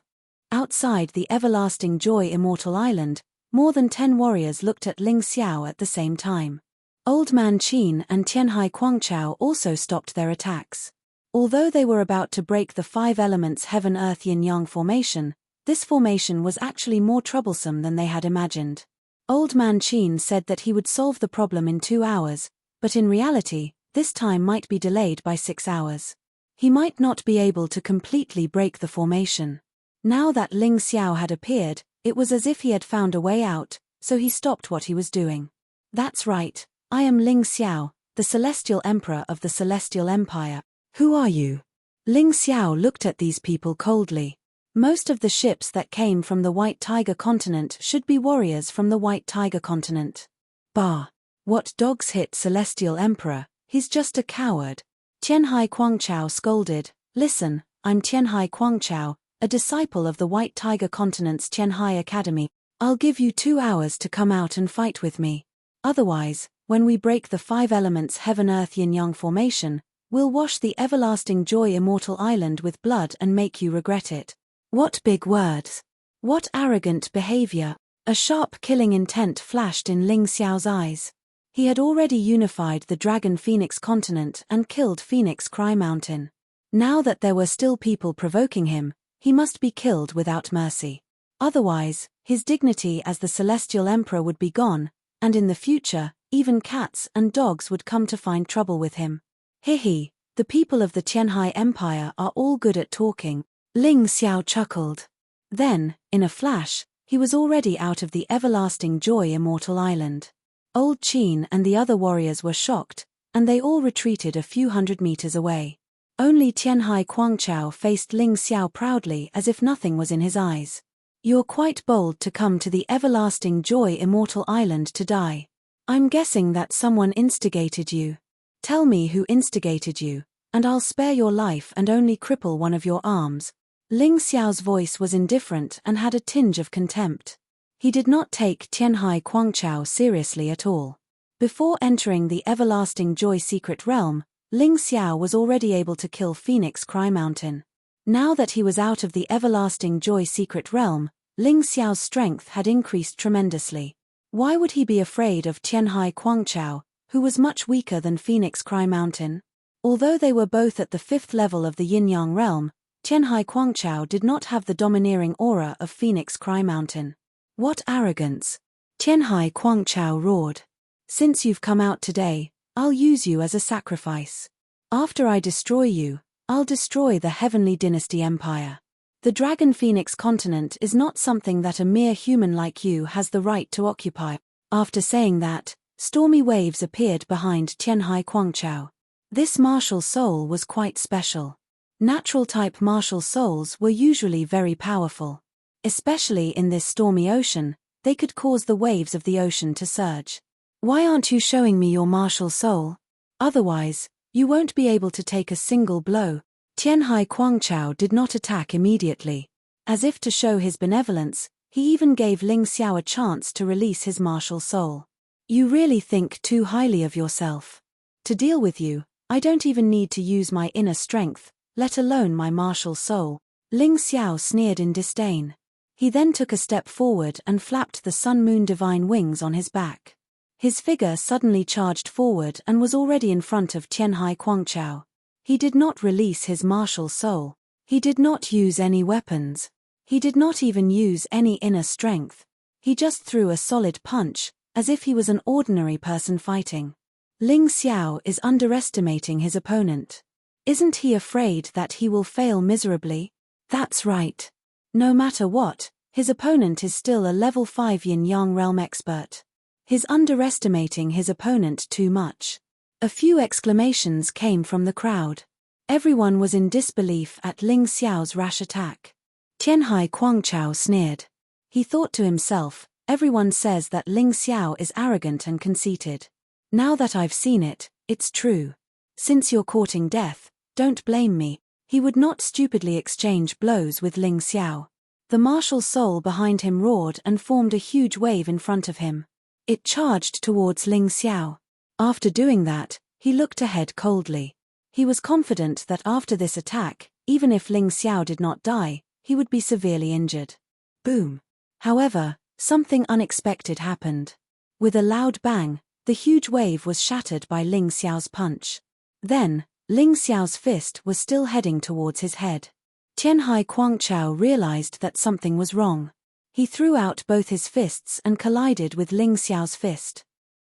Outside the everlasting joy immortal island, more than 10 warriors looked at Ling Xiao at the same time. Old Man Qin and Tianhai Quangchao also stopped their attacks. Although they were about to break the 5 elements heaven-earth yin-yang formation, this formation was actually more troublesome than they had imagined. Old Man Qin said that he would solve the problem in 2 hours, but in reality, this time might be delayed by 6 hours. He might not be able to completely break the formation. Now that Ling Xiao had appeared, it was as if he had found a way out, so he stopped what he was doing. That's right, I am Ling Xiao, the Celestial Emperor of the Celestial Empire. Who are you? Ling Xiao looked at these people coldly. Most of the ships that came from the White Tiger continent should be warriors from the White Tiger continent. Bah! What dogs hit Celestial Emperor, he's just a coward. Tianhai Quangchao scolded. Listen, I'm Tianhai Quangchao, a disciple of the White Tiger continent's Tianhai Academy. I'll give you 2 hours to come out and fight with me. Otherwise, when we break the 5 elements heaven-earth yin-yang formation, we'll wash the everlasting joy immortal island with blood and make you regret it. What big words! What arrogant behavior! A sharp killing intent flashed in Ling Xiao's eyes. He had already unified the Dragon Phoenix continent and killed Phoenix Cry Mountain. Now that there were still people provoking him, he must be killed without mercy. Otherwise, his dignity as the Celestial Emperor would be gone, and in the future, even cats and dogs would come to find trouble with him. Hihi, the people of the Tianhai Empire are all good at talking. Ling Xiao chuckled. Then, in a flash, he was already out of the everlasting joy immortal island. Old Qin and the other warriors were shocked, and they all retreated a few hundred meters away. Only Tianhai Quangchao faced Ling Xiao proudly as if nothing was in his eyes. You're quite bold to come to the everlasting joy immortal island to die. I'm guessing that someone instigated you. Tell me who instigated you, and I'll spare your life and only cripple one of your arms. Ling Xiao's voice was indifferent and had a tinge of contempt. He did not take Tianhai Quangchao seriously at all. Before entering the everlasting joy secret realm, Ling Xiao was already able to kill Phoenix Cry Mountain. Now that he was out of the everlasting joy secret realm, Ling Xiao's strength had increased tremendously. Why would he be afraid of Tianhai Quangchao, who was much weaker than Phoenix Cry Mountain? Although they were both at the 5th level of the yin-yang realm, Tianhai Quangchao did not have the domineering aura of Phoenix Cry Mountain. What arrogance! Tianhai Quangchao roared. Since you've come out today, I'll use you as a sacrifice. After I destroy you, I'll destroy the heavenly dynasty empire. The Dragon Phoenix continent is not something that a mere human like you has the right to occupy. After saying that, stormy waves appeared behind Tianhai Quangchao. This martial soul was quite special. Natural-type martial souls were usually very powerful. Especially in this stormy ocean, they could cause the waves of the ocean to surge. Why aren't you showing me your martial soul? Otherwise, you won't be able to take a single blow. Tianhai Quangchao did not attack immediately. As if to show his benevolence, he even gave Ling Xiao a chance to release his martial soul. You really think too highly of yourself. To deal with you, I don't even need to use my inner strength, let alone my martial soul. Ling Xiao sneered in disdain. He then took a step forward and flapped the sun-moon divine wings on his back. His figure suddenly charged forward and was already in front of Tianhai Quangchao. He did not release his martial soul. He did not use any weapons. He did not even use any inner strength. He just threw a solid punch, as if he was an ordinary person fighting. Ling Xiao is underestimating his opponent. Isn't he afraid that he will fail miserably? That's right. No matter what, His opponent is still a level 5 yin-yang realm expert. He's underestimating his opponent too much. A few exclamations came from the crowd. Everyone was in disbelief at Ling Xiao's rash attack. Tianhai Guangchao sneered. He thought to himself, everyone says that Ling Xiao is arrogant and conceited. Now that I've seen it, it's true. Since you're courting death, don't blame me. He would not stupidly exchange blows with Ling Xiao. The martial soul behind him roared and formed a huge wave in front of him. It charged towards Ling Xiao. After doing that, he looked ahead coldly. He was confident that after this attack, even if Ling Xiao did not die, he would be severely injured. Boom. However, something unexpected happened. With a loud bang, the huge wave was shattered by Ling Xiao's punch. Then, Ling Xiao's fist was still heading towards his head. Tianhai Guangchao realized that something was wrong. He threw out both his fists and collided with Ling Xiao's fist.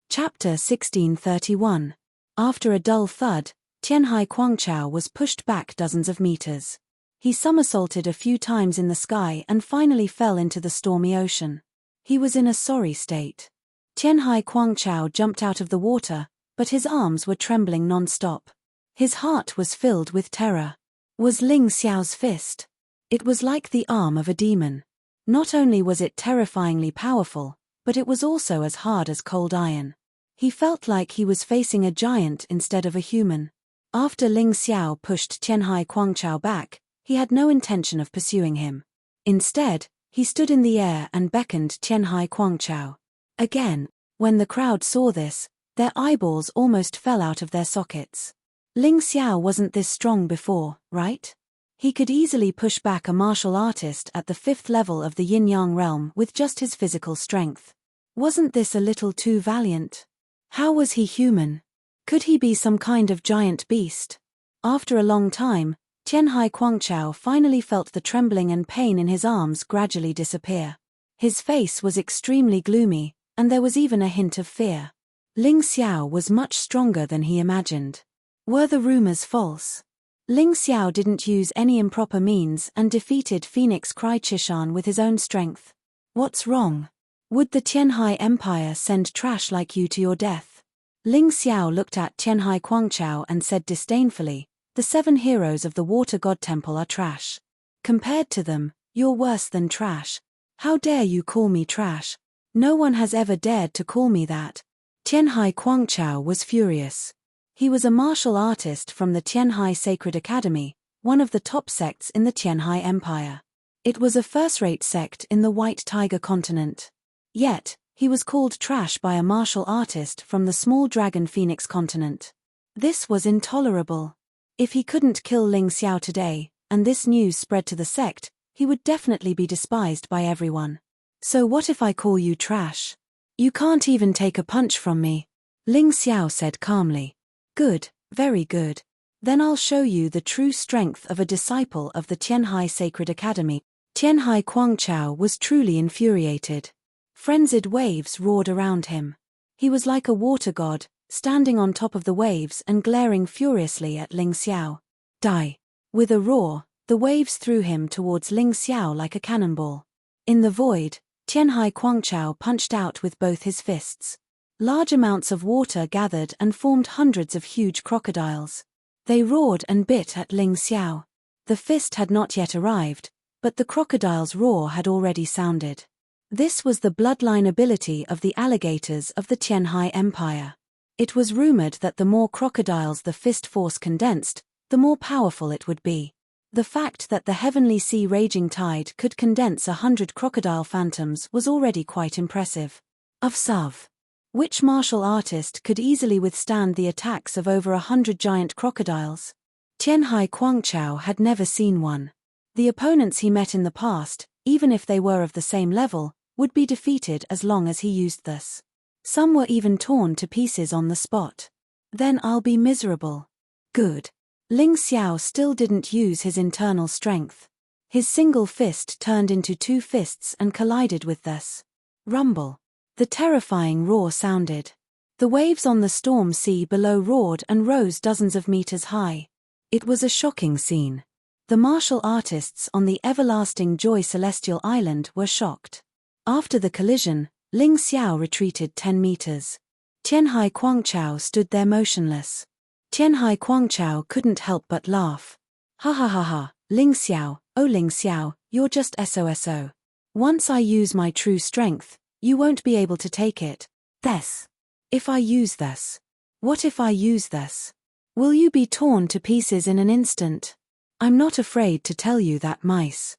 Chapter 1631. After a dull thud, Tianhai Guangchao was pushed back dozens of meters. He somersaulted a few times in the sky and finally fell into the stormy ocean. He was in a sorry state. Tianhai Guangchao jumped out of the water, but his arms were trembling non-stop. His heart was filled with terror. Was Ling Xiao's fist? It was like the arm of a demon. Not only was it terrifyingly powerful, but it was also as hard as cold iron. He felt like he was facing a giant instead of a human. After Ling Xiao pushed Tianhai Guangchao back, he had no intention of pursuing him. Instead, he stood in the air and beckoned Tianhai Guangchao. Again, when the crowd saw this, their eyeballs almost fell out of their sockets. Ling Xiao wasn't this strong before, right? He could easily push back a martial artist at the 5th level of the yin-yang realm with just his physical strength. Wasn't this a little too valiant? How was he human? Could he be some kind of giant beast? After a long time, Tianhai Guangchao finally felt the trembling and pain in his arms gradually disappear. His face was extremely gloomy, and there was even a hint of fear. Ling Xiao was much stronger than he imagined. Were the rumors false? Ling Xiao didn't use any improper means and defeated Phoenix Cry Chishan with his own strength. What's wrong? Would the Tianhai Empire send trash like you to your death? Ling Xiao looked at Tianhai Guangchao and said disdainfully, the 7 heroes of the Water God Temple are trash. Compared to them, you're worse than trash. How dare you call me trash? No one has ever dared to call me that. Tianhai Guangchao was furious. He was a martial artist from the Tianhai Sacred Academy, one of the top sects in the Tianhai Empire. It was a first-rate sect in the White Tiger continent. Yet, he was called trash by a martial artist from the Small Dragon Phoenix continent. This was intolerable. If he couldn't kill Ling Xiao today, and this news spread to the sect, he would definitely be despised by everyone. So what if I call you trash? You can't even take a punch from me. Ling Xiao said calmly. Good, very good. Then I'll show you the true strength of a disciple of the Tianhai Sacred Academy. Tianhai Guangchao was truly infuriated. Frenzied waves roared around him. He was like a water god, standing on top of the waves and glaring furiously at Ling Xiao. Die! With a roar, the waves threw him towards Ling Xiao like a cannonball. In the void, Tianhai Guangchao punched out with both his fists. Large amounts of water gathered and formed hundreds of huge crocodiles. They roared and bit at Ling Xiao. The fist had not yet arrived, but the crocodile's roar had already sounded. This was the bloodline ability of the alligators of the Tianhai Empire. It was rumored that the more crocodiles the fist force condensed, the more powerful it would be. The fact that the heavenly sea raging tide could condense 100 crocodile phantoms was already quite impressive. Sav. Which martial artist could easily withstand the attacks of over 100 giant crocodiles? Tianhai Guangchao had never seen one. The opponents he met in the past, even if they were of the same level, would be defeated as long as he used this. Some were even torn to pieces on the spot. Then I'll be miserable. Good. Ling Xiao still didn't use his internal strength. His single fist turned into 2 fists and collided with this. Rumble. The terrifying roar sounded. The waves on the storm sea below roared and rose dozens of meters high. It was a shocking scene. The martial artists on the Everlasting Joy Celestial Island were shocked. After the collision, Ling Xiao retreated 10 meters. Tianhai Guangchao stood there motionless. Tianhai Guangchao couldn't help but laugh. Ha ha ha ha, Ling Xiao, oh Ling Xiao, you're just SOSO. Once I use my true strength, you won't be able to take it. This. If I use this. What if I use this? Will you be torn to pieces in an instant? I'm not afraid to tell you that mice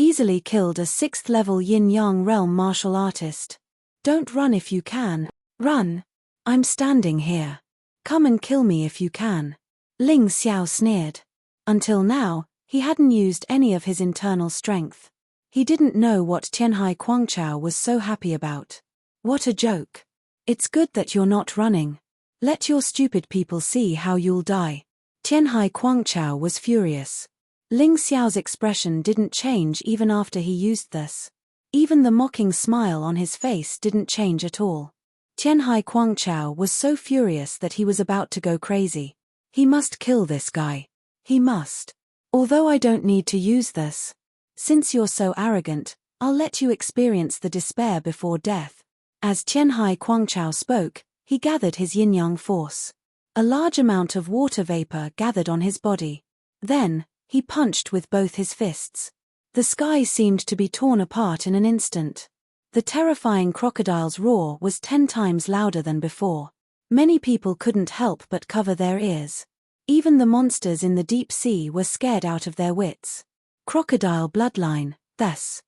easily killed a 6th level yin-yang realm martial artist. Don't run if you can. Run. I'm standing here. Come and kill me if you can. Ling Xiao sneered. Until now, he hadn't used any of his internal strength. He didn't know what Tianhai Guangchao was so happy about. What a joke. It's good that you're not running. Let your stupid people see how you'll die. Tianhai Guangchao was furious. Ling Xiao's expression didn't change even after he used this. Even the mocking smile on his face didn't change at all. Tianhai Guangchao was so furious that he was about to go crazy. He must kill this guy. He must. Although I don't need to use this. Since you're so arrogant, I'll let you experience the despair before death. As Tianhai Guangchao spoke, he gathered his yin-yang force. A large amount of water vapor gathered on his body. Then, he punched with both his fists. The sky seemed to be torn apart in an instant. The terrifying crocodile's roar was 10 times louder than before. Many people couldn't help but cover their ears. Even the monsters in the deep sea were scared out of their wits. Crocodile bloodline, this.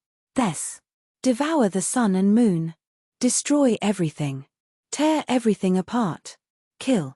Devour the sun and moon. Destroy everything. Tear everything apart. Kill.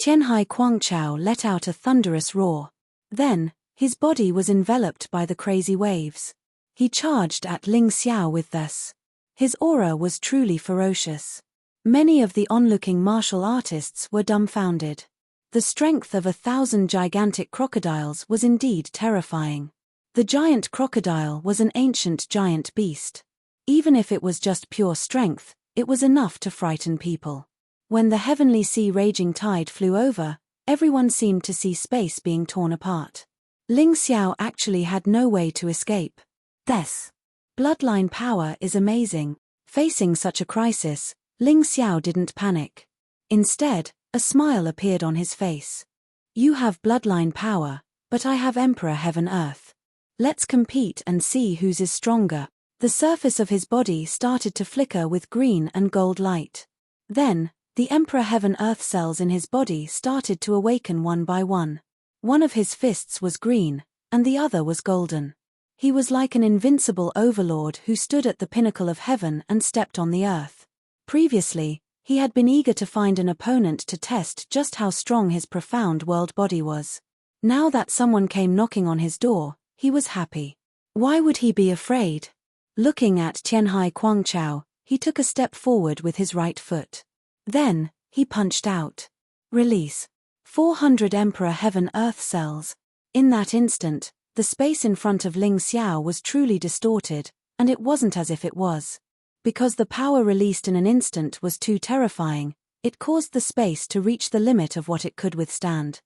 Tianhai Guangchao let out a thunderous roar. Then, his body was enveloped by the crazy waves. He charged at Ling Xiao with this. His aura was truly ferocious. Many of the onlooking martial artists were dumbfounded. The strength of 1,000 gigantic crocodiles was indeed terrifying. The giant crocodile was an ancient giant beast. Even if it was just pure strength, it was enough to frighten people. When the heavenly sea raging tide flew over, everyone seemed to see space being torn apart. Ling Xiao actually had no way to escape. This bloodline power is amazing. Facing such a crisis, Ling Xiao didn't panic. Instead, a smile appeared on his face. You have bloodline power, but I have Emperor Heaven Earth. Let's compete and see whose is stronger. The surface of his body started to flicker with green and gold light. Then, the Emperor Heaven Earth cells in his body started to awaken one by one. One of his fists was green, and the other was golden. He was like an invincible overlord who stood at the pinnacle of heaven and stepped on the earth. Previously, he had been eager to find an opponent to test just how strong his profound world body was. Now that someone came knocking on his door, he was happy. Why would he be afraid? Looking at Tianhai Guangchao, he took a step forward with his right foot. Then, he punched out. Release. 400 Emperor Heaven Earth cells. In that instant, the space in front of Ling Xiao was truly distorted, and it wasn't as if it was. Because the power released in an instant was too terrifying, it caused the space to reach the limit of what it could withstand.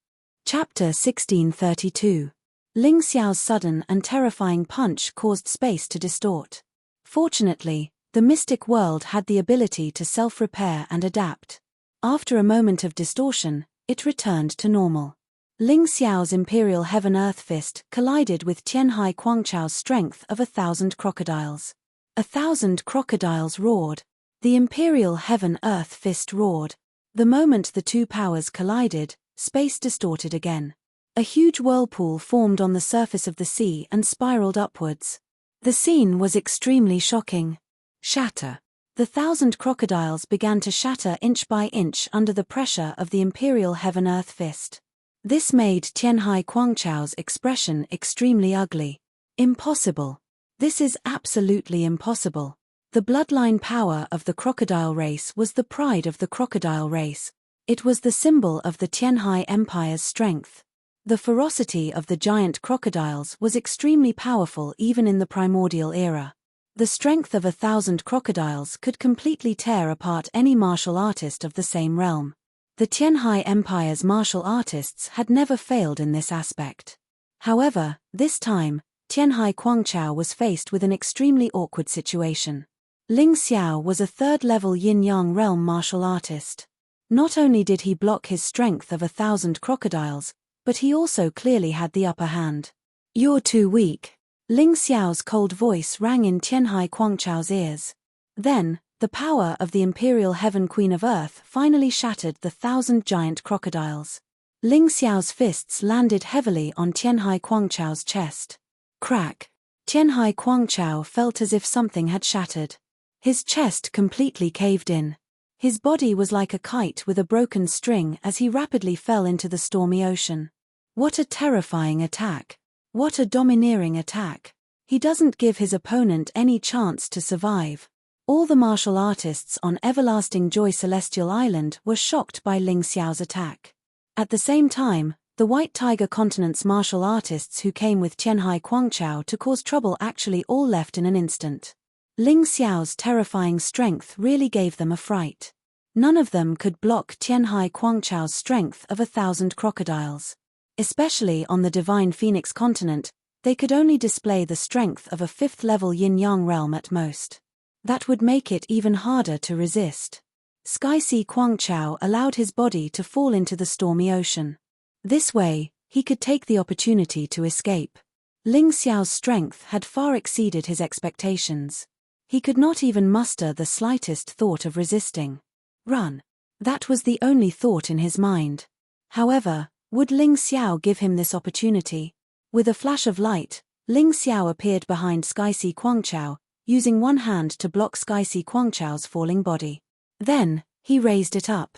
Chapter 1632. Ling Xiao's sudden and terrifying punch caused space to distort. Fortunately, the mystic world had the ability to self-repair and adapt. After a moment of distortion, it returned to normal. Ling Xiao's Imperial Heaven-Earth Fist collided with Tianhai Guangchao's strength of 1,000 crocodiles. 1,000 crocodiles roared. The Imperial Heaven-Earth Fist roared. The moment the two powers collided, space distorted again. A huge whirlpool formed on the surface of the sea and spiraled upwards. The scene was extremely shocking. Shatter. The 1,000 crocodiles began to shatter inch by inch under the pressure of the Imperial Heaven-Earth Fist. This made Tianhai Guangchao's expression extremely ugly. Impossible. This is absolutely impossible. The bloodline power of the crocodile race was the pride of the crocodile race. It was the symbol of the Tianhai Empire's strength. The ferocity of the giant crocodiles was extremely powerful even in the primordial era. The strength of 1,000 crocodiles could completely tear apart any martial artist of the same realm. The Tianhai Empire's martial artists had never failed in this aspect. However, this time, Tianhai Guangchao was faced with an extremely awkward situation. Ling Xiao was a third-level yin-yang realm martial artist. Not only did he block his strength of 1,000 crocodiles, but he also clearly had the upper hand. "You're too weak." Ling Xiao's cold voice rang in Tianhai Guangchao's ears. Then, the power of the Imperial Heaven Queen of Earth finally shattered the 1,000 giant crocodiles. Ling Xiao's fists landed heavily on Tianhai Guangchao's chest. Crack! Tianhai Guangchao felt as if something had shattered. His chest completely caved in. His body was like a kite with a broken string as he rapidly fell into the stormy ocean. What a terrifying attack! What a domineering attack! He doesn't give his opponent any chance to survive. All the martial artists on Everlasting Joy Celestial Island were shocked by Ling Xiao's attack. At the same time, the White Tiger Continent's martial artists who came with Tianhai Guangchao to cause trouble actually all left in an instant. Ling Xiao's terrifying strength really gave them a fright. None of them could block Tianhai Guangchao's strength of 1,000 crocodiles. Especially on the Divine Phoenix continent, they could only display the strength of a 5th-level yin-yang realm at most. That would make it even harder to resist. Sky-Sea Guangchao allowed his body to fall into the stormy ocean. This way, he could take the opportunity to escape. Ling Xiao's strength had far exceeded his expectations. He could not even muster the slightest thought of resisting. Run. That was the only thought in his mind. However, would Ling Xiao give him this opportunity? With a flash of light, Ling Xiao appeared behind Sky-Sea Guangchao, using one hand to block Sky-Sea Guangchao's falling body. Then, he raised it up.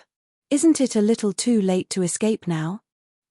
"Isn't it a little too late to escape now?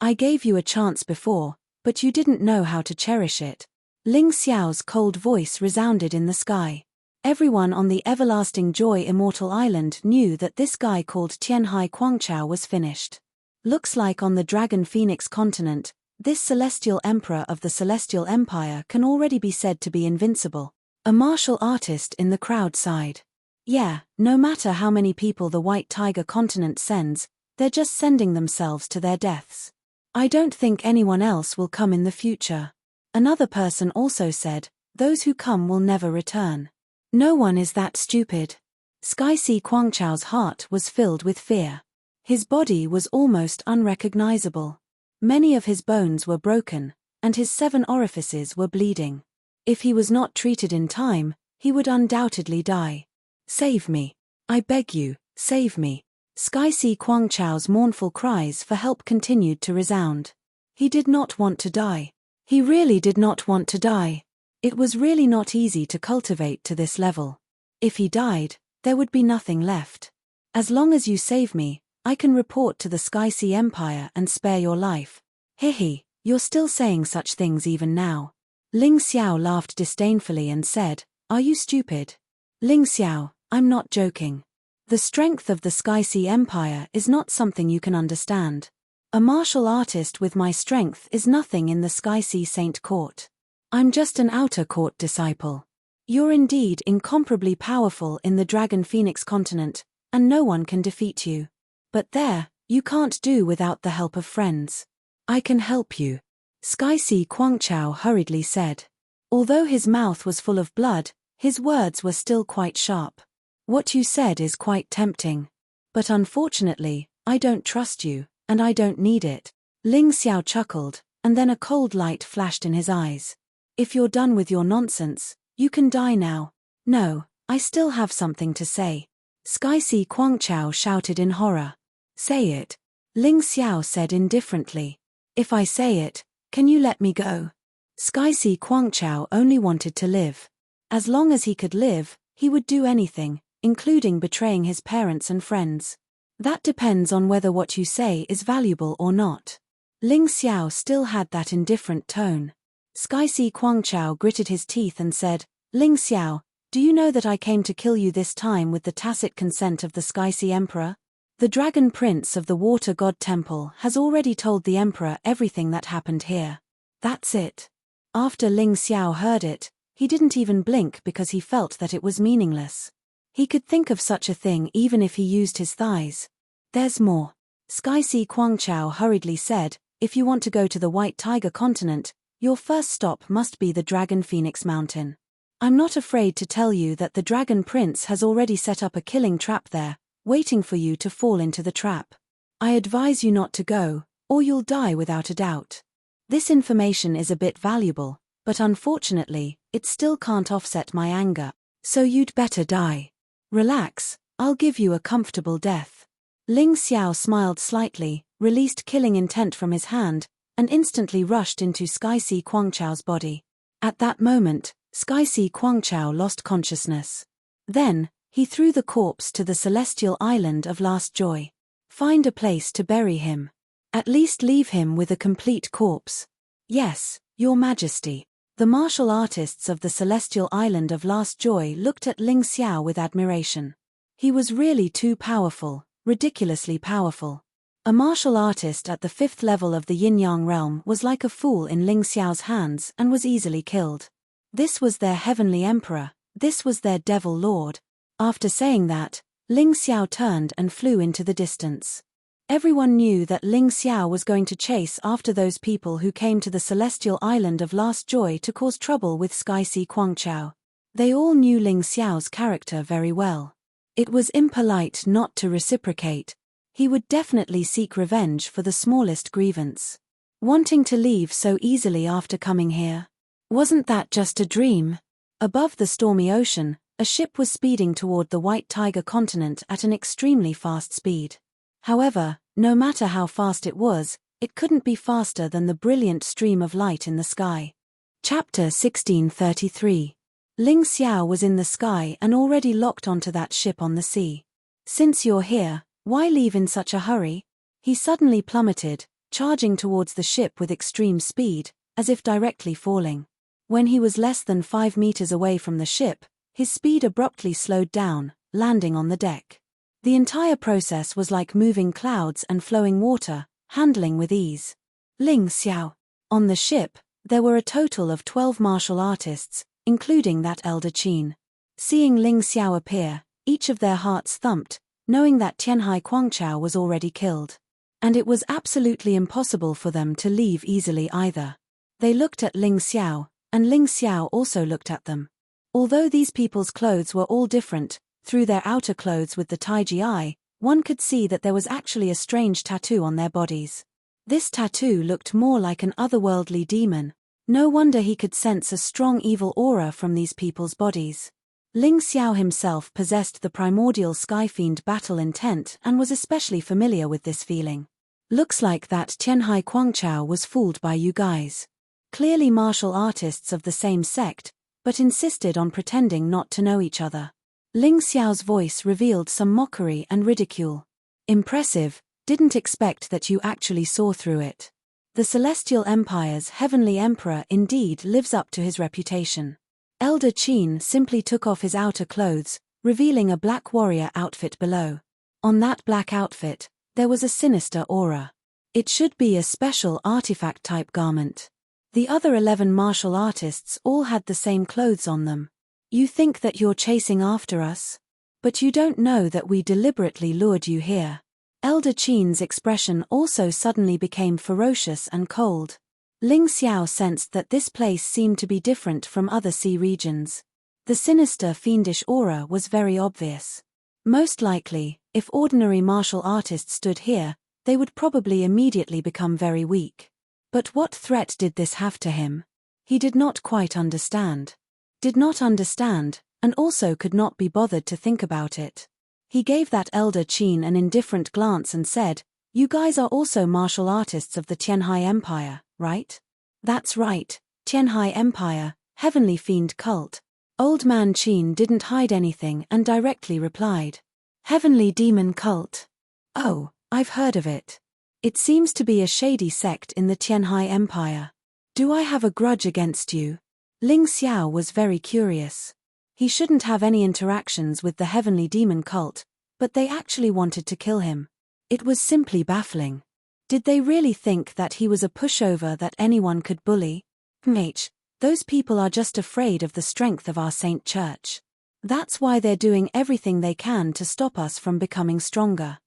I gave you a chance before, but you didn't know how to cherish it." Ling Xiao's cold voice resounded in the sky. Everyone on the Everlasting Joy Immortal Island knew that this guy called Tianhai Guangchao was finished. Looks like on the Dragon Phoenix continent, this celestial emperor of the Celestial Empire can already be said to be invincible. A martial artist in the crowd sighed. Yeah, no matter how many people the White Tiger continent sends, they're just sending themselves to their deaths. I don't think anyone else will come in the future. Another person also said, those who come will never return. No one is that stupid. Sky-Sea Guangchao's heart was filled with fear. His body was almost unrecognizable. Many of his bones were broken, and his 7 orifices were bleeding. If he was not treated in time, he would undoubtedly die. "Save me. I beg you, save me." Sky-Sea Guangchao's mournful cries for help continued to resound. He did not want to die. He really did not want to die. It was really not easy to cultivate to this level. If he died, there would be nothing left. "As long as you save me, I can report to the Sky-Sea Empire and spare your life." "Hehe, you're still saying such things even now." Ling Xiao laughed disdainfully and said, "Are you stupid?" "Ling Xiao, I'm not joking. The strength of the Sky-Sea Empire is not something you can understand. A martial artist with my strength is nothing in the Sky-Sea Saint Court. I'm just an outer court disciple. You're indeed incomparably powerful in the Dragon Phoenix continent, and no one can defeat you. But there, you can't do without the help of friends. I can help you," Sky-Sea Guangchao hurriedly said. Although his mouth was full of blood, his words were still quite sharp. "What you said is quite tempting. But unfortunately, I don't trust you, and I don't need it." Ling Xiao chuckled, and then a cold light flashed in his eyes. "If you're done with your nonsense, you can die now." "No, I still have something to say," Sky-Sea Guangchao shouted in horror. "Say it," Ling Xiao said indifferently. "If I say it, can you let me go?" Sky-Sea Guangchao only wanted to live. As long as he could live, he would do anything, including betraying his parents and friends. "That depends on whether what you say is valuable or not." Ling Xiao still had that indifferent tone. Sky-Sea Guangchao gritted his teeth and said, "Ling Xiao, do you know that I came to kill you this time with the tacit consent of the Sky-Sea Emperor? The Dragon Prince of the Water God Temple has already told the Emperor everything that happened here. That's it." After Ling Xiao heard it, he didn't even blink because he felt that it was meaningless. He could think of such a thing even if he used his thighs. "There's more. Sky-Sea Guangchao hurriedly said, "If you want to go to the White Tiger continent, your first stop must be the Dragon Phoenix Mountain. I'm not afraid to tell you that the Dragon Prince has already set up a killing trap there, waiting for you to fall into the trap. I advise you not to go, or you'll die without a doubt. This information is a bit valuable, but unfortunately, it still can't offset my anger, so you'd better die. Relax, I'll give you a comfortable death." Ling Xiao smiled slightly, released killing intent from his hand, and instantly rushed into Sky-Sea Guangchao's body. At that moment, Sky-Sea Guangchao lost consciousness. Then, he threw the corpse to the celestial island of Last Joy. Find a place to bury him. At least leave him with a complete corpse. Yes, Your Majesty. The martial artists of the celestial island of Last Joy looked at Ling Xiao with admiration. He was really too powerful, ridiculously powerful. A martial artist at the 5th level of the Yin-Yang realm was like a fool in Ling Xiao's hands and was easily killed. This was their heavenly emperor, this was their devil lord. After saying that, Ling Xiao turned and flew into the distance. Everyone knew that Ling Xiao was going to chase after those people who came to the celestial island of Last Joy to cause trouble with Sky-Sea Guangchao. They all knew Ling Xiao's character very well. It was impolite not to reciprocate. He would definitely seek revenge for the smallest grievance. Wanting to leave so easily after coming here? Wasn't that just a dream? Above the stormy ocean, a ship was speeding toward the White Tiger continent at an extremely fast speed. However, no matter how fast it was, it couldn't be faster than the brilliant stream of light in the sky. Chapter 1633. Ling Xiao was in the sky and already locked onto that ship on the sea. "Since you're here, why leave in such a hurry?" He suddenly plummeted, charging towards the ship with extreme speed, as if directly falling. When he was less than 5 meters away from the ship, his speed abruptly slowed down, landing on the deck. The entire process was like moving clouds and flowing water, handling with ease. Ling Xiao. On the ship, there were a total of 12 martial artists, including that elder Qin. Seeing Ling Xiao appear, each of their hearts thumped, knowing that Tianhai Guangchao was already killed. And it was absolutely impossible for them to leave easily either. They looked at Ling Xiao, and Ling Xiao also looked at them. Although these people's clothes were all different, through their outer clothes with the Taiji eye, one could see that there was actually a strange tattoo on their bodies. This tattoo looked more like an otherworldly demon. No wonder he could sense a strong evil aura from these people's bodies. Ling Xiao himself possessed the primordial Skyfiend battle intent and was especially familiar with this feeling. Looks like that Tianhai Guangchao was fooled by you guys. Clearly martial artists of the same sect, but insisted on pretending not to know each other. Ling Xiao's voice revealed some mockery and ridicule. "Impressive, didn't expect that you actually saw through it. The Celestial Empire's heavenly emperor indeed lives up to his reputation." Elder Qin simply took off his outer clothes, revealing a black warrior outfit below. On that black outfit, there was a sinister aura. It should be a special artifact-type garment. The other 11 martial artists all had the same clothes on them. "You think that you're chasing after us? But you don't know that we deliberately lured you here." Elder Qin's expression also suddenly became ferocious and cold. Ling Xiao sensed that this place seemed to be different from other sea regions. The sinister fiendish aura was very obvious. Most likely, if ordinary martial artists stood here, they would probably immediately become very weak. But what threat did this have to him? He did not quite understand. And also could not be bothered to think about it. He gave that elder Qin an indifferent glance and said, "You guys are also martial artists of the Tianhai Empire, right?" "That's right, Tianhai Empire, Heavenly Fiend Cult." Old man Qin didn't hide anything and directly replied, "Heavenly Demon Cult. Oh, I've heard of it. It seems to be a shady sect in the Tianhai Empire. Do I have a grudge against you?" Ling Xiao was very curious. He shouldn't have any interactions with the Heavenly Demon Cult, but they actually wanted to kill him. It was simply baffling. Did they really think that he was a pushover that anyone could bully? Those people are just afraid of the strength of our Saint Church. That's why they're doing everything they can to stop us from becoming stronger.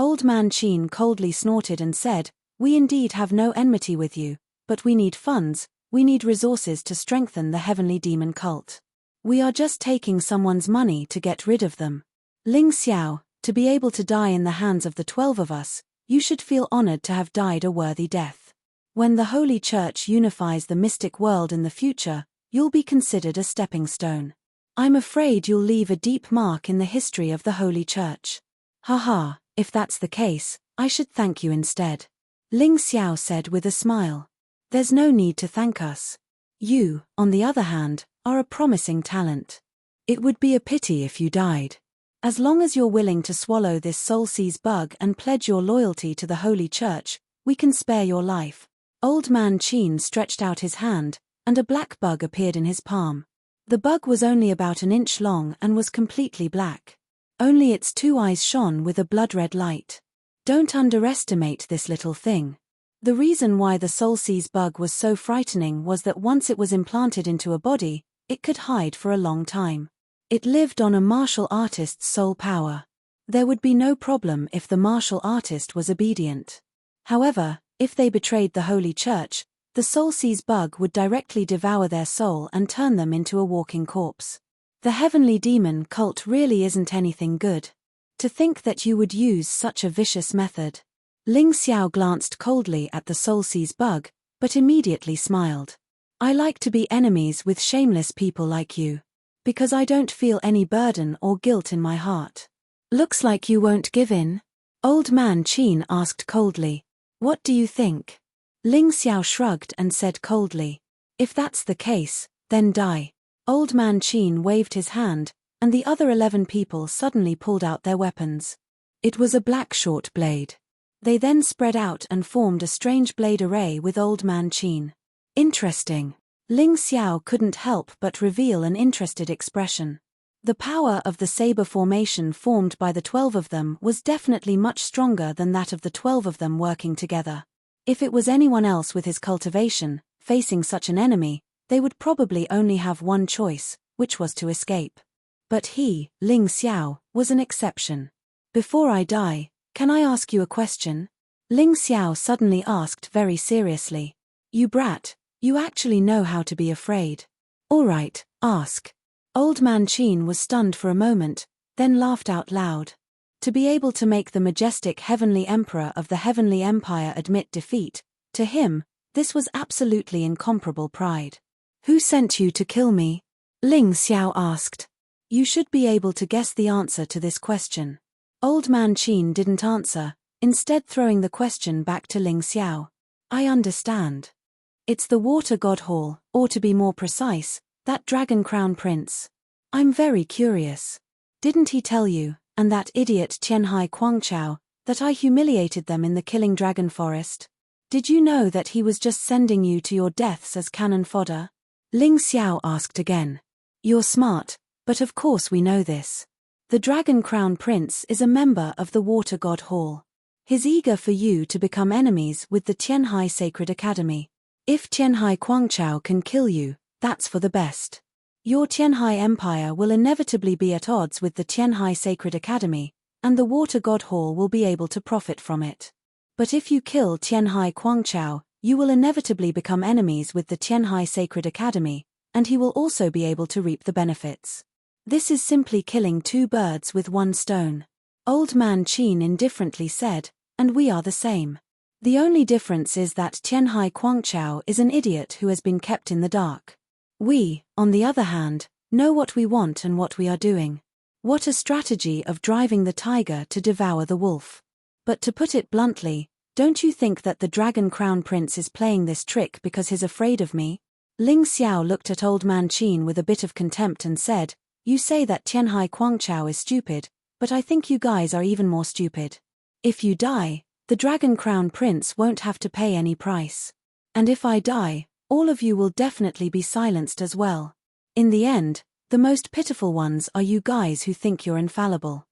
Old Man Qin coldly snorted and said, "We indeed have no enmity with you, but we need funds, we need resources to strengthen the heavenly demon cult. We are just taking someone's money to get rid of them. Ling Xiao, to be able to die in the hands of the 12 of us, you should feel honored to have died a worthy death. When the Holy Church unifies the mystic world in the future, you'll be considered a stepping stone. I'm afraid you'll leave a deep mark in the history of the Holy Church." "Haha, if that's the case, I should thank you instead," Ling Xiao said with a smile. "There's no need to thank us. You, on the other hand, are a promising talent. It would be a pity if you died. As long as you're willing to swallow this soul seize bug and pledge your loyalty to the Holy Church, we can spare your life." Old Man Qin stretched out his hand, and a black bug appeared in his palm. The bug was only about an inch long and was completely black. Only its 2 eyes shone with a blood-red light. Don't underestimate this little thing. The reason why the soul seize bug was so frightening was that once it was implanted into a body, it could hide for a long time. It lived on a martial artist's soul power. There would be no problem if the martial artist was obedient. However, if they betrayed the Holy Church, the soul seize bug would directly devour their soul and turn them into a walking corpse. The heavenly demon cult really isn't anything good. To think that you would use such a vicious method. Ling Xiao glanced coldly at the soul seize bug, but immediately smiled. "I like to be enemies with shameless people like you. Because I don't feel any burden or guilt in my heart." "Looks like you won't give in?" Old Man Qin asked coldly. "What do you think?" Ling Xiao shrugged and said coldly, "If that's the case, then die." Old Man Qin waved his hand, and the other 11 people suddenly pulled out their weapons. It was a black short blade. They then spread out and formed a strange blade array with Old Man Qin. "Interesting." Ling Xiao couldn't help but reveal an interested expression. The power of the saber formation formed by the 12 of them was definitely much stronger than that of the 12 of them working together. If it was anyone else with his cultivation, facing such an enemy, they would probably only have one choice, which was to escape. But he, Ling Xiao, was an exception. "Before I die, can I ask you a question?" Ling Xiao suddenly asked very seriously. "You brat, you actually know how to be afraid. All right, ask." Old Man Qin was stunned for a moment, then laughed out loud. To be able to make the majestic heavenly emperor of the heavenly empire admit defeat, to him, this was absolutely incomparable pride. "Who sent you to kill me?" Ling Xiao asked. You should be able to guess the answer to this question. Old Man Qin didn't answer, instead throwing the question back to Ling Xiao. "I understand. It's the Water God Hall, or to be more precise, that Dragon Crown Prince. I'm very curious. Didn't he tell you, and that idiot Tianhai Guangchao, that I humiliated them in the Killing Dragon Forest? Did you know that he was just sending you to your deaths as cannon fodder?" Ling Xiao asked again. "You're smart, but of course we know this. The Dragon Crown Prince is a member of the Water God Hall. He's eager for you to become enemies with the Tianhai Sacred Academy. If Tianhai Guangchao can kill you, that's for the best. Your Tianhai Empire will inevitably be at odds with the Tianhai Sacred Academy, and the Water God Hall will be able to profit from it. But if you kill Tianhai Guangchao, you will inevitably become enemies with the Tianhai Sacred Academy, and he will also be able to reap the benefits. This is simply killing 2 birds with 1 stone." Old Man Qin indifferently said, "And we are the same. The only difference is that Tianhai Guangchao is an idiot who has been kept in the dark. We, on the other hand, know what we want and what we are doing. What a strategy of driving the tiger to devour the wolf. But to put it bluntly, don't you think that the Dragon Crown Prince is playing this trick because he's afraid of me?" Ling Xiao looked at Old Man Qin with a bit of contempt and said, "You say that Tianhai Guangchao is stupid, but I think you guys are even more stupid. If you die, the Dragon Crown Prince won't have to pay any price. And if I die, all of you will definitely be silenced as well. In the end, the most pitiful ones are you guys who think you're infallible."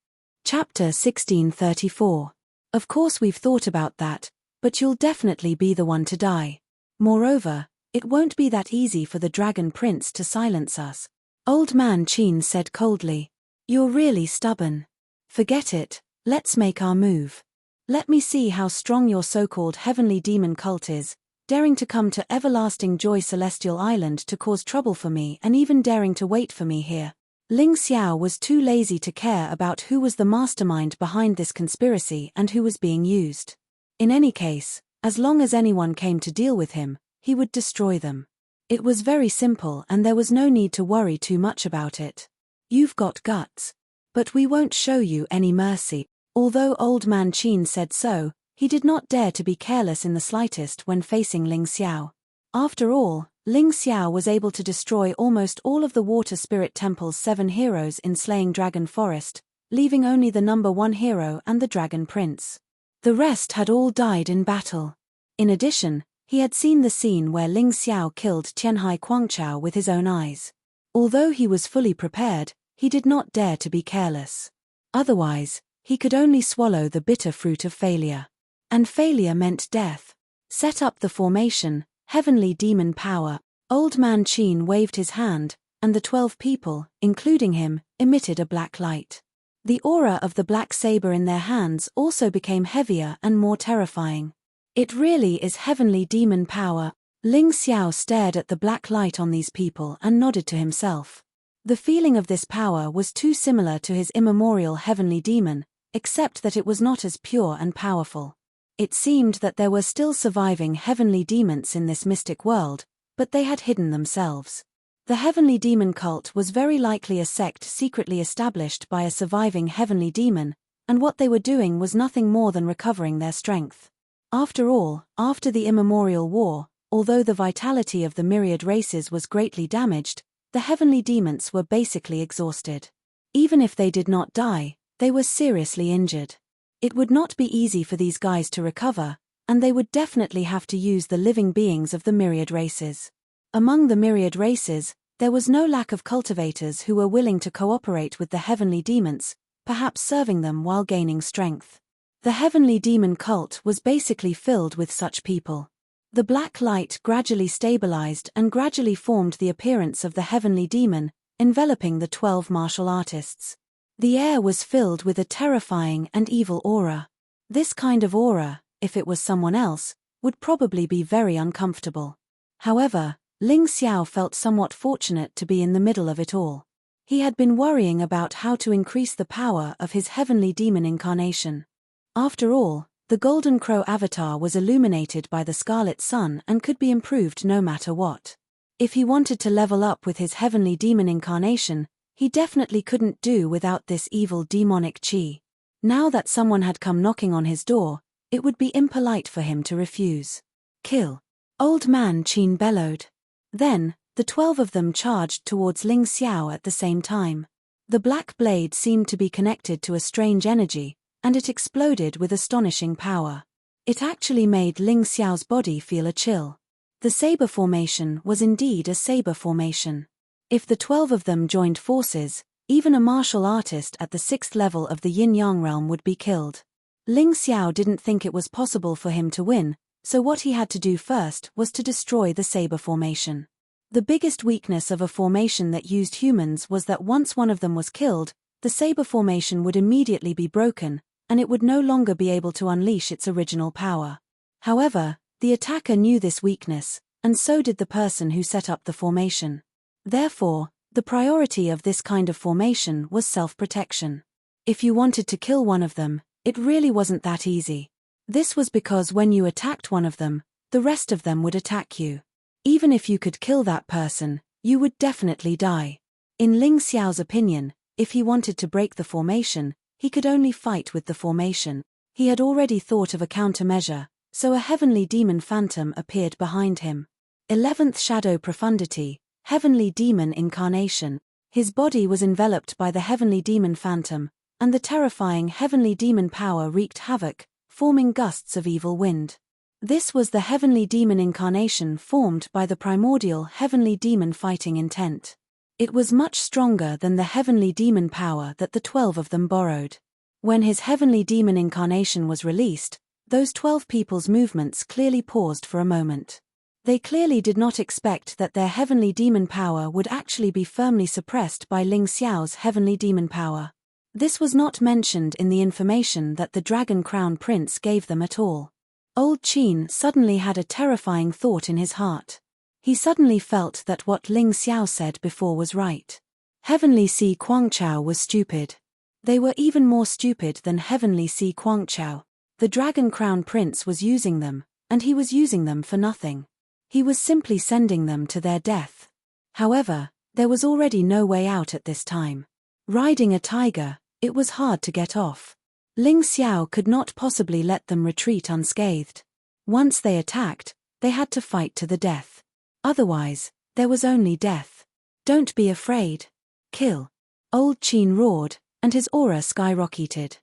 Chapter 1634. Of course we've thought about that, but you'll definitely be the one to die. Moreover, it won't be that easy for the Dragon Prince to silence us. Old Man Qin said coldly. "You're really stubborn. Forget it, let's make our move." Let me see how strong your so-called heavenly demon cult is, daring to come to Everlasting Joy Celestial Island to cause trouble for me and even daring to wait for me here. Ling Xiao was too lazy to care about who was the mastermind behind this conspiracy and who was being used. In any case, as long as anyone came to deal with him, he would destroy them. It was very simple and there was no need to worry too much about it. You've got guts. But we won't show you any mercy. Although Old Man Qin said so, he did not dare to be careless in the slightest when facing Ling Xiao. After all, Ling Xiao was able to destroy almost all of the Water Spirit Temple's 7 heroes in slaying Dragon Forest, leaving only the number 1 hero and the Dragon Prince. The rest had all died in battle. In addition, he had seen the scene where Ling Xiao killed Tianhai Guangchao with his own eyes. Although he was fully prepared, he did not dare to be careless. Otherwise, he could only swallow the bitter fruit of failure. And failure meant death. Set up the formation, Heavenly Demon Power. Old Man Qin waved his hand, and the 12 people, including him, emitted a black light. The aura of the black saber in their hands also became heavier and more terrifying. It really is Heavenly Demon Power. Ling Xiao stared at the black light on these people and nodded to himself. The feeling of this power was too similar to his immemorial heavenly demon, except that it was not as pure and powerful. It seemed that there were still surviving heavenly demons in this mystic world, but they had hidden themselves. The heavenly demon cult was very likely a sect secretly established by a surviving heavenly demon, and what they were doing was nothing more than recovering their strength. After all, after the immemorial war, although the vitality of the myriad races was greatly damaged, the heavenly demons were basically exhausted. Even if they did not die, they were seriously injured. It would not be easy for these guys to recover, and they would definitely have to use the living beings of the myriad races. Among the myriad races, there was no lack of cultivators who were willing to cooperate with the heavenly demons, perhaps serving them while gaining strength. The heavenly demon cult was basically filled with such people. The black light gradually stabilized and gradually formed the appearance of the heavenly demon, enveloping the 12 martial artists. The air was filled with a terrifying and evil aura. This kind of aura, if it was someone else, would probably be very uncomfortable. However, Ling Xiao felt somewhat fortunate to be in the middle of it all. He had been worrying about how to increase the power of his heavenly demon incarnation. After all, the Golden Crow avatar was illuminated by the Scarlet Sun and could be improved no matter what. If he wanted to level up with his heavenly demon incarnation, he definitely couldn't do without this evil demonic chi. Now that someone had come knocking on his door, it would be impolite for him to refuse. Kill! Old Man Qin bellowed. Then, the 12 of them charged towards Ling Xiao at the same time. The black blade seemed to be connected to a strange energy, and it exploded with astonishing power. It actually made Ling Xiao's body feel a chill. The saber formation was indeed a saber formation. If the 12 of them joined forces, even a martial artist at the 6th level of the yin-yang realm would be killed. Ling Xiao didn't think it was possible for him to win, so what he had to do first was to destroy the saber formation. The biggest weakness of a formation that used humans was that once one of them was killed, the saber formation would immediately be broken, and it would no longer be able to unleash its original power. However, the attacker knew this weakness, and so did the person who set up the formation. Therefore, the priority of this kind of formation was self-protection. If you wanted to kill one of them, it really wasn't that easy. This was because when you attacked one of them, the rest of them would attack you. Even if you could kill that person, you would definitely die. In Ling Xiao's opinion, if he wanted to break the formation, he could only fight with the formation. He had already thought of a countermeasure, so a heavenly demon phantom appeared behind him. 11th Shadow Profundity, Heavenly Demon Incarnation. His body was enveloped by the heavenly demon phantom, and the terrifying heavenly demon power wreaked havoc, forming gusts of evil wind. This was the heavenly demon incarnation formed by the primordial heavenly demon fighting intent. It was much stronger than the heavenly demon power that the 12 of them borrowed. When his heavenly demon incarnation was released, those 12 people's movements clearly paused for a moment. They clearly did not expect that their heavenly demon power would actually be firmly suppressed by Ling Xiao's heavenly demon power. This was not mentioned in the information that the Dragon Crown Prince gave them at all. Old Qin suddenly had a terrifying thought in his heart. He suddenly felt that what Ling Xiao said before was right. Heavenly Sea Guangqiao was stupid. They were even more stupid than Heavenly Sea Guangqiao. The Dragon Crown Prince was using them, and he was using them for nothing. He was simply sending them to their death. However, there was already no way out at this time. Riding a tiger, it was hard to get off. Ling Xiao could not possibly let them retreat unscathed. Once they attacked, they had to fight to the death. Otherwise, there was only death. Don't be afraid. Kill. Old Qin roared, and his aura skyrocketed.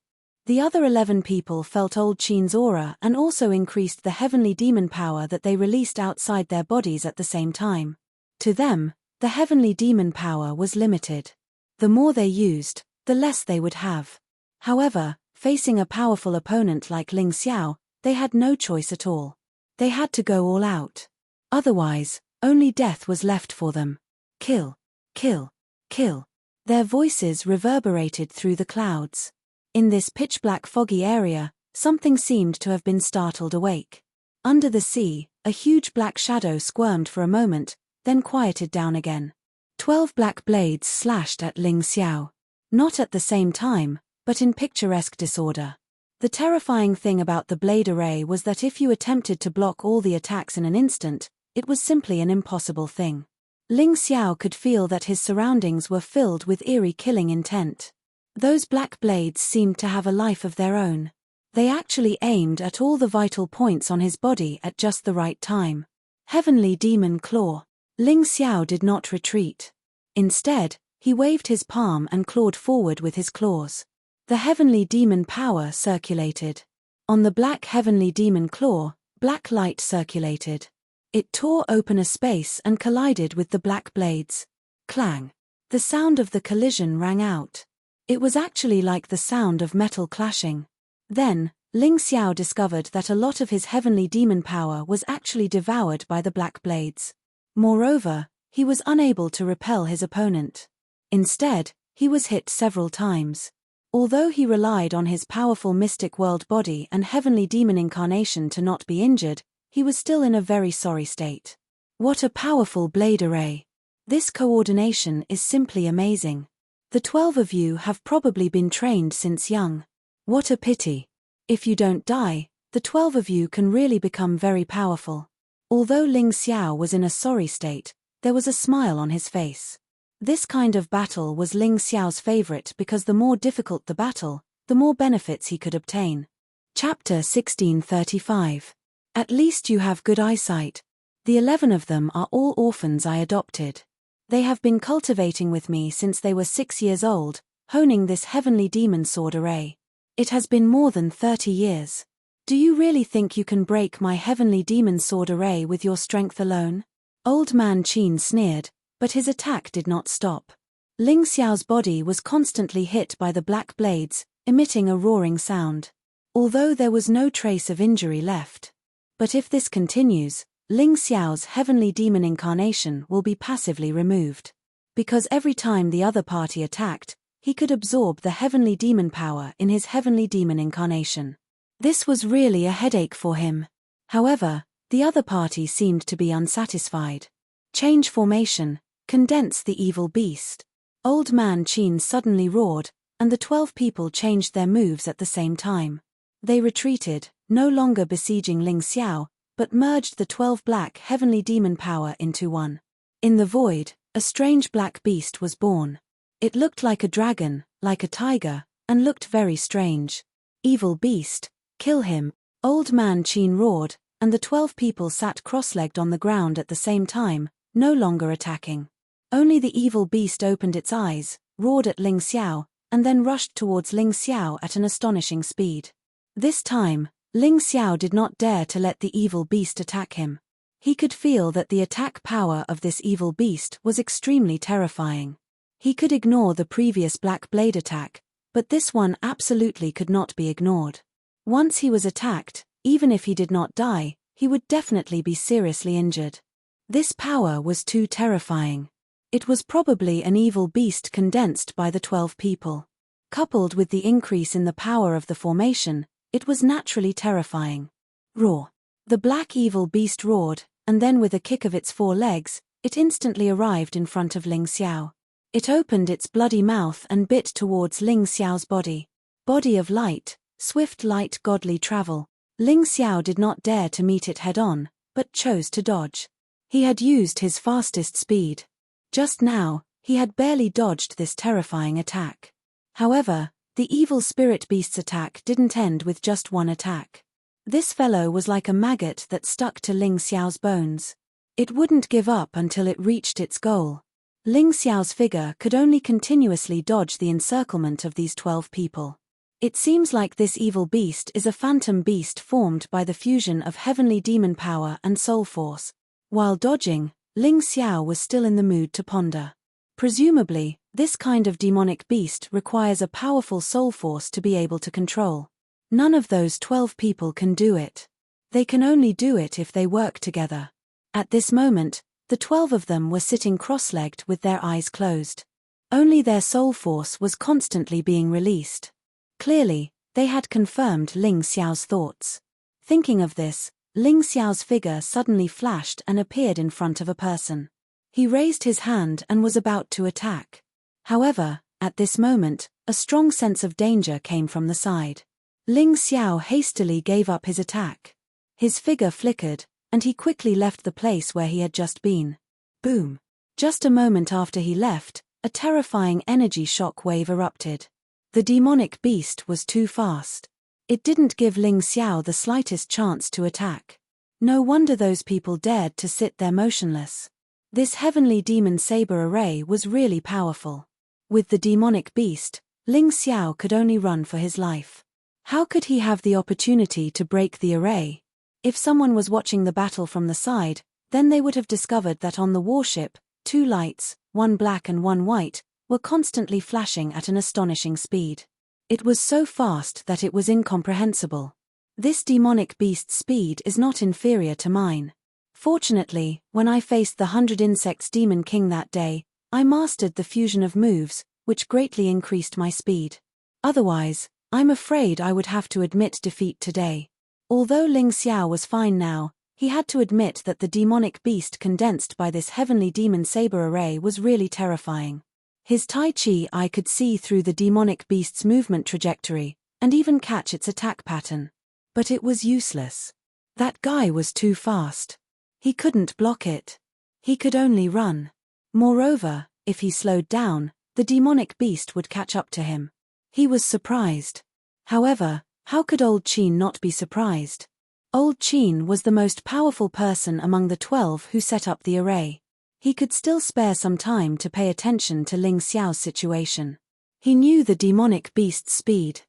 The other 11 people felt Old Qin's aura and also increased the heavenly demon power that they released outside their bodies at the same time. To them, the heavenly demon power was limited. The more they used, the less they would have. However, facing a powerful opponent like Ling Xiao, they had no choice at all. They had to go all out. Otherwise, only death was left for them. Kill. Kill. Kill. Their voices reverberated through the clouds. In this pitch-black foggy area, something seemed to have been startled awake. Under the sea, a huge black shadow squirmed for a moment, then quieted down again. 12 black blades slashed at Ling Xiao. Not at the same time, but in picturesque disorder. The terrifying thing about the blade array was that if you attempted to block all the attacks in an instant, it was simply an impossible thing. Ling Xiao could feel that his surroundings were filled with eerie killing intent. Those black blades seemed to have a life of their own. They actually aimed at all the vital points on his body at just the right time. Heavenly Demon Claw. Ling Xiao did not retreat. Instead, he waved his palm and clawed forward with his claws. The heavenly demon power circulated. On the black heavenly demon claw, black light circulated. It tore open a space and collided with the black blades. Clang. The sound of the collision rang out. It was actually like the sound of metal clashing. Then, Ling Xiao discovered that a lot of his heavenly demon power was actually devoured by the black blades. Moreover, he was unable to repel his opponent. Instead, he was hit several times. Although he relied on his powerful mystic world body and heavenly demon incarnation to not be injured, he was still in a very sorry state. What a powerful blade array! This coordination is simply amazing. The 12 of you have probably been trained since young. What a pity. If you don't die, the 12 of you can really become very powerful. Although Ling Xiao was in a sorry state, there was a smile on his face. This kind of battle was Ling Xiao's favorite because the more difficult the battle, the more benefits he could obtain. Chapter 1635. At least you have good eyesight. The 11 of them are all orphans I adopted. They have been cultivating with me since they were 6 years old, honing this heavenly demon sword array. It has been more than 30 years. Do you really think you can break my heavenly demon sword array with your strength alone? Old Man Qin sneered, but his attack did not stop. Ling Xiao's body was constantly hit by the black blades, emitting a roaring sound. Although there was no trace of injury left. But if this continues, Ling Xiao's heavenly demon incarnation will be passively removed. Because every time the other party attacked, he could absorb the heavenly demon power in his heavenly demon incarnation. This was really a headache for him. However, the other party seemed to be unsatisfied. Change formation, condense the evil beast. Old Man Qin suddenly roared, and the 12 people changed their moves at the same time. They retreated, no longer besieging Ling Xiao, but merged the 12 black heavenly demon power into one. In the void, a strange black beast was born. It looked like a dragon, like a tiger, and looked very strange. Evil beast, kill him, Old Man Qin roared, and the 12 people sat cross-legged on the ground at the same time, no longer attacking. Only the evil beast opened its eyes, roared at Ling Xiao, and then rushed towards Ling Xiao at an astonishing speed. This time, Ling Xiao did not dare to let the evil beast attack him. He could feel that the attack power of this evil beast was extremely terrifying. He could ignore the previous black blade attack, but this one absolutely could not be ignored. Once he was attacked, even if he did not die, he would definitely be seriously injured. This power was too terrifying. It was probably an evil beast condensed by the 12 people. Coupled with the increase in the power of the formation, it was naturally terrifying. Roar! The black evil beast roared, and then with a kick of its 4 legs, it instantly arrived in front of Ling Xiao. It opened its bloody mouth and bit towards Ling Xiao's body. Body of light, swift light godly travel. Ling Xiao did not dare to meet it head-on, but chose to dodge. He had used his fastest speed. Just now, he had barely dodged this terrifying attack. However, the evil spirit beast's attack didn't end with just one attack. This fellow was like a maggot that stuck to Ling Xiao's bones. It wouldn't give up until it reached its goal. Ling Xiao's figure could only continuously dodge the encirclement of these 12 people. It seems like this evil beast is a phantom beast formed by the fusion of heavenly demon power and soul force. While dodging, Ling Xiao was still in the mood to ponder. Presumably, this kind of demonic beast requires a powerful soul force to be able to control. None of those 12 people can do it. They can only do it if they work together. At this moment, the 12 of them were sitting cross-legged with their eyes closed. Only their soul force was constantly being released. Clearly, they had confirmed Ling Xiao's thoughts. Thinking of this, Ling Xiao's figure suddenly flashed and appeared in front of a person. He raised his hand and was about to attack. However, at this moment, a strong sense of danger came from the side. Ling Xiao hastily gave up his attack. His figure flickered, and he quickly left the place where he had just been. Boom! Just a moment after he left, a terrifying energy shock wave erupted. The demonic beast was too fast. It didn't give Ling Xiao the slightest chance to attack. No wonder those people dared to sit there motionless. This heavenly demon saber array was really powerful. With the demonic beast, Ling Xiao could only run for his life. How could he have the opportunity to break the array? If someone was watching the battle from the side, then they would have discovered that on the warship, 2 lights, 1 black and 1 white, were constantly flashing at an astonishing speed. It was so fast that it was incomprehensible. This demonic beast's speed is not inferior to mine. Fortunately, when I faced the 100 Insects Demon King that day, I mastered the fusion of moves, which greatly increased my speed. Otherwise, I'm afraid I would have to admit defeat today. Although Ling Xiao was fine now, he had to admit that the demonic beast condensed by this heavenly demon saber array was really terrifying. His Tai Chi eye could see through the demonic beast's movement trajectory, and even catch its attack pattern. But it was useless. That guy was too fast. He couldn't block it. He could only run. Moreover, if he slowed down, the demonic beast would catch up to him. He was surprised. However, how could Old Qin not be surprised? Old Qin was the most powerful person among the 12 who set up the array. He could still spare some time to pay attention to Ling Xiao's situation. He knew the demonic beast's speed.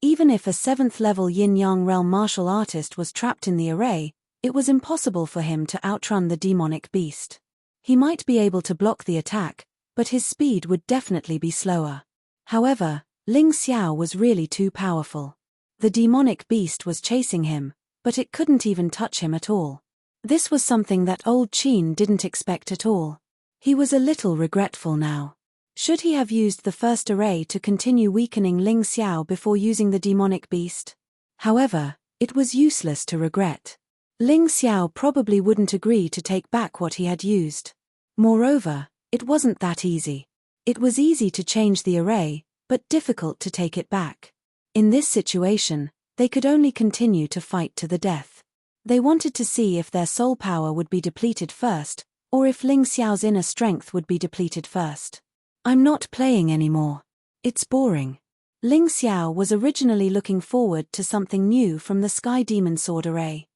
Even if a 7th level yin-yang realm martial artist was trapped in the array, it was impossible for him to outrun the demonic beast. He might be able to block the attack, but his speed would definitely be slower. However, Ling Xiao was really too powerful. The demonic beast was chasing him, but it couldn't even touch him at all. This was something that Old Qin didn't expect at all. He was a little regretful now. Should he have used the first array to continue weakening Ling Xiao before using the demonic beast? However, it was useless to regret. Ling Xiao probably wouldn't agree to take back what he had used. Moreover, it wasn't that easy. It was easy to change the array, but difficult to take it back. In this situation, they could only continue to fight to the death. They wanted to see if their soul power would be depleted first, or if Ling Xiao's inner strength would be depleted first. I'm not playing anymore. It's boring. Ling Xiao was originally looking forward to something new from the Sky Demon Sword array.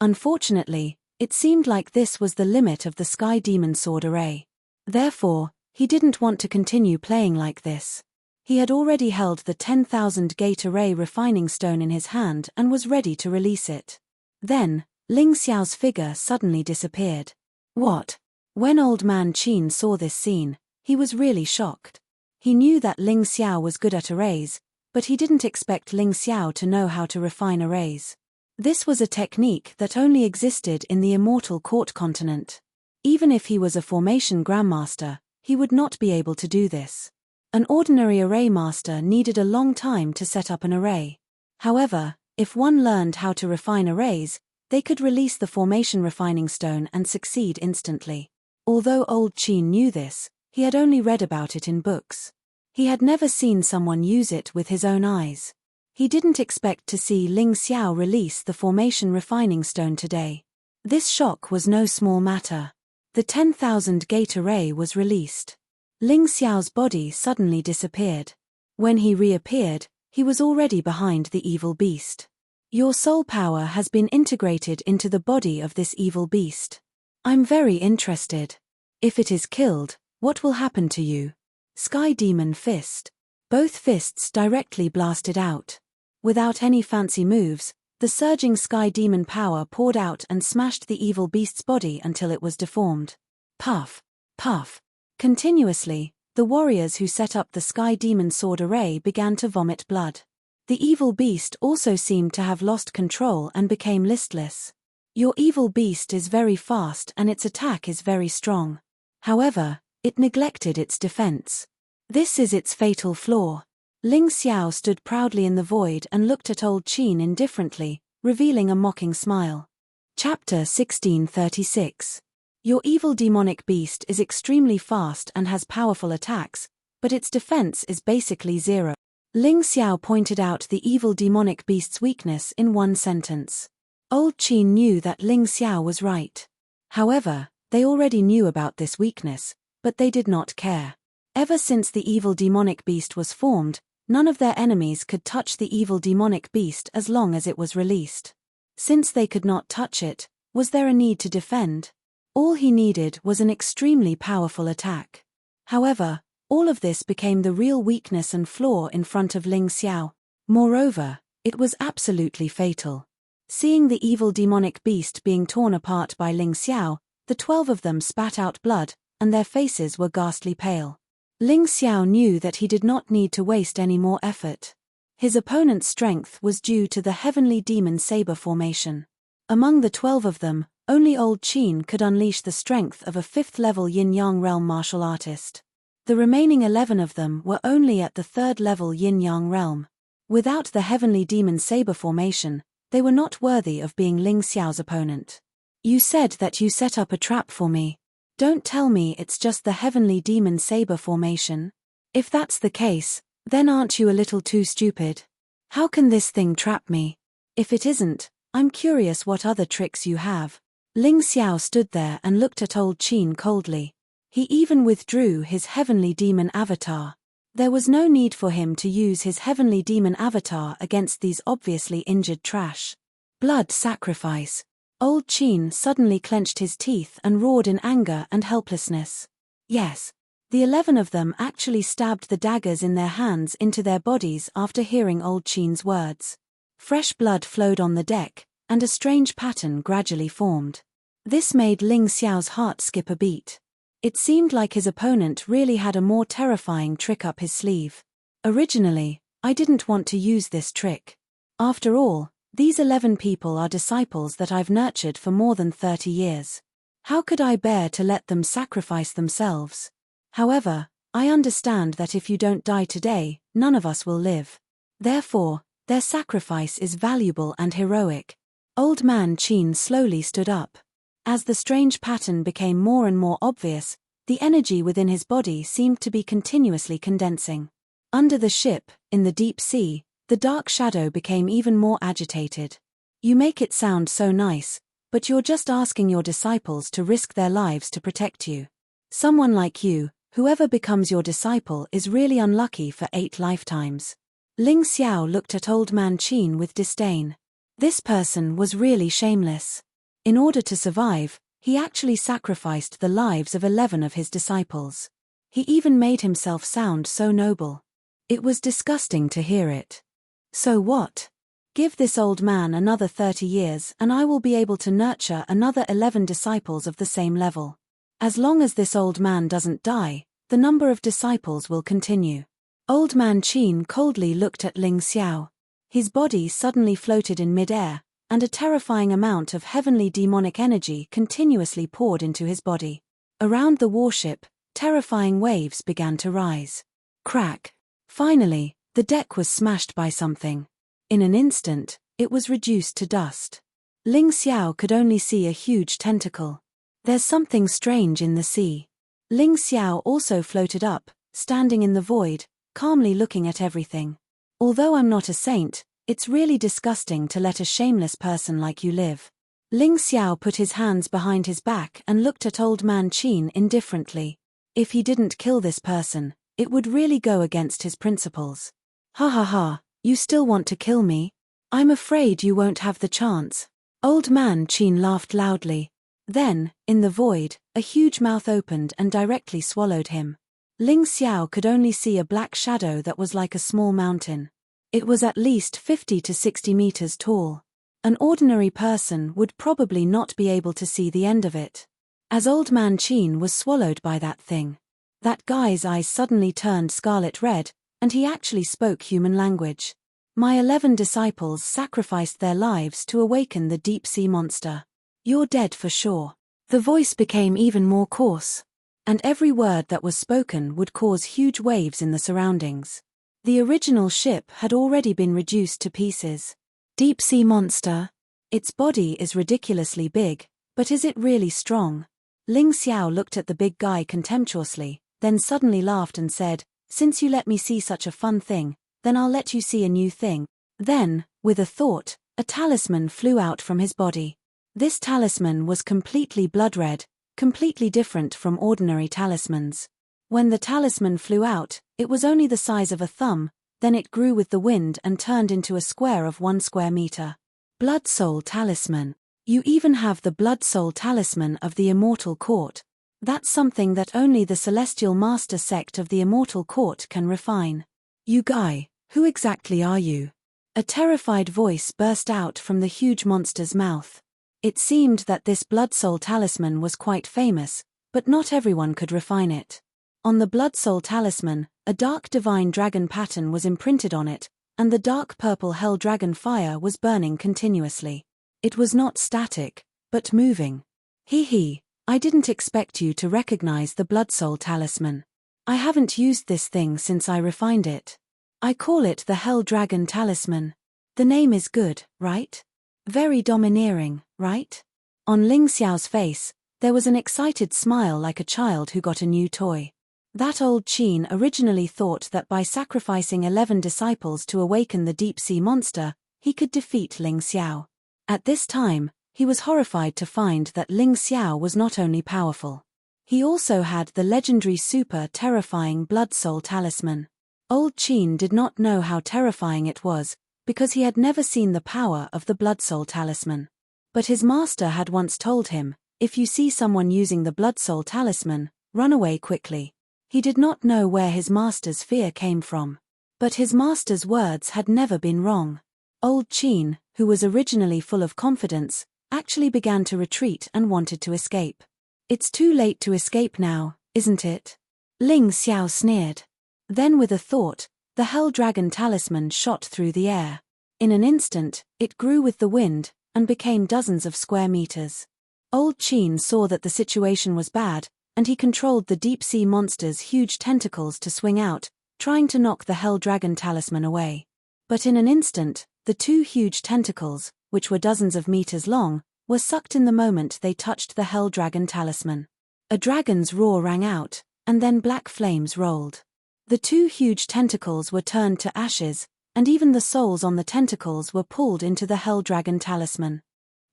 Unfortunately, it seemed like this was the limit of the Sky Demon Sword array. Therefore, he didn't want to continue playing like this. He had already held the 10,000 gate array refining stone in his hand and was ready to release it. Then, Ling Xiao's figure suddenly disappeared. What? When Old Man Qin saw this scene, he was really shocked. He knew that Ling Xiao was good at arrays, but he didn't expect Ling Xiao to know how to refine arrays. This was a technique that only existed in the Immortal Court continent. Even if he was a formation grandmaster, he would not be able to do this. An ordinary array master needed a long time to set up an array. However, if one learned how to refine arrays, they could release the formation refining stone and succeed instantly. Although old Qin knew this, he had only read about it in books. He had never seen someone use it with his own eyes. He didn't expect to see Ling Xiao release the formation refining stone today. This shock was no small matter. The 10,000 gate array was released. Ling Xiao's body suddenly disappeared. When he reappeared, he was already behind the evil beast. Your soul power has been integrated into the body of this evil beast. I'm very interested. If it is killed, what will happen to you? Sky Demon Fist. Both fists directly blasted out. Without any fancy moves, the surging Sky Demon power poured out and smashed the evil beast's body until it was deformed. Puff, puff. Continuously, the warriors who set up the Sky Demon sword array began to vomit blood. The evil beast also seemed to have lost control and became listless. Your evil beast is very fast and its attack is very strong. However, it neglected its defense. This is its fatal flaw. Ling Xiao stood proudly in the void and looked at old Qin indifferently, revealing a mocking smile. Chapter 1636. Your evil demonic beast is extremely fast and has powerful attacks, but its defense is basically zero. Ling Xiao pointed out the evil demonic beast's weakness in one sentence. Old Qin knew that Ling Xiao was right. However, they already knew about this weakness, but they did not care. Ever since the evil demonic beast was formed, none of their enemies could touch the evil demonic beast as long as it was released. Since they could not touch it, was there a need to defend? All he needed was an extremely powerful attack. However, all of this became the real weakness and flaw in front of Ling Xiao. Moreover, it was absolutely fatal. Seeing the evil demonic beast being torn apart by Ling Xiao, the 12 of them spat out blood, and their faces were ghastly pale. Ling Xiao knew that he did not need to waste any more effort. His opponent's strength was due to the heavenly demon saber formation. Among the 12 of them, only old Qin could unleash the strength of a 5th-level yin-yang realm martial artist. The remaining 11 of them were only at the 3rd-level yin-yang realm. Without the heavenly demon saber formation, they were not worthy of being Ling Xiao's opponent. You said that you set up a trap for me. Don't tell me it's just the heavenly demon saber formation. If that's the case, then aren't you a little too stupid? How can this thing trap me? If it isn't, I'm curious what other tricks you have. Ling Xiao stood there and looked at old Qin coldly. He even withdrew his heavenly demon avatar. There was no need for him to use his heavenly demon avatar against these obviously injured trash. Blood sacrifice. Old Qin suddenly clenched his teeth and roared in anger and helplessness. Yes, the 11 of them actually stabbed the daggers in their hands into their bodies after hearing old Qin's words. Fresh blood flowed on the deck, and a strange pattern gradually formed. This made Ling Xiao's heart skip a beat. It seemed like his opponent really had a more terrifying trick up his sleeve. Originally, I didn't want to use this trick. After all, these 11 people are disciples that I've nurtured for more than 30 years. How could I bear to let them sacrifice themselves? However, I understand that if you don't die today, none of us will live. Therefore, their sacrifice is valuable and heroic. Old man Qin slowly stood up. As the strange pattern became more and more obvious, the energy within his body seemed to be continuously condensing. Under the ship, in the deep sea, the dark shadow became even more agitated. You make it sound so nice, but you're just asking your disciples to risk their lives to protect you. Someone like you, whoever becomes your disciple is really unlucky for 8 lifetimes. Ling Xiao looked at old man Qin with disdain. This person was really shameless. In order to survive, he actually sacrificed the lives of 11 of his disciples. He even made himself sound so noble. It was disgusting to hear it. So what? Give this old man another 30 years and I will be able to nurture another 11 disciples of the same level. As long as this old man doesn't die, the number of disciples will continue. Old man Qin coldly looked at Ling Xiao. His body suddenly floated in mid-air, and a terrifying amount of heavenly demonic energy continuously poured into his body. Around the warship, terrifying waves began to rise. Crack. Finally, the deck was smashed by something. In an instant, it was reduced to dust. Ling Xiao could only see a huge tentacle. There's something strange in the sea. Ling Xiao also floated up, standing in the void, calmly looking at everything. Although I'm not a saint, it's really disgusting to let a shameless person like you live. Ling Xiao put his hands behind his back and looked at Old Man Qin indifferently. If he didn't kill this person, it would really go against his principles. Ha ha ha, you still want to kill me? I'm afraid you won't have the chance. Old Man Qin laughed loudly. Then, in the void, a huge mouth opened and directly swallowed him. Ling Xiao could only see a black shadow that was like a small mountain. It was at least 50 to 60 meters tall. An ordinary person would probably not be able to see the end of it. As Old Man Qin was swallowed by that thing, that guy's eyes suddenly turned scarlet red, and he actually spoke human language. My 11 disciples sacrificed their lives to awaken the deep-sea monster. You're dead for sure. The voice became even more coarse, and every word that was spoken would cause huge waves in the surroundings. The original ship had already been reduced to pieces. Deep-sea monster. Its body is ridiculously big, but is it really strong? Ling Xiao looked at the big guy contemptuously, then suddenly laughed and said, "Since you let me see such a fun thing, then I'll let you see a new thing." Then, with a thought, a talisman flew out from his body. This talisman was completely blood-red, completely different from ordinary talismans. When the talisman flew out, it was only the size of a thumb, then it grew with the wind and turned into a square of 1 square meter. Blood Soul Talisman. You even have the Blood Soul Talisman of the Immortal Court. That's something that only the Celestial Master sect of the Immortal Court can refine. You guy, who exactly are you? A terrified voice burst out from the huge monster's mouth. It seemed that this Blood Soul Talisman was quite famous, but not everyone could refine it. On the Blood Soul Talisman, a dark divine dragon pattern was imprinted on it, and the dark purple hell dragon fire was burning continuously. It was not static, but moving. Hee, I didn't expect you to recognize the Blood Soul Talisman. I haven't used this thing since I refined it. I call it the Hell Dragon Talisman. The name is good, right? Very domineering, right? On Ling Xiao's face, there was an excited smile like a child who got a new toy. That old Qin originally thought that by sacrificing 11 disciples to awaken the deep-sea monster, he could defeat Ling Xiao. At this time, he was horrified to find that Ling Xiao was not only powerful. He also had the legendary super terrifying Blood Soul Talisman. Old Qin did not know how terrifying it was, because he had never seen the power of the Blood Soul Talisman. But his master had once told him, if you see someone using the Blood Soul Talisman, run away quickly. He did not know where his master's fear came from. But his master's words had never been wrong. Old Qin, who was originally full of confidence, actually began to retreat and wanted to escape. It's too late to escape now, isn't it? Ling Xiao sneered. Then with a thought, the Hell Dragon Talisman shot through the air. In an instant, it grew with the wind, and became dozens of square meters. Old Qin saw that the situation was bad, and he controlled the deep-sea monster's huge tentacles to swing out, trying to knock the Hell Dragon Talisman away. But in an instant, the two huge tentacles, which were dozens of meters long, were sucked in the moment they touched the Hell Dragon Talisman. A dragon's roar rang out, and then black flames rolled. The two huge tentacles were turned to ashes, and even the souls on the tentacles were pulled into the Hell Dragon Talisman.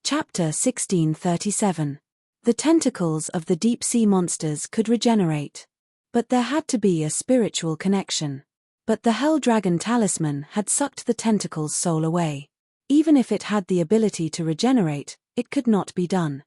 Chapter 1637. The tentacles of the deep-sea monsters could regenerate. But there had to be a spiritual connection. But the Hell Dragon Talisman had sucked the tentacle's soul away. Even if it had the ability to regenerate, it could not be done.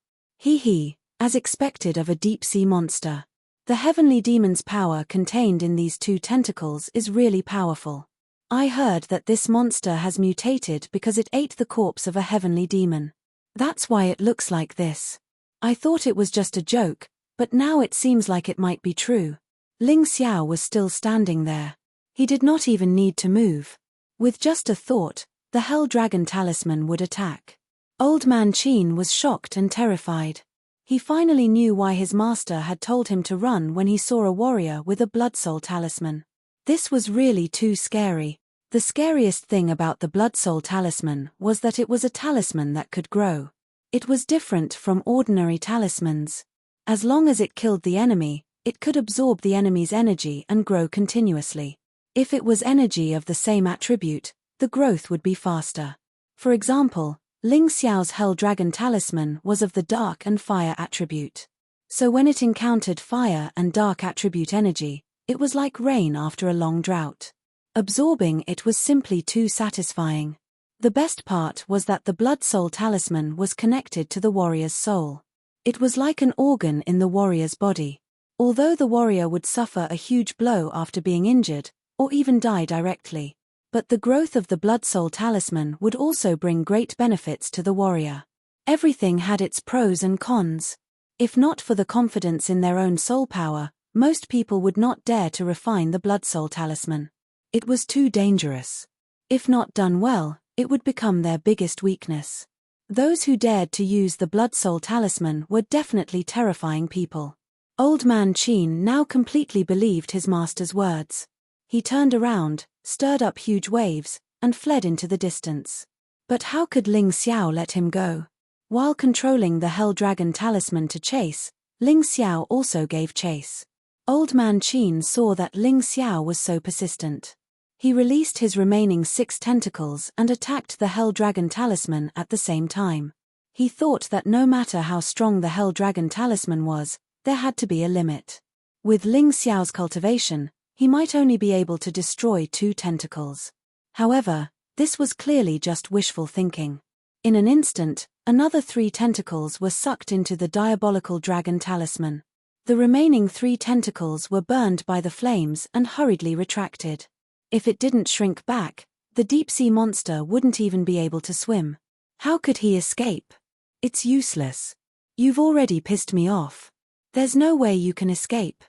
As expected of a deep-sea monster. The heavenly demon's power contained in these two tentacles is really powerful. I heard that this monster has mutated because it ate the corpse of a heavenly demon. That's why it looks like this. I thought it was just a joke, but now it seems like it might be true. Ling Xiao was still standing there. He did not even need to move. With just a thought, the Hell Dragon Talisman would attack. Old Man Qin was shocked and terrified. He finally knew why his master had told him to run when he saw a warrior with a Blood Soul Talisman. This was really too scary. The scariest thing about the Blood Soul Talisman was that it was a talisman that could grow. It was different from ordinary talismans. As long as it killed the enemy, it could absorb the enemy's energy and grow continuously. If it was energy of the same attribute, the growth would be faster. For example, Ling Xiao's Hell Dragon Talisman was of the dark and fire attribute. So when it encountered fire and dark attribute energy, it was like rain after a long drought. Absorbing it was simply too satisfying. The best part was that the Blood Soul Talisman was connected to the warrior's soul. It was like an organ in the warrior's body. Although the warrior would suffer a huge blow after being injured, or even die directly. But the growth of the Blood Soul Talisman would also bring great benefits to the warrior. Everything had its pros and cons. If not for the confidence in their own soul power, most people would not dare to refine the Blood Soul Talisman. It was too dangerous. If not done well, it would become their biggest weakness. Those who dared to use the Blood Soul Talisman were definitely terrifying people. Old Man Qin now completely believed his master's words. He turned around, stirred up huge waves, and fled into the distance. But how could Ling Xiao let him go? While controlling the Hell Dragon Talisman to chase, Ling Xiao also gave chase. Old Man Qin saw that Ling Xiao was so persistent. He released his remaining 6 tentacles and attacked the Hell Dragon Talisman at the same time. He thought that no matter how strong the Hell Dragon Talisman was, there had to be a limit. With Ling Xiao's cultivation, he might only be able to destroy 2 tentacles. However, this was clearly just wishful thinking. In an instant, another 3 tentacles were sucked into the diabolical dragon talisman. The remaining 3 tentacles were burned by the flames and hurriedly retracted. If it didn't shrink back, the deep-sea monster wouldn't even be able to swim. How could he escape? It's useless. You've already pissed me off. There's no way you can escape.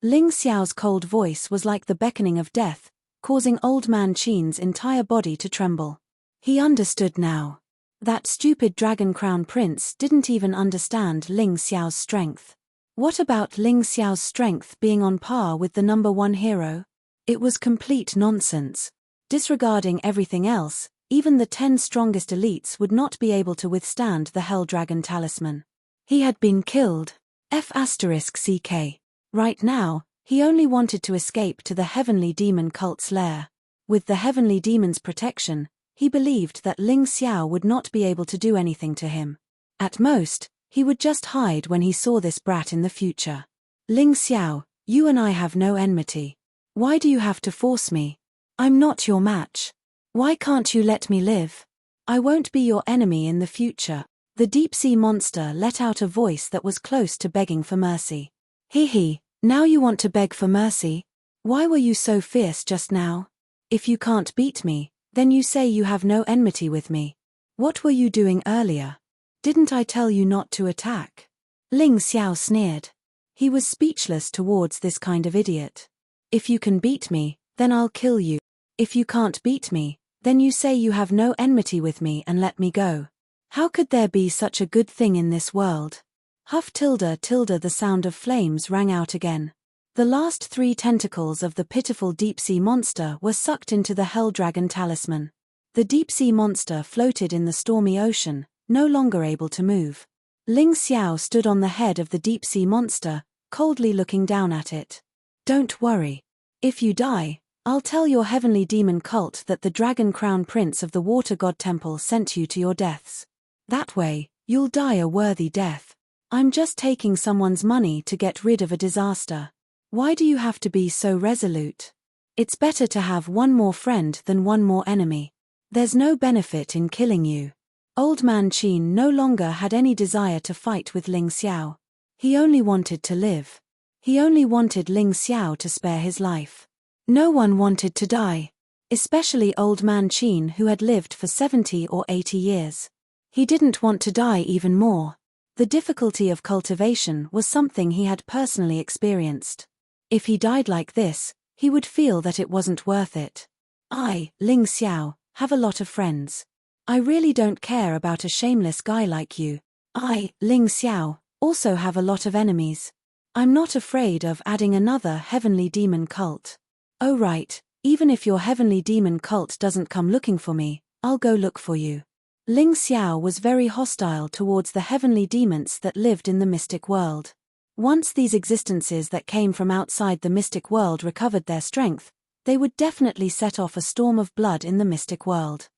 Ling Xiao's cold voice was like the beckoning of death, causing Old Man Qin's entire body to tremble. He understood now. That stupid Dragon Crown Prince didn't even understand Ling Xiao's strength. What about Ling Xiao's strength being on par with the #1 hero? It was complete nonsense. Disregarding everything else, even the 10 strongest elites would not be able to withstand the Hell Dragon Talisman. He had been killed. F***CK. Right now, he only wanted to escape to the Heavenly Demon cult's lair. With the Heavenly Demon's protection, he believed that Ling Xiao would not be able to do anything to him. At most, he would just hide when he saw this brat in the future. Ling Xiao, you and I have no enmity. Why do you have to force me? I'm not your match. Why can't you let me live? I won't be your enemy in the future. The deep-sea monster let out a voice that was close to begging for mercy. Hee, now you want to beg for mercy? Why were you so fierce just now? If you can't beat me, then you say you have no enmity with me. What were you doing earlier? Didn't I tell you not to attack? Ling Xiao sneered. He was speechless towards this kind of idiot. If you can beat me, then I'll kill you. If you can't beat me, then you say you have no enmity with me and let me go. How could there be such a good thing in this world? Huff tilde, the sound of flames rang out again. The last 3 tentacles of the pitiful deep-sea monster were sucked into the Hell Dragon Talisman. The deep-sea monster floated in the stormy ocean, no longer able to move. Ling Xiao stood on the head of the deep-sea monster, coldly looking down at it. Don't worry. If you die, I'll tell your Heavenly Demon cult that the Dragon Crown Prince of the Water God Temple sent you to your deaths. That way, you'll die a worthy death. I'm just taking someone's money to get rid of a disaster. Why do you have to be so resolute? It's better to have one more friend than one more enemy. There's no benefit in killing you. Old Man Qin no longer had any desire to fight with Ling Xiao. He only wanted to live. He only wanted Ling Xiao to spare his life. No one wanted to die. Especially Old Man Qin, who had lived for 70 or 80 years. He didn't want to die even more. The difficulty of cultivation was something he had personally experienced. If he died like this, he would feel that it wasn't worth it. I, Ling Xiao, have a lot of friends. I really don't care about a shameless guy like you. I, Ling Xiao, also have a lot of enemies. I'm not afraid of adding another Heavenly Demon cult. Oh right, even if your heavenly demon cult doesn't come looking for me, I'll go look for you. Ling Xiao was very hostile towards the heavenly demons that lived in the mystic world. Once these existences that came from outside the mystic world recovered their strength, they would definitely set off a storm of blood in the mystic world.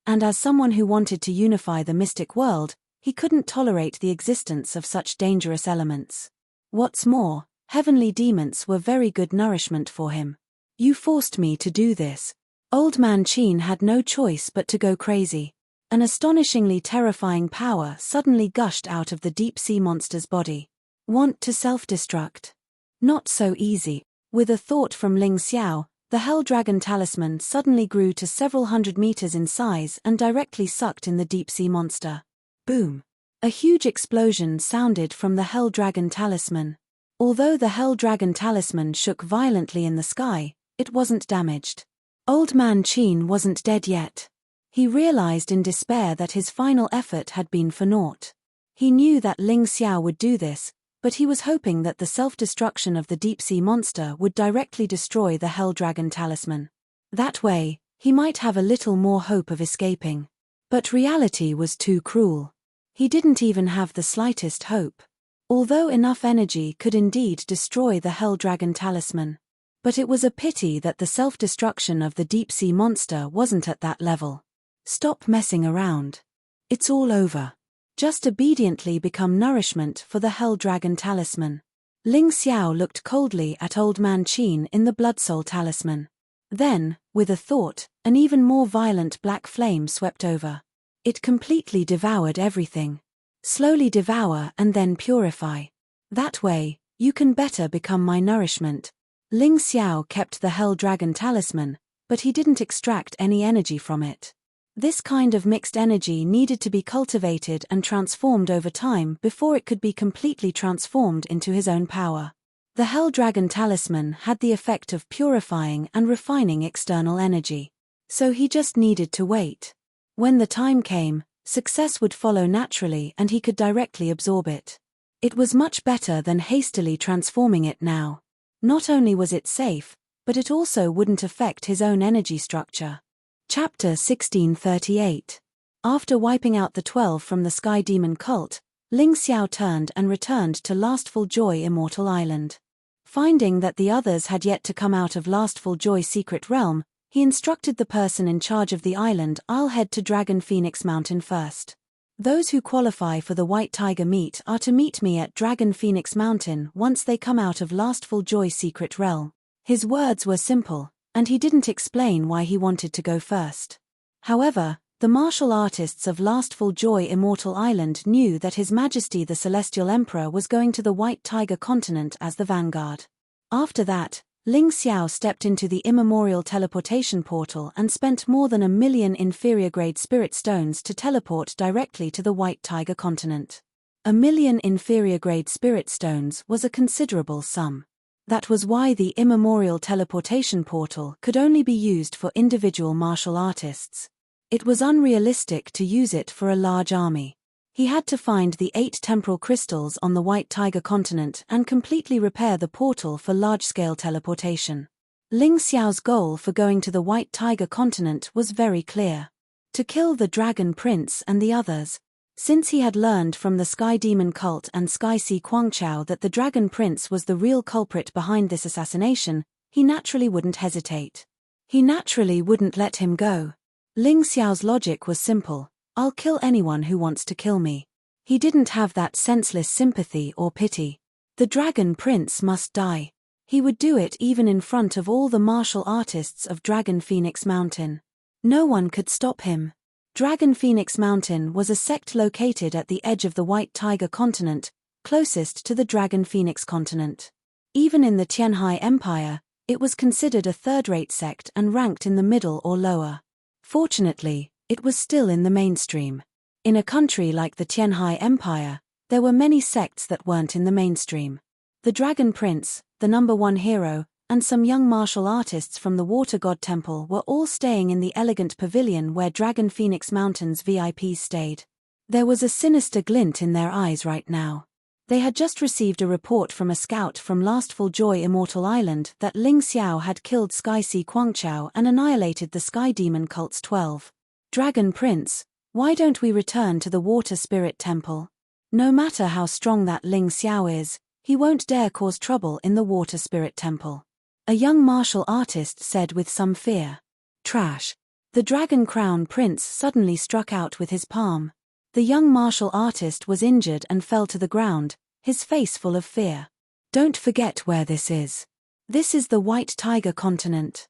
And as someone who wanted to unify the mystic world, he couldn't tolerate the existence of such dangerous elements. What's more, heavenly demons were very good nourishment for him. You forced me to do this. Old Man Qin had no choice but to go crazy. An astonishingly terrifying power suddenly gushed out of the deep-sea monster's body. Want to self-destruct? Not so easy. With a thought from Ling Xiao, the Hell Dragon talisman suddenly grew to several hundred meters in size and directly sucked in the deep-sea monster. Boom! A huge explosion sounded from the Hell Dragon talisman. Although the Hell Dragon talisman shook violently in the sky, it wasn't damaged. Old Man Qin wasn't dead yet. He realized in despair that his final effort had been for naught. He knew that Ling Xiao would do this, but he was hoping that the self-destruction of the deep-sea monster would directly destroy the Hell Dragon talisman. That way, he might have a little more hope of escaping. But reality was too cruel. He didn't even have the slightest hope. Although enough energy could indeed destroy the Hell Dragon talisman. But it was a pity that the self-destruction of the deep-sea monster wasn't at that level. Stop messing around. It's all over. Just obediently become nourishment for the Hell Dragon talisman. Ling Xiao looked coldly at Old Man Qin in the Blood Soul talisman. Then, with a thought, an even more violent black flame swept over. It completely devoured everything. Slowly devour and then purify. That way, you can better become my nourishment. Ling Xiao kept the Hell Dragon talisman, but he didn't extract any energy from it. This kind of mixed energy needed to be cultivated and transformed over time before it could be completely transformed into his own power. The Hell Dragon talisman had the effect of purifying and refining external energy. So he just needed to wait. When the time came, success would follow naturally and he could directly absorb it. It was much better than hastily transforming it now. Not only was it safe, but it also wouldn't affect his own energy structure. Chapter 1638. After wiping out the 12 from the Sky Demon cult, Ling Xiao turned and returned to Lastful Joy Immortal Island. Finding that the others had yet to come out of Lastful Joy Secret Realm, he instructed the person in charge of the island, "I'll head to Dragon Phoenix Mountain first. Those who qualify for the White Tiger meet are to meet me at Dragon Phoenix Mountain once they come out of Lastful Joy Secret Realm." His words were simple, and he didn't explain why he wanted to go first. However, the martial artists of Lastful Joy Immortal Island knew that His Majesty the Celestial Emperor was going to the White Tiger continent as the vanguard. After that, Ling Xiao stepped into the immemorial teleportation portal and spent more than 1 million inferior-grade spirit stones to teleport directly to the White Tiger continent. 1 million inferior-grade spirit stones was a considerable sum. That was why the immemorial teleportation portal could only be used for individual martial artists. It was unrealistic to use it for a large army. He had to find the 8 temporal crystals on the White Tiger continent and completely repair the portal for large-scale teleportation. Ling Xiao's goal for going to the White Tiger continent was very clear. To kill the Dragon Prince and the others. Since he had learned from the Sky Demon cult and Sky Sea Guangqiao that the Dragon Prince was the real culprit behind this assassination, he naturally wouldn't hesitate. He naturally wouldn't let him go. Ling Xiao's logic was simple: I'll kill anyone who wants to kill me. He didn't have that senseless sympathy or pity. The Dragon Prince must die. He would do it even in front of all the martial artists of Dragon Phoenix Mountain. No one could stop him. Dragon Phoenix Mountain was a sect located at the edge of the White Tiger continent, closest to the Dragon Phoenix continent. Even in the Tianhai Empire, it was considered a third-rate sect and ranked in the middle or lower. Fortunately, it was still in the mainstream. In a country like the Tianhai Empire, there were many sects that weren't in the mainstream. The Dragon Prince, the #1 hero, and some young martial artists from the Water God Temple were all staying in the elegant pavilion where Dragon Phoenix Mountain's VIPs stayed. There was a sinister glint in their eyes right now. They had just received a report from a scout from Lastful Joy Immortal Island that Ling Xiao had killed Sky Sea Quangchao and annihilated the Sky Demon cult's 12. Dragon Prince, why don't we return to the Water Spirit Temple? No matter how strong that Ling Xiao is, he won't dare cause trouble in the Water Spirit Temple. A young martial artist said with some fear. Trash. The Dragon Crown Prince suddenly struck out with his palm. The young martial artist was injured and fell to the ground, his face full of fear. Don't forget where this is. This is the White Tiger continent.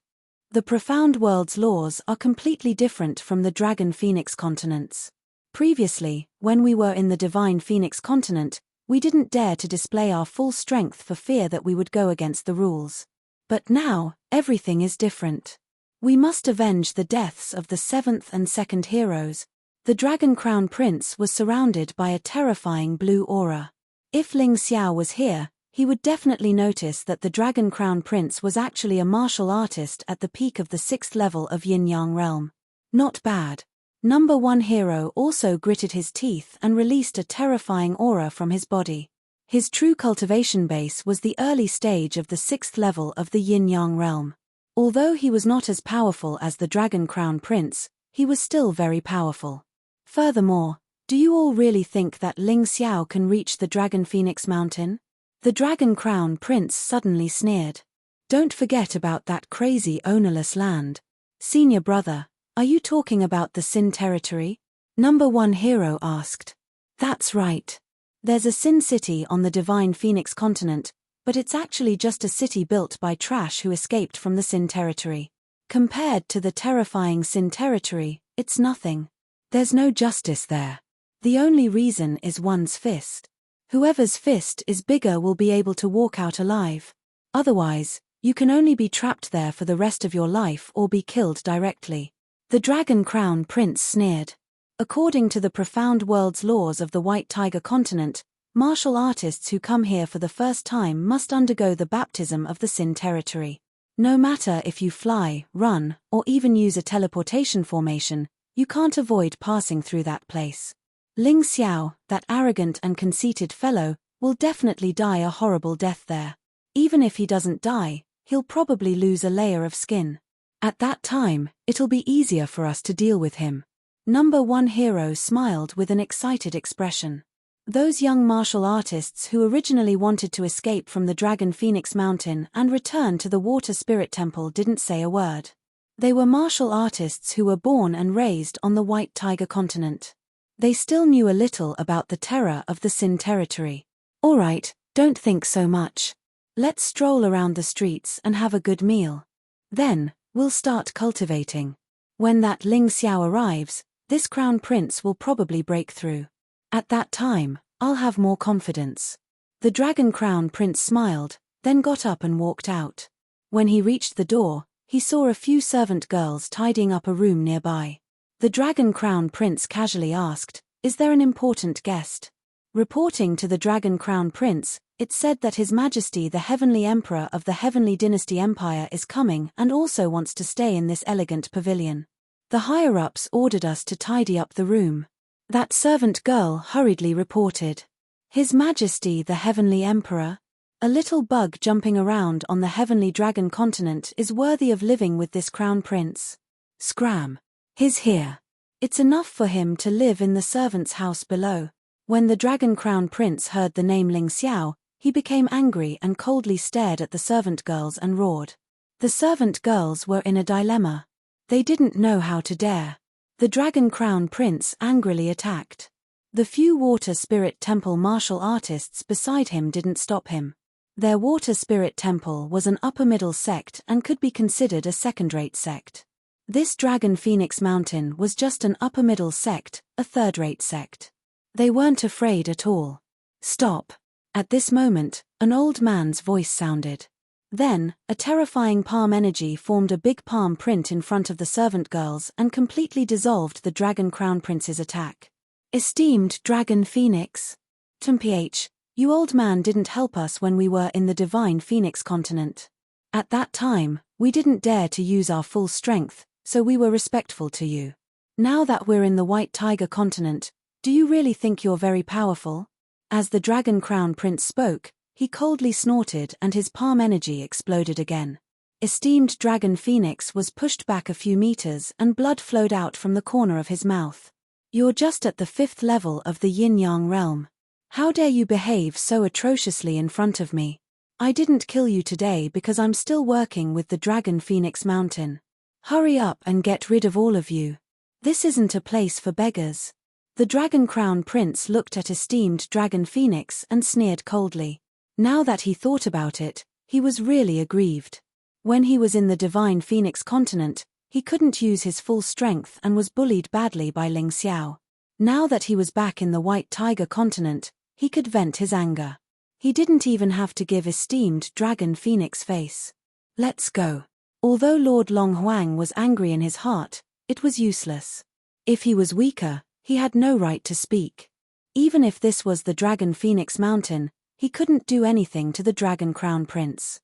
The Profound World's laws are completely different from the Dragon Phoenix continents. Previously, when we were in the Divine Phoenix continent, we didn't dare to display our full strength for fear that we would go against the rules. But now, everything is different. We must avenge the deaths of the 7th and 2nd heroes. The Dragon Crown Prince was surrounded by a terrifying blue aura. If Ling Xiao was here, he would definitely notice that the Dragon Crown Prince was actually a martial artist at the peak of the 6th level of Yin-Yang realm. Not bad. Number 1 hero also gritted his teeth and released a terrifying aura from his body. His true cultivation base was the early stage of the 6th level of the Yin-Yang realm. Although he was not as powerful as the Dragon Crown Prince, he was still very powerful. Furthermore, do you all really think that Ling Xiao can reach the Dragon Phoenix Mountain? The Dragon Crown Prince suddenly sneered. Don't forget about that crazy ownerless land. Senior brother, are you talking about the Sin territory? Number 1 hero asked. That's right. There's a Sin city on the Divine Phoenix continent, but it's actually just a city built by trash who escaped from the Sin territory. Compared to the terrifying Sin territory, it's nothing. There's no justice there. The only reason is one's fist. Whoever's fist is bigger will be able to walk out alive. Otherwise, you can only be trapped there for the rest of your life or be killed directly. The Dragon Crown Prince sneered. According to the Profound World's laws of the White Tiger continent, martial artists who come here for the first time must undergo the baptism of the Sin territory. No matter if you fly, run, or even use a teleportation formation, you can't avoid passing through that place. Ling Xiao, that arrogant and conceited fellow, will definitely die a horrible death there. Even if he doesn't die, he'll probably lose a layer of skin. At that time, it'll be easier for us to deal with him. Number 1 hero smiled with an excited expression. Those young martial artists who originally wanted to escape from the Dragon Phoenix Mountain and return to the Water Spirit Temple didn't say a word. They were martial artists who were born and raised on the White Tiger continent. They still knew a little about the terror of the Sin territory. All right, don't think so much. Let's stroll around the streets and have a good meal. Then, we'll start cultivating. When that Ling Xiao arrives, this Crown Prince will probably break through. At that time, I'll have more confidence. The Dragon Crown Prince smiled, then got up and walked out. When he reached the door, he saw a few servant girls tidying up a room nearby. The Dragon Crown Prince casually asked, "Is there an important guest?" Reporting to the Dragon Crown Prince, it said that His Majesty the Heavenly Emperor of the Heavenly Dynasty Empire is coming and also wants to stay in this elegant pavilion. The higher-ups ordered us to tidy up the room. That servant girl hurriedly reported. His Majesty the Heavenly Emperor? A little bug jumping around on the Heavenly Dragon continent is worthy of living with this Crown Prince. Scram. He's here. It's enough for him to live in the servant's house below. When the Dragon Crown Prince heard the name Ling Xiao, he became angry and coldly stared at the servant girls and roared. The servant girls were in a dilemma. They didn't know how to dare. The Dragon Crown Prince angrily attacked. The few Water Spirit Temple martial artists beside him didn't stop him. Their Water Spirit Temple was an upper-middle sect and could be considered a second-rate sect. This Dragon Phoenix Mountain was just an upper-middle sect, a third-rate sect. They weren't afraid at all. Stop. At this moment, an old man's voice sounded. Then, a terrifying palm energy formed a big palm print in front of the servant girls and completely dissolved the Dragon Crown Prince's attack. Esteemed Dragon Phoenix. Mph, you old man didn't help us when we were in the Divine Phoenix continent. At that time, we didn't dare to use our full strength, so we were respectful to you. Now that we're in the White Tiger continent, do you really think you're very powerful? As the Dragon Crown Prince spoke, he coldly snorted and his palm energy exploded again. Esteemed Dragon Phoenix was pushed back a few meters and blood flowed out from the corner of his mouth. You're just at the 5th level of the Yin-Yang realm. How dare you behave so atrociously in front of me? I didn't kill you today because I'm still working with the Dragon Phoenix Mountain. Hurry up and get rid of all of you. This isn't a place for beggars. The Dragon Crown Prince looked at esteemed Dragon Phoenix and sneered coldly. Now that he thought about it, he was really aggrieved. When he was in the Divine Phoenix continent, he couldn't use his full strength and was bullied badly by Ling Xiao. Now that he was back in the White Tiger continent, he could vent his anger. He didn't even have to give esteemed Dragon Phoenix face. Let's go. Although Lord Long Huang was angry in his heart, it was useless. If he was weaker, he had no right to speak. Even if this was the Dragon Phoenix Mountain, he couldn't do anything to the Dragon Crown Prince.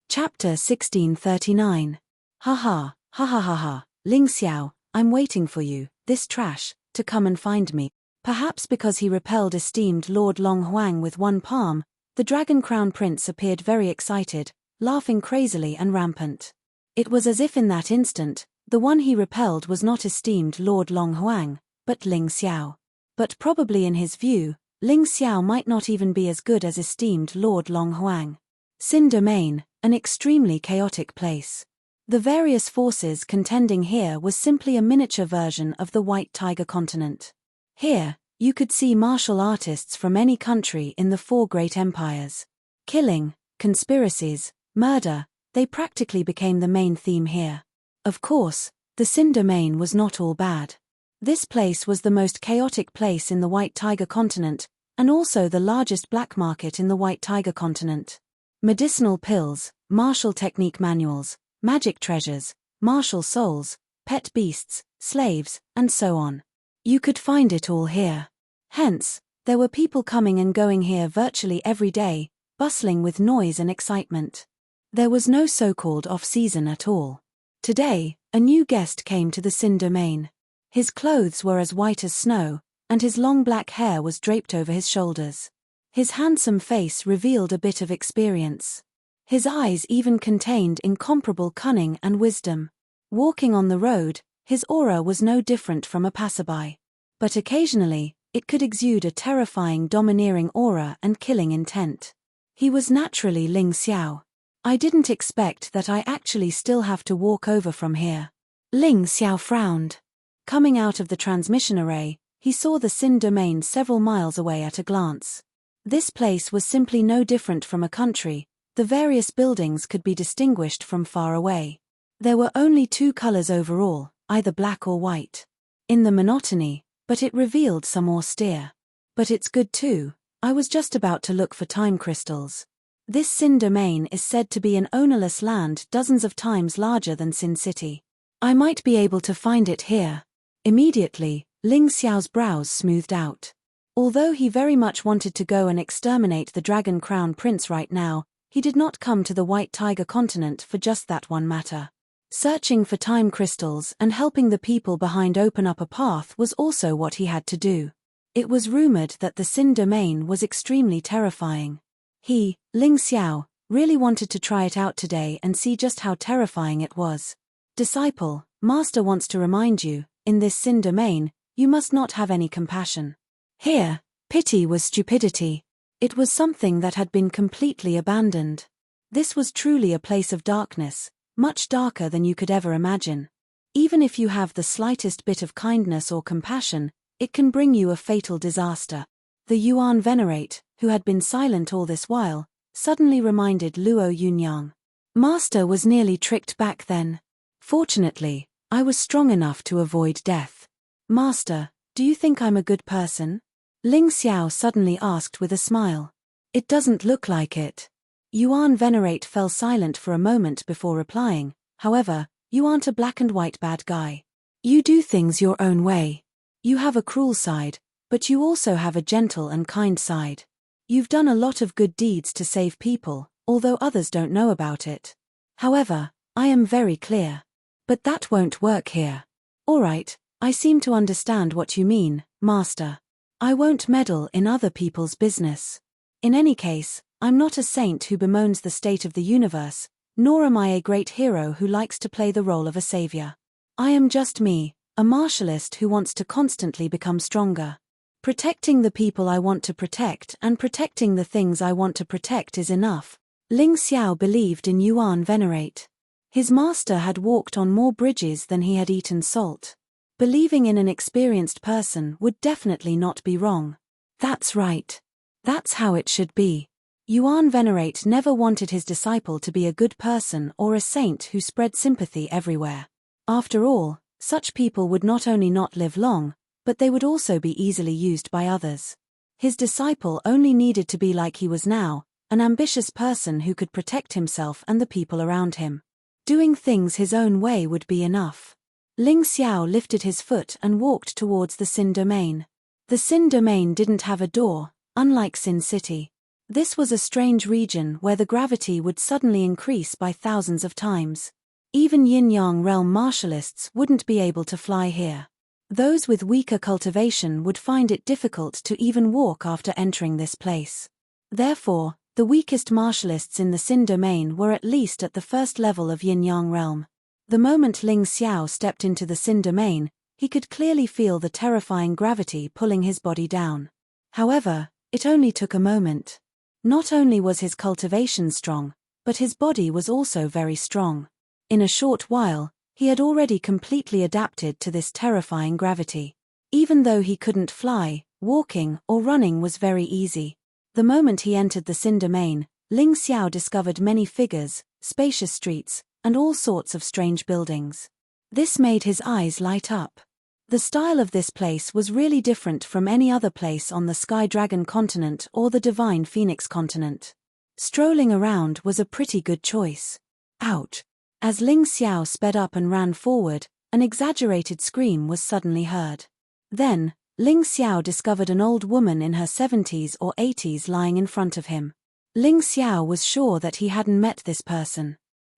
Chapter 1639. Ha ha, ha ha ha ha, Ling Xiao, I'm waiting for you, this trash, to come and find me. Perhaps because he repelled esteemed Lord Long Huang with one palm, the Dragon Crown Prince appeared very excited, laughing crazily and rampant. It was as if in that instant, the one he repelled was not esteemed Lord Long Huang, but Ling Xiao. But probably in his view, Ling Xiao might not even be as good as esteemed Lord Long Huang. Sin Domain, an extremely chaotic place. The various forces contending here was simply a miniature version of the White Tiger continent. Here, you could see martial artists from any country in the 4 great empires. Killing, conspiracies, murder, they practically became the main theme here. Of course, the Sin Domain was not all bad. This place was the most chaotic place in the White Tiger continent, and also the largest black market in the White Tiger continent. Medicinal pills, martial technique manuals, magic treasures, martial souls, pet beasts, slaves, and so on. You could find it all here. Hence, there were people coming and going here virtually every day, bustling with noise and excitement. There was no so-called off-season at all. Today, a new guest came to the Sin Domain. His clothes were as white as snow, and his long black hair was draped over his shoulders. His handsome face revealed a bit of experience. His eyes even contained incomparable cunning and wisdom. Walking on the road, his aura was no different from a passerby. But occasionally, it could exude a terrifying domineering aura and killing intent. He was naturally Ling Xiao. I didn't expect that I actually still have to walk over from here. Ling Xiao frowned. Coming out of the transmission array, he saw the Sin Domain several miles away at a glance. This place was simply no different from a country. The various buildings could be distinguished from far away. There were only 2 colors overall, either black or white. In the monotony, but it revealed some austere. But it's good too. I was just about to look for time crystals. This Sin Domain is said to be an ownerless land dozens of times larger than Sin City. I might be able to find it here. Immediately, Ling Xiao's brows smoothed out. Although he very much wanted to go and exterminate the Dragon Crown Prince right now, he did not come to the White Tiger continent for just that one matter. Searching for time crystals and helping the people behind open up a path was also what he had to do. It was rumored that the Sin Domain was extremely terrifying. He, Ling Xiao, really wanted to try it out today and see just how terrifying it was. Disciple, Master wants to remind you, in this Sin Domain, you must not have any compassion. Here, pity was stupidity. It was something that had been completely abandoned. This was truly a place of darkness, much darker than you could ever imagine. Even if you have the slightest bit of kindness or compassion, it can bring you a fatal disaster. The Yuan Venerate, who had been silent all this while, suddenly reminded Luo Yunyang. Master was nearly tricked back then. Fortunately, I was strong enough to avoid death. Master, do you think I'm a good person? Ling Xiao suddenly asked with a smile. It doesn't look like it. Yuan Venerate fell silent for a moment before replying. However, you aren't a black and white bad guy. You do things your own way. You have a cruel side, but you also have a gentle and kind side. You've done a lot of good deeds to save people, although others don't know about it. However, I am very clear. But that won't work here. All right, I seem to understand what you mean, Master. I won't meddle in other people's business. In any case, I'm not a saint who bemoans the state of the universe, nor am I a great hero who likes to play the role of a savior. I am just me, a martialist who wants to constantly become stronger. Protecting the people I want to protect and protecting the things I want to protect is enough. Ling Xiao believed in Yuan Venerate. His master had walked on more bridges than he had eaten salt. Believing in an experienced person would definitely not be wrong. That's right. That's how it should be. Yuan Venerate never wanted his disciple to be a good person or a saint who spread sympathy everywhere. After all, such people would not only not live long, but they would also be easily used by others. His disciple only needed to be like he was now, an ambitious person who could protect himself and the people around him. Doing things his own way would be enough. Ling Xiao lifted his foot and walked towards the Sin Domain. The Sin Domain didn't have a door, unlike Sin City. This was a strange region where the gravity would suddenly increase by thousands of times. Even yin-yang realm martialists wouldn't be able to fly here. Those with weaker cultivation would find it difficult to even walk after entering this place. Therefore, the weakest martialists in the Sin Domain were at least at the first level of yin-yang realm. The moment Ling Xiao stepped into the Sin Domain, he could clearly feel the terrifying gravity pulling his body down. However, it only took a moment. Not only was his cultivation strong, but his body was also very strong. In a short while, he had already completely adapted to this terrifying gravity. Even though he couldn't fly, walking or running was very easy. The moment he entered the Sin Domain, Ling Xiao discovered many figures, spacious streets, and all sorts of strange buildings. This made his eyes light up. The style of this place was really different from any other place on the Sky Dragon continent or the Divine Phoenix continent. Strolling around was a pretty good choice. Ouch! As Ling Xiao sped up and ran forward, an exaggerated scream was suddenly heard. Then, Ling Xiao discovered an old woman in her 70s or 80s lying in front of him. Ling Xiao was sure that he hadn't met this person.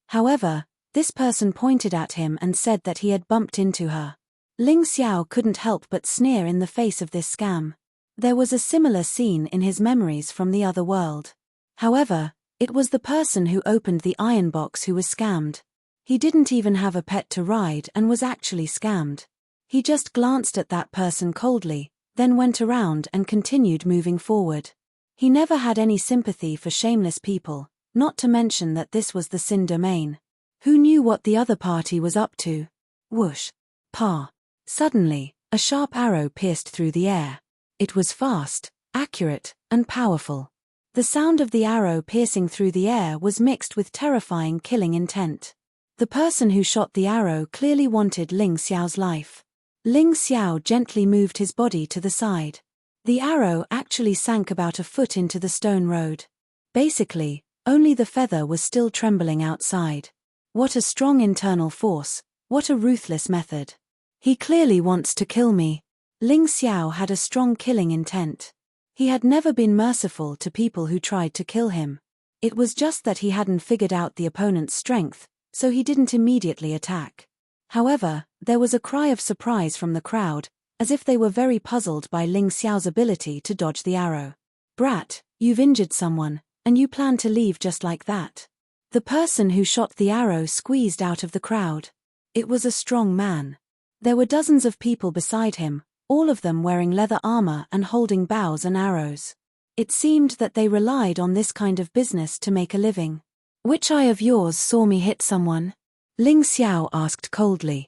However, this person pointed at him and said that he had bumped into her. Ling Xiao couldn't help but sneer in the face of this scam. There was a similar scene in his memories from the other world. However, it was the person who opened the iron box who was scammed. He didn't even have a pet to ride and was actually scammed. He just glanced at that person coldly, then went around and continued moving forward. He never had any sympathy for shameless people, not to mention that this was the Sin Domain. Who knew what the other party was up to? Whoosh! Pa! Suddenly, a sharp arrow pierced through the air. It was fast, accurate, and powerful. The sound of the arrow piercing through the air was mixed with terrifying killing intent. The person who shot the arrow clearly wanted Ling Xiao's life. Ling Xiao gently moved his body to the side. The arrow actually sank about a foot into the stone road. Basically, only the feather was still trembling outside. What a strong internal force, what a ruthless method. He clearly wants to kill me. Ling Xiao had a strong killing intent. He had never been merciful to people who tried to kill him. It was just that he hadn't figured out the opponent's strength, so he didn't immediately attack. However, there was a cry of surprise from the crowd, as if they were very puzzled by Ling Xiao's ability to dodge the arrow. Brat, you've injured someone, and you plan to leave just like that. The person who shot the arrow squeezed out of the crowd. It was a strong man. There were dozens of people beside him, all of them wearing leather armor and holding bows and arrows. It seemed that they relied on this kind of business to make a living. Which eye of yours saw me hit someone? Ling Xiao asked coldly.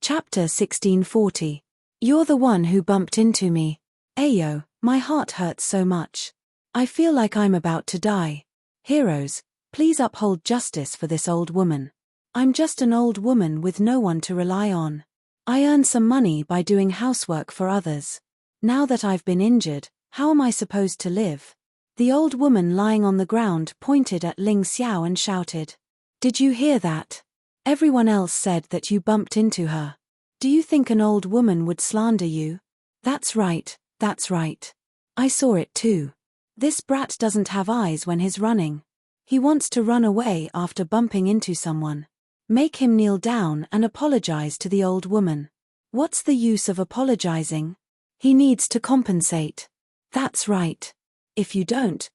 Chapter 1640. You're the one who bumped into me. Ayo, my heart hurts so much. I feel like I'm about to die. Heroes, please uphold justice for this old woman. I'm just an old woman with no one to rely on. I earn some money by doing housework for others. Now that I've been injured, how am I supposed to live? The old woman lying on the ground pointed at Ling Xiao and shouted. Did you hear that? Everyone else said that you bumped into her. Do you think an old woman would slander you? That's right, that's right. I saw it too. This brat doesn't have eyes when he's running. He wants to run away after bumping into someone. Make him kneel down and apologize to the old woman. What's the use of apologizing? He needs to compensate. That's right. If you don't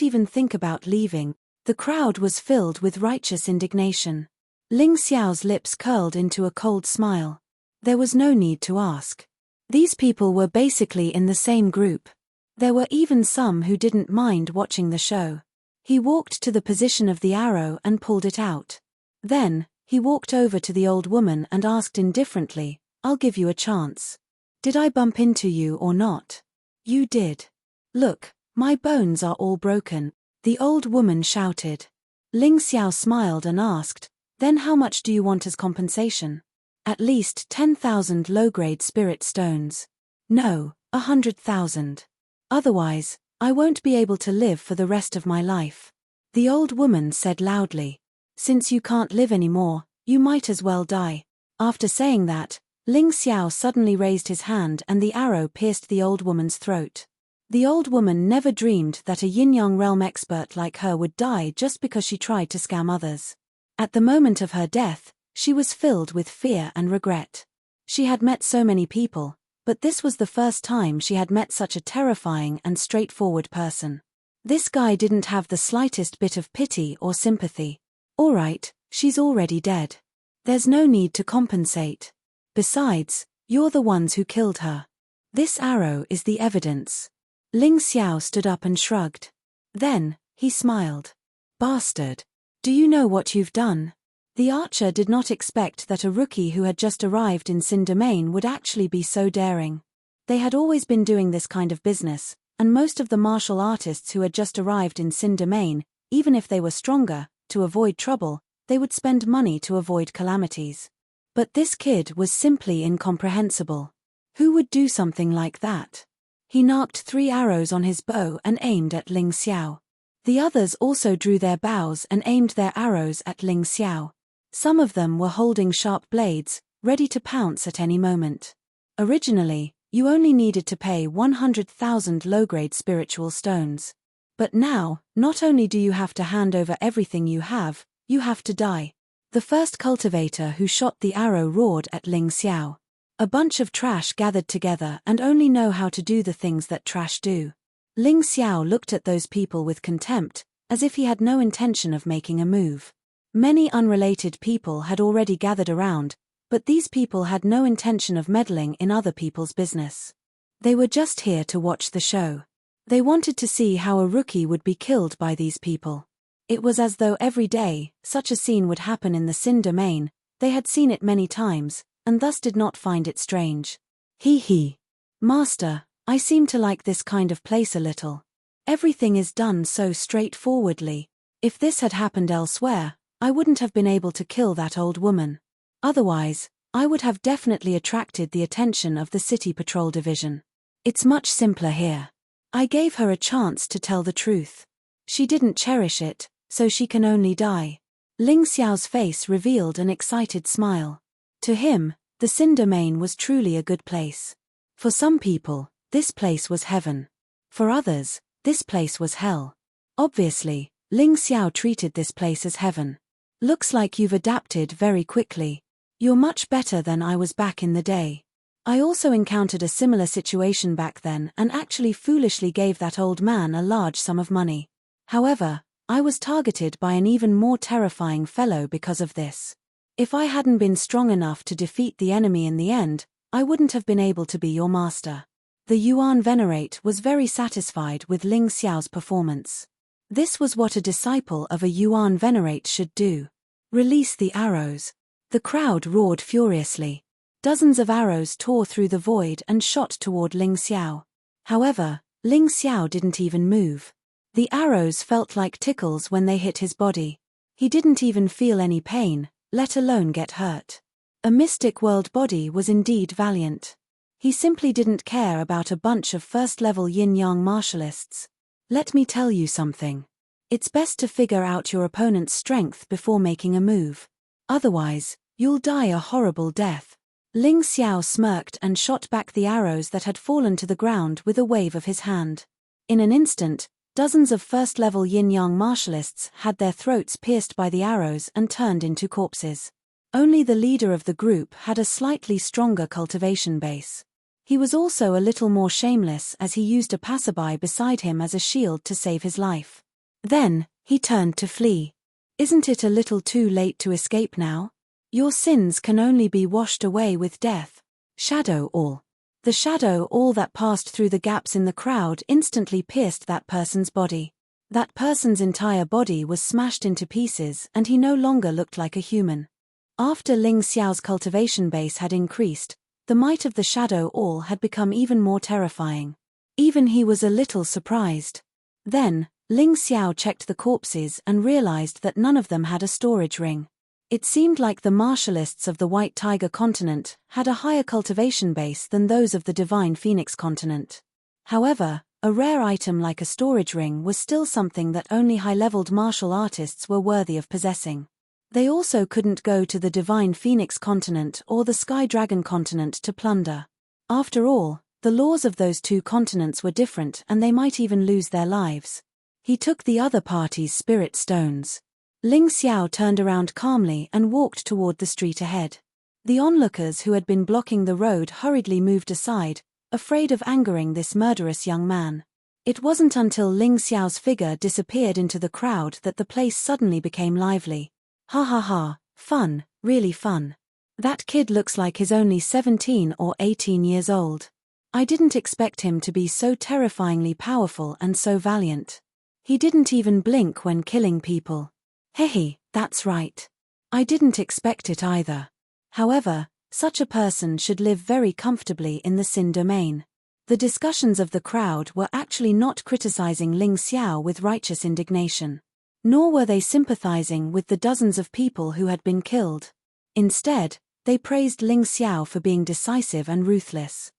even think about leaving. The crowd was filled with righteous indignation. Ling Xiao's lips curled into a cold smile. There was no need to ask. These people were basically in the same group. There were even some who didn't mind watching the show. He walked to the position of the arrow and pulled it out. Then, he walked over to the old woman and asked indifferently, "I'll give you a chance. Did I bump into you or not?" "You did. Look, my bones are all broken," the old woman shouted. Ling Xiao smiled and asked, "Then how much do you want as compensation?" "At least 10,000 low-grade spirit stones. No, 100,000. Otherwise, I won't be able to live for the rest of my life," the old woman said loudly. "Since you can't live anymore, you might as well die." After saying that, Ling Xiao suddenly raised his hand and the arrow pierced the old woman's throat. The old woman never dreamed that a yin-yang realm expert like her would die just because she tried to scam others. At the moment of her death, she was filled with fear and regret. She had met so many people, but this was the first time she had met such a terrifying and straightforward person. This guy didn't have the slightest bit of pity or sympathy. "All right, she's already dead. There's no need to compensate. Besides, you're the ones who killed her. This arrow is the evidence." Ling Xiao stood up and shrugged. Then, he smiled. "Bastard. Do you know what you've done?" The archer did not expect that a rookie who had just arrived in Sin Domain would actually be so daring. They had always been doing this kind of business, and most of the martial artists who had just arrived in Sin Domain, even if they were stronger, to avoid trouble, they would spend money to avoid calamities. But this kid was simply incomprehensible. Who would do something like that? He knocked 3 arrows on his bow and aimed at Ling Xiao. The others also drew their bows and aimed their arrows at Ling Xiao. Some of them were holding sharp blades, ready to pounce at any moment. Originally, you only needed to pay 100,000 low-grade spiritual stones. But now, not only do you have to hand over everything you have to die. The first cultivator who shot the arrow roared at Ling Xiao. A bunch of trash gathered together and only know how to do the things that trash do. Ling Xiao looked at those people with contempt, as if he had no intention of making a move. Many unrelated people had already gathered around, but these people had no intention of meddling in other people's business. They were just here to watch the show. They wanted to see how a rookie would be killed by these people. It was as though every day, such a scene would happen in the Sin Domain. They had seen it many times, and thus did not find it strange. He. "Master, I seem to like this kind of place a little. Everything is done so straightforwardly. If this had happened elsewhere, I wouldn't have been able to kill that old woman. Otherwise, I would have definitely attracted the attention of the City Patrol Division. It's much simpler here. I gave her a chance to tell the truth. She didn't cherish it, so she can only die." Ling Xiao's face revealed an excited smile. To him, the Sin Domain was truly a good place. For some people, this place was heaven. For others, this place was hell. Obviously, Ling Xiao treated this place as heaven. "Looks like you've adapted very quickly. You're much better than I was back in the day. I also encountered a similar situation back then and actually foolishly gave that old man a large sum of money. However, I was targeted by an even more terrifying fellow because of this. If I hadn't been strong enough to defeat the enemy in the end, I wouldn't have been able to be your master." The Yuan Venerate was very satisfied with Ling Xiao's performance. This was what a disciple of a Yuan Venerate should do. "Release the arrows." The crowd roared furiously. Dozens of arrows tore through the void and shot toward Ling Xiao. However, Ling Xiao didn't even move. The arrows felt like tickles when they hit his body. He didn't even feel any pain, let alone get hurt. A mystic world body was indeed valiant. He simply didn't care about a bunch of first-level yin-yang martialists. Let me tell you something. It's best to figure out your opponent's strength before making a move. Otherwise, you'll die a horrible death. Ling Xiao smirked and shot back the arrows that had fallen to the ground with a wave of his hand. In an instant, dozens of first-level yin-yang martialists had their throats pierced by the arrows and turned into corpses. Only the leader of the group had a slightly stronger cultivation base. He was also a little more shameless as he used a passerby beside him as a shield to save his life. Then, he turned to flee. Isn't it a little too late to escape now? Your sins can only be washed away with death. Shadow all. The shadow all that passed through the gaps in the crowd instantly pierced that person's body. That person's entire body was smashed into pieces and he no longer looked like a human. After Ling Xiao's cultivation base had increased, the might of the shadow all had become even more terrifying. Even he was a little surprised. Then, Ling Xiao checked the corpses and realized that none of them had a storage ring. It seemed like the martialists of the White Tiger continent had a higher cultivation base than those of the Divine Phoenix continent. However, a rare item like a storage ring was still something that only high-leveled martial artists were worthy of possessing. They also couldn't go to the Divine Phoenix continent or the Sky Dragon continent to plunder. After all, the laws of those two continents were different and they might even lose their lives. He took the other party's spirit stones. Ling Xiao turned around calmly and walked toward the street ahead. The onlookers who had been blocking the road hurriedly moved aside, afraid of angering this murderous young man. It wasn't until Ling Xiao's figure disappeared into the crowd that the place suddenly became lively. Ha ha ha, fun, really fun. That kid looks like he's only 17 or 18 years old. I didn't expect him to be so terrifyingly powerful and so valiant. He didn't even blink when killing people. Hehe, that's right. I didn't expect it either. However, such a person should live very comfortably in the Sin domain. The discussions of the crowd were actually not criticizing Ling Xiao with righteous indignation. Nor were they sympathizing with the dozens of people who had been killed. Instead, they praised Ling Xiao for being decisive and ruthless.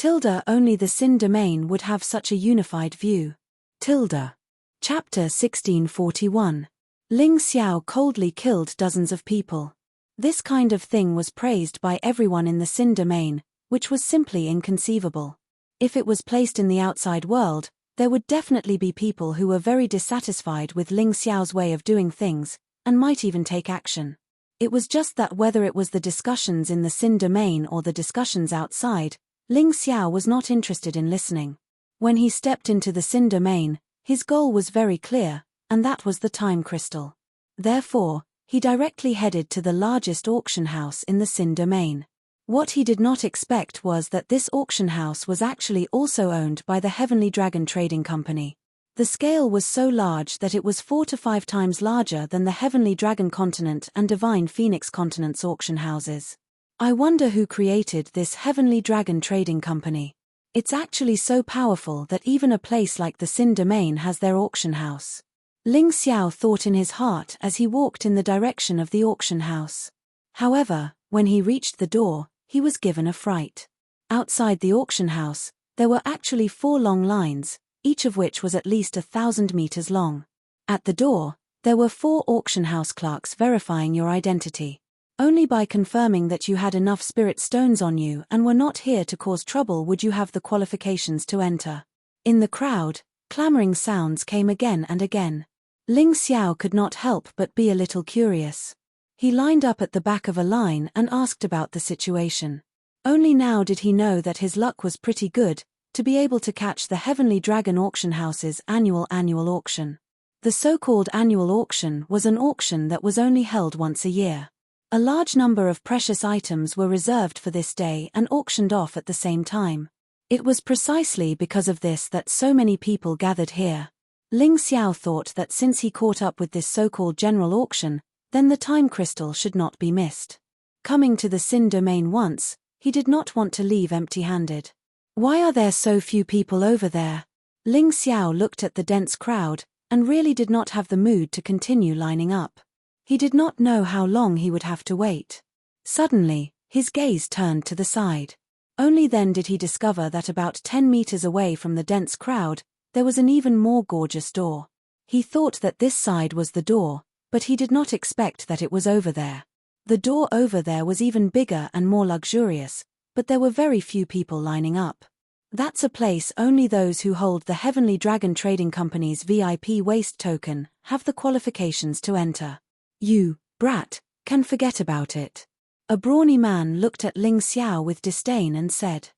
Only the Sin domain would have such a unified view. Chapter 1641. Ling Xiao coldly killed dozens of people. This kind of thing was praised by everyone in the Sin domain, which was simply inconceivable. If it was placed in the outside world, there would definitely be people who were very dissatisfied with Ling Xiao's way of doing things, and might even take action. It was just that whether it was the discussions in the Sin domain or the discussions outside, Ling Xiao was not interested in listening. When he stepped into the Sin domain, his goal was very clear, and that was the time crystal. Therefore, he directly headed to the largest auction house in the Sin domain. What he did not expect was that this auction house was actually also owned by the Heavenly Dragon Trading Company. The scale was so large that it was 4 to 5 times larger than the Heavenly Dragon Continent and Divine Phoenix Continent's auction houses. I wonder who created this Heavenly Dragon Trading Company. It's actually so powerful that even a place like the Sin domain has their auction house. Ling Xiao thought in his heart as he walked in the direction of the auction house. However, when he reached the door, he was given a fright. Outside the auction house, there were actually 4 long lines, each of which was at least 1,000 meters long. At the door, there were 4 auction house clerks verifying your identity. Only by confirming that you had enough spirit stones on you and were not here to cause trouble would you have the qualifications to enter. In the crowd, clamoring sounds came again and again. Ling Xiao could not help but be a little curious. He lined up at the back of a line and asked about the situation. Only now did he know that his luck was pretty good, to be able to catch the Heavenly Dragon Auction House's annual auction. The so-called annual auction was an auction that was only held once a year. A large number of precious items were reserved for this day and auctioned off at the same time. It was precisely because of this that so many people gathered here. Ling Xiao thought that since he caught up with this so-called general auction, then the time crystal should not be missed. Coming to the Sin domain once, he did not want to leave empty-handed. Why are there so few people over there? Ling Xiao looked at the dense crowd, and really did not have the mood to continue lining up. He did not know how long he would have to wait. Suddenly, his gaze turned to the side. Only then did he discover that about 10 meters away from the dense crowd, there was an even more gorgeous door. He thought that this side was the door, but he did not expect that it was over there. The door over there was even bigger and more luxurious, but there were very few people lining up. That's a place only those who hold the Heavenly Dragon Trading Company's VIP waste token have the qualifications to enter. You, brat, can forget about it. A brawny man looked at Ling Xiao with disdain and said.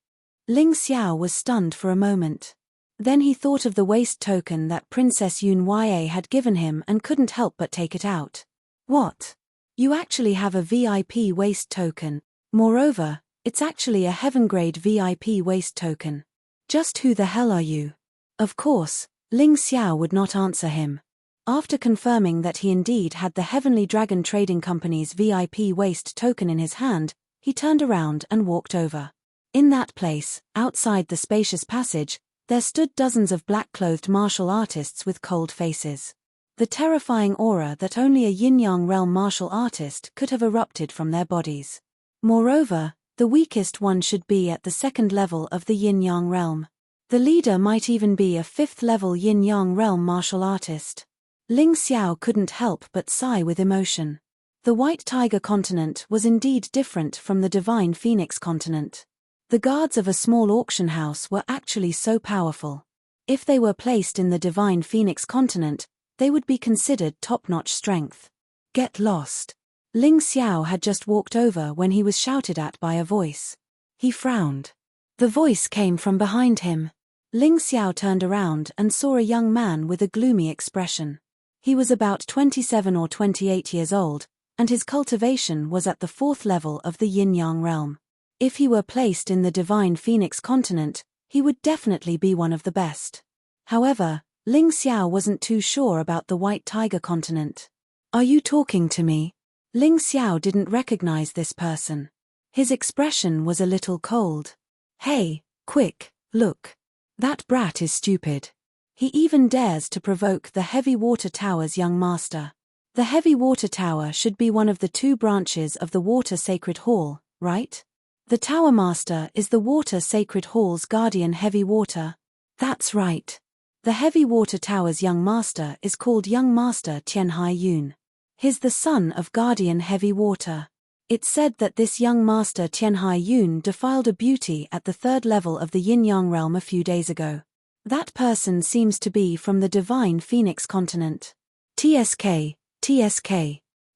Ling Xiao was stunned for a moment. Then he thought of the waist token that Princess Yun Ya had given him and couldn't help but take it out. What? You actually have a VIP waist token. Moreover, it's actually a heaven-grade VIP waist token. Just who the hell are you? Of course, Ling Xiao would not answer him. After confirming that he indeed had the Heavenly Dragon Trading Company's VIP waist token in his hand, he turned around and walked over. In that place, outside the spacious passage, there stood dozens of black-clothed martial artists with cold faces. The terrifying aura that only a yin-yang realm martial artist could have erupted from their bodies. Moreover, the weakest one should be at the second level of the yin-yang realm. The leader might even be a fifth-level yin-yang realm martial artist. Ling Xiao couldn't help but sigh with emotion. The White Tiger continent was indeed different from the Divine Phoenix continent. The guards of a small auction house were actually so powerful. If they were placed in the Divine Phoenix continent, they would be considered top-notch strength. Get lost. Ling Xiao had just walked over when he was shouted at by a voice. He frowned. The voice came from behind him. Ling Xiao turned around and saw a young man with a gloomy expression. He was about 27 or 28 years old, and his cultivation was at the fourth level of the yin-yang realm. If he were placed in the Divine Phoenix continent, he would definitely be one of the best. However, Ling Xiao wasn't too sure about the White Tiger continent. Are you talking to me? Ling Xiao didn't recognize this person. His expression was a little cold. Hey, quick, look. That brat is stupid. He even dares to provoke the Heavy Water Tower's young master. The Heavy Water Tower should be one of the two branches of the Water Sacred Hall, right? The Tower Master is the Water Sacred Hall's guardian Heavy Water. That's right. The Heavy Water Tower's young master is called Young Master Tianhai Yun. He's the son of Guardian Heavy Water. It's said that this young master Tianhai Yun defiled a beauty at the third level of the yin-yang realm a few days ago. That person seems to be from the Divine Phoenix continent. TSK.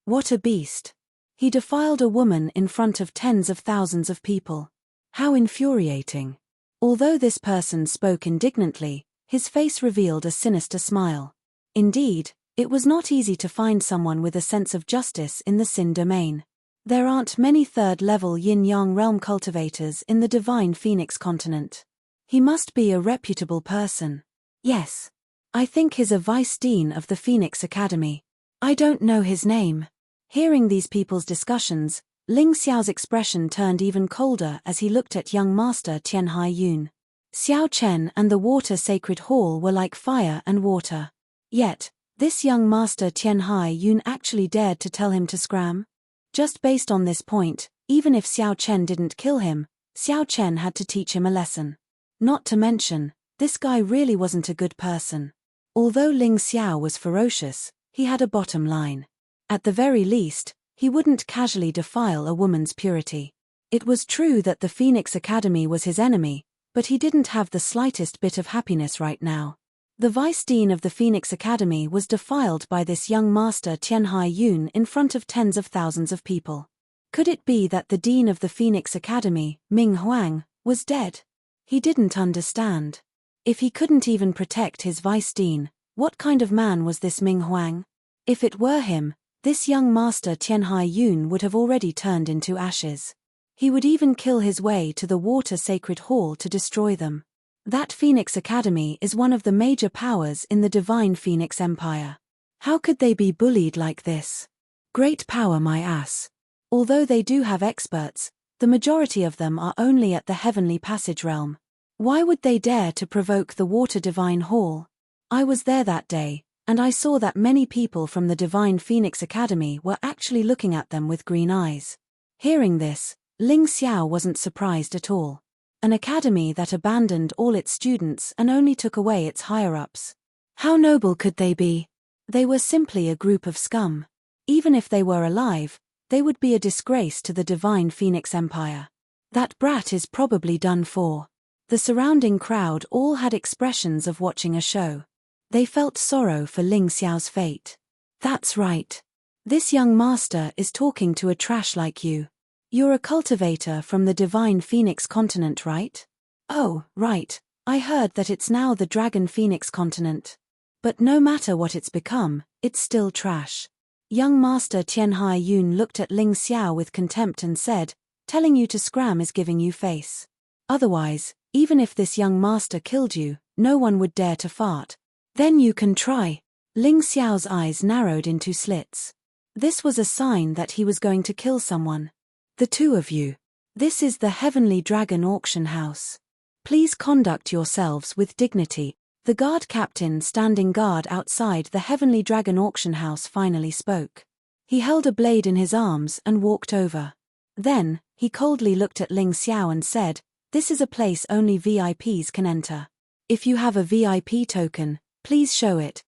What a beast. He defiled a woman in front of tens of thousands of people. How infuriating. Although this person spoke indignantly, his face revealed a sinister smile. Indeed, it was not easy to find someone with a sense of justice in the Sin domain. There aren't many third-level yin-yang realm cultivators in the Divine Phoenix continent. He must be a reputable person. Yes. I think he's a vice dean of the Phoenix Academy. I don't know his name. Hearing these people's discussions, Ling Xiao's expression turned even colder as he looked at young master Tianhai Yun. Xiao Chen and the Water Sacred Hall were like fire and water. Yet, this young master Tianhai Yun actually dared to tell him to scram? Just based on this point, even if Xiao Chen didn't kill him, Xiao Chen had to teach him a lesson. Not to mention, this guy really wasn't a good person. Although Ling Xiao was ferocious, he had a bottom line. At the very least, he wouldn't casually defile a woman's purity. It was true that the Phoenix Academy was his enemy, but he didn't have the slightest bit of happiness right now. The vice dean of the Phoenix Academy was defiled by this young master Tianhai Yun in front of tens of thousands of people. Could it be that the dean of the Phoenix Academy, Ming Huang, was dead? He didn't understand. If he couldn't even protect his vice dean, what kind of man was this Ming Huang? If it were him, this young master Tianhai Yun would have already turned into ashes. He would even kill his way to the Water Sacred Hall to destroy them. That Phoenix Academy is one of the major powers in the Divine Phoenix Empire. How could they be bullied like this? Great power, my ass. Although they do have experts, the majority of them are only at the Heavenly Passage realm. Why would they dare to provoke the Water Divine Hall? I was there that day, and I saw that many people from the Divine Phoenix Academy were actually looking at them with green eyes. Hearing this, Ling Xiao wasn't surprised at all. An academy that abandoned all its students and only took away its higher-ups. How noble could they be? They were simply a group of scum. Even if they were alive, they would be a disgrace to the Divine Phoenix Empire. That brat is probably done for. The surrounding crowd all had expressions of watching a show. They felt sorrow for Ling Xiao's fate. That's right. This young master is talking to a trash like you. You're a cultivator from the Divine Phoenix continent, right? Oh, right. I heard that it's now the Dragon Phoenix continent. But no matter what it's become, it's still trash. Young Master Tianhai Yun looked at Ling Xiao with contempt and said, telling you to scram is giving you face. Otherwise, even if this young master killed you, no one would dare to fart. Then you can try. Ling Xiao's eyes narrowed into slits. This was a sign that he was going to kill someone. The two of you. This is the Heavenly Dragon Auction House. Please conduct yourselves with dignity. The guard captain standing guard outside the Heavenly Dragon Auction House finally spoke. He held a blade in his arms and walked over. Then, he coldly looked at Ling Xiao and said, "This is a place only VIPs can enter. If you have a VIP token, please show it.